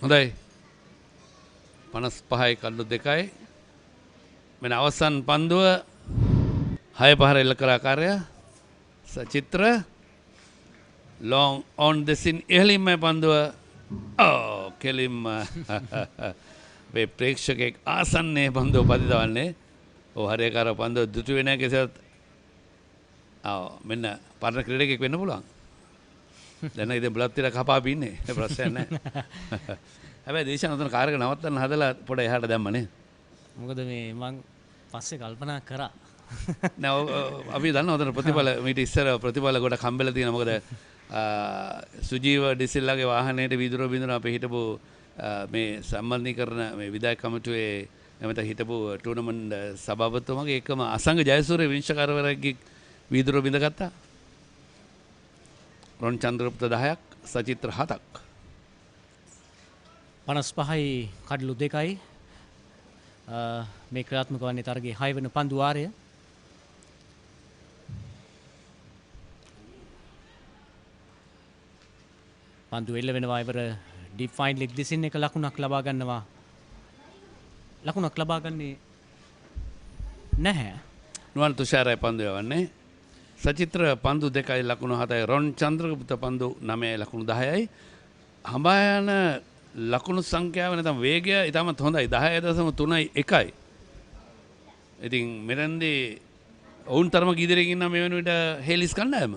හොඳයි 55යි කඩලු 2යි මෙන්න අවසන් පන්දුව 6 පහර එල්ල කළ ආකාරය සචිත්‍ර long on the sin ඉහළින්ම පන්දුව කෙලින්ම මේ ප්‍රේක්ෂකෙක් ආසන්නයේ පන්දුව පදිදවන්නේ හරියකාර පන්දුව දුටු වෙන කෙසේත් මෙන්න පරණ ක්‍රීඩකෙක් වෙන්න පුළුවන්. දැන් ඉතින් බ්ලොක් තියලා කපාපි ඉන්නේ. ප්‍රශ්නයක් නැහැ. හැබැයි දේශන උතන කාර් එක නවත්තන්න හදලා පොඩ එහාට දැම්මනේ. මොකද මේ මං පස්සේ කල්පනා කරා. නෑ අපි දන්නවා උතන ප්‍රතිඵල මීට ඉස්සර ප්‍රතිඵල ගොඩක් හම්බෙලා තියෙනවා. මොකද සුජීව ඩිසිල්ලාගේ වාහනයේට වීදුරුව බින්දුන අපේ හිටපු මේ සම්බන්ධීකරණ මේ විධායක කමිටුවේ එමෙත හිටපු ටූර්නමන්ට් සභාපතිතුමාගේ එකම අසංග ජයසූරිය විනිශ්චයකාරවරයෙක්ගේ වීදුරුව බින්දගත්තා. රොන් චන්ද්‍රගුප්ත 10ක් සචිත්‍ර 7ක් 55යි කඩලු 2යි මේ ක්‍රියාත්මක වන්නේ තරගයේ 6 වෙනි පන්දු වාරය. පන්දු එල්ල වෙනවා ඉවර ඩීප් ෆයින් ලෙග් දිසින් එක ලකුණක් ලබා ගන්නවා. ලකුණක් ලබා ගන්නේ නැහැ. නුවන් තුෂාරයි පන්දු යවන්නේ. සචිත්‍ර පන්දු 2යි ලකුණු 7යි රොන් චන්ද්‍රගුප්ත පන්දු 9යි ලකුණු 10යි. හඹා යන ලකුණු සංඛ්‍යාව නැත්නම් වේගය ඉතාමත් හොඳයි 10.3යි 1යි. ඉතින් මෙරන්දී ඔවුන් තරම ඉදිරියෙන් ඉන්න මේ වෙන විට හේලිස් කණ්ඩායම.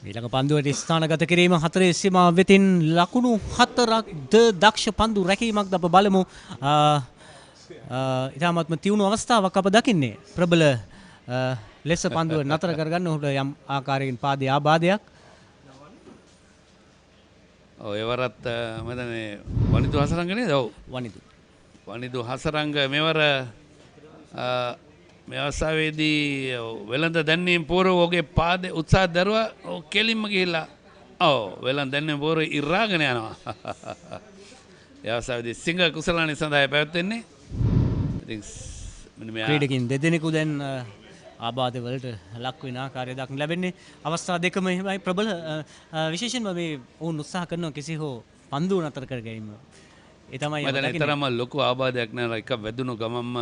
ඊළඟ පන්දුවට ස්ථානගත කිරීම හතරේ සීමාව වෙතින් ලකුණු 4ක්ද දක්ෂ පන්දු රැකීමක්ද අප බලමු. ඉතාමත්ම තියුණු අවස්ථාවක් අප දකින්නේ. ප්‍රබල ලෙස පන්දුව නතර කරගන්න ඔහුට යම් ආකාරයකින් පාදයේ ආබාධයක්. ඔව් එවරත් මම වනිදු හසරංග නේද? ඔව් වනිදු හසරංග මෙවර මේ අවස්ථාවේදී වෙළඳ දැන්වීම පූර්ව ඔහුගේ පාදයේ උත්සාහ දරුවා කෙලින්ම ගිහිල්ලා වෙළඳ දැන්වීම පූර්ව ඉරාගෙන යනවා. ඒ අවස්ථාවේදී සිංහ කුසලානි සඳහා පැවැත්වෙන්නේ. ඉතින් ක්‍රීඩකින් දෙදෙනෙකු දැන් ආබාධ වලට ලක් වෙන ආකාරය දක්න ලැබෙන්නේ. අවස්ථා දෙකම එහෙමයි ප්‍රබල විශේෂයෙන්ම මේ වුන් උත්සාහ කරනවා කෙසේ හෝ පන්දුව නතර කර ගැනීම. ඒ තමයි මම තරම ලොකු ආබාධයක් නෑ. එක වැදුණු ගමම්ම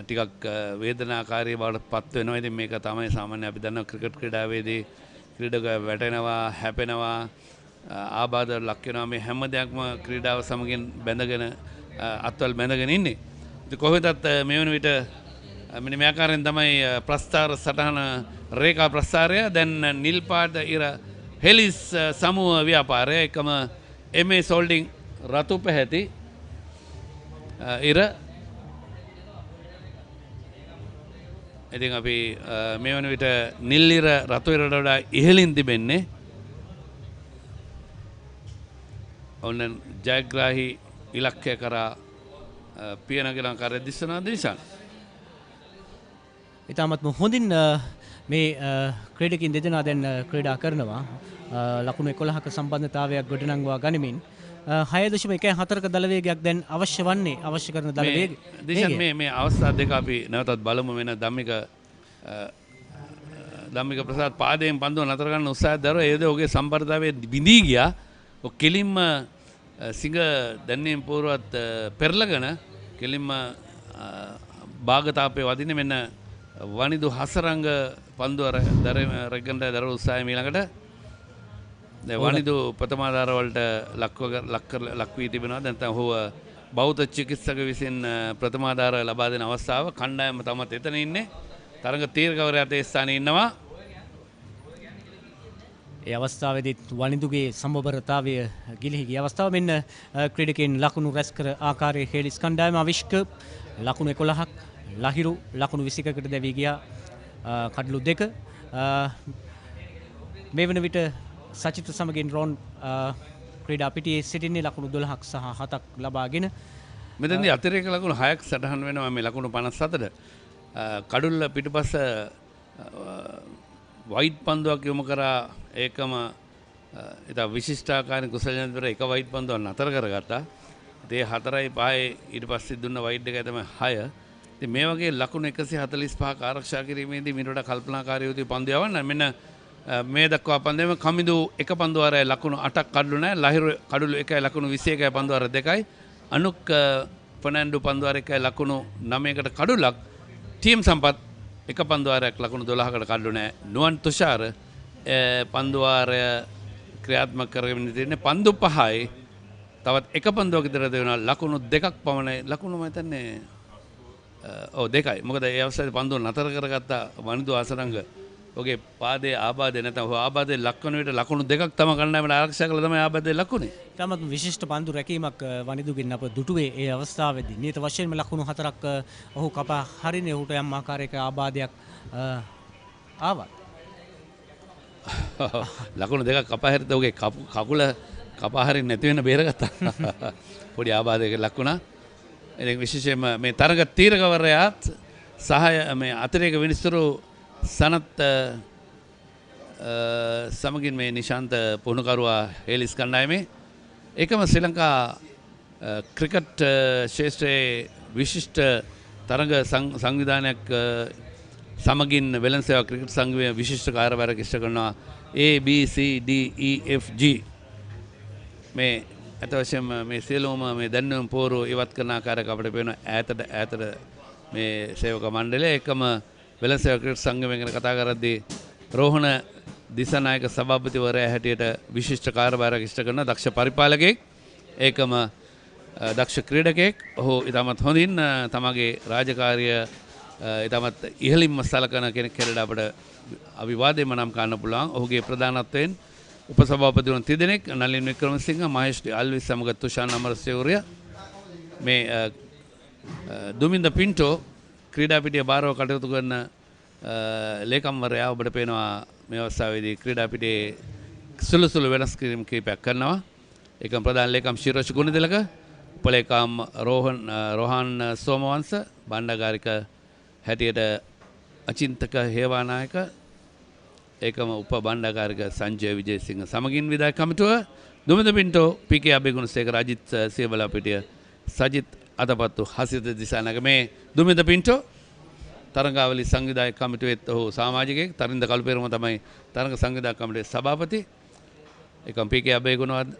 ටිකක් වේදනාකාරී බවට පත් වෙනවා. ඉතින් මේක තමයි සාමාන්‍ය අපි දන්නවා ක්‍රිකට් ක්‍රීඩාවේදී ක්‍රීඩකයා වැටෙනවා, හැපෙනවා, ආබාධ ලක් වෙනවා. මේ හැම දෙයක්ම ක්‍රීඩාව සමගින් බැඳගෙන අත්වල බැඳගෙන ඉන්නේ. ඉතින් කොහොමදත් මේ වෙන විට මෙන්න මේ ආකාරයෙන් තමයි ප්‍රස්ථාර සටහන රේඛා ප්‍රස්ථාරය. දැන් නිල් පාට ඉර හෙලිස් සමූහ ව්‍යාපාරය එකම MS හෝල්ඩින් රතු පැහැති ඉර. ඉතින් අපි මේ වන විට නිල් ඉර රතු ඉරට වඩා ඉහළින් තිබෙන්නේ. ඔන්න ජයග්‍රාහී ඉලක්කය කරා පියනගෙන ආකාරය දිස්සනා දිශාන. ඉතාමත්ම හොඳින් මේ ක්‍රීඩකින් දෙදෙනා දැන් ක්‍රීඩා කරනවා. ලකුණු 11ක සම්බන්ධතාවයක් ගොඩනංවා ගනිමින් 6.14ක දල වේගයක් දැන් අවශ්‍ය වන්නේ අවශ්‍ය කරන දල වේගය. දිශාන් මේ අවස්ථා දෙක අපි නැවතත් බලමු. වෙන ධම්මික ප්‍රසාද් පාදයෙන් පන්දුව නතර ගන්න උත්සාහය දරුවා. ඒද ඔහුගේ සම්බරතාවයේ බිඳී ගියා. ඔය කෙලින්ම සිංහ දැන්වීම පූර්වත් පෙරලගෙන කෙලින්ම භාගතාපයේ වදින්නේ. මෙන්න වනිදු හසරංග පන්දුව රැගන්න දරුව උත්සාහය ඊළඟට වනිදු ප්‍රථමාධාරවලට ලක් වී තිබෙනවා. දැන් ඔහු බෞද්ධ චිකිත්සක විසින් ප්‍රථමාධාර ලබා දෙන අවස්ථාව. කණ්ඩායම තමත් එතන ඉන්නේ. තරඟ තීරකවරයාට ඒ ස්ථානයේ ඉන්නවා. ඒ අවස්ථාවේදී වනිදුගේ සම්බරතාවය ගිලිහි ගිය අවස්ථාව මෙන්න ක්‍රීඩකයන් ලකුණු රැස් කර ආකාරයේ හේලිස් කණ්ඩායම අවිෂ්ක ලකුණු 11ක් ලහිරු ලකුණු 21කට දැවී ගියා කඩලු 2 මේ වන විට සචිත සමගින් රොන් ක්‍රීඩා පිටියේ සිටින්නේ ලකුණු 12ක් සහ 7ක් ලබාගෙන මෙතනදී අතිරේක ලකුණු 6ක් සටහන් වෙනවා මේ ලකුණු 57ට කඩුල්ල පිටුපස වයිට් පන්දුවක් යොමු කරා ඒකම ඉතා විශිෂ්ටාකාරී කුසලයන්තර එක වයිට් පන්දුවක් නතර කරගත්තා. ඒ 4යි 5යි ඊට පස්සේ දුන්න වයිට් එකයි තමයි 6. ඉතින් මේ වගේ ලකුණු 145ක ආරක්ෂා කිරීමේදී මිට වඩා කල්පනාකාරී යුතු පන්දු යවන්න මෙන්න මේ දක්වා පන්දුවේම කමිදු එක පන්දු වාරය ලකුණු 8ක් කඩලු නැහැ. ලහිරු කඩලු 1යි ලකුණු 21යි පන්දු වාර 2යි. අනුක් ෆර්නැන්ඩෝ පන්දු වාර 1යි ලකුණු 9කට කඩුලක්. ටීම් සම්පත් එක පන්දු වාරයක් ලකුණු 12කට කඩලු නැහැ. නුවන් තුෂාර පන්දු වාරය ක්‍රියාත්මක කරගෙන ඉන්නේ පන්දු 5යි. තවත් එක පන්දුවක විතර දෙනවා ලකුණු 2ක් පමණයි. ලකුණු මම හිතන්නේ ඔව් 2යි. මොකද ඒ අවස්ථාවේ පන්දුව නතර කරගත්ත වනිදු ආසරංග ඔගේ පාදයේ ආබාධය නැත්නම් ආබාධයේ ලක්වන විට ලකුණු 2ක් තම ගන්නෑමට ආරක්ෂා කළා තමයි ආබාධයේ ලකුණේ. තමත් විශිෂ්ට පන්දු රැකීමක් වනිදුගෙන් අප දුටුවේ ඒ අවස්ථාවේදී. නියත වශයෙන්ම ලකුණු 4ක් ඔහු කපා හරිනේ ඔහුට යම් ආකාරයක ආබාධයක් ආවා. ලකුණු 2ක් කපා හැරිද ඔගේ කකුල කපා හරින්න නැති වෙන බේරගත්තා. පොඩි ආබාධයක ලක් වුණා. ඉතින් විශේෂයෙන්ම මේ තරග තීරකවරයාත් සහාය මේ අතිරේක විනිසුරු සනත් සමගින් මේ නිශාන්ත පුහුණුකරුවා හේලිස් කණ්ඩායමේ ඒකම ශ්‍රී ලංකා ක්‍රිකට් ශේෂ්ත්‍රයේ විශිෂ්ට තරග සංවිධානයක් සමගින් වෙළඳ සේවා ක්‍රිකට් සංඝයේ විශිෂ්ට කාර්යභාරයක් ඉෂ්ට කරනවා A B C D E F G මේ අත වශයෙන්ම මේ සියලුම මේ දැනුම් පෝරු ඉවත් කරන ආකාරයක් අපිට පේන ඈතට මේ සේවක මණ්ඩලය එකම වෙළඳ සේවා ක්‍රිකට් සංගමය ගැන කතා කරද්දී රෝහණ දිසානායක සභාපතිවරයා හැටියට විශිෂ්ට කාර්යභාරයක් ඉෂ්ට කරන දක්ෂ පරිපාලකයෙක් ඒකම දක්ෂ ක්‍රීඩකයෙක් ඔහු ඉතාමත් හොඳින් තමගේ රාජකාරිය ඉතාමත් ඉහළින්ම සලකන කෙනෙක් හැටියට අපිට අවිවාදයෙන්ම නම් කරන්න පුළුවන්. ඔහුගේ ප්‍රධානත්වයෙන් උපසභාපති වන තිදෙනෙක් නලින් වික්‍රමසිංහ මහේෂ් අල්විස් සමග තුෂාන් අමරසේවරයා මේ දුමින්ද පින්ටෝ ක්‍රීඩා පිටිය බාරව කටයුතු කරන ලේකම්වරයා ඔබට පේනවා මේ අවස්ථාවේදී ක්‍රීඩා පිටියේ සුළු වෙනස් කිරීම් කීපයක් කරනවා. ඒකම ප්‍රධාන ලේකම් ශිරෝෂ් ගුණතිලක, උපලේකම් රෝහන් සෝමවංශ, බණ්ඩාගාරික හැටියට අචින්තක හේවානායක, ඒකම උප බණ්ඩාගාරික සංජය විජේසිංහ සමගින් විදාය කමිටුව දුමින්ද පින්ටෝ, පී.කේ. අබේගුණසේකර, අජිත් සියවලා පිටිය, සජිත් අතපත්තු, හසිත දිසානායක මේ දුමින්ද පින්ටෝ තරඟාවලි සංවිධායක කමිටුවේත් ඔහු සමාජිකයෙක්. තරින්ද කල්පේරම තමයි තරඟ සංවිධායක කමිටුවේ සභාපති. ඒකම පී.කේ.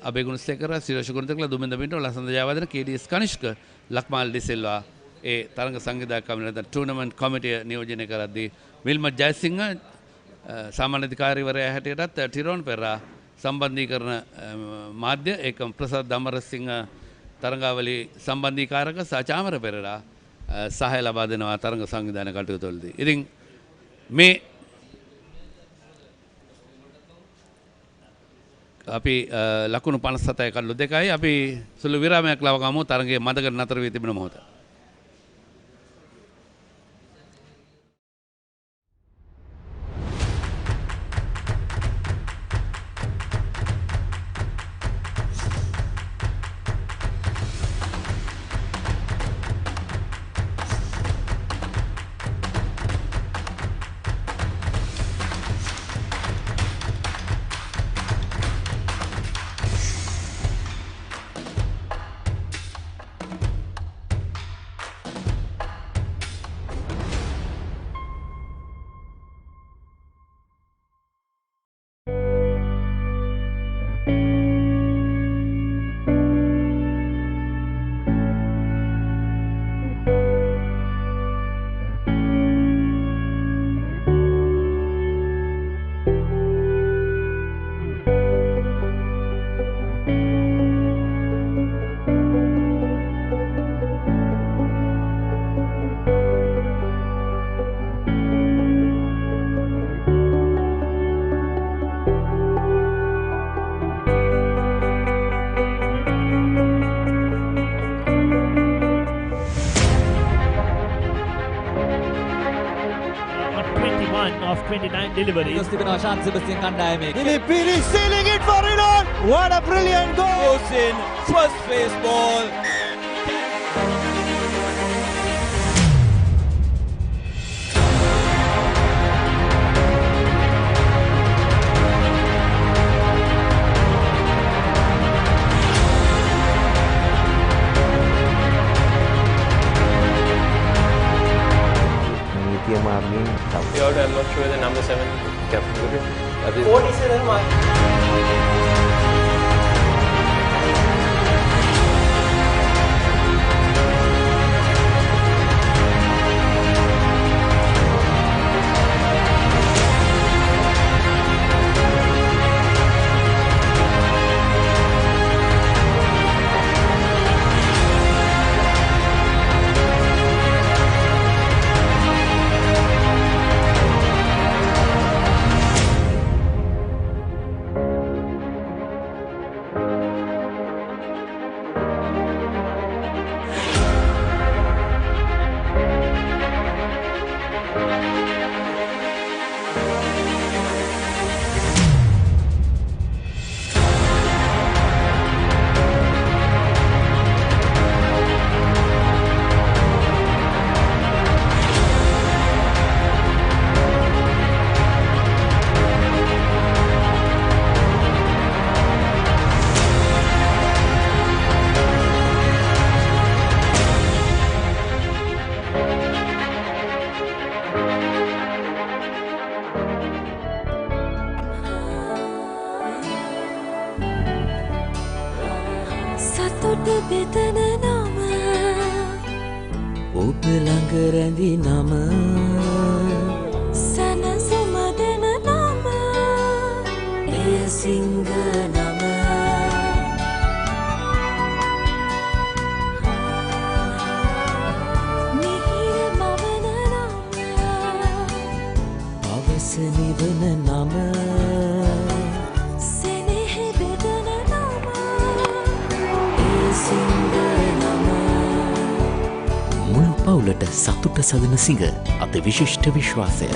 අබේගුණසේකර, සිරෝෂ් ගුණතිලක, දුමින්ද පින්ටෝ, ලසන්ද ජයවර්ධන, කේ.ඩී.එස්. කනිෂ්ක, ලක්මාල් ඩිසිල්වා ඒ තරඟ සංවිධායක කමිටුවේ ටූර්නමන්ට් කමිටිය නියෝජනය කරද්දී විල්මත් ජයසිංහ සාමාන්‍ය අධිකාරීවරයා හැටියටත් ටිරෝන් පෙරා සම්බන්ධීකරණ මාධ්‍ය ඒකම ප්‍රසාද් දමරසිංහ තරඟාවලි සම්බන්ධීකාරක සාචාමර පෙරේරා සහාය ලබා දෙනවා තරඟ සංවිධානය කටයුතු වලදී. ඉතින් මේ අපි ලකුණු 57යි කඩලු 2යි අපි සුළු විරාමයක් ලබාගමු තරඟයේ මදකට නතර වී තිබෙන මොහොත. 21 of 29 deliveries. Philippines sealing it for Iran. What a brilliant goal! Goes in first phase ball. I'm not sure the number 7 captain would be. What is it? සතුට බෙදන නම ඔබ ළඟ රැඳි නම සනසුම දෙන නම එය සිංහ නම මිහිර මවන නම පවස නිවන නම සෙනෙහ බෙදන නම එය සිංහ නම මුළු පවුලට සතුට සදන සිංහ අති විශිෂ්ට විශ්වාසය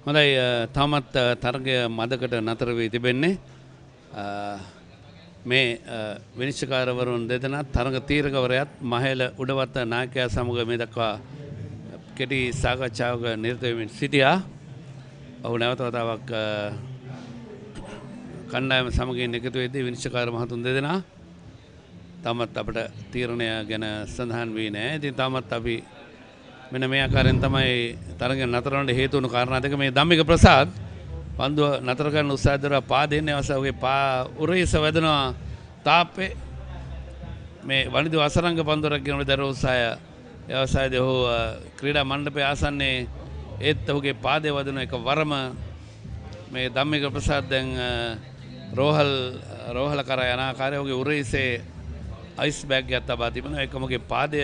හොඳයි තාමත් තරගය මදකට නතර වී තිබෙන්නේ මේ විනිශ්චයකාරවරුන් දෙදෙනා තරග තීරකවරයාත් මහේල උඩවත්ත නායකයා සමග මේ දක්වා කෙටි සාකච්ඡාවක නිරත වෙමින් සිටියා ඔහු නැවත වතාවක් කණ්ඩායම සමගින් එකතු වෙද්දී විනිශ්චයකාර මහතුන් දෙදෙනා තාමත් අපට තීරණය ගැන සඳහන් වී නැහැ. ඉතින් තාමත් අපි මෙන්න මේ ආකාරයෙන් තමයි තරගය නතර වෙන්න හේතු වුණු කාරණා දෙක. මේ ධම්මික ප්‍රසාද් පන්දුව නතර කරන්න උත්සාහ දරුවා පා දෙන්නේ අවසාවගේ පා උරහිස වැදෙනවා තාප්පේ. මේ වනිදු අසරංග පන්දුරක් ගෙනන දරුව උත්සාහය ඒ අවසාවයේදී ඔහු ක්‍රීඩා මණ්ඩපයේ ආසන්නයේ ඒත් ඔහුගේ පාදයේ වදින එක වරම මේ ධම්මික ප්‍රසාද් දැන් රෝහල කරා යන ආකාරය ඔහුගේ උරහිසේ අයිස් බෑග් එකක් තබා තිබෙනවා. ඒකමගේ පාදය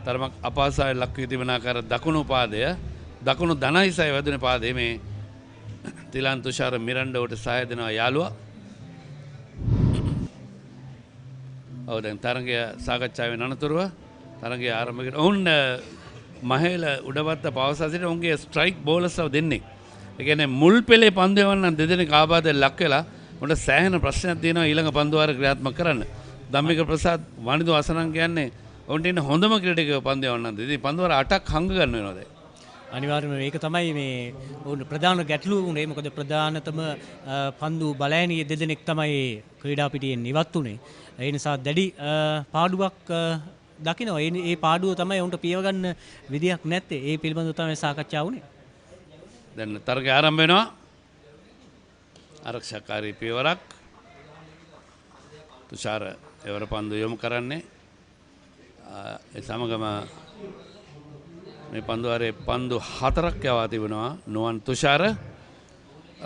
තරමක් අපහසුතාවයට ලක් වී තිබෙන ආකාර දකුණු පාදය දකුණු දනහිසයි වැදුනේ පාදයේ මේ තිලන් තුෂාර මිරණ්ඩවට සහාය දෙනවා යාළුවා. ඔව් දැන් තරගය සාකච්ඡාවෙන් අනතුරුව තරගය ආරම්භ කරන ඔවුන් මහේල උඩවත්ත පවසා සිටින ඔවුන්ගේ ස්ට්‍රයික් බෝලර්ස්ව දෙන්නේ. ඒ කියන්නේ මුල් පෙළේ පන්දු යවන්න දෙදෙනෙක් ආබාධයෙන් ලක් වෙලා උන්ට සෑහෙන ප්‍රශ්නයක් තියෙනවා ඊළඟ පන්දු වාර ක්‍රියාත්මක කරන්න. ධම්මික ප්‍රසාද් වනිදු අසරංග කියන්නේ ඔවුන්ට ඉන්න හොඳම ක්‍රීඩකයෝ පන්දු යවන්න. ඉතින් පන්දු වාර 8ක් හංග ගන්න වෙනවා දැන්. අනිවාර්යයෙන්ම ඒක තමයි මේ ඔවුන් ප්‍රධාන ගැටලුව උනේ. මොකද ප්‍රධානතම පන්දු බලෑනිය දෙදෙනෙක් තමයි ක්‍රීඩා පිටියෙන් ඉවත් උනේ. ඒ නිසා දැඩි පාඩුවක් දකිනවා. ඒ පාඩුව තමයි ඔවුන්ට පියව ගන්න විදියක් නැත්තේ. ඒ පිළිබඳව තමයි සාකච්ඡා වුනේ. දැන් තරගය ආරම්භ වෙනවා. ආරක්ෂාකාරී පියවරක් තුෂාර එවර පන්දු යොමු කරන්නේ. ඒ සමගම මේ පන්දු වාරේ පන්දු 4ක් යවා තිබෙනවා. නුවන් තුෂාර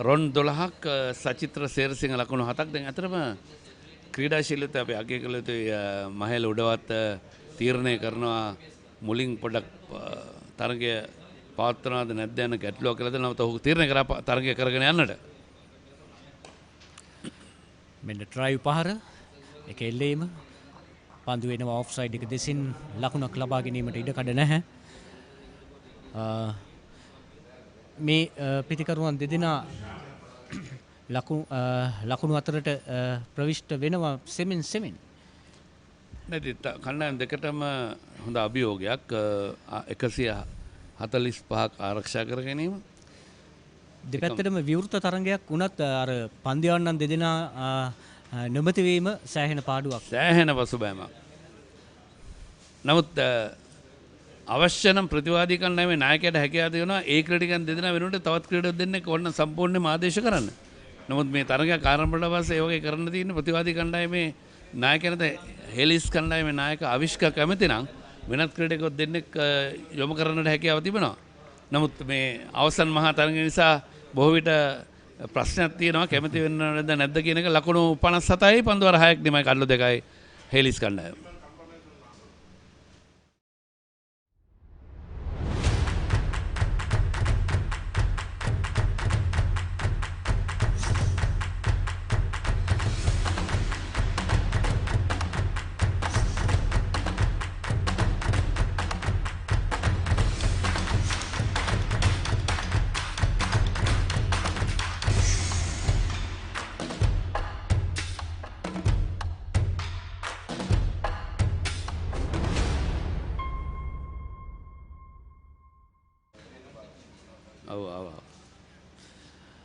රොන් 12ක් සචිත්‍ර සේරසිංහ ලකුණු 7ක්. දැන් අතරම ක්‍රීඩාශීලීත්වය අපි අගය කළ යුතුයි. මහේල උඩවත් තීරණය කරනවා මුලින් පොඩක් තරගය පවත්වනවද නැද්ද යන ගැටලුවක් කියලා දෙනවා. ඔහු තීරණය කරා තරගය කරගෙන යන්නට. මෙන්න ඩ්‍රයිව් පහර එක එල්ලීම පන්දු වෙනවා ඔෆ්සයිඩ් එක දෙසින් ලකුණක් ලබා ගැනීමට ඉඩ කඩ නැහැ. මේ පිතිකරුවන් දෙදෙනා ලකුණු අතරට ප්‍රවිෂ්ට වෙනවා සෙමෙන්. නැති කණ්ඩායම් දෙකටම හොඳ අභියෝගයක් 145ක් ආරක්ෂා කර ගැනීම. දෙපැත්තටම විවෘත තරගයක් වුණත් අර පන්දියවන්නන් දෙදෙනා නොමැති වීම සෑහෙන පාඩුවක්. සෑහෙන පසුබෑමක්. නමුත් අවශ්‍ය නම් ප්‍රතිවාදී කණ්ඩායමේ නායකයාට හැකියාව තියෙනවා ඒ ක්‍රීඩකයන් දෙදෙනා වෙනුවට තවත් ක්‍රීඩකයෙක් දෙන්නෙක් ඕන සම්පූර්ණයෙන්ම ආදේශ කරන්න. නමුත් මේ තරගයක් ආරම්භ වුණාට පස්සේ ඒ වගේ කරන්න තියෙන ප්‍රතිවාදී කණ්ඩායමේ නායකයාට හෙලිස් කණ්ඩායමේ නායක අවිෂ්ක කැමති නම් වෙනත් ක්‍රීඩකයෙක් දෙන්නෙක් යොමු කරන්නට හැකියාව තිබෙනවා. නමුත් මේ අවසන් මහා තරගය නිසා බොහෝ විට ප්‍රශ්නයක් තියෙනවා කැමති වෙන්නවද නැද්ද කියන එක. ලකුණු 57යි පන්දු වාර 6ක් දෙමයි කඩලු 2යි හෙලිස් කණ්ඩායම.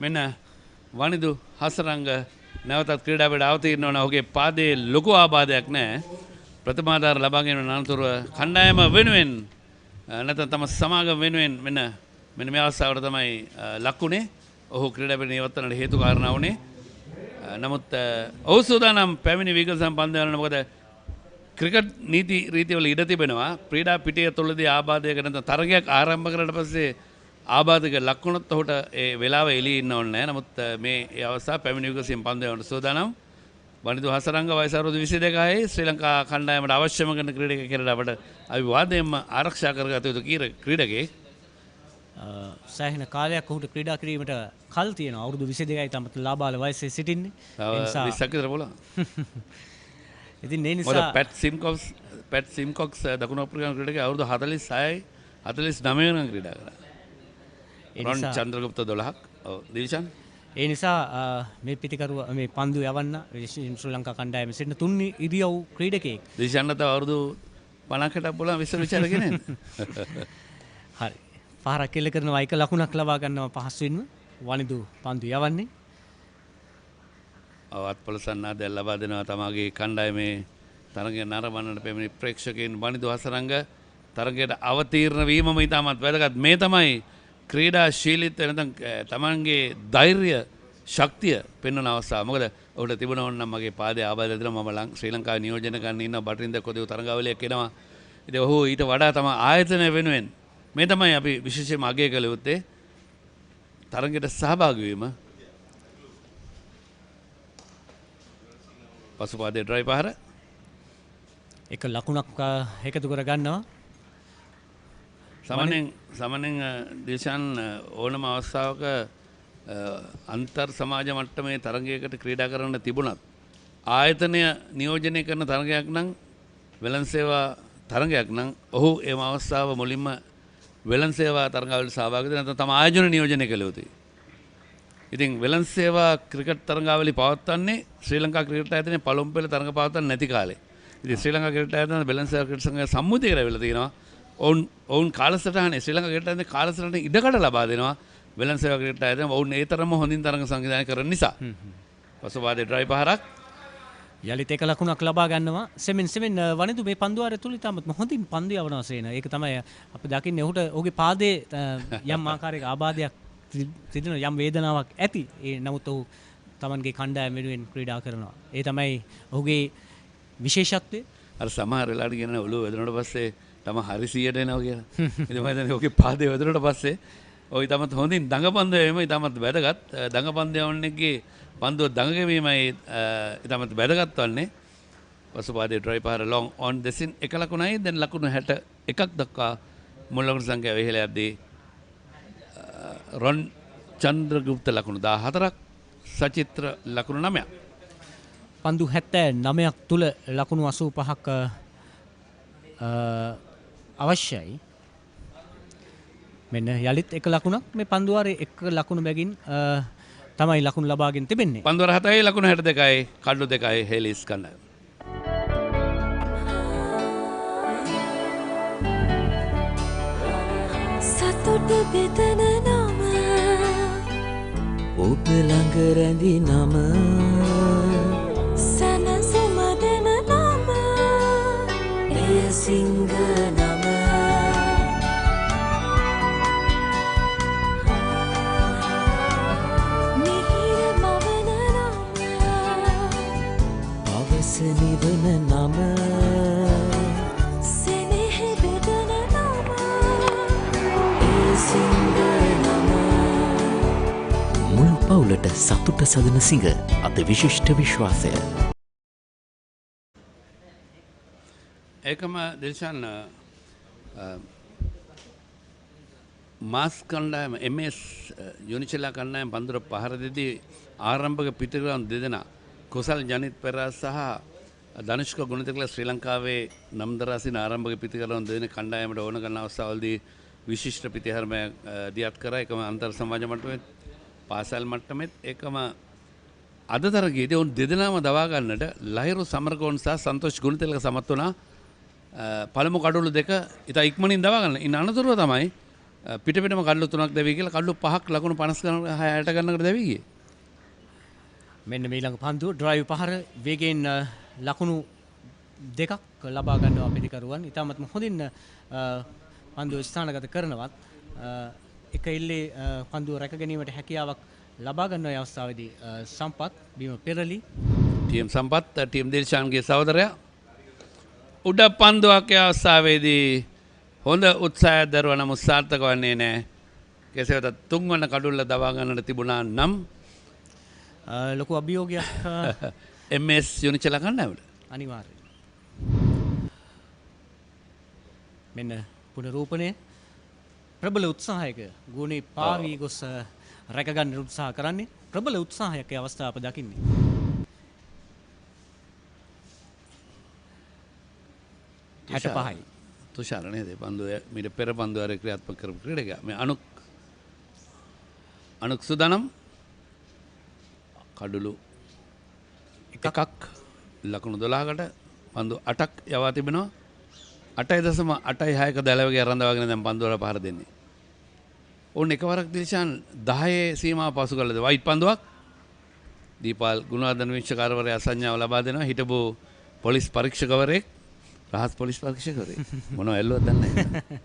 මෙන්න වනිදු හසරංග නැවතත් ක්‍රීඩාවට අවතීර්ණ වන ඔහුගේ පාදයේ ලොකු ආබාධයක් නැහැ. ප්‍රථමාධාර ලබා ගැනීම අනතුරුව කණ්ඩායම වෙනුවෙන් නැත්නම් තම සමාගම වෙනුවෙන් මෙන්න මේ අවස්ථාවට තමයි ලකුණේ ඔහු ක්‍රීඩාවට ඉවත් වෙනට හේතු කාරණා වුණේ. නමුත් ඔහු සූදානම් පැමිණි විගස සම්බන්ධ වෙන මොකද ක්‍රිකට් නීති රීතිවල ඉඩ තිබෙනවා. ක්‍රීඩා පිටිය තුළදී ආබාධයක නැත්නම් තරගයක් ආරම්භ කරලා පස්සේ ආබාධක ලක්ුණොත් ඔහුට ඒ වෙලාව එළියේ ඉන්න ඕනේ නැහැ. නමුත් මේ අවස්ථාව පැමිණි විගසෙන් පන්දු යවන්න සූදානම්. වනිදු හසරංග වයස අවුරුදු 22යි ශ්‍රී ලංකා කණ්ඩායමට අවශ්‍යම කරන ක්‍රීඩකයෙක් කියලා අපට අවිවාදයෙන්ම ආරක්ෂා කරගත යුතු ක්‍රීඩකයෙක්. සෑහෙන කාලයක් ඔහුට ක්‍රීඩා කිරීමට කල් තියෙනවා. අවුරුදු 22යි තමත් ලාබාල වයසේ සිටින්නේ. ඒ නිසා 20ක් විතර පුළුවන්. ඉතින් ඒ නිසා පැට් සිම්කොක්ස් දකුණු අප්‍රිකානු ක්‍රීඩකයා අවුරුදු 46යි 49 වෙනිදා ක්‍රීඩා කරා. රොන් චන්ද්‍රගුප්ත 12ක්. ඔව් දිල්ෂන්. ඒ නිසා මේ පිටිකරුව මේ පන්දු යවන්න ශ්‍රී ලංකා කණ්ඩායමේ සිටින තුන් ඉරියව් ක්‍රීඩකයෙක්. දිල්ෂන්ට තව අවුරුදු 50කට පුළුවන් විශ්ව විචාර ගෙනෙන්න. හරි. පාරක් කෙල්ල කරනවා එක ලකුණක් ලබා ගන්නවා පහසුවෙන්ම. වනිදු පන්දු යවන්නේ. අත්පොල සන්නාදයක් ලබා දෙනවා තමාගේ කණ්ඩායමේ තරගය නරඹන්නට පැමිණි ප්‍රේක්ෂකයන් වනිදු හසරංග තරගයට අවතීර්ණ වීමම ඉතාමත් වැදගත්. මේ තමයි ක්‍රීඩාශීලීත්වය නැත්නම් තමන්ගේ ධෛර්ය ශක්තිය පෙන්වන අවස්ථාව. මොකද ඔහුට තිබුණා ඕන නම් මගේ පාදයේ ආබාධ දෙනවා මම ශ්‍රී ලංකාවේ නියෝජනය කරන්න ඉන්නවා බටරින්ද කොදිව තරගාවලියක් එනවා. ඉතින් ඔහු ඊට වඩා තමයි ආයතනය වෙනුවෙන් මේ තමයි අපි විශේෂයෙන්ම අගය කළ යුත්තේ තරගයට සහභාගී වීම. පසුපාදයේ ඩ්‍රයිව් පහර එක ලකුණක් එකතු කර ගන්නවා. සමනෙන් දේශාන් ඕනම අවස්ථාවක අන්තර් සමාජ මට්ටමේ තරගයකට ක්‍රීඩා කරන්න තිබුණත් ආයතනය නියෝජනය කරන තරගයක් නම් වෙළඳ සේවා තරගයක් නම් ඔහු එම අවස්ථාව මුලින්ම වෙළඳ සේවා තරගාවලියට සහභාගී වෙන්න නැත්නම් තම ආයෝජන නියෝජනය කළ යුතුයි. ඉතින් වෙළඳ සේවා ක්‍රිකට් තරගාවලිය පවත්වන්නේ ශ්‍රී ලංකා ක්‍රිකට් ආයතනයේ පළමු පෙළ තරග පවත්වන්න නැති කාලේ. ඉතින් ශ්‍රී ලංකා ක්‍රිකට් ආයතනයේ වෙළඳ සේවා ක්‍රිකට් සංඝය සම්මුතිය කරවිලා තියෙනවා. ඔවුන් කාලසටහනේ ශ්‍රී ලංකා ක්‍රිකට් ආයතනයේ කාලසටහනේ ඉඩකඩ ලබා දෙනවා. වෙළඳ සේවා ක්‍රිකට් ආයතනය ඔවුන් ඒ තරම්ම හොඳින් තරග සංවිධානය කරන නිසා. පසුපාදයේ ඩ්‍රයිව් පහරක් යලිත් එක ලකුණක් ලබා ගන්නවා. සෙමෙන් වනිදු මේ පන්දුවාරය තුල ඉතාමත් හොඳින් පන්දු යවනවා සේන. ඒක තමයි අපි දකින්නේ ඔහුගේ පාදයේ යම් ආකාරයක ආබාධයක් තිබෙන යම් වේදනාවක් ඇති. ඒ නමුත් ඔහු තමන්ගේ කණ්ඩායම වෙනුවෙන් ක්‍රීඩා කරනවා. ඒ තමයි ඔහුගේ විශේෂත්වය. අර සමහර වෙලාවට කියන ඔළුව වැදුනට පස්සේ තම හරි 100ට එනවා කියලා. ඉතින් මම හිතන්නේ ඔහුගේ පාදයේ වැදුනට පස්සේ ඔය ඉතාමත් හොඳින් දඟපන්දු වීම ඉතාමත් වැදගත්. දඟපන්දු යවන්නෙක්ගේ පන්දුව දඟගැවීමයි ඉතාමත් වැදගත් වන්නේ. පසුපාදයේ ඩ්‍රයිව් පහර ලොං ඔන් දෙසින් එක ලකුණයි. දැන් ලකුණු 61ක් දක්වා මුල් ලකුණු සංඛ්‍යාව ඉහළ යද්දී රොන් චන්ද්‍රගුප්ත ලකුණු 14ක් සචිත්‍ර ලකුණු 9ක්. පන්දු 79ක් තුල ලකුණු 85ක් අවශ්‍යයි. මෙන්න යලිත් එක ලකුණක් මේ පන්දුවාරේ එක ලකුණු බැගින් තමයි ලකුණු ලබාගෙන තිබෙන්නේ. පන්දුවාර 7යි ලකුණු 62යි කඩලු 2යි හෙලිස් කණ්ඩායම. සතුට බෙදන නම ඔබ ළඟ රැඳි නම සනසුම දෙන නම එය සිංහ නම මිහිර මවන නම පවස නිවන නම සෙනෙහ බෙදන නම එය සිංහ නම මුළු පවුලට සතුට සදන සිංහ අති විශිෂ්ට විශ්වාසය. ඒකම දිල්ෂාන් මාස් කණ්ඩායම MS යුනිචෙලා කණ්ඩායම පන්දුර පහර දෙදී ආරම්භක පිටිග්‍රවුන්ඩ් දෙදෙනා කුසල් ජනිත් පෙරා සහ ධනුෂ්ක ගුණතිලක ශ්‍රී ලංකාවේ නම් දරා සිටින ආරම්භක පිටිග්‍රවුන්ඩ් දෙදෙන කණ්ඩායමට ඕන කරන අවස්ථාවලදී විශිෂ්ට පිටිහරමයක් දියත් කරා. ඒකම අන්තර් සමාජ මට්ටමේ පාසල් මට්ටමෙත් ඒකම අද තරගයේදී උන් දෙදෙනාම දවා ගන්නට ලහිරු සමරකෝන් සහ සන්තෝෂ් ගුණතිලක සමත් වුණා. පළමු කඩුළු දෙක ඉතා ඉක්මනින් දවා ගන්න. ඉන්න අනතුරුව තමයි පිටපිටම කඩුළු 3ක් දැවී කියලා කඩුළු 5ක් ලකුණු 50 ගන්නකට දැවී ගියේ. මෙන්න මේ ළඟ පන්දුව ඩ්‍රයිව් පහර වේගයෙන් ලකුණු දෙකක් ලබා ගන්නවා පිටිකරුවන්. ඉතාමත්ම හොඳින් පන්දුව ස්ථානගත කරනවත් එක ඉල්ලේ පන්දුව රැක ගැනීමට හැකියාවක් ලබා ගන්නා අවස්ථාවේදී සම්පත් බීම පෙරලි ටීම් සම්පත් ටීම් දිල්ෂාන්ගේ සහෝදරයා උඩ පන්දුවක් අවස්ථාවේදී හොඳ උත්සාහයක් දරුවා නම් සාර්ථක වන්නේ නැහැ. කෙසේ වෙතත් තුන්වන කඩුල්ල දවා ගන්නට තිබුණා නම් ලොකු අභියෝගයක් MS යුනිචෙලා කණ්ඩායමට අනිවාර්යයෙන්. මෙන්න පුනරූපණය ප්‍රබල උත්සාහයක ගුණේ පාවී ගොස් රැකගන්න උත්සාහ කරන්නේ ප්‍රබල උත්සාහයක අවස්ථාව අප දකින්නේ. තුෂාරයි. තුෂාර නේද? පන්දුව මීට පෙර පන්දුවාරේ ක්‍රියාත්මක කරපු ක්‍රීඩකයා. මේ අනුක් සුදානම් කඩුළු එකක් ලකුණු 12කට පන්දු 8ක් යවා තිබෙනවා. 8.86ක දැලවගේ රඳවාගෙන දැන් පන්දුවල පහර දෙන්නේ. ඕන්න එකවරක් දිල්ෂාන් 10 සීමාව පසු කළද වයිට් පන්දුවක් දීපාල් ගුණවර්ධන විනිශ්චයකාරවරයා සංඥාව ලබා දෙනවා හිටපු පොලිස් පරීක්ෂකවරයෙක් රහස් පොලිස් පරීක්ෂකවරයෙක් මොනව ඇල්ලුවද දන්නේ නැහැ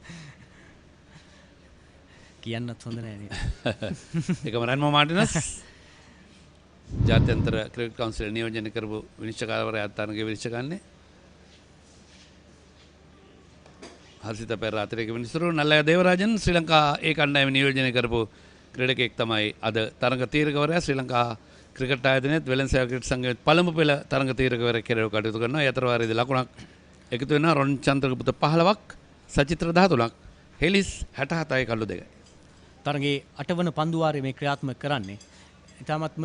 කියන්නත් හොඳ නැහැ නේ ඒකම රන්මෝ මාටිනස් ජාත්‍යන්තර ක්‍රිකට් කවුන්සිල් නියෝජනය කරපු විනිශ්චයකාරවරයා අත්අඩංගුවේ විනිශ්චය ගන්නේ හර්ෂිත පෙරේරා අතිරේක විනිශ්චකවරු නල්ලය දේවරාජන් ශ්‍රී ලංකා ඒ කණ්ඩායම නියෝජනය කරපු ක්‍රීඩකයෙක් තමයි අද තරඟ තීරකවරයා ශ්‍රී ලංකා ක්‍රිකට් ආයතනයේත් වෙලෙන්සියා ක්‍රිකට් සංඝයේ පළමු පෙළ තරඟ තීරකවරයෙක් කියලා කටයුතු කරනවා. ඒ අතර වාරයේදී ලකුණක් එකතු වෙනවා රොන් චන්ද්‍රගුප්ත 15ක් සචිත්‍ර 13ක් හෙලිස් 67යි කළු 2යි. තරඟේ 8 වන පන්දු වාරයේ මේ ක්‍රියාත්මක කරන්නේ. ඊටාත්ම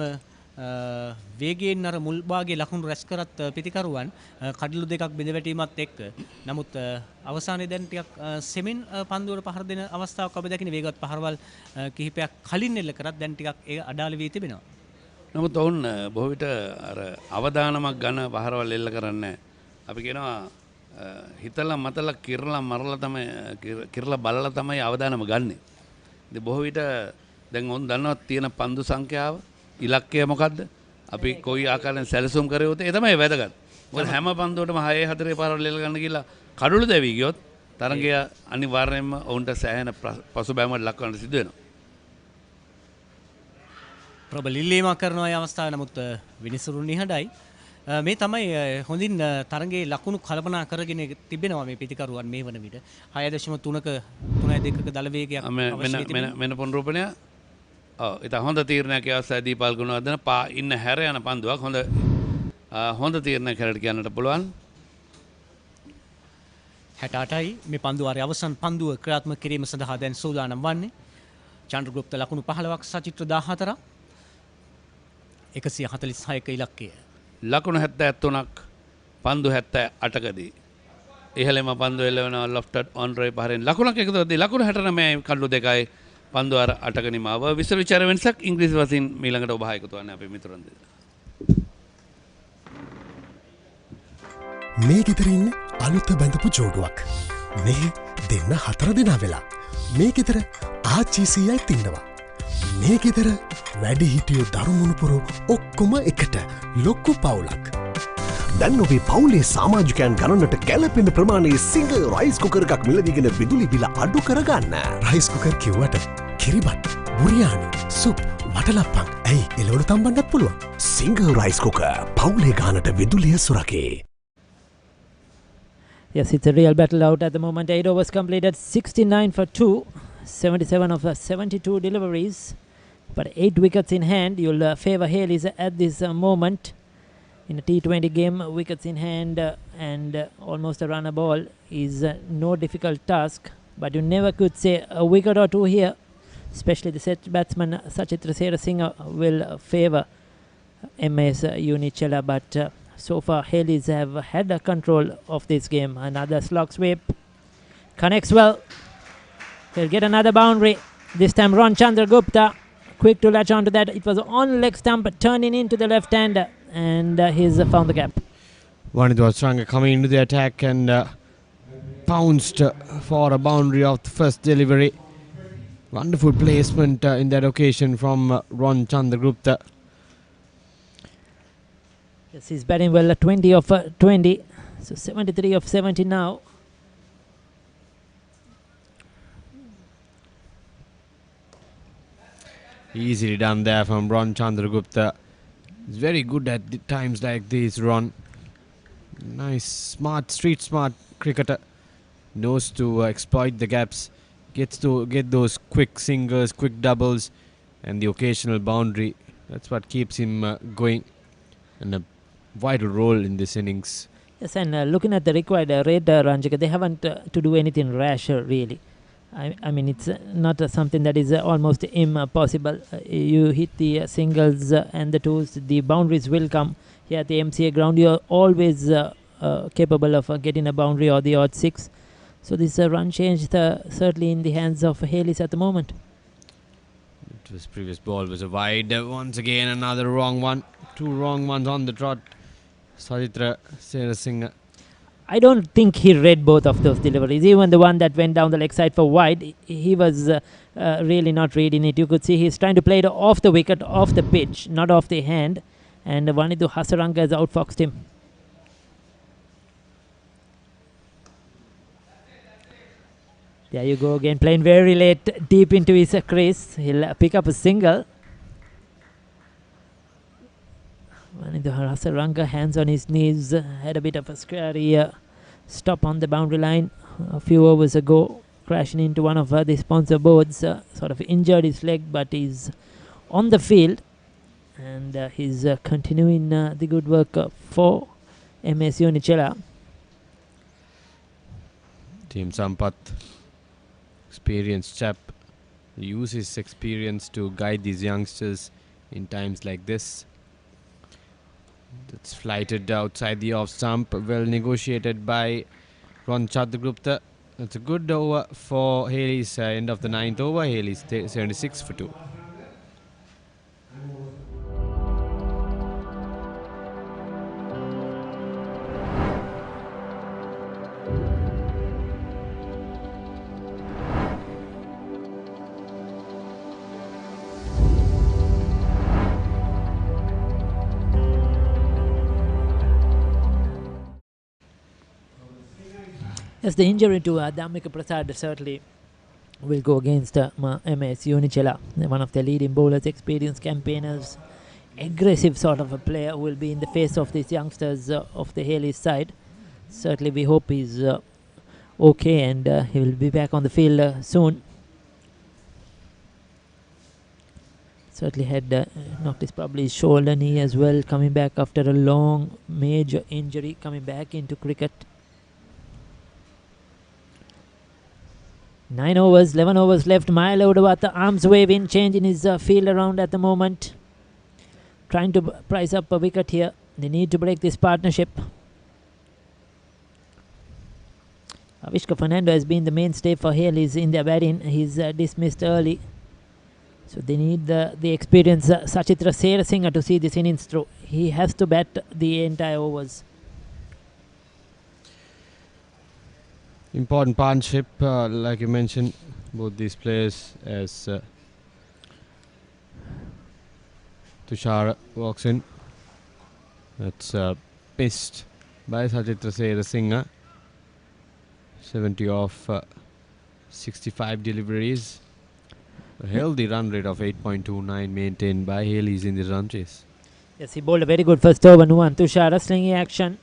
වේගයෙන් අර මුල් භාගයේ ලකුණු රැස් කරත් පිටිකරුවන් කඩලු දෙකක් බිඳ වැටීමත් එක්ක නමුත් අවසානයේ දැන් ටිකක් සෙමින් පන්දුවට පහර දෙන අවස්ථාවක් අප දකින වේගවත් පහරවල් කිහිපයක් කලින් එල්ල කරත් දැන් ටිකක් ඒ අඩාල වී තිබෙනවා. නමුත් ඔවුන් බොහෝ විට අර අවදානමක් ගන්න පහරවල් එල්ල කරන්නේ අපි කියනවා හිතලා මතලා කිරලා මරලා තමයි කිරලා බලලා තමයි අවදානම ගන්නෙ. ඉතින් බොහෝ විට දැන් ඔවුන් දන්නවා තියෙන පන්දු සංඛ්‍යාව ඉලක්කය මොකද්ද? අපි කොයි ආකාරයෙන් සැලසුම් කරේවොත් ඒ තමයි වැදගත්. මොකද හැම පන්දුවටම 6-4 පාරවල් එල්ල ගන්න කියලා කඩළු දැවි ගියොත් තරගය අනිවාර්යයෙන්ම ඔවුන්ට සෑහෙන පසුබෑමකට ලක්වන්න සිදු වෙනවා. ප්‍රබල ඉල්ලීමක් කරනවා මේ අවස්ථාවේ නමුත් විනිසුරු නිහඬයි. මේ තමයි හොඳින් තරගයේ ලකුණු කල්පනා කරගෙන තිබෙනවා මේ පිටිකරුවන් මේ වන විට 6.3ක 3.2ක දල වේගයක් අවශ්‍ය වෙනවා. මෙන්න පුනරූපණය ඉතින් හොඳ තීරණයක් අවස්ථාවේ දීපාල් ගුණවර්ධන පා ඉන්න හැර යන පන්දුවක් හොඳ තීරණයක් හැරට කියන්නට පුළුවන් 68යි මේ පන්දු වාරයේ අවසන් පන්දුව ක්‍රියාත්මක කිරීම සඳහා දැන් සූදානම් වන්නේ චන්ද්‍රගුප්ත ලකුණු 15ක් සචිත්‍ර 14ක් 146ක ඉලක්කය ලකුණු 73ක් පන්දු 78කදී ඉහළම පන්දු එළවෙනවා ලොෆ්ටඩ් ඔන් රේ පහරෙන් ලකුණක් එකතු වෙද්දී ලකුණු 69යි කඩලු 2යි පන්දු අර 8ක නිමාව විස්තර විචාර වෙනසක් ඉංග්‍රීසි වශයෙන් ඊළඟට ඔබ හා එකතු වන්නේ අපේ මිතුරන් දෙදෙනා. මේ ගෙදර ඉන්න අලුත බැඳපු ජෝඩුවක්. මේ දෙන්න 4 දෙනා වෙලා. මේ ගෙදර ආච්චිසියයි තින්නවා. මේ ගෙදර වැඩි හිටියෝ දරුමුණුපුරෝ ඔක්කොම එකට ලොක්කු පවුලක්. දැන් ඔබේ පවුලේ සමාජිකයන් ගණනට ගැලපෙන ප්‍රමාණයේ සිංගර් රයිස් කුකර් එකක් මිලදීගෙන විදුලි බිල අඩු කරගන්න. රයිස් කුකර් කිව්වට කිරිබත්, බුරියානි, සුප්, වටලප්පන් ඇයි එලවලු තම්බන්නත් පුළුවන්. සිංගර් රයිස් කුකර් පවුලේ ගානට විදුලිය සුරකේ. Yes, it's a real battle out at the moment. 8 overs completed, 69 for 2, 77 of 72 deliveries, but 8 wickets in hand. You'll favour Hayleys at this moment. In a T20 game, wickets in hand and almost a runner ball is no difficult task, but you never could say a wicket or two here. Especially the set batsman Sachitra Singer will favour MAS Unichela, but so far Hayleys have had a control of this game. Another slog sweep connects well. He'll get another boundary. This time Ron Chandragupta quick to latch onto that. It was on leg stump turning into the left hander, and he's found the gap. Wanidwa Stranga coming into the attack and pounced for a boundary of the first delivery. Wonderful placement in that occasion from Ron Chandragupta. Yes, he's batting well at 20 of 20, so 73 of 70 now. Easily done there from Ron Chandragupta. He's very good at times like these, Ron. Nice, smart, street smart cricketer. Knows to exploit the gaps. Gets to get those quick singers, quick doubles, and the occasional boundary. That's what keeps him going. And a vital role in this innings. Yes, and looking at the required rate, Ranjika, they haven't to do anything rash, really. I mean, it's not something that is almost impossible. You hit the singles and the twos, the boundaries will come. Here at the MCA ground, you're always capable of getting a boundary or the odd six. So this run change certainly in the hands of Hayleys at the moment. His previous ball was a wide. Once again, another wrong one. Two wrong ones on the trot. Sachitra Singer. I don't think he read both of those deliveries. Even the one that went down the leg side for wide, he was really not reading it. You could see he's trying to play it off the wicket, off the pitch, not off the hand. And Vanidhu Hasaranga has outfoxed him. There you go again, playing very late, deep into his crease. He'll pick up a single. Vanidhu Hasaranga, hands on his knees, had a bit of a scary stop on the boundary line a few overs ago, crashing into one of the sponsor boards, sort of injured his leg, but he's on the field and he's continuing the good work for MAS Unichela. Team Sampath, experienced chap, use his experience to guide these youngsters in times like this. That's flighted outside the off stump, well negotiated by Ron Chandragupta. That's a good over for Hayleys, end of the 9th over. Hayleys 76 for 2. Yes, the injury to Dhammika Prasad certainly will go against MAS Unichela, one of their leading bowlers, experienced campaigners, aggressive sort of a player who will be in the face of these youngsters of the Hayleys side. Certainly we hope he's okay and he will be back on the field soon. Certainly had knocked his probably his shoulder, knee as well, coming back after a long major injury, coming back into cricket. 9 overs, 11 overs left. Mahela Udawatha arms waving, changing his field around at the moment. Trying to price up a wicket here. They need to break this partnership. Avishka Fernando has been the mainstay for Hayleys in their batting. He's dismissed early. So they need the experienced Sachitra Serasinghe to see this innings through. He has to bat the entire overs. Important partnership, like you mentioned, both these players as Tushar walks in. That's pissed by Sachitra Serasinghe. 70 off 65 deliveries. A healthy run rate of 8.29 maintained by Hayleys in the run chase. Yes, he bowled a very good first over. Nuwan Tushar, slinging action.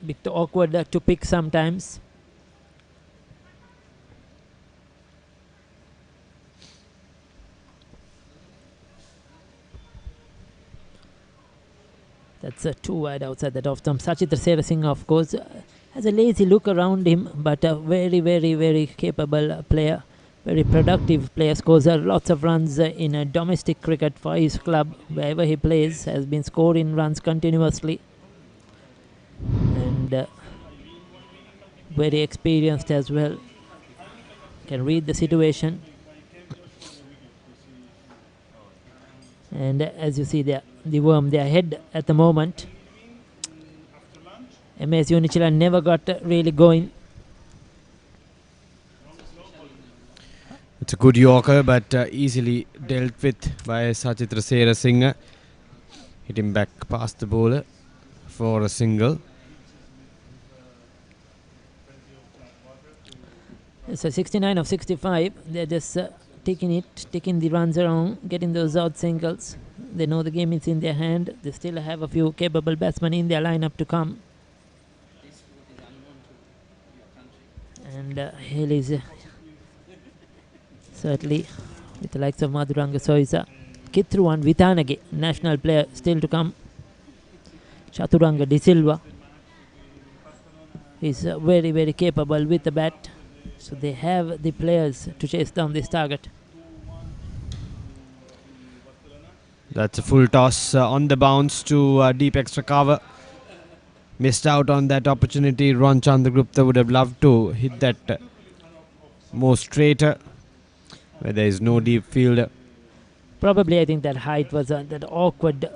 Bit awkward to pick sometimes. That's 2 wide outside that off stump. Sachitra Serasinghe, of course, has a lazy look around him, but a very, very, very capable player. Very productive player. Scores lots of runs in domestic cricket for his club. Wherever he plays, has been scoring runs continuously. And very experienced as well. Can read the situation. And as you see there, the worm, they are ahead at the moment. MAS Unichela never got really going. It's a good Yorker, but easily dealt with by Sachitra Serasinghe. Hit him back past the bowler for a single. So 69 of 65. They're just taking the runs around, getting those out singles. They know the game is in their hand. They still have a few capable batsmen in their lineup to come. And Hayleys certainly with the likes of Madhuranga Soisa. Kitruwan Vithanage, national player, still to come. Chaturanga De Silva is very, very capable with the bat. So they have the players to chase down this target. That's a full toss on the bounce to deep extra cover. Missed out on that opportunity. Ron Chandragupta would have loved to hit that more straighter where there is no deep fielder. Probably I think that height was that awkward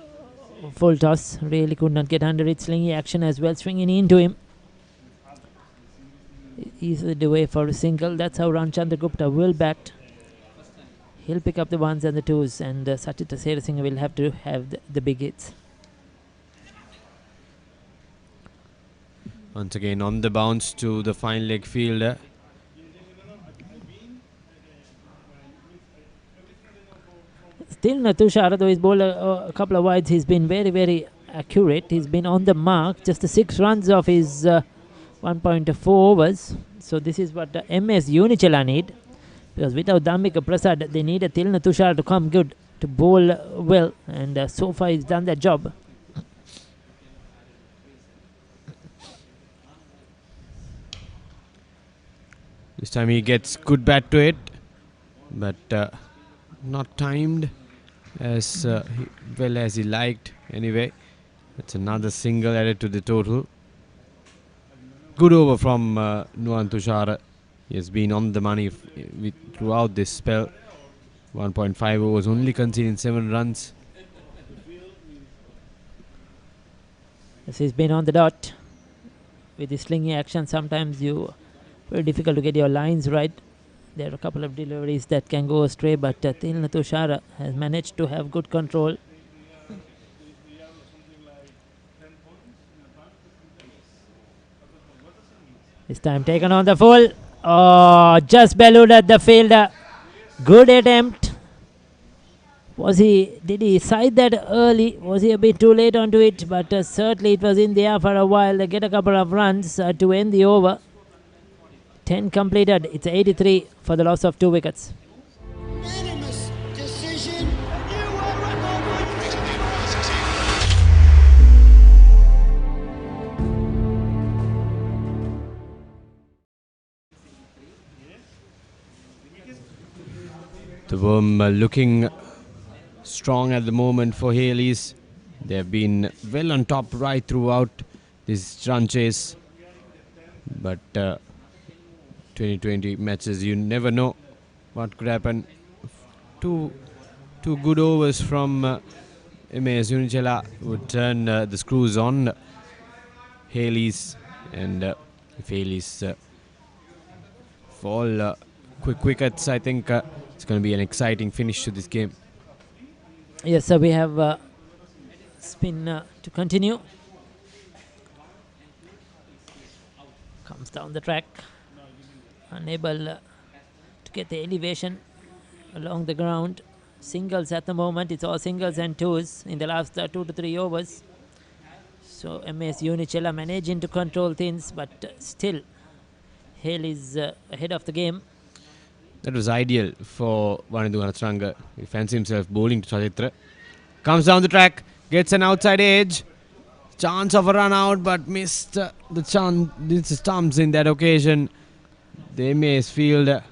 full toss. Really could not get under it. Slingy action as well, swinging into him. Easily the way for a single. That's how Ramchandra Gupta will bat. He'll pick up the ones and the twos, and Sachitra Seerasinghe will have to have the big hits. Once again on the bounce to the fine leg fielder. Still Tushar, though he's bowled a couple of wides, he's been very, very accurate. He's been on the mark. Just the 6 runs of his 1.4 overs. So this is what the MAS Unichela need. Because without Dhammika Prasad, they need a Tilna Tushar to come good, to bowl well. And so far he's done that job. This time he gets good bat to it, but not timed as well as he liked. Anyway, that's another single added to the total. Good over from Nuwan Tushar. He has been on the money throughout this spell. 1.5 overs, only conceding 7 runs. Yes, he's been on the dot. With his slingy action, sometimes very difficult to get your lines right. There are a couple of deliveries that can go astray, but Tilna Tushar has managed to have good control. This time taken on the full. Oh, just bellowed at the fielder. Good attempt. Did he side that early? Was he a bit too late onto it? But certainly it was in the air for a while. They get a couple of runs to end the over. 10 completed. It's 83 for the loss of 2 wickets. The worm looking strong at the moment for Hayleys. They have been well on top right throughout this run chase. But 2020 matches, you never know what could happen. Two good overs from MAS Unichela would turn the screws on Hayleys, and if Hayleys fall quick wickets, I think it's going to be an exciting finish to this game. Yes, sir, we have spin to continue. Comes down the track, unable to get the elevation along the ground. Singles at the moment. It's all singles and twos in the last 2 to 3 overs. So MAS Unichela managing to control things, but still Hale is ahead of the game. That was ideal for Wanidhu Hasaranga. He fancies himself bowling to Sachitra. Comes down the track, gets an outside edge. Chance of a run out, but missed the chance. This stumps in that occasion. The MAS field.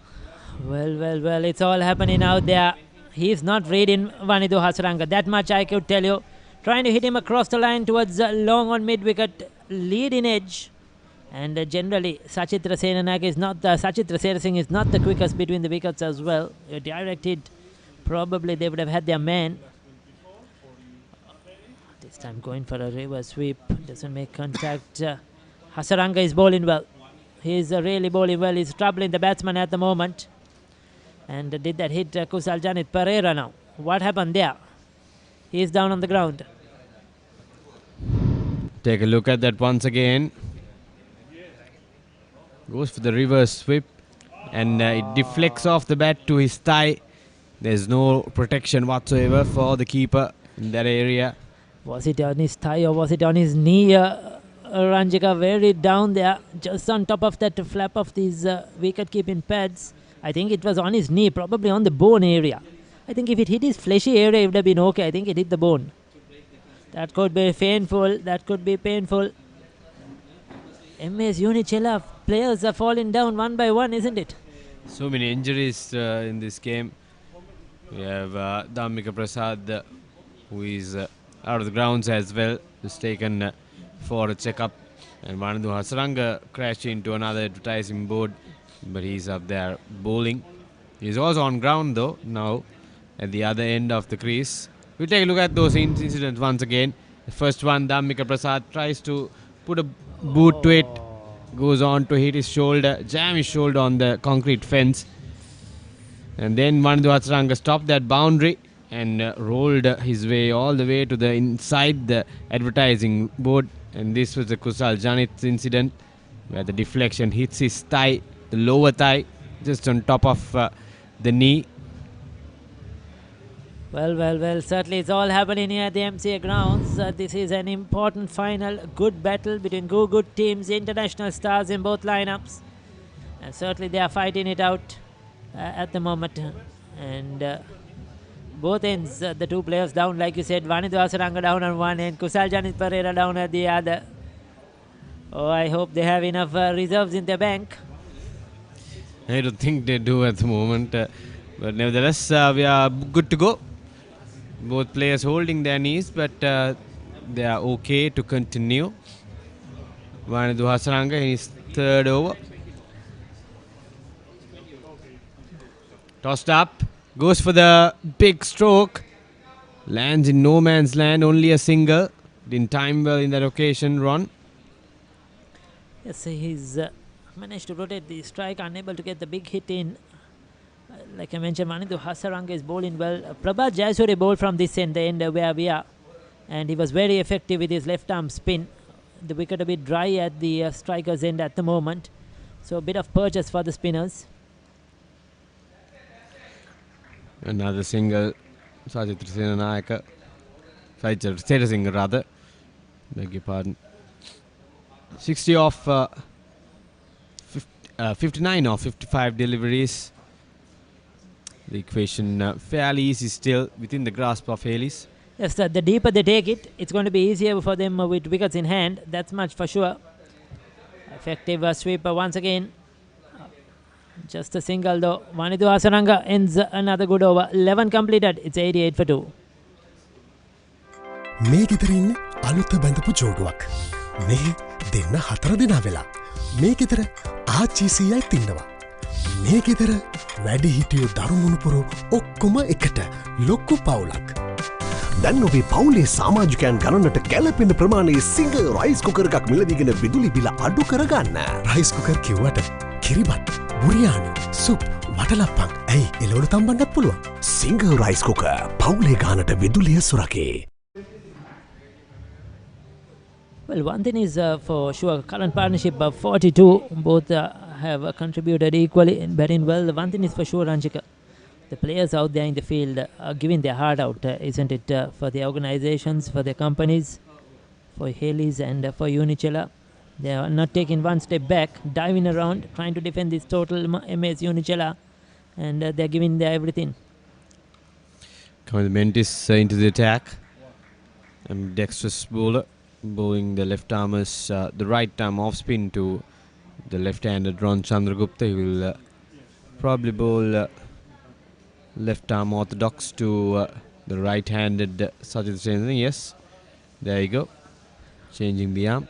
Well, it's all happening out there. He's not reading Wanidhu Hasaranga. That much I could tell you. Trying to hit him across the line towards long on mid-wicket, leading edge. And generally, Sachitra Seerasinghe is not the quickest between the wickets as well. Direct hit, probably they would have had their man. This time going for a reverse sweep, doesn't make contact. Hasaranga is bowling well. He's really bowling well. He's troubling the batsman at the moment. And did that hit Kusal Janit Pereira now? What happened there? He is down on the ground. Take a look at that once again. Goes for the reverse sweep, and it deflects off the bat to his thigh. There's no protection whatsoever for the keeper in that area. Was it on his thigh or was it on his knee? Ranjika very down there, just on top of that flap of these wicket-keeping pads. I think it was on his knee, probably on the bone area. I think if it hit his fleshy area, it would have been okay. I think it hit the bone. That could be painful. That could be painful. MAS Unichela players are falling down one by one, isn't it? So many injuries in this game. We have Dhammika Prasad, who is out of the grounds as well. Is taken for a checkup. And Wanidhu Hasaranga crashed into another advertising board, but he's up there bowling. He's also on ground though now at the other end of the crease. We take a look at those incidents once again. The first one, Dhammika Prasad tries to put a boot to it, goes on to hit his shoulder, jam his shoulder on the concrete fence. And then Vanidhu Hasaranga stopped that boundary and rolled his way all the way to the inside the advertising board. And this was the Kusal Janit's incident, where the deflection hits his thigh, the lower thigh, just on top of the knee. Well, certainly it's all happening here at the MCA Grounds. This is an important final, good battle between two good teams, international stars in both lineups. And certainly they are fighting it out at the moment. And both ends, the two players down, like you said, Vanidhu Hasaranga down on one end, Kusal Janit Pereira down at the other. Oh, I hope they have enough reserves in their bank. I don't think they do at the moment. But nevertheless, we are good to go. Both players holding their knees, but they are okay to continue. Vanidhu Hasaranga in his third over. Tossed up, goes for the big stroke. Lands in no man's land, only a single. Didn't time well in that occasion, Ron. Yes, he's managed to rotate the strike, unable to get the big hit in. Like I mentioned, Vanidhu Hasaranga is bowling well. Prabhat Jayasuri bowled from this end, the end where we are. And he was very effective with his left arm spin. The wicket a bit dry at the striker's end at the moment. So a bit of purchase for the spinners. Another single. Sajid Senanayaka. Sajid Singh rather. Beg your pardon. 60 off 59 off 55 deliveries. The equation fairly easy still within the grasp of Hayleys. Yes, the deeper they take it, it's going to be easier for them with wickets in hand. That's much for sure. Effective sweeper once again. Just a single though. Vanidhu Hasaranga ends another good over. 11 completed. It's 88 for 2. මේ ගෙදර ඉන්න අලුත බැඳපු ජෝඩුවක්. මේ දෙන්න හතර දෙනා වෙලා. මේ ගෙදර ආච්චීසීයයි තින්නවා. මේ ගෙදර වැඩි හිටියෝ දරුමුණුපුරු ඔක්කොම එකට ලොක්කු පවුලක්. දැන් ඔබේ පවුලේ සමාජිකයන් ගණනට ගැලපෙන ප්‍රමාණයේ සිංගර් රයිස් කුකර් එකක් මිලදීගෙන විදුලි බිල අඩු කරගන්න. රයිස් කුකර් කිව්වට කිරිබත්, බුරියානි, සුප්, වටලප්පන් ඇයි එලවලු තම්බන්නත් පුළුවන්. සිංගර් රයිස් කුකර් පවුලේ ගානට විදුලිය සුරකේ. Well, one thing is for sure, current partnership of 42, both have contributed equally in batting well. One thing is for sure, Ranjika, the players out there in the field are giving their heart out, isn't it, for the organizations, for their companies, for Hayleys and for Unichela. They are not taking one step back, diving around, trying to defend this total MAS Unichela, and they're giving their everything. Coming the Mentis into the attack. And dexterous bowler. Bowling the left armers, the right arm off spin to the left-handed Ron Chandragupta. He will probably bowl left arm orthodox to the right-handed Sajid Singh. Yes, there you go. Changing the arm.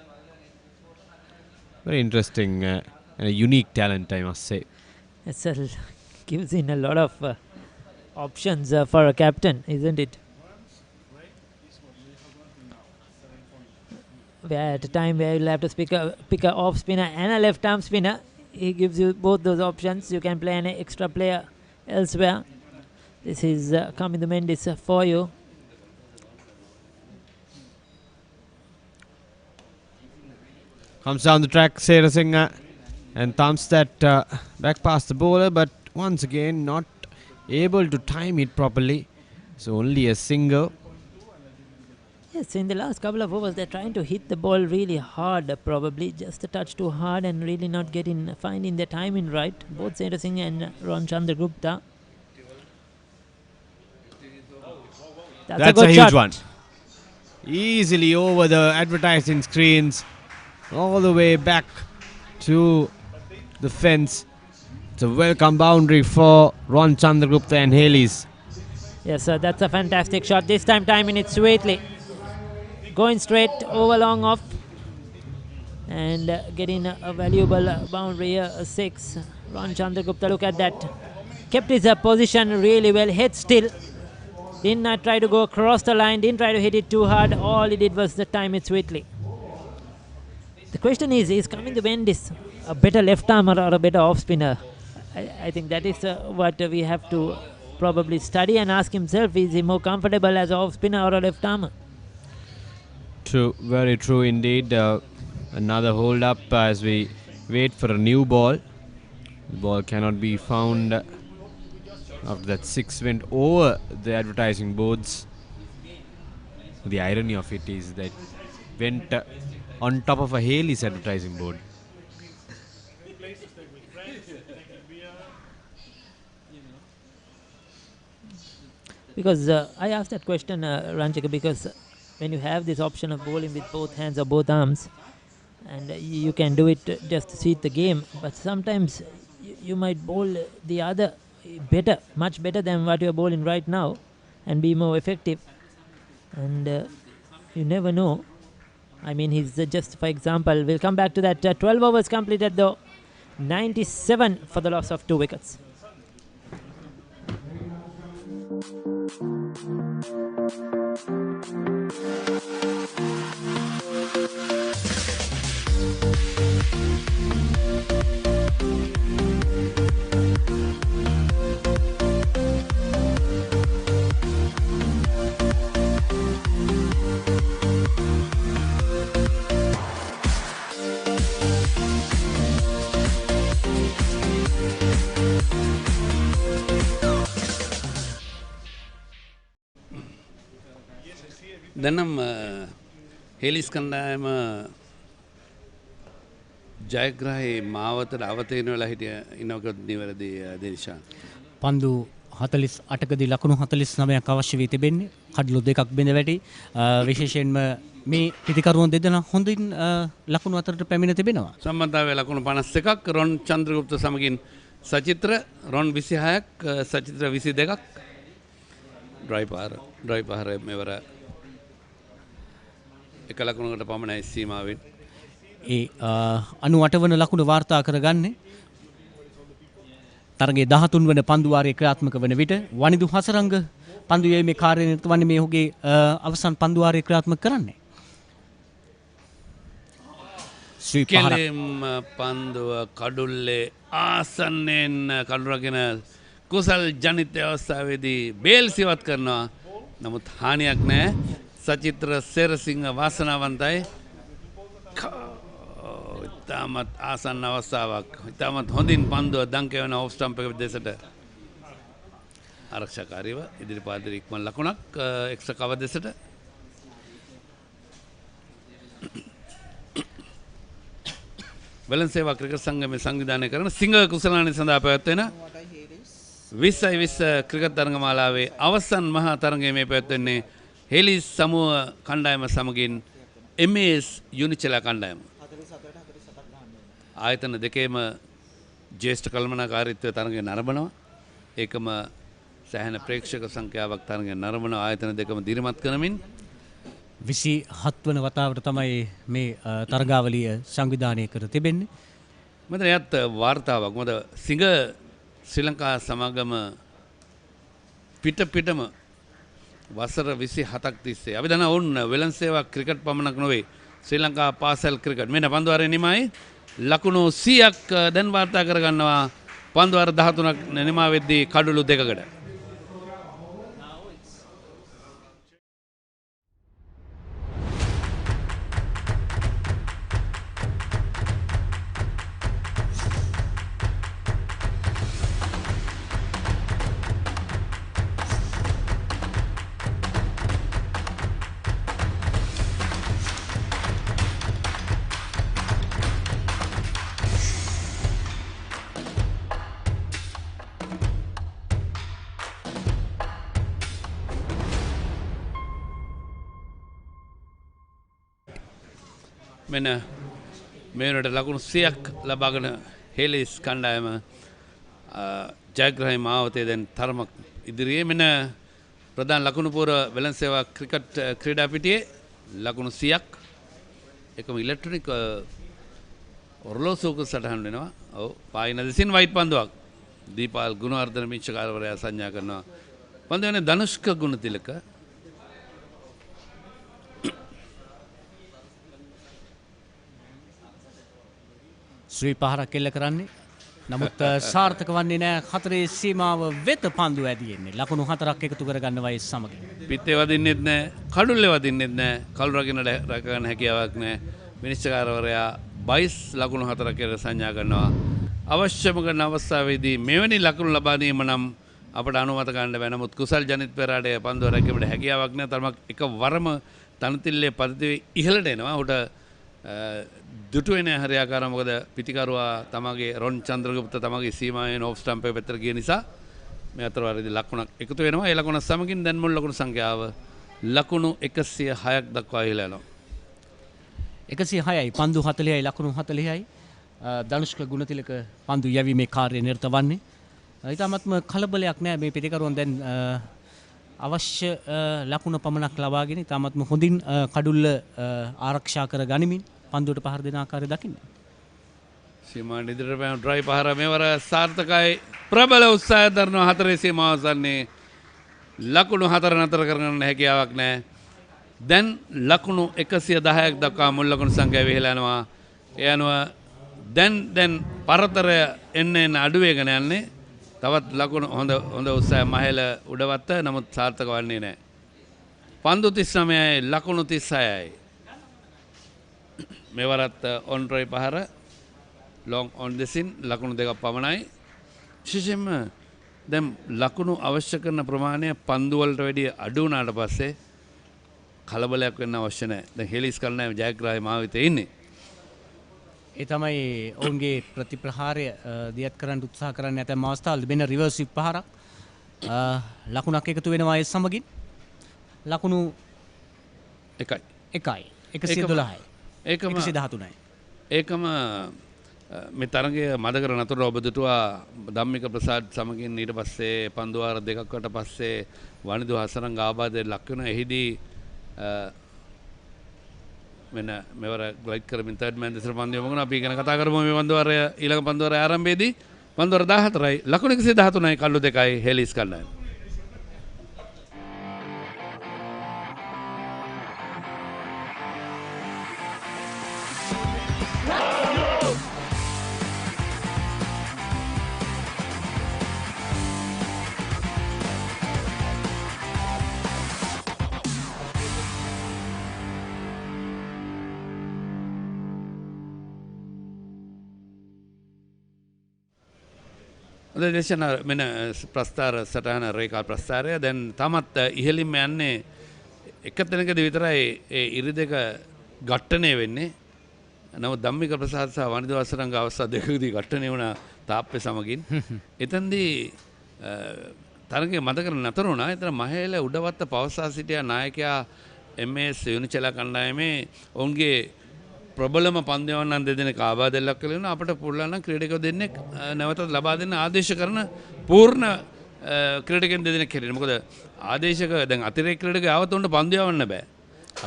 Very interesting and a unique talent, I must say. Yes, sir. Gives in a lot of options for a captain, isn't it? Where at a time where you'll have to pick a off spinner and a left arm spinner, he gives you both those options. You can play an extra player elsewhere. This is coming the Mendes for you. Comes down the track, Sarah Singer, and thumps that back past the bowler, but once again not able to time it properly. So only a single. Yes, in the last couple of overs, they're trying to hit the ball really hard, probably just a touch too hard, and really not finding their timing right. Both Singer and Ron Chandragupta. That's a huge one. Easily over the advertising screens, all the way back to the fence. It's a welcome boundary for Ron Chandragupta and Hayleys. Yes, sir, that's a fantastic shot. This time timing it sweetly. Going straight over long off and getting a valuable boundary here, a 6. Ron Chandragupta, look at that. Kept his position really well, head still. Didn't try to go across the line, didn't try to hit it too hard. All he did was the time it sweetly. The question is coming to bend this a better left armer or a better off spinner? I think that is what we have to probably study and ask himself. Is he more comfortable as an off spinner or a left armer? True, very true indeed. Another hold up as we wait for a new ball. The ball cannot be found after that 6 went over the advertising boards. The irony of it is that went on top of a Hayleys advertising board. Because I asked that question, Ranjika, because when you have this option of bowling with both hands or both arms, and you can do it just to suit the game, but sometimes you might bowl the other better, much better than what you're bowling right now, and be more effective. And you never know. I mean, he's just, for example, we'll come back to that. 12 overs completed though, 97 for the loss of 2 wickets. දැනම් හෙලිස් කණ්ඩායම ජයග්‍රහයේ මාවතට අවතීන වෙලා හිටිය ඉන්නකොත් නිවැරදි දේශාන්. පන්දු 48කදී ලකුණු 49ක් අවශ්‍ය වී තිබෙන්නේ. කඩලු දෙකක් බිඳ වැටි. විශේෂයෙන්ම මේ පිටිකරුවන් දෙදෙනා හොඳින් ලකුණු අතරට පැමිණ තිබෙනවා. සම්බන්ධතාවය ලකුණු 51ක් රොන් චන්ද්‍රගුප්ත සමගින් සචිත්‍ර රොන් 26ක් සචිත්‍ර 22ක් ඩ්‍රයි පහර මෙවර එක ලකුණකට පමණයි සීමාවෙන්. ඒ 98 වන ලකුණ වාර්තා කරගන්නේ තරගයේ 13 වන පන්දු වාරයේ ක්‍රියාත්මක වන විට වනිදු හසරංග පන්දු යීමේ කාර්යනිරත වන්නේ මේ ඔහුගේ අවසන් පන්දු වාරයේ ක්‍රියාත්මක කරන්නේ. කෙලෙම් පන්දුව කඩුල්ලේ ආසන්නයෙන් කඩුරගෙන කුසල් ජනිත අවස්ථාවේදී බේල් සිවත් කරනවා. නමුත් හානියක් නැහැ. සචිත්‍ර සේරසිංහ වාසනාවන්තයි. ඉතාමත් ආසන්න අවස්ථාවක්. ඉතාමත් හොඳින් පන්දුව දංකවන ඔෆ් ස්ටම්ප් එක දෙසට ආරක්ෂාකාරීව ඉදිරිපාදේ ඉක්මන් ලකුණක් එක්ස්ට්‍රා කවර් දෙසට. වෙලන්සේවා ක්‍රිකට් සංගමයේ සංවිධානය කරන සිංහ කුසලානි සඳහා පැවැත්වෙන 20 ක්‍රිකට් තරගමාලාවේ අවසන් මහා තරගය මේ පැවැත්වෙන්නේ හෙලිස් සමූහ කණ්ඩායම සමගින් MAS Unichela කණ්ඩායම. ආයතන දෙකේම ජ්‍යෙෂ්ඨ කළමනාකාරීත්වය තරගය නරඹනවා. ඒකම සෑහෙන ප්‍රේක්ෂක සංඛ්‍යාවක් තරගය නරඹන ආයතන දෙකම දිරිමත් කරමින් 27 වන වතාවට තමයි මේ තරගාවලිය සංවිධානය කර තිබෙන්නේ. මම එයත් වාර්තාවක්. මොකද සිංහ ශ්‍රී ලංකා සමාගම පිටම වසර 27ක් තිස්සේ අපි දන්නා වුන් වෙලන්සේවා ක්‍රිකට් පමණක් නොවේ ශ්‍රී ලංකා පාසල් ක්‍රිකට් මෙන්න පන්දුවාරේ නිමයි ලකුණු 100ක් දැන් වාර්තා කර ගන්නවා. පන්දුවාර 13ක් නිමා වෙද්දී කඩුළු දෙකකට. මෙන්න මේ වෙනට ලකුණු 100ක් ලබාගෙන හෙලිස් කණ්ඩායම ජයග්‍රහී මාවතේ දැන් තරමක් ඉදිරියේ. මෙන්න ප්‍රධාන ලකුණු පොර වෙලන්සේවා ක්‍රිකට් ක්‍රීඩා පිටියේ ලකුණු 100ක් එකම ඉලෙක්ට්‍රොනික ඔරලෝසුවක සටහන් වෙනවා. ඔව් පායින දෙසින් වයිට් පන්දුවක් දීපාල් ගුණවර්ධන මිච්ඡකාරවරයා සංඥා කරනවා පන්දු යන්නේ ධනුෂ්ක ගුණතිලක. ශ්‍රී පහරක් එල්ල කරන්නේ. නමුත් සාර්ථක වන්නේ නැහැ. හතරේ සීමාව වෙත පන්දු ඇදියෙන්නේ. ලකුණු 4ක් එකතු කරගන්න වයස සමගින්. පිත්තේ වදින්නෙත් නැහැ, කඩුල්ලේ වදින්නෙත් නැහැ, කළු රකින්න රැක ගන්න හැකියාවක් නැහැ. විනිශ්චයකාරවරයා 22 ලකුණු 4ක් කියලා සංඥා කරනවා. අවශ්‍යම කරන අවස්ථාවේදී මෙවැනි ලකුණු ලබා දීම නම් අපට අනුමත ගන්න බෑ. නමුත් කුසල් ජනිත් පෙරාඩේ පන්දුව රැකීමට හැකියාවක් නැහැ. තරමක් එකවරම තනතිල්ලේ පදිතේ ඉහළට එනවා. උට දුටු වෙන හරියාකාර මොකද පිටිකරුවා තමගේ රොන් චන්ද්‍රගුප්ත තමගේ සීමාවෙන් ඔෆ් ස්ටම්ප් එක පැත්තට ගිය නිසා මේ අතර වාරයේදී ලකුණක් එකතු වෙනවා. ඒ ලකුණ සමගින් දැන් මුල් ලකුණු සංඛ්‍යාව ලකුණු 106ක් දක්වා ඉහළ යනවා. 106යි පන්දු 40යි ලකුණු 40යි. ධනුෂ්ක ගුණතිලක පන්දු යැවීමේ කාර්යය නිරත වන්නේ. ඊටමත්ම කලබලයක් නෑ මේ පිටිකරුවන් දැන් අවශ්‍ය ලකුණ පමණක් ලබාගෙන ඊටමත්ම හොඳින් කඩුල්ල ආරක්ෂා කර ගනිමින් පන්දුවට පහර දෙන ආකාරය දකින්න. සීමාන් ඉදිරියට පැන ඩ්‍රයි පහර මෙවර සාර්ථකයි. ප්‍රබල උත්සාහය දරනවා හතරේ සීමාව සන්නේ. ලකුණු 4 නතර කරගන්න හැකියාවක් නැහැ. දැන් ලකුණු 110ක් දක්වා මුල් ලකුණු සංඛ්‍යාව ඉහළ යනවා. ඒ අනුව දැන් පරතරය එන්න අඩු වෙගෙන යන්නේ. තවත් ලකුණු හොඳ උත්සාහය මහේල උඩවත්ත නමුත් සාර්ථක වන්නේ නැහැ. පන්දු 39යි ලකුණු 36යි. මෙවරත් ඔන් ට්‍රයි පහර ලොං ඔන් දෙසින් ලකුණු දෙකක් පමණයි. විශේෂයෙන්ම දැන් ලකුණු අවශ්‍ය කරන ප්‍රමාණය පන්දු වලට වැඩිය අඩු වුණාට පස්සේ කලබලයක් වෙන්න අවශ්‍ය නැහැ. දැන් හෙලිස් කල්නායම ජයග්‍රාහී මාවිතේ ඉන්නේ. ඒ තමයි ඔවුන්ගේ ප්‍රතිප්‍රහාරය දියත් කරන්න උත්සාහ කරන්නේ නැත්නම් අවස්ථාවල වෙන රිවර්ස් ස්විප් පහරක් ලකුණක් එකතු වෙනවා ඒ සමගින් ලකුණු 112යි. ඒකම 113යි. ඒකම මේ තරගය මද කර නතර ඔබ දුටුවා ධම්මික ප්‍රසාද් සමගින් ඊට පස්සේ පන්දු වාර දෙකකට පස්සේ වනිදු හසරංග ආබාධයට ලක් වෙන එහිදී මෙන්න මෙවර ග්ලයිඩ් කරමින් තර්ඩ් මෑන් දෙසට පන්දු යොමු කරනවා. අපි ගැන කතා කරමු මේ පන්දු වාරය ඊළඟ පන්දු වාරය ආරම්භයේදී පන්දු වාර 14යි ලකුණු 113යි කළු 2යි හෙලිස් කණ්ඩායම. දේශන මෙන ප්‍රස්ථාර සටහන රේඛා ප්‍රස්ථාරය දැන් තමත් ඉහළින්ම යන්නේ එක තැනකදී විතරයි ඒ ඉරි දෙක ඝට්ටණය වෙන්නේ. නමුත් ධම්මික ප්‍රසාද් සහ වනිදු අසරංග අවස්ථා දෙකකදී ඝට්ටණය වුණා තාප්පේ සමගින්. එතෙන්දී තරගයේ මත කර නතර වුණා. එතන මහේල උඩවත්ත පවසා සිටියා නායකයා MAS Unichela කණ්ඩායමේ ඔවුන්ගේ ප්‍රබලම පන්දයවන්නන් දෙදෙනෙක් ආබාධයක් කළ වෙනවා. අපිට පුළුවන් නම් ක්‍රීඩකයෝ දෙන්නෙක් නැවතත් ලබා දෙන්න ආදේශ කරන පූර්ණ ක්‍රීඩකයන් දෙදෙනෙක් හැටියට. මොකද ආදේශක දැන් අතිරේක ක්‍රීඩකයෝ ආවොත් උන්ට පන්දු යවන්න බෑ.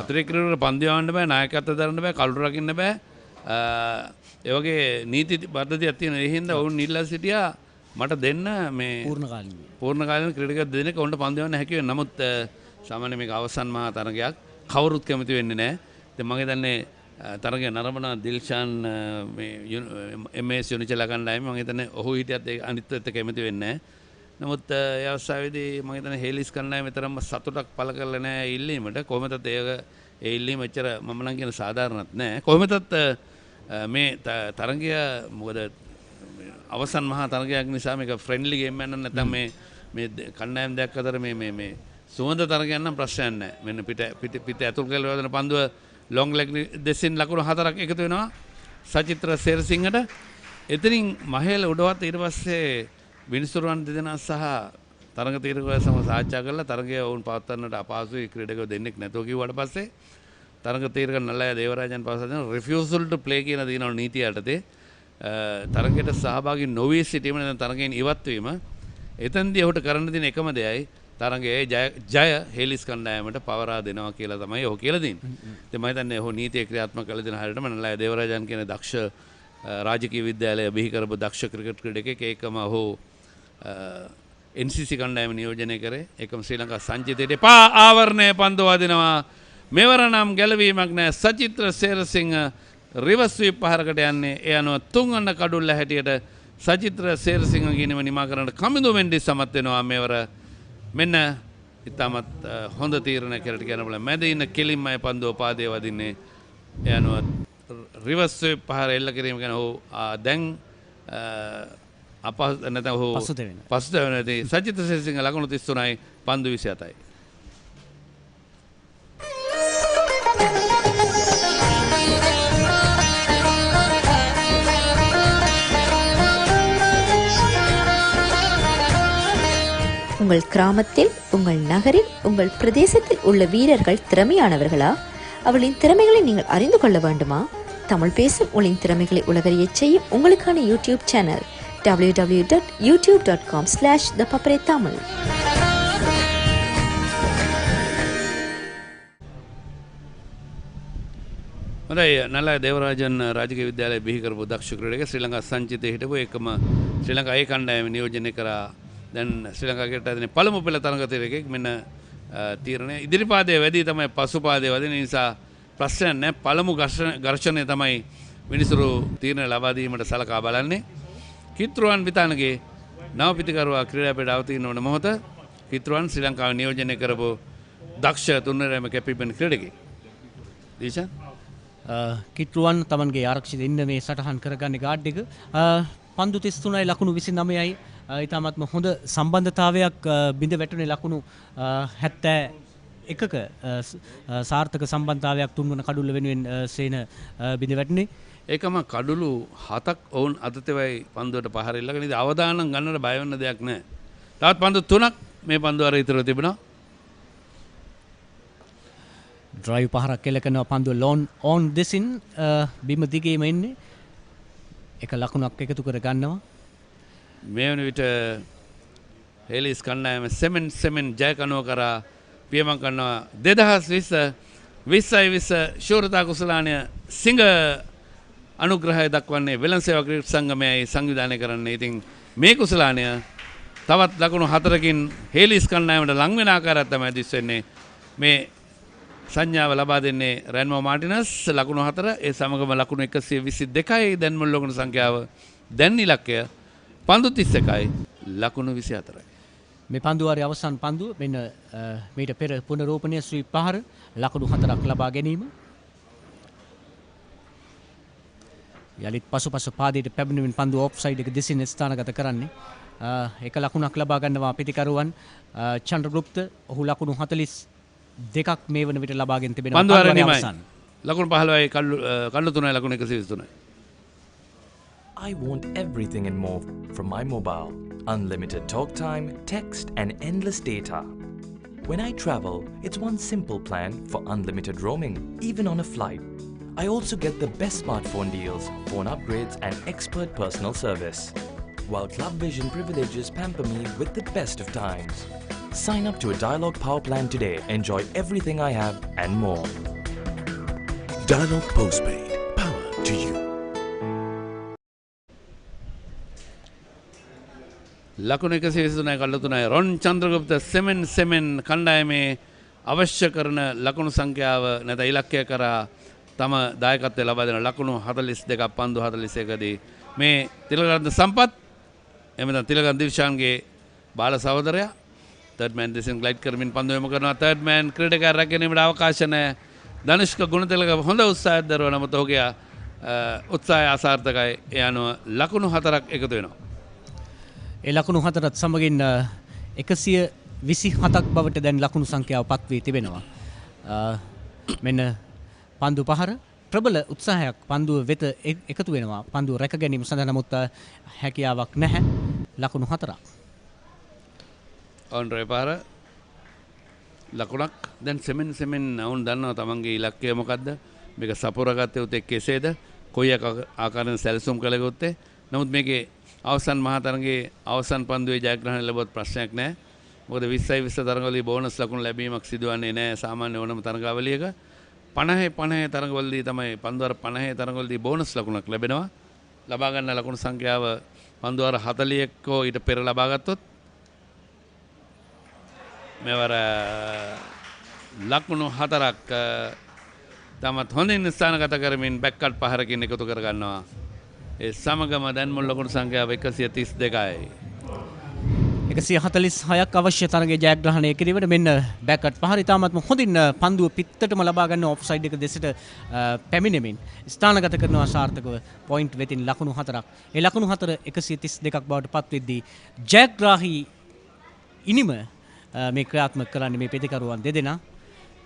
අතිරේක ක්‍රීඩකයන්ට පන්දු යවන්න බෑ, නායකත්වය දරන්න බෑ, කළු රකින්න බෑ. ඒ වගේ නීති පද්ධතියක් තියෙනවා. ඒ හින්දා ඔවුන් නිල්ලා සිටියා මට දෙන්න මේ පූර්ණකාලීන ක්‍රීඩකයෝ දෙදෙනෙක් උන්ට පන්දු යවන්න හැකි වෙන. නමුත් සාමාන්‍ය මේක අවසන් මහා තරගයක් කවුරුත් කැමති වෙන්නේ නැහැ. ඉතින් මම හිතන්නේ තරගය නරඹන දිල්ෂාන් මේ MAS Unichela කණ්ඩායම මම හිතන්නේ ඔහු හිටියත් ඒ අනිත් පැත්ත කැමති වෙන්නේ නැහැ. නමුත් ඒ අවස්ථාවේදී මම හිතන්නේ හේලිස් කණ්ඩායම තරම්ම සතුටක් පළ කරලා නැහැ ඉල්ලීමට. කොහොමදත් ඒ ඉල්ලීම එච්චර මම නම් කියන සාධාරණත් නැහැ. කොහොමදත් මේ තරගය මොකද අවසන් මහා තරගයක් නිසා මේක ෆ්‍රෙන්ඩ්ලි ගේම් එකක් නැත්නම් මේ කණ්ඩායම් දෙකක් අතර මේ සුවඳ තරගයක් නම් ප්‍රශ්නයක් නැහැ. මෙන්න පිට ඇතුල් කරලා වදින පන්දුව ලොං ලෙග් දෙසින් ලකුණු 4ක් එකතු වෙනවා සචිත්‍ර සේරසිංහට. එතනින් මහේල උඩවත් ඊට පස්සේ විනිසුරුවන් දෙදෙනා සහ තරග තීරකයෝ සමග සාකච්ඡා කරලා තරගය වුන් පවත්වන්නට අපහසුයි ක්‍රීඩකයෝ දෙන්නෙක් නැතුව කිව්වට පස්සේ තරග තීරක නලය දේවරාජන් පවසා දෙන රිෆියුසල් ටු ප්ලේ කියන දිනවල නීතිය යටතේ තරගයට සහභාගී නොවී සිටීම නැත්නම් තරගයෙන් ඉවත් වීම. එතෙන්දී ඔහුට කරන්න තියෙන එකම දෙයයි තරගයේ ජය හෙලිස් කණ්ඩායමට පවරා දෙනවා කියලා තමයි ඔහු කියලා දෙන්නේ. ඉතින් මම හිතන්නේ ඔහු නීතිය ක්‍රියාත්මක කළ දෙන හැටම නලය දේවරාජන් කියන දක්ෂ රාජකීය විද්‍යාලය බිහි කරපු දක්ෂ ක්‍රිකට් ක්‍රීඩකෙක්. ඒකම ඔහු NCC කණ්ඩායම නියෝජනය කරේ. ඒකම ශ්‍රී ලංකා සංචිතයට පා ආවරණය පන්දු වදිනවා. මෙවර නම් ගැලවීමක් නැහැ. සචිත්‍ර සේරසිංහ රිවර්ස් ස්වීප් පහරකට යන්නේ. ඒ අනුව 3 අන්න කඩුල්ල හැටියට සචිත්‍ර සේරසිංහ ගිනීම නිමා කරන්නට කමිඳු මෙන්ඩිස් සමත් වෙනවා මෙවර. මෙන්න ඉතාමත් හොඳ තීරණ කරට කියන බල මැද ඉන්න කෙලින්ම අය පන්දුව පාදයේ වදින්නේ. ඒ අනුව රිවර්ස් ස්වීප් පහර එල්ල කිරීම ගැන ඔහු දැන් නැත්නම් ඔහු පසුතැවෙනදී සචිත්‍ර සේරසිංහ ලකුණු 33යි පන්දු 27යි. உங்கள் கிராமத்தில், உங்கள் நகரில், உங்கள் பிரதேசத்தில் உள்ள வீரர்கள் திறமையானவர்களா? அவளின் திறமைகளை நீங்கள் அறிந்து கொள்ள வேண்டுமா? தமிழ் பேசும் உங்களின் திறமைகளை உலகறியச் செய்யும் உங்களுக்கான யூடியூப் சேனல் www.youtube.com/ThePapare Tamil. හොඳයි නල්ලා දේවරාජන් රාජකීය විද්‍යාලයේ බිහි කරපු දක්ෂ ක්‍රීඩකයෙක් ශ්‍රී ලංකා සංචිතයේ හිටපු එකම ශ්‍රී ලංකා ඒ කණ්ඩායම නියෝජනය කරා. දැන් ශ්‍රී ලංකා ක්‍රිකට් ආයතනයේ පළමු පෙළ තරඟතීරකෙක් මෙන්න තීරණය ඉදිරිපාදයේ වැඩි තමයි පසුපාදයේ වදින නිසා ප්‍රශ්නයක් නැහැ. පළමු ඝර්ෂණය තමයි මිනිසුරු තීරණ ලබා දීමට සලකා බලන්නේ. කිත්රුවන් විතානගේ නව පිටිකරුවා ක්‍රීඩාපීඨ අවතීර්ණ වන මොහොත කිත්රුවන් ශ්‍රී ලංකාව නියෝජනය කරපු දක්ෂ තුන්වැනිම කැපිපෙන ක්‍රීඩකයෙක්. දීෂා කිට්රුවන් තමන්ගේ ආරක්ෂිත ඉන්න මේ සටහන් කරගන්න ගාඩ් එක පන්දු 33යි ලකුණු 29යි ඉතාමත්ම හොඳ සම්බන්ධතාවයක් බිඳ වැටුනේ ලකුණු 71ක සාර්ථක සම්බන්ධතාවයක් තුන්වන කඩුල්ල වෙනුවෙන් සේන බිඳ වැටුනේ. ඒකම කඩුළු 7ක් ඔවුන් අතතෙවයි පන්දුවට පහර ඉල්ලගෙන ඉතින් අවදානම් ගන්නට බය වෙන්න දෙයක් නැහැ. තවත් පන්දු 3ක් මේ පන්දු අර ඉතුරු තිබුණා. ඩ්‍රයිව් පහරක් එල්ල කරනවා පන්දුව ලෝන් ඕන් දෙසින් බිම දිගේම එන්නේ. එක ලකුණක් එකතු කර ගන්නවා. මේ වන විට හේලිස් කණ්ඩායම සෙමෙන් ජයකනුව කරා පියමන් කරනවා 2020 ශූරතා කුසලානය සිංග අනුග්‍රහය දක්වන්නේ වෙළඳ සේවා ක්‍රිකට් සංගමයයි සංවිධානය කරන්නේ. ඉතින් මේ කුසලානය තවත් ලකුණු 4කින් හේලිස් කණ්ඩායමට ලං වෙන ආකාරයක් තමයි දිස් වෙන්නේ. මේ සංඥාව ලබා දෙන්නේ රැන්මෝ මාටිනස් ලකුණු 4 ඒ සමගම ලකුණු 122යි දැන් මුල් ලකුණු සංඛ්‍යාව දැන් ඉලක්කය පන්දු 31යි ලකුණු 24යි. මේ පන්දුවාරයේ අවසන් පන්දුව මෙන්න මීට පෙර පුනරෝපණය ශ්‍රී පහර ලකුණු 4ක් ලබා ගැනීම. යලිත් පසුපස පාදයට පැමිණෙමින් පන්දුව ඔෆ්සයිඩ් එක දෙසින් ස්ථානගත කරන්නේ. එක ලකුණක් ලබා ගන්නවා පිටිකරුවන් චන්ද්‍රගුප්ත ඔහු ලකුණු 42ක් මේ වන විට ලබාගෙන තිබෙනවා. පන්දුවාරයේ අවසන් ලකුණු 15යි කඩලු 3යි ලකුණු 123යි. I want everything and more from my mobile. Unlimited talk time, text and endless data. When I travel, it's one simple plan for unlimited roaming, even on a flight. I also get the best smartphone deals, phone upgrades and expert personal service. While Club Vision privileges pamper me with the best of times. Sign up to a Dialog Power plan today. Enjoy everything I have and more. Dialog Postpaid. Power to you. ලකුණු 123යි කඩලු 3යි රොන් චන්ද්‍රගුප්ත සෙමෙන් කණ්ඩායමේ අවශ්‍ය කරන ලකුණු සංඛ්‍යාව නැත ඉලක්කය කරා තම දායකත්වය ලබා දෙන ලකුණු 42ක් පන්දු 41දී මේ තිලකරත්න සම්පත් එමෙතන තිලකරත්න දිවිෂාන්ගේ බාල සහෝදරයා තර්ඩ් මෑන් දෙසින් ග්ලයිඩ් කරමින් පන්දු යොමු කරනවා. තර්ඩ් මෑන් ක්‍රීඩකයා රැකගැනීමට අවකාශ නැහැ. ධනුෂ්ක ගුණතිලක හොඳ උත්සාහයක් දරුවා නමුත් ඔහුගේ උත්සාහය අසාර්ථකයි. ඒ අනුව ලකුණු 4ක් එකතු වෙනවා. ඒ ලකුණු 4ත් සමගින් 127ක් බවට දැන් ලකුණු සංඛ්‍යාව පත් වී තිබෙනවා. මෙන්න පන්දු පහර ප්‍රබල උත්සාහයක් පන්දුව වෙත එකතු වෙනවා. පන්දුව රැක ගැනීම සඳහා නමුත් හැකියාවක් නැහැ. ලකුණු 4ක්. ඔන්රේ පාර ලකුණක් දැන් සෙමෙන් වුන් දන්නවා තමන්ගේ ඉලක්කය මොකද්ද මේක සපුරගත්තේ උතේ කෙසේද කොයි ආකාරයෙන් සැලසුම් කළ යුත්තේ. නමුත් මේකේ අවසන් මහතරගේ අවසන් පන්දුවේ ජයග්‍රහණය ලැබුවත් ප්‍රශ්නයක් නැහැ. මොකද 20 තරඟවලදී බෝනස් ලකුණු ලැබීමක් සිදුවන්නේ නැහැ සාමාන්‍ය ඕනම තරඟාවලියක. 50 තරඟවලදී තමයි පන්දුවර 50 තරඟවලදී බෝනස් ලකුණක් ලැබෙනවා. ලබා ගන්න ලකුණු සංඛ්‍යාව පන්දුවර 40ක ඊට පෙර ලබා ගත්තොත් මෙවර ලකුණු 4ක් තමත් හොඳින් ස්ථානගත කරමින් බැක්කට් පහරකින් එකතු කර ගන්නවා. ඒ සමගම දැන් මුල් ලකුණු සංඛ්‍යාව 132යි. 146ක් අවශ්‍ය තරගයේ ජයග්‍රහණය කිරීමට මෙන්න බැක්කට් පහර ඉතාමත්ම හොඳින් පන්දුව පිටතටම ලබා ගන්න ඔෆ්සයිඩ් එක දෙසට පැමිණෙමින් ස්ථානගත කරනවා සාර්ථකව පොයින්ට් වෙතින් ලකුණු 4ක්. ඒ ලකුණු 4 132ක් බවට පත් වෙද්දී ජයග්‍රාහී ඉනිම මේ ක්‍රියාත්මක කරන්නේ මේ ප්‍රතිකරුවන් දෙදෙනා.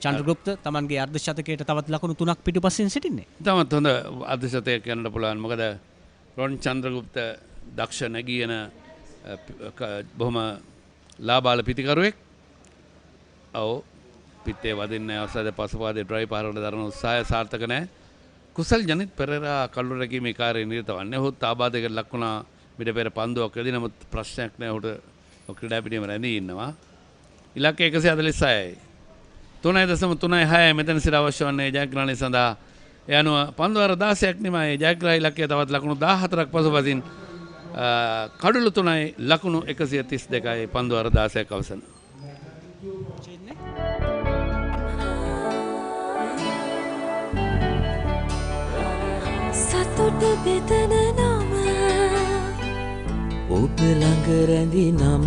චන්ද්‍රගුප්ත තමන්ගේ අර්ධ ශතකයට තවත් ලකුණු 3ක් පිටුපසින් සිටින්නේ. තමත් හොඳ අර්ධ ශතකයක් යන්නට පුළුවන්. මොකද රොන් චන්ද්‍රගුප්ත දක්ෂ නැගියන බොහොම ලාබාල පිතිකරුවෙක්. ඔව් පිටේ වදින්නේ අවසාද පසුපාදේ ඩ්‍රයිව් පාරවල දරන උත්සාහය සාර්ථක නැහැ. කුසල් ජනිත් පෙරේරා කල්ලු රැකීමේ කාර්යයේ නිරත වන්නේ. ඔහුත් ආබාධයකට ලක් වුණා මිඩ පෙර පන්දුවක් යදී. නමුත් ප්‍රශ්නයක් නැහැ. ඔහුට ක්‍රීඩා පිටියේම රැඳී ඉන්නවා. ඉලක්කය 146යි. 3.36 මෙතන සිට අවශ්‍ය වන්නේ ජයග්‍රහණය සඳහා. ඒ අනුව පන්දුවර 16ක් නිමා. ඒ ජයග්‍රාහී ඉලක්කය තවත් ලකුණු 14ක් පසුපසින් කඩුළු 3යි ලකුණු 132යි පන්දුවර 16ක් අවසන්. සතුට බෙදන නම ඔබ ළඟ රැඳි නම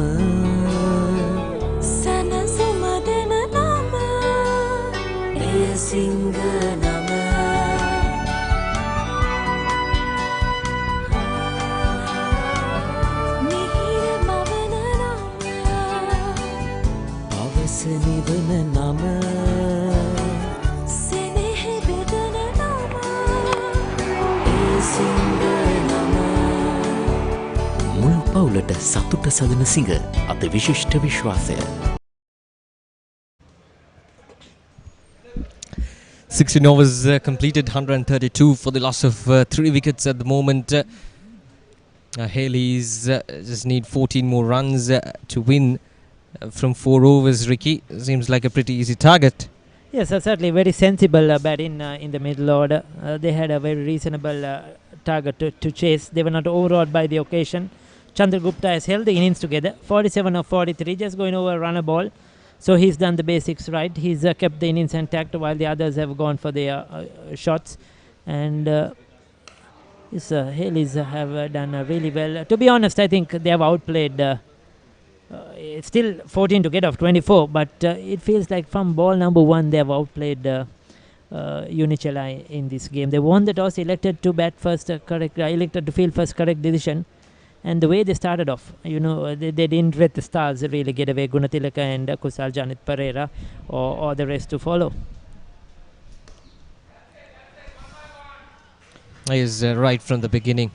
සනසුම දෙන නම එය සිංහ නම මිහිර මවන නම අවස නිවන නම සෙනෙහ බෙදන නම එය සිංහ නම මුළු පවුලට සතුට සදන සිංහ අති විශිෂ්ට විශ්වාසය. 16 overs completed, 132 for the loss of 3 wickets at the moment. Hayleys just need 14 more runs to win from 4 overs, Ricky. Seems like a pretty easy target. Yes, certainly very sensible batting in the middle order. They had a very reasonable target to chase. They were not overawed by the occasion. Chandragupta has held the innings together, 47 of 43, just going over a runner ball. So he's done the basics right. He's kept the innings intact while the others have gone for their shots. And Hayleys have done really well. To be honest, I think they have outplayed. It's still 14 to get off 24, but it feels like from ball number 1 they have outplayed Unichela in this game. They won the toss, elected to bat first, elected to field first, correct decision. And the way they started off, they didn't let the stars really get away, Gunatilaka and Kusal Janit Pereira or the rest to follow. Is right from the beginning.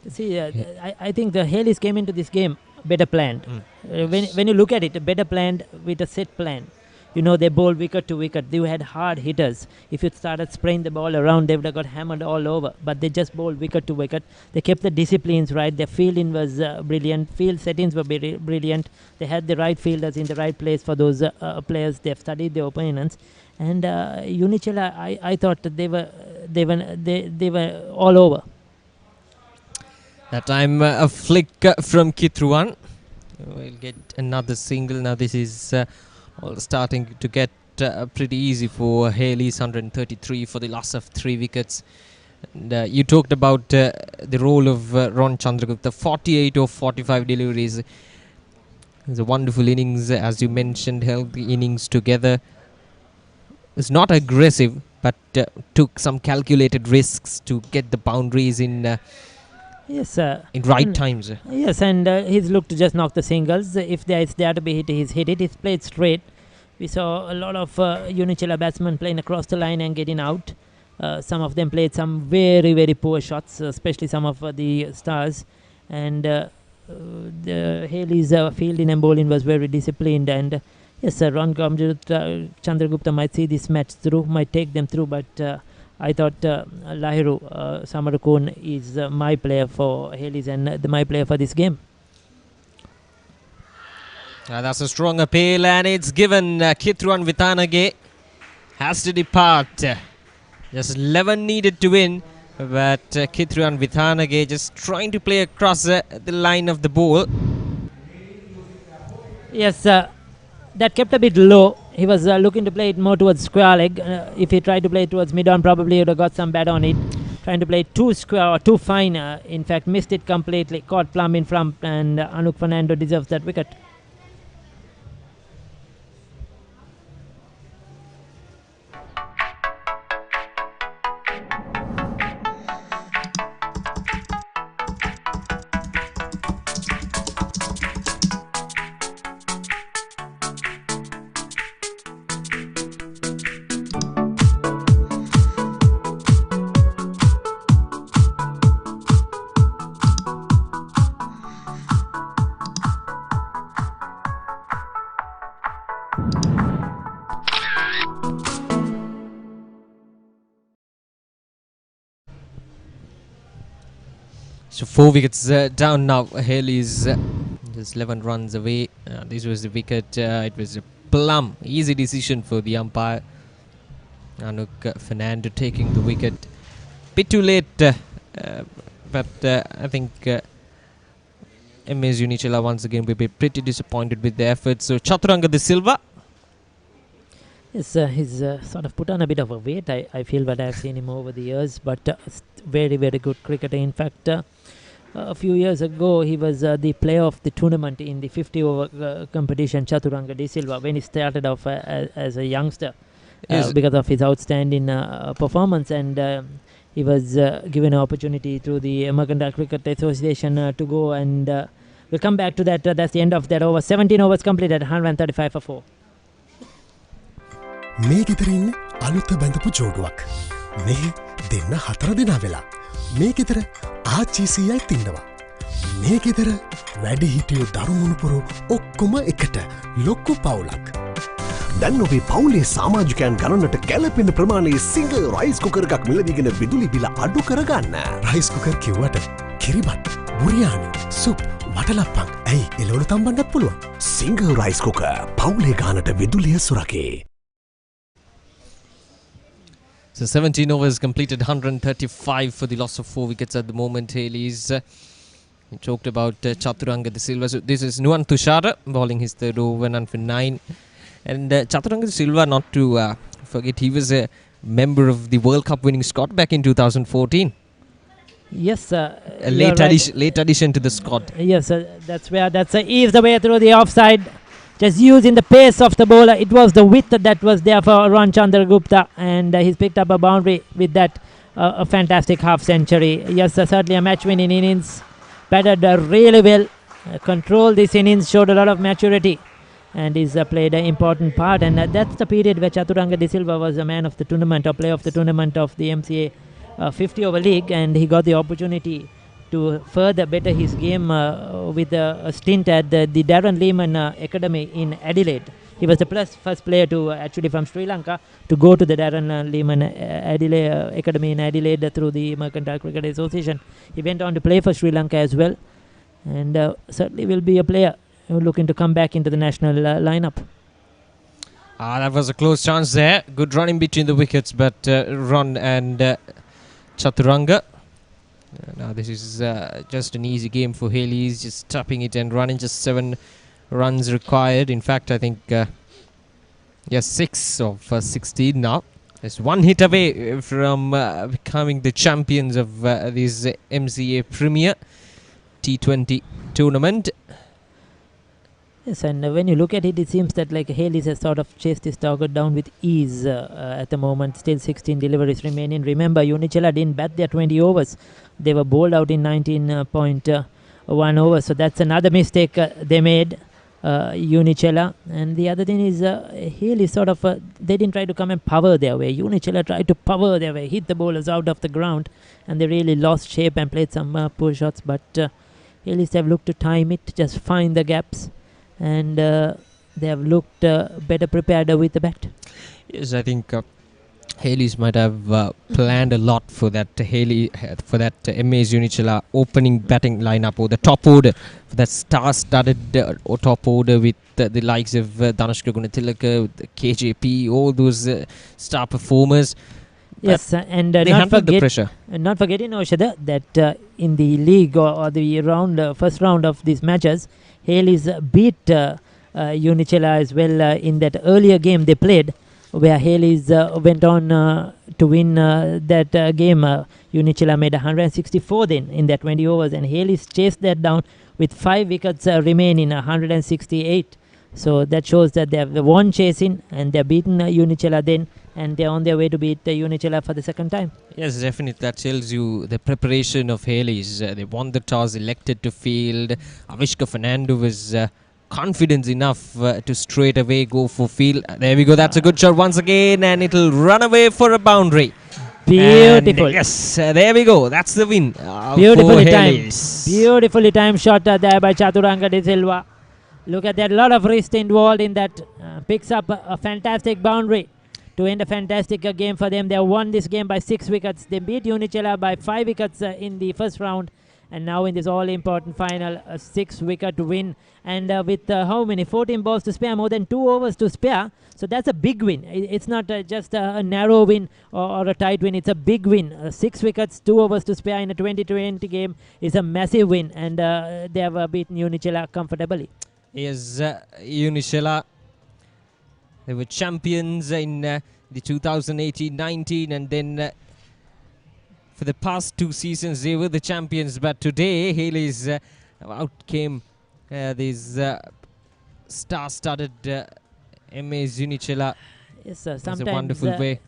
See, I think the Hayleys came into this game better planned. When you look at it, better planned with a set plan. They bowled wicket to wicket. They had hard hitters. If you started spraying the ball around, they would have got hammered all over. But they just bowled wicket to wicket. They kept the disciplines right. Their fielding was brilliant. Field settings were brilliant. They had the right fielders in the right place for those players. They have studied their opponents. And Unichela, I thought they were all over. That time a flick from Kitruan. We'll get another single. Now this is starting to get pretty easy for Hayleys, 133 for the loss of 3 wickets. And, you talked about the role of Ron Chandragupta, 48 of 45 deliveries. It's a wonderful innings, as you mentioned, held the innings together. It's not aggressive, but took some calculated risks to get the boundaries in right times. Yes, and he's looked to just knock the singles. If it's there to be hit, he's hit it. He's played straight. We saw a lot of Unichela batsmen playing across the line and getting out. Some of them played some very, very poor shots, especially some of the stars. And the Hayleys' fielding and bowling was very disciplined. And yes, Ron Chandragupta might see this match through, might take them through, but I thought Lahiru Samarakun is my player for Hayleys and my player for this game. That's a strong appeal, and it's given. Kitruan Vithanage has to depart. Just 11 needed to win, but Kitruan Vithanage just trying to play across the line of the ball. Yes, that kept a bit low. He was looking to play it more towards square leg. If he tried to play it towards mid-on, probably he would have got some bat on it. Trying to play too square or too fine. In fact, missed it completely. Caught plumb in front, and Anuk Fernando deserves that wicket. So 4 wickets down now. Hayleys just 11 runs away. This was the wicket. It was a plumb easy decision for the umpire. Anuk Fernando taking the wicket. Bit too late, but I think MAS Unichela once again will be pretty disappointed with the effort. So Chaturanga De Silva. Yes, he's sort of put on a bit of a weight, I feel, what I've seen him over the years, but very, very good cricketer. In fact, a few years ago, he was the player of the tournament in the 50-over competition, Chaturanga De Silva, when he started off as a youngster, because of his outstanding performance. And he was given an opportunity through the Mercantile Cricket Association to go, and we'll come back to that. That's the end of that over. 17 overs completed, 135 for 4. මේ ගෙදර ඉන්න අලුත බැඳපු ජෝඩුවක්. මේ දෙන්න 4 දෙනා වෙලා. මේ ගෙදර ආච්චිසියයි තින්නවා. මේ ගෙදර වැඩි හිටියෝ දරුමුණුපුරු ඔක්කොම එකට ලොක්කු පවුලක්. දැන් ඔබේ පවුලේ සමාජිකයන් ගණනට කැලපෙන ප්‍රමාණයේ සිංගර් රයිස් කුකර් එකක් මිලදීගෙන විදුලි බිල අඩු කරගන්න. රයිස් කුකර් කිව්වට කිරිබත්, බුරියානි, සුප්, වටලප්පන් ඇයි එළවලු තම්බන්නත් පුළුවන්. සිංගර් රයිස් කුකර් පවුලේ ගානට විදුලිය සුරකේ. So 17 overs completed, 135 for the loss of 4 wickets at the moment. Hayleys talked about Chaturanga De Silva. So this is Nuwan Tushara bowling his third over, none for 9. And Chaturanga De Silva, not to forget, he was a member of the World Cup winning squad back in 2014. Yes, a late addition to the squad. Yes, that's eased away through the offside. Just using the pace of the bowler. It was the width that was there for Ron Chandragupta, and he's picked up a boundary with that. A fantastic half century. Yes, certainly a match winning innings. Batted really well. Controlled this innings, showed a lot of maturity, and he's played an important part. And that's the period where Chaturanga De Silva was a man of the tournament, or player of the tournament of the MCA 50-over league, and he got the opportunity to further better his game with a stint at the Darren Lehman Academy in Adelaide. He was the first player to actually from Sri Lanka to go to the Darren Lehman Academy in Adelaide through the Mercantile Cricket Association. He went on to play for Sri Lanka as well, and certainly will be a player looking to come back into the national lineup. That was a close chance there. Good running between the wickets, but Ron and Chaturanga. Now this is just an easy game for Hayleys, just tapping it and running. Just 7 runs required. In fact, I think 6 of 16 now. There's 1 hit away from becoming the champions of this MCA Premier T20 tournament. Yes, and when you look at it, it seems that like Hayleys has sort of chased his target down with ease at the moment. Still 16 deliveries remaining. Remember, Unichela didn't bat their 20 overs. They were bowled out in 19.1 overs. So that's another mistake they made, Unichela. And the other thing is, Hayleys sort of, they didn't try to come and power their way. Unichela tried to power their way, hit the bowlers out of the ground, and they really lost shape and played some poor shots. But Hayleys have looked to time it, just find the gaps, and they have looked better prepared with the bat. Yes, I think Hayleys might have planned a lot for that MAS Unichela opening batting lineup, or the top order, for that star-studded top order with the likes of Dhanushka Gunatilaka, KJP, all those star performers. Yes, and not forgetting, Oshada, that in the league or the first round of these matches, Hayleys beat Unichela as well in that earlier game they played, where Hayleys went on to win that game. Unichela made 164 then in that 20 overs, and Hayleys chased that down with 5 wickets remaining, 168. So that shows that they have won chasing and they're beaten Unichela then, and they're on their way to beat Unichela for the second time. Yes, definitely. That tells you the preparation of Hayleys. They won the toss, elected to field. Avishka Fernando was confident enough to straight away go for field. There we go. That's a good shot once again, and it'll run away for a boundary. Beautiful. And yes, there we go. That's the win. Beautifully timed. Beautifully timed shot there by Chaturanga De Silva. Look at that. A lot of wrist involved in that. Picks up a fantastic boundary to end a fantastic game for them. They won this game by 6 wickets. They beat Unichela by 5 wickets in the first round. And now in this all-important final, a 6-wicket win. And with how many? 14 balls to spare, more than 2 overs to spare. So that's a big win. It's not just a narrow win or a tight win. It's a big win. 6 wickets, 2 overs to spare in a 2020 game is a massive win. And they have beaten Unichela comfortably. Yes, Unichela. They were champions in the 2018-19, and then for the past 2 seasons they were the champions. But today, Hayleys out came these star-studded MAS Unichela. Yes, sometimes a wonderful way.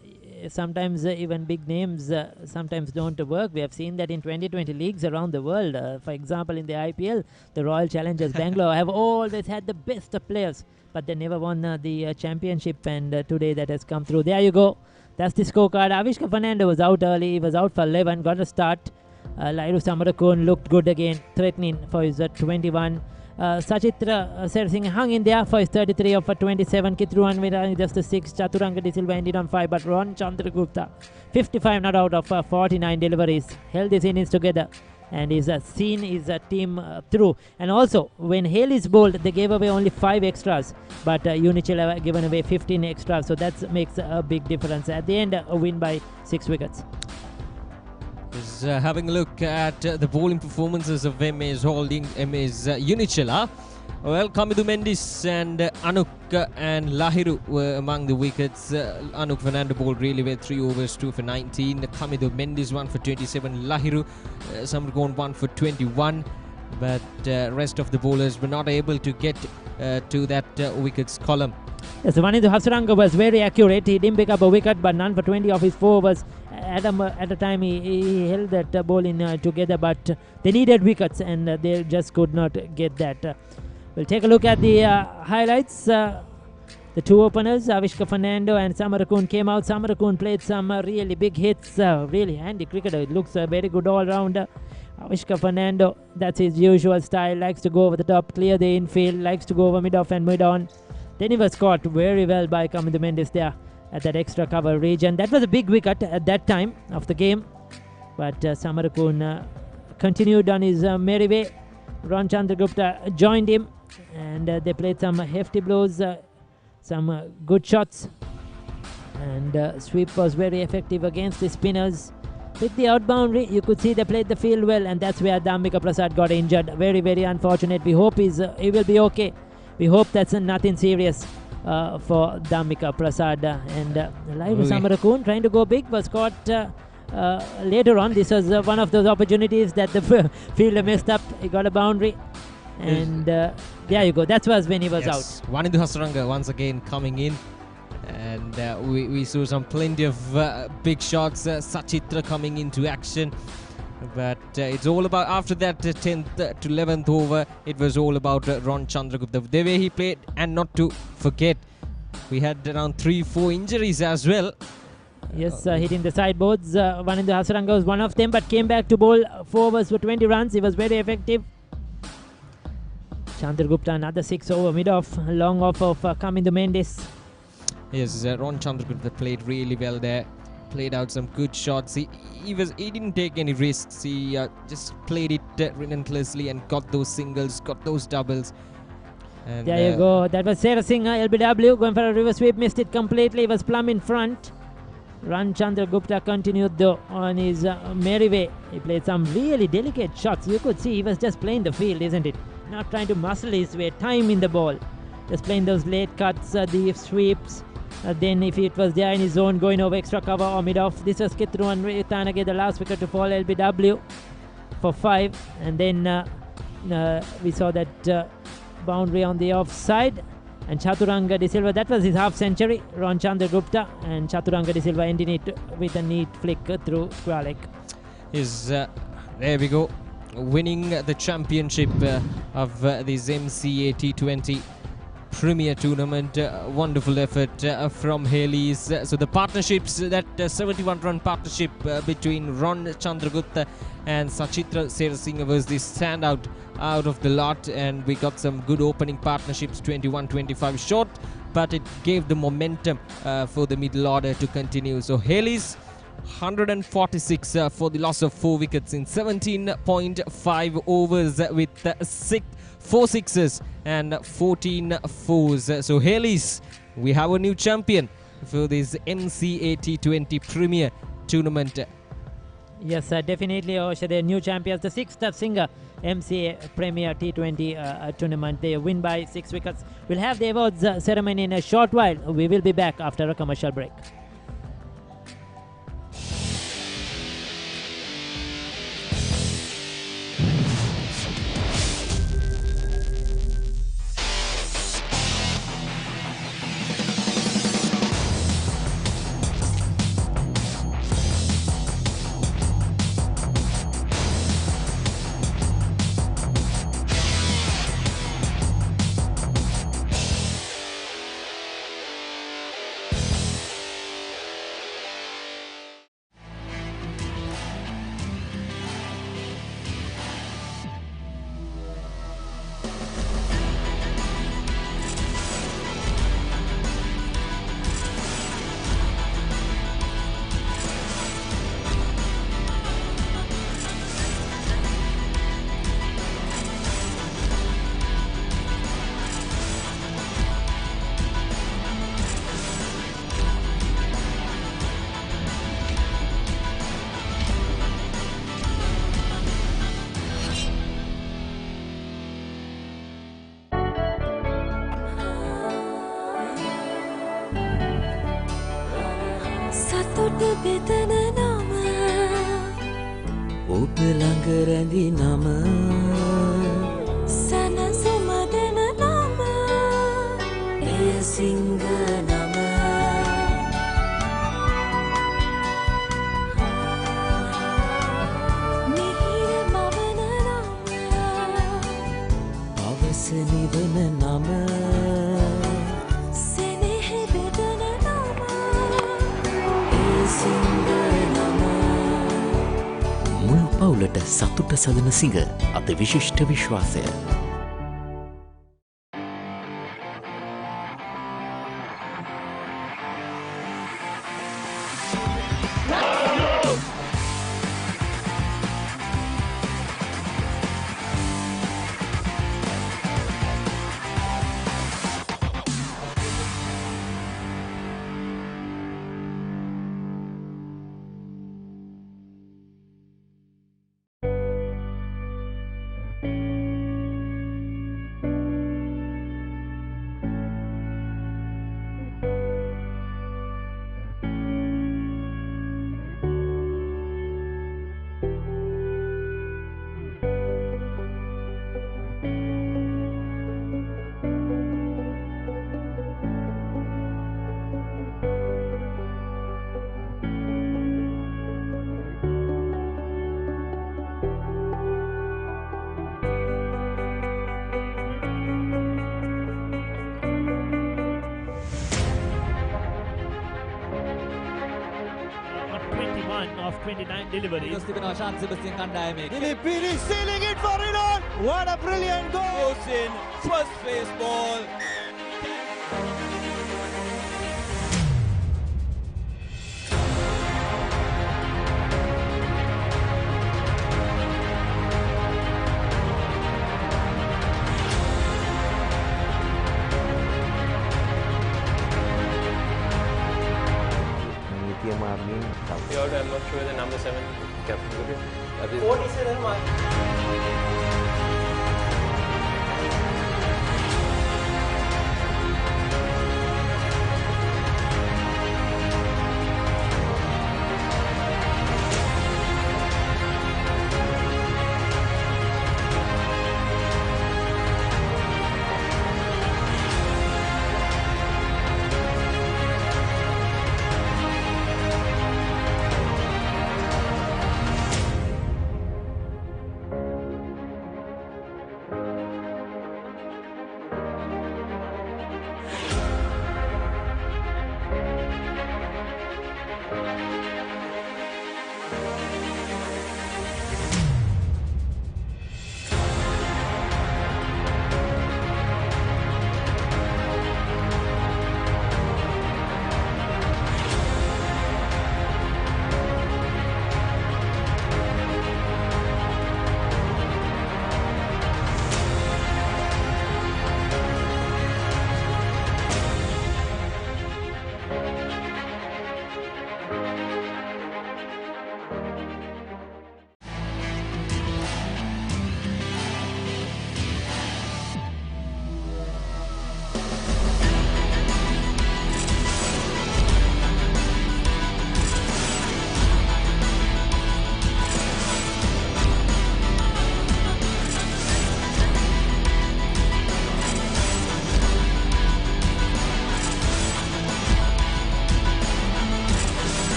Sometimes even big names sometimes don't work. We have seen that in 2020 leagues around the world. For example, in the IPL, the Royal Challengers Bangalore have always had the best of players, but they never won the championship, and today that has come through. There you go. That's the scorecard. Avishka Fernando was out early. He was out for 11, got a start. Lairu Samarakun looked good again, threatening for his 21. Sachitra Sersing hung in there for his 33 of 27. Kitruan with just a 6. Chaturanga De Silva ended on 5, but Ron Chandragupta 55 not out of 49 deliveries held this innings together, and is seen his team through. And also when Hayleys bowled, they gave away only 5 extras, but Unichela given away 15 extras, so that makes a big difference. At the end, a win by 6 wickets. Is having a look at the bowling performances of MAS Unichela. Well, Kamidu Mendis and Anuk and Lahiru were among the wickets. Anuk Fernando bowled really well, 3 overs, 2 for 19. Kamidu Mendis 1 for 27. Lahiru Samarkon 1 for 21. But rest of the bowlers were not able to get to that wickets column. Yes, Vanindu Hasaranga was very accurate. He didn't pick up a wicket, but none for 20 of his 4 overs. At a time he held that ball in together, but they needed wickets and they just could not get that. We'll take a look at the highlights. The 2 openers, Avishka Fernando and Samarakun, came out. Samarakun played some really big hits, really handy cricketer. It looks very good all-rounder. Avishka Fernando, that's his usual style, likes to go over the top, clear the infield, likes to go over mid-off and mid-on. Then he was caught very well by Kamidu Mendis there at that extra cover region. That was a big wicket at that time of the game, but Samarakun continued on his merry way. Ron Chandragupta joined him, and they played some hefty blows, some good shots, and sweep was very effective against the spinners. With the out boundary, you could see they played the field well, and that's where Dhammika Prasad got injured. Very, very unfortunate. We hope he will be okay. We hope that's nothing serious for Dhammika Prasad. And Lairu Samarakun trying to go big was caught later on. This was one of those opportunities that the fielder messed up. He got a boundary, and there you go. That was when he was out. Vanindu Hasaranga once again coming in, and we saw some plenty of big shots. Sachitra coming into action. But it's all about, after that 10th to 11th over, it was all about Ron Chandragupta. The way he played, and not to forget, we had around 3-4 injuries as well. Yes, hitting the sideboards. Vanindu Hasaranga was one of them, but came back to bowl 4 overs for 20 runs. He was very effective. Chandragupta another 6 over mid-off, long off of Kamidu Mendis. Yes, Ron Chandragupta played really well there. Played out some good shots. He didn't take any risks. He just played it relentlessly and got those singles, got those doubles. And there you go. That was Sarah Singer, LBW, going for a reverse sweep, missed it completely. He was plumb in front. Ran Chandragupta continued though on his merry way. He played some really delicate shots. You could see he was just playing the field, isn't it? Not trying to muscle his way, time in the ball. just playing those late cuts, the sweeps. Then if it was there in his zone, going over extra cover or mid-off. This was Kitruan Tanage, the last wicket to fall, LBW for 5. And then we saw that boundary on the offside. And Chaturanga De Silva, that was his half century. Ron Chandragupta and Chaturanga De Silva ending it with a neat flick through square leg. There we go, winning the championship of this MCA T20 Premier Tournament. Wonderful effort from Hayleys. So the partnerships, that 71-run partnership between Ron Chandragupta and Sachitra Serasinghe was the standout out of the lot, and we got some good opening partnerships, 21-25 short, but it gave the momentum for the middle order to continue. So Hayleys 146 for the loss of 4 wickets in 17.5 overs with 4 sixes and 14 fours. So Hayleys, we have a new champion for this MCA T20 Premier Tournament. Yes, definitely, Osha, they're new champions. The 6th Singer-MCA Premier T20 Tournament. They win by 6 wickets. We'll have the awards ceremony in a short while. We will be back after a commercial break. බෙදන නම ඔබ ළඟ රැඳි නම සනසුම දෙන නම එය සිංහ නම මිහිර මවන නම පවස නිවන නම පවුලට සතුට සදන සිංහ අති විශිෂ්ට විශ්වාසය. Of 29 deliveries. Dilipiri sealing it for Iran. What a brilliant goal! In first base ball. I'm not sure the number 7 captain would be. That is What is it, Herman?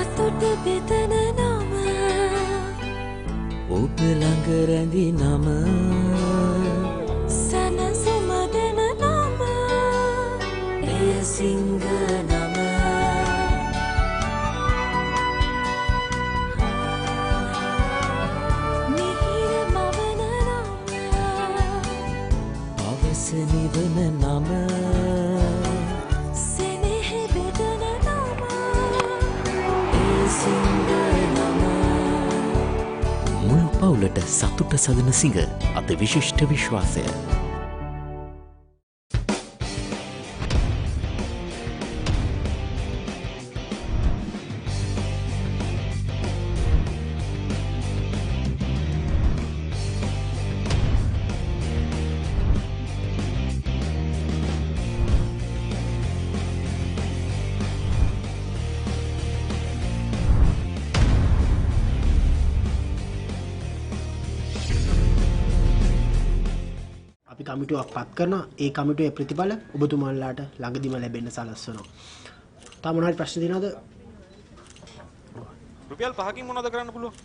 සතුට බෙදන නම ඔබ ළඟ රැඳි නම සැනසුම දෙන නම එය සිංහ නම මිහිර මවන නම පවස නිවන නම සෙනෙහ බෙදන නම එය සිංහ නම මුළු පවුලට සතුට සදන සිංහ අති විශිෂ්ට විශ්වාසය අපි කමිටුවක් පත් කරනවා. ඒ කමිටුවේ ප්‍රතිඵල ඔබතුමාලාට ළඟදිම ලැබෙන්න සලස්වනවා. තා මොනවාරි ප්‍රශ්න තියෙනවද? රුපියල් 5කින් මොනවද කරන්න පුළුවන්?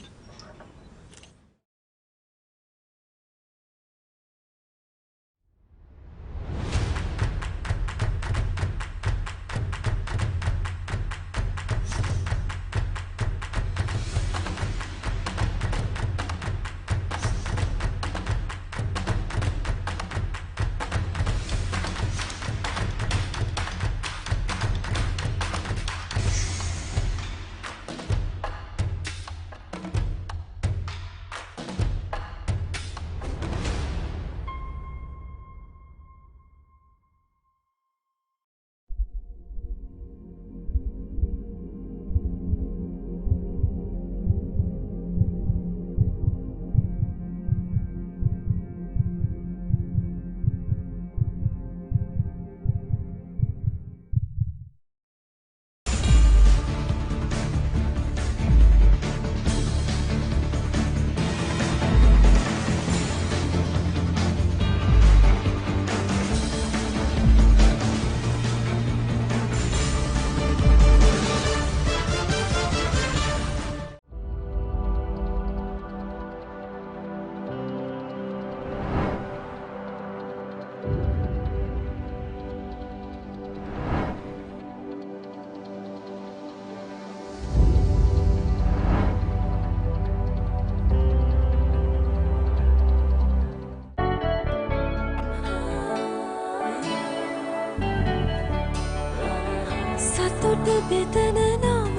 සතුට බෙදන නම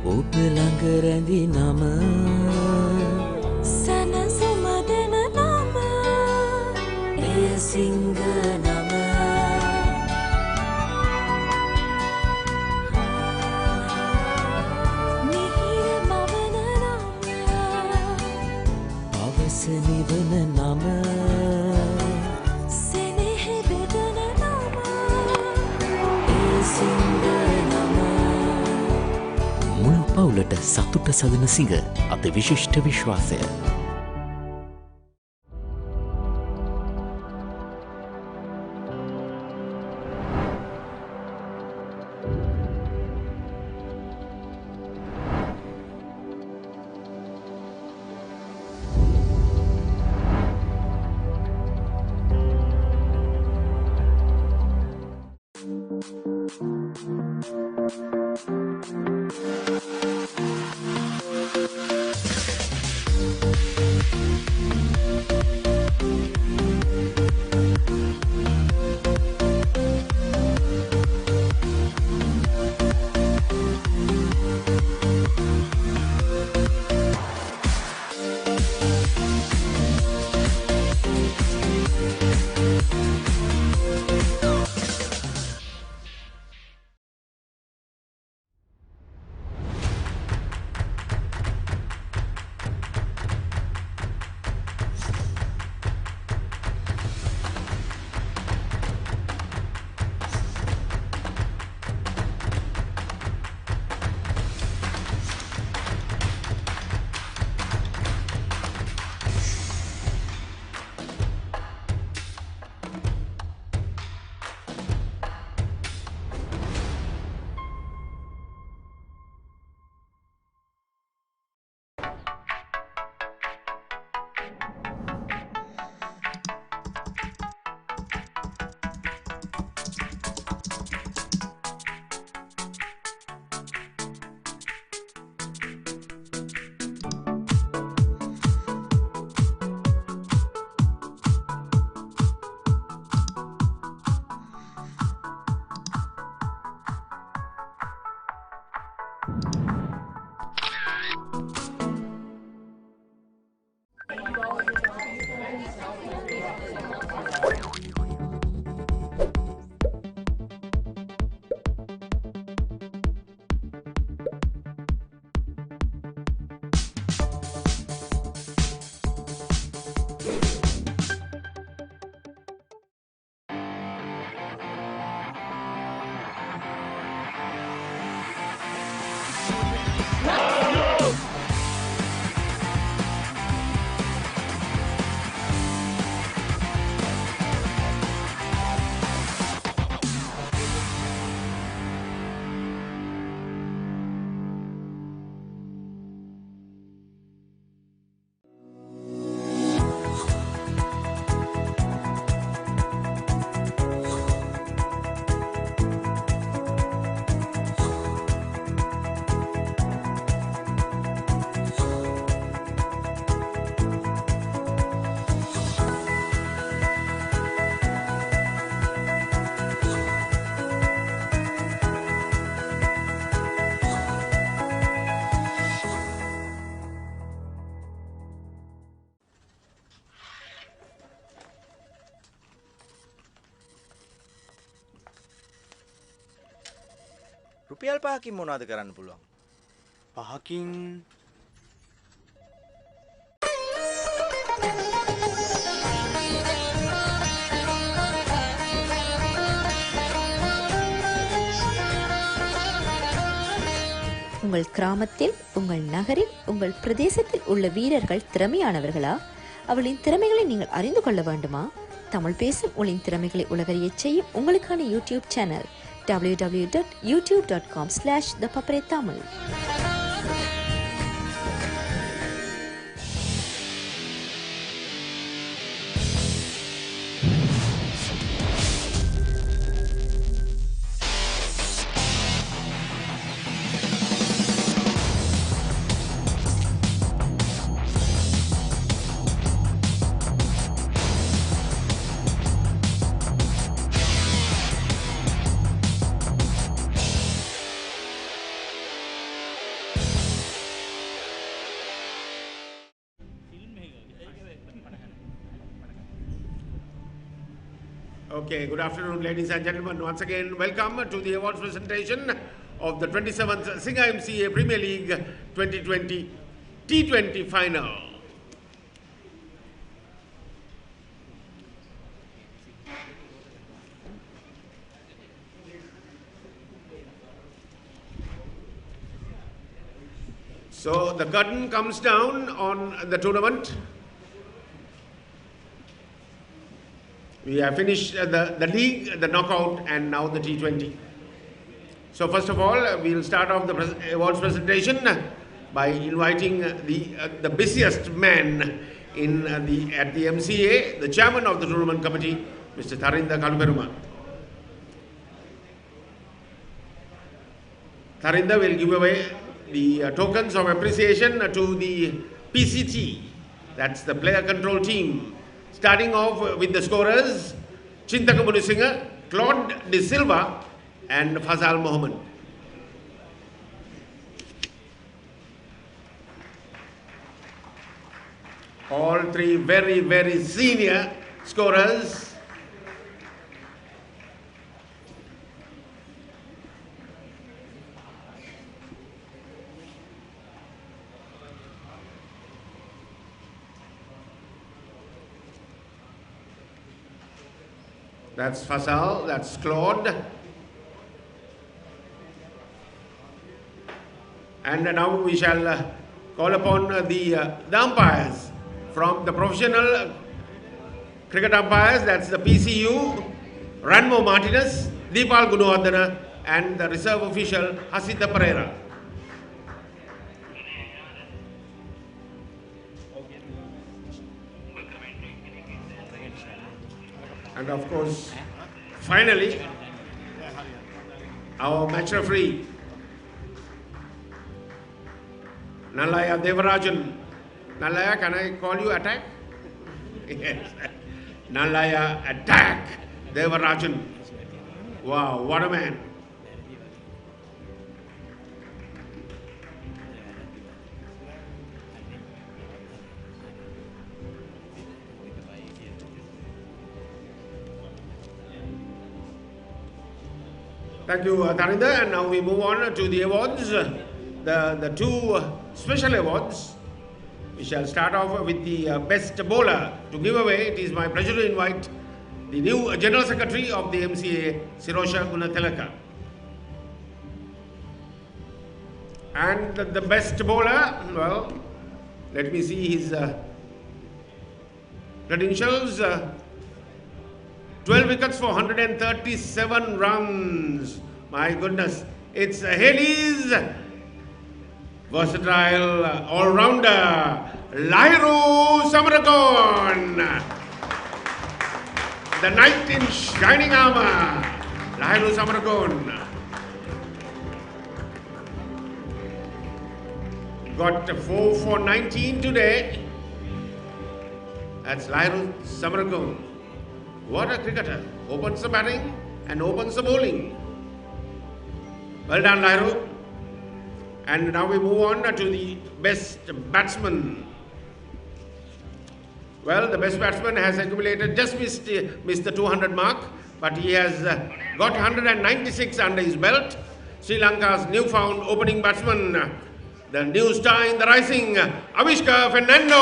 ඔබ ළඟ රැඳි නම සැනසුම දෙන නම එය සිංහ නම මිහිර මවන නම පවස නිවන නම සෙනෙහ බෙදන නම එය සිංහ නම මුළු පවුලට සතුට සදන සිංහ අති විශිෂ්ට විශ්වාසය රුපියල් 5කින් මොනවද කරන්න පුළුවන්? 5කින් உங்கள் கிராமத்தில், உங்கள் நகரில், உங்கள் பிரதேசத்தில் உள்ள வீரர்கள் திறமையானவர்களா? அவளின் திறமைகளை நீங்கள் அறிந்து கொள்ள வேண்டுமா? தமிழ் பேசும் உங்களின் திறமைகளை உலகறியச் செய்யும் உங்களுக்கான YouTube channel www.youtube.com/ThePapare Tamil. Okay, good afternoon, ladies and gentlemen. Once again, welcome to the awards presentation of the 27th Singer-MCA Premier League 2020 T20 Final. So the curtain comes down on the tournament. We have finished the league, the knockout, and now the T20. So first of all, we'll start off the awards presentation by inviting the busiest man at the MCA, the chairman of the tournament committee, Mr. Tharinda Kaluperuma. Tharinda will give away the tokens of appreciation to the PCT, that's the player control team. Starting off with the scorers, Chintaka Munisinger, Claude De Silva and Fazal Mohammed. All three very, very senior scorers. That's Fasal, that's Claude. And now we shall call upon the umpires from the professional cricket umpires, that's the PCU, Ranmo Martinez, Deepal Gunawardana, and the reserve official Hasita Pereira. And of course, finally, our match referee, Nallaya Devarajan. Nallaya, can I call you attack? Yes. Nallaya attack Devarajan. Wow, what a man. Thank you, Tharinda. And now we move on to the awards, the two special awards. We shall start off with the best bowler. To give away, it is my pleasure to invite the new General Secretary of the MCA, Sirosha Gunatelaka. And the best bowler, well, let me see his credentials. 12 wickets for 137 runs. My goodness. It's Hayleys, versatile all-rounder, Lahiru Samaragon. The knight in shining armor, Lahiru Samaragon. Got 4 for 19 today. That's Lahiru Samaragon. What a cricketer. Opens the batting and opens the bowling. Well done, Lahiru. And now we move on to the best batsman. Well, the best batsman has accumulated, just missed the 200 mark, but he has got 196 under his belt. Sri Lanka's newfound opening batsman, the new star in the rising, Avishka Fernando.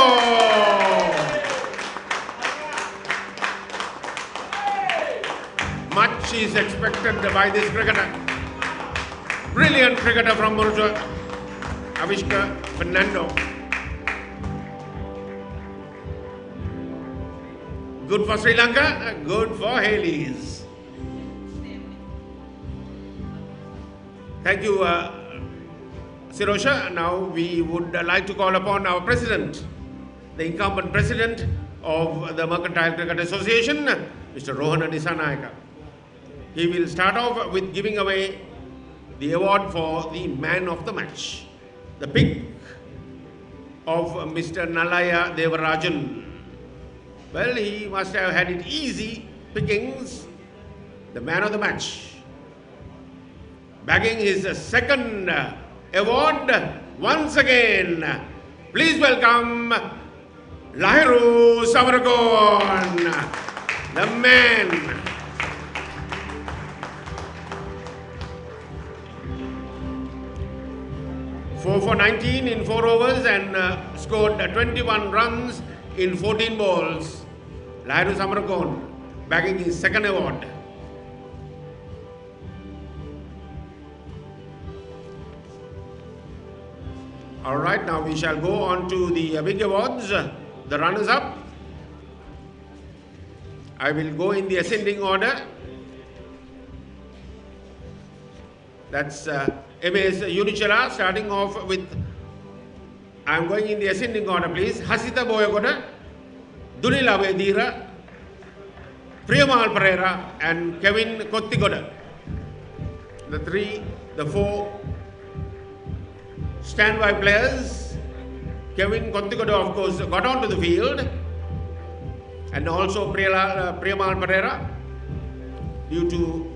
Much is expected by this cricketer. Brilliant cricketer from Mauritius, Avishka Fernando. Good for Sri Lanka, good for Hayleys. Thank you, Sirosha. Now we would like to call upon our president, the incumbent president of the Mercantile Cricket Association, Mr. Rohana Disanayaka. He will start off with giving away the award for the man of the match. The pick of Mr. Nalaya Devarajan. Well, he must have had it easy pickings. The man of the match. Bagging his second award once again. Please welcome Lahiru Samaragon, the man. 4 for 19 in 4 overs and scored 21 runs in 14 balls. Lahiru Samaragon bagging his second award. Alright, now we shall go on to the big awards, the runners-up. I will go in the ascending order. That's MAS Unichela, starting off with, I'm going in the ascending order please, Hasita Boyagoda, Dunila Vedira, Priyamal Pereira and Kevin Kottigoda. The 4 standby players. Kevin Kottigoda of course got onto the field, and also Priyamal Pereira due to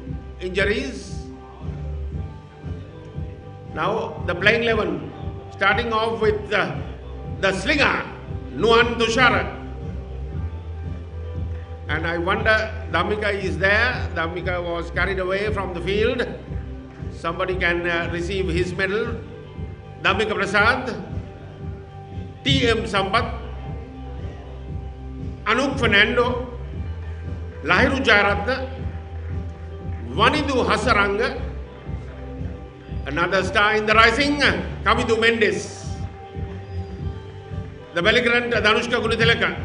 injuries. Now the playing 11, starting off with the slinger, Nuan Tushar. And I wonder, Dhammika is there. Dhammika was carried away from the field. Somebody can receive his medal. Dhammika Prasad, T.M. Sampath, Anup Fernando, Lahiru Jayaratna, Vanidu Hasaranga, another star in the rising, Kamidu Mendes, the belligerent Dhanushka Gunitelaka,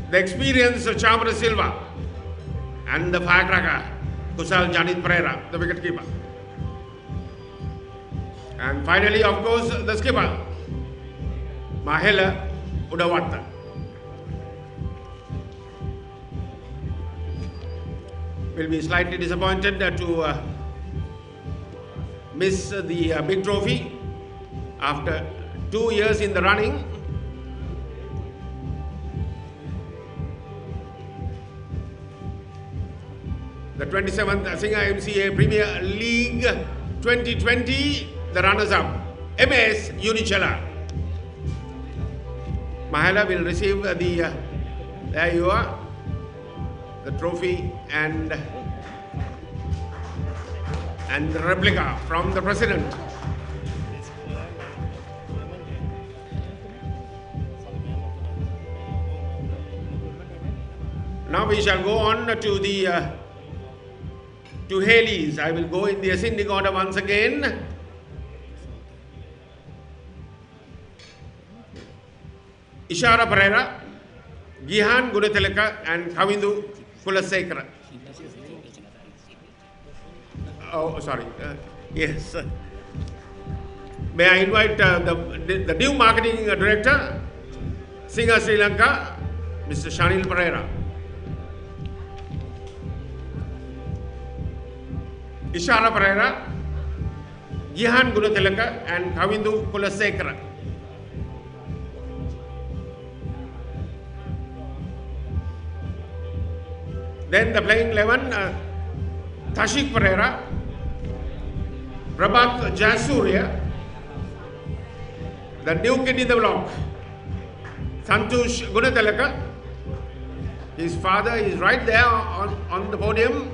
the experienced Chamra Silva, and the firecracker Kusal Janit Pereira, the wicketkeeper. And finally, of course, the skipper, Mahela Udawata. Will be slightly disappointed to miss the big trophy after 2 years in the running. The 27th Singer-MCA Premier League 2020, the runners-up, MAS Unichela. Mahela will receive the, there you are, the trophy and the replica from the president. Now we shall go on to the to Hayleys. I will go in the ascending order once again. Ishara Pereira, Gihan Gunatilaka and Kavindu Kulasekara. Oh, sorry. Yes. May I invite the new marketing director, Singer Sri Lanka, Mr. Shanil Pereira. Ishara Pereira, Gihan Gunatilaka and Kavindu Kulasekara. Then the playing 11, Tashik Pereira, Prabhat Jasuria, the new kid in the block, Santosh Gunatilaka. His father is right there on the podium.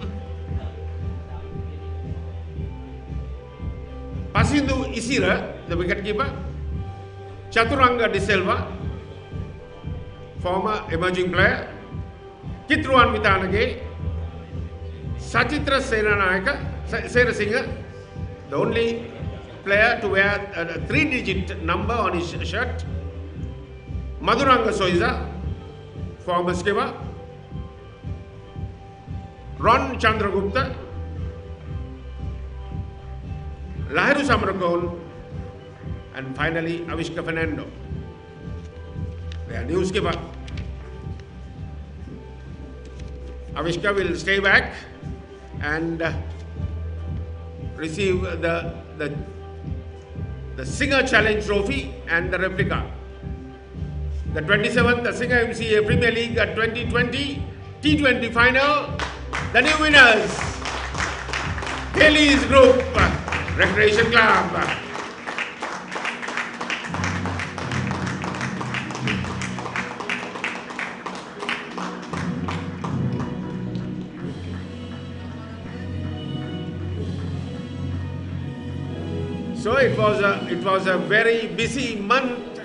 Pasindu Isira, the wicketkeeper. Chaturanga De Silva, former emerging player. Kitruan Vitanage, Sachitra Senasinger, the only player to wear a 3-digit number on his shirt. Madhuranga Soiza, former skipper. Ron Chandragupta, Lahiru Samarakon, and finally Avishka Fernando, their new skipper. Avishka will stay back and receive the Singer Challenge Trophy and the replica. The 27th Singer-MCA Premier League 2020 T20 Final. The new winners, Hayleys Group Recreation Club. So it was a very busy month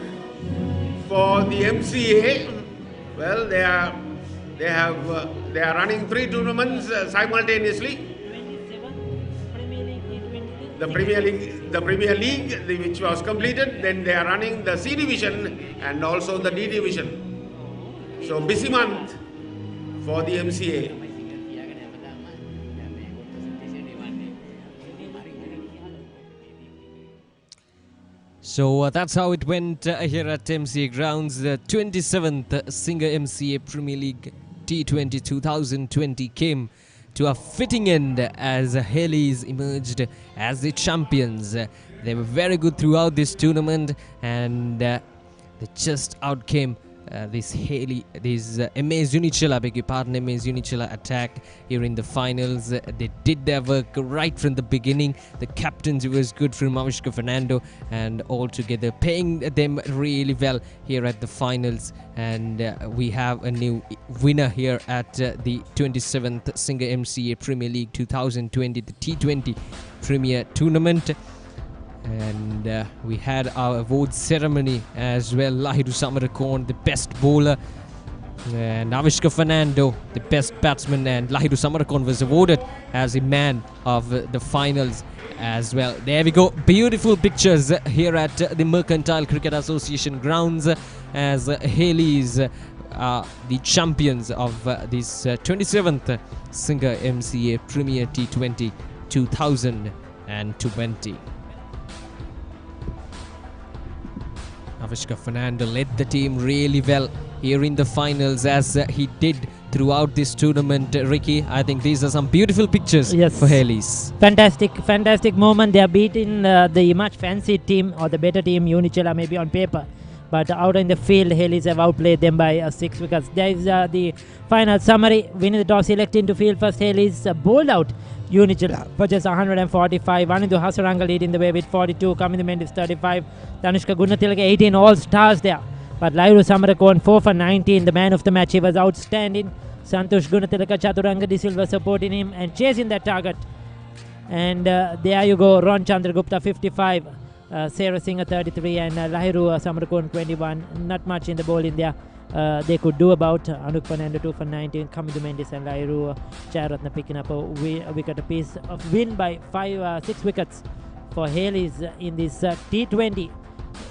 for the MCA. Well, they are running 3 tournaments simultaneously. The Premier League, which was completed. Then they are running the C Division and also the D Division. So busy month for the MCA. So that's how it went here at MCA Grounds. The 27th Singer-MCA Premier League T20 2020 came to a fitting end as Hayleys emerged as the champions. They were very good throughout this tournament, and they just outcame this MAS Unichela, beg your pardon, MAS Unichela attack here in the finals. They did their work right from the beginning. The captaincy was good from Avishka Fernando, and altogether paying them really well here at the finals. And we have a new winner here at the 27th Singer-MCA Premier League 2020, the T20 Premier Tournament. And we had our award ceremony as well. Lahiru Samarakon, the best bowler, and Avishka Fernando, the best batsman, and Lahiru Samarakon was awarded as the man of the finals as well. There we go, beautiful pictures here at the Mercantile Cricket Association grounds as Hayleys are the champions of this 27th Singer-MCA Premier T20 2020. Avishka Fernando led the team really well here in the finals, as he did throughout this tournament. Ricky, I think these are some beautiful pictures for Hayleys. Fantastic moment. They are beating the much fancied team, or the better team, Unichela, maybe on paper. But out in the field, Hayleys have outplayed them by 6 wickets. There is the final summary. Winning the toss, selecting to field first. Hayleys bowled out Unichela for just 145. Anindhu Hasaranga leading the way with 42. Kamindu Mendis 35. Tanushka Gunatilaka 18. All stars there. But Lahiru Samarakon 4 for 19. The man of the match. He was outstanding. Santosh Gunatilaka, Chaturanga De Silva supporting him and chasing that target. And there you go. Ron Chandragupta 55. Sarah Singer 33 and Lahiru Samarakon 21. Not much in the bowling there. They could do about. Anuk Fernando 2 for 19. Kamindu Mendis and Lahiru Charatna picking up a wicket apiece. Of win by 6 wickets for Hayleys in this T20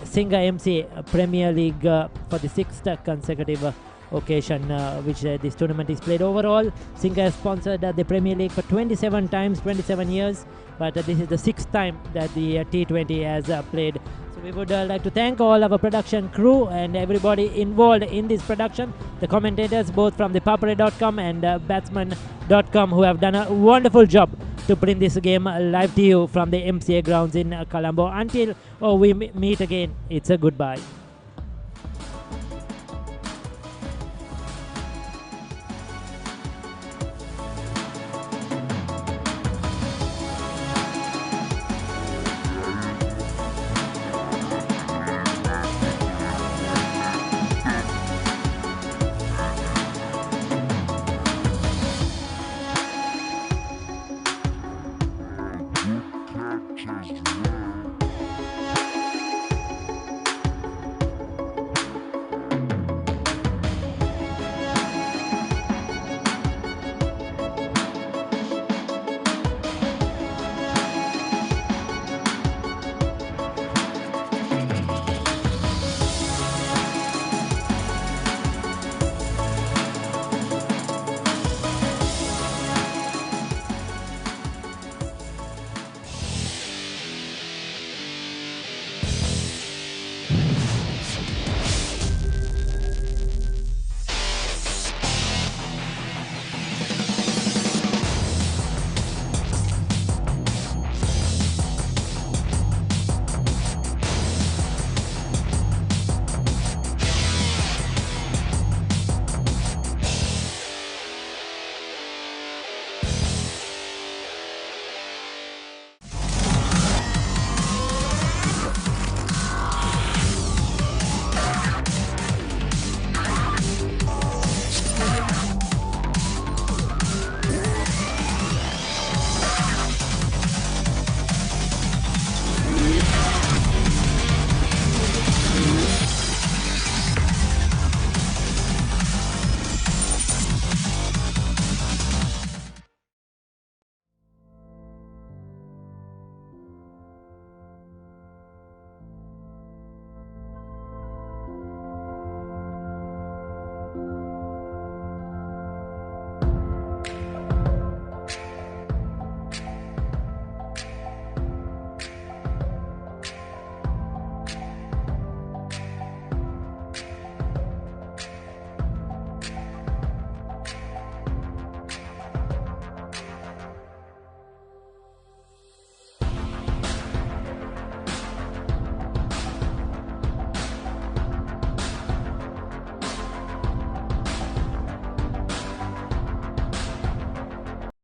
Singer-MCA Premier League for the 6th consecutive occasion which this tournament is played. Overall, Singer has sponsored the Premier League for 27 times, 27 years, but this is the 6th time that the T20 has played. So we would like to thank all our production crew and everybody involved in this production, the commentators both from ThePapare.com and Batsman.com, who have done a wonderful job to bring this game live to you from the MCA Grounds in Colombo. Until we meet again, it's a goodbye. Just